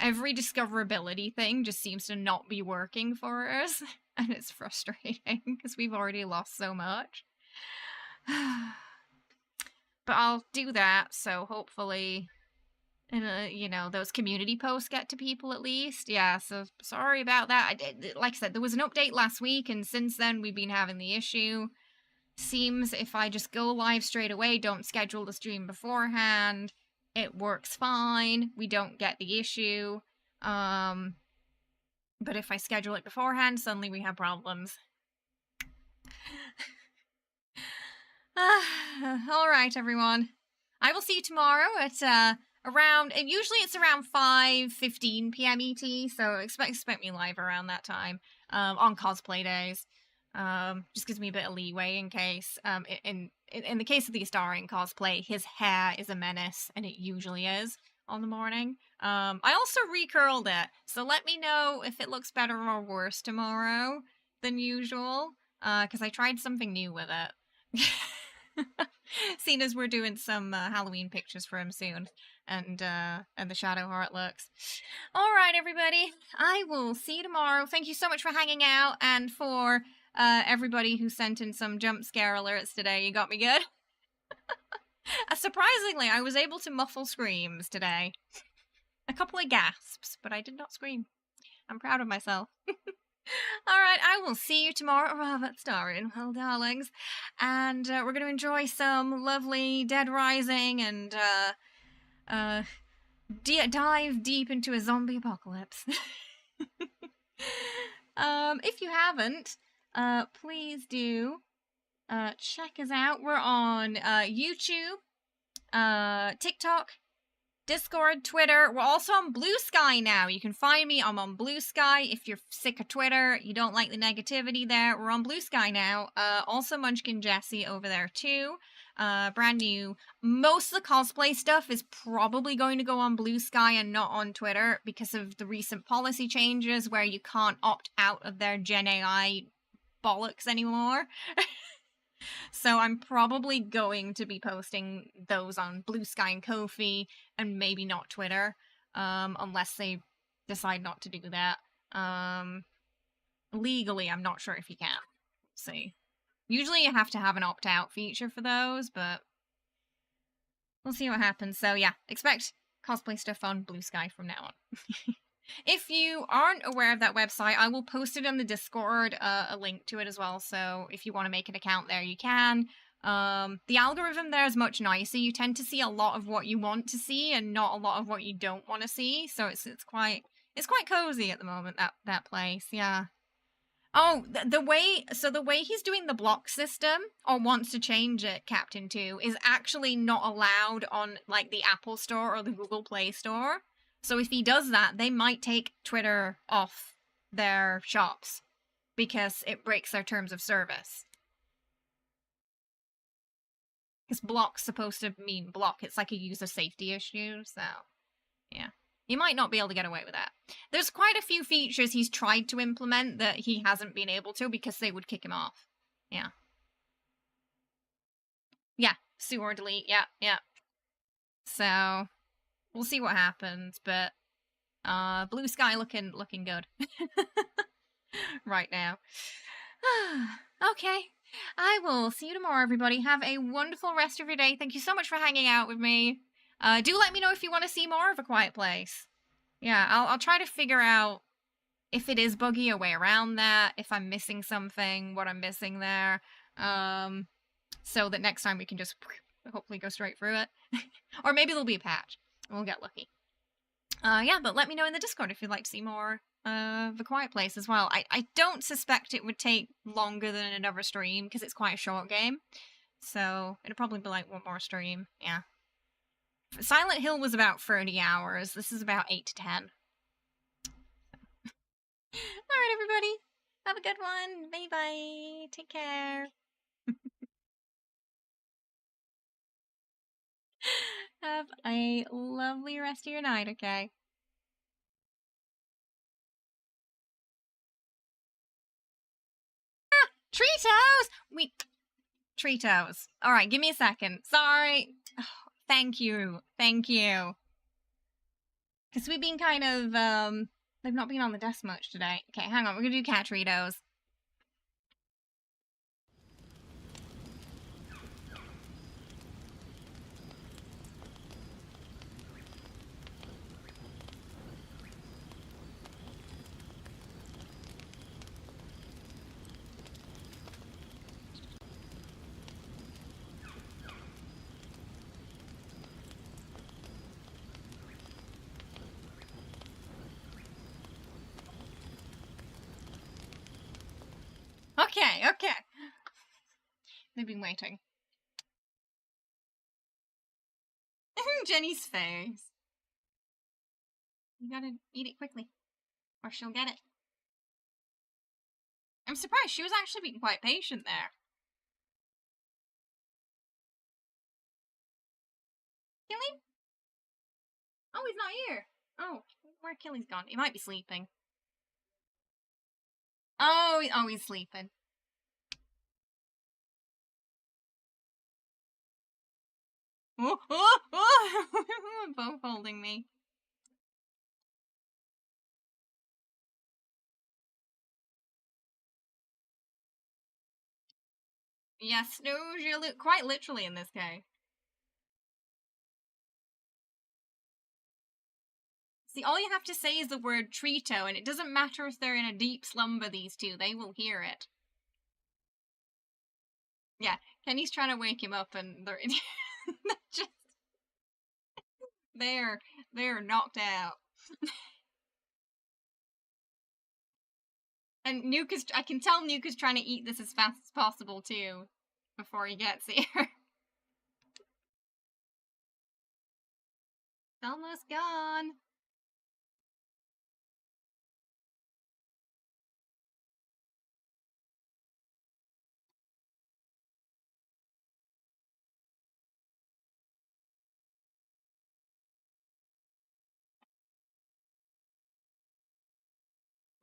every discoverability thing just seems to not be working for us. And it's frustrating because we've already lost so much. But I'll do that, so hopefully, you know, those community posts get to people at least. Yeah, so sorry about that. Like I said, there was an update last week, and since then we've been having the issue. Seems if I just go live straight away, don't schedule the stream beforehand, it works fine. We don't get the issue. But if I schedule it beforehand, suddenly we have problems. Alright, everyone. I will see you tomorrow at around, and usually it's around 5:15 p.m. ET, so expect me live around that time, on cosplay days. Just gives me a bit of leeway in case, in the case of the Astarian cosplay, his hair is a menace, and it usually is on the morning. I also recurled it, so let me know if it looks better or worse tomorrow than usual, because I tried something new with it. Seeing as we're doing some Halloween pictures for him soon, and the shadow heart looks. Alright, everybody, I will see you tomorrow. Thank you so much for hanging out, and for everybody who sent in some jump scare alerts today. You got me good. Surprisingly, I was able to muffle screams today. A couple of gasps, but I did not scream. I'm proud of myself. Alright, I will see you tomorrow. Oh, that's Darian. Well, darlings. And we're going to enjoy some lovely Dead Rising and dive deep into a zombie apocalypse. If you haven't, please do check us out. We're on YouTube, TikTok, Discord, Twitter. We're also on Blue Sky now. You can find me. I'm on Blue Sky. If you're sick of Twitter, you don't like the negativity there, we're on Blue Sky now. Also Munchkin Jessie over there too. Brand new. Most of the cosplay stuff is probably going to go on Blue Sky and not on Twitter because of the recent policy changes where you can't opt out of their Gen AI bollocks anymore. So I'm probably going to be posting those on Blue Sky and Ko-fi, and maybe not Twitter, unless they decide not to do that. Legally, I'm not sure if you can. See. Usually you have to have an opt-out feature for those, but we'll see what happens. So yeah, expect cosplay stuff on Blue Sky from now on. If you aren't aware of that website, I will post it on the Discord, a link to it as well, so if you want to make an account there, you can. The algorithm there is much nicer. You tend to see a lot of what you want to see and not a lot of what you don't want to see, so it's quite cozy at the moment, that place, yeah. Oh, the way he's doing the block system, or wants to change it, Captain 2, is actually not allowed on, like, the Apple Store or the Google Play Store. So if he does that, they might take Twitter off their shops because it breaks their terms of service. Because block's supposed to mean block. It's like a user safety issue, so yeah. He might not be able to get away with that. There's quite a few features he's tried to implement that he hasn't been able to because they would kick him off. Yeah. Yeah, sewer delete, yeah. So we'll see what happens, but Blue Sky looking good right now. Okay, I will see you tomorrow, everybody. Have a wonderful rest of your day. Thank you so much for hanging out with me. Do let me know if you want to see more of A Quiet Place. Yeah, I'll try to figure out if it is buggy, a way around that, if I'm missing something, what I'm missing there, so that next time we can just hopefully go straight through it. Or maybe there'll be a patch. We'll get lucky. Yeah, but let me know in the Discord if you'd like to see more of A Quiet Place as well. I don't suspect it would take longer than another stream, because it's quite a short game. So, it'll probably be like one more stream, yeah. Silent Hill was about 30 hours. This is about 8 to 10. Alright, everybody. Have a good one. Bye-bye. Take care. Have a lovely rest of your night, okay? Ah! Treetos! Treetos. Alright, give me a second. Sorry. Oh, thank you. Thank you. Because we've been kind of, they've not been on the desk much today. Okay, hang on. We're gonna do cat Treetos. Okay, okay. They've been waiting. Jenny's face. You gotta eat it quickly, or she'll get it. I'm surprised. She was actually being quite patient there. Killy? Oh, he's not here. Oh, where Killy's gone? He might be sleeping. Oh, he's sleeping. Oh, oh, oh! Both holding me. Yes, no, quite literally in this case. See, all you have to say is the word Trito, and it doesn't matter if they're in a deep slumber, these two, they will hear it. Yeah, Kenny's trying to wake him up, and they're just... They're knocked out. And Nuke is, I can tell Nuke is trying to eat this as fast as possible, too, before he gets here. It's almost gone.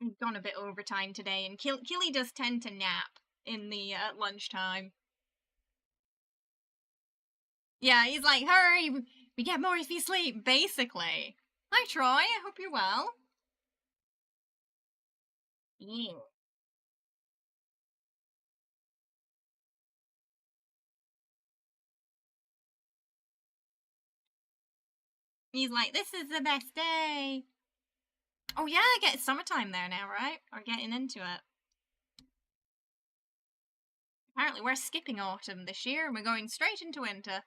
We've gone a bit overtime today, and Killy does tend to nap in the lunchtime. Yeah, he's like, hurry, we get more if you sleep, basically. Hi, Troy, I hope you're well. Yeah. He's like, this is the best day. Oh yeah, I get summertime there now, right? Or getting into it. Apparently we're skipping autumn this year and we're going straight into winter.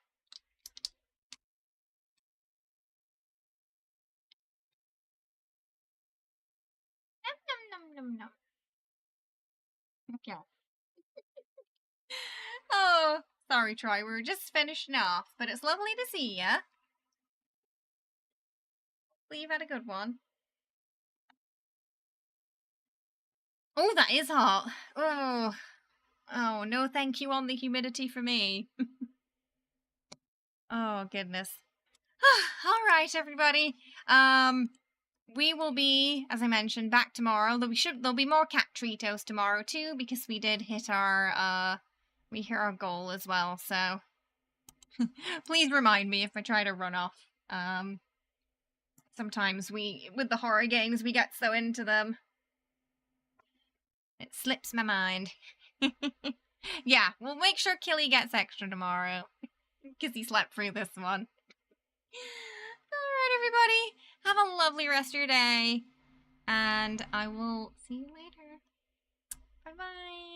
Nom, nom, nom, nom, nom. Okay. Oh, sorry, Troy. We were just finishing off, but it's lovely to see ya. Hopefully you've had a good one. Oh, that is hot. Oh, oh, no thank you on the humidity for me. Oh, goodness. All right, everybody. We will be, as I mentioned, back tomorrow. There'll be more cat Tritos tomorrow too, because we did hit our goal as well. So please remind me if I try to run off. Sometimes with the horror games, we get so into them, it slips my mind. Yeah, we'll make sure Killy gets extra tomorrow, because he slept through this one. Alright, everybody. Have a lovely rest of your day. And I will see you later. Bye-bye.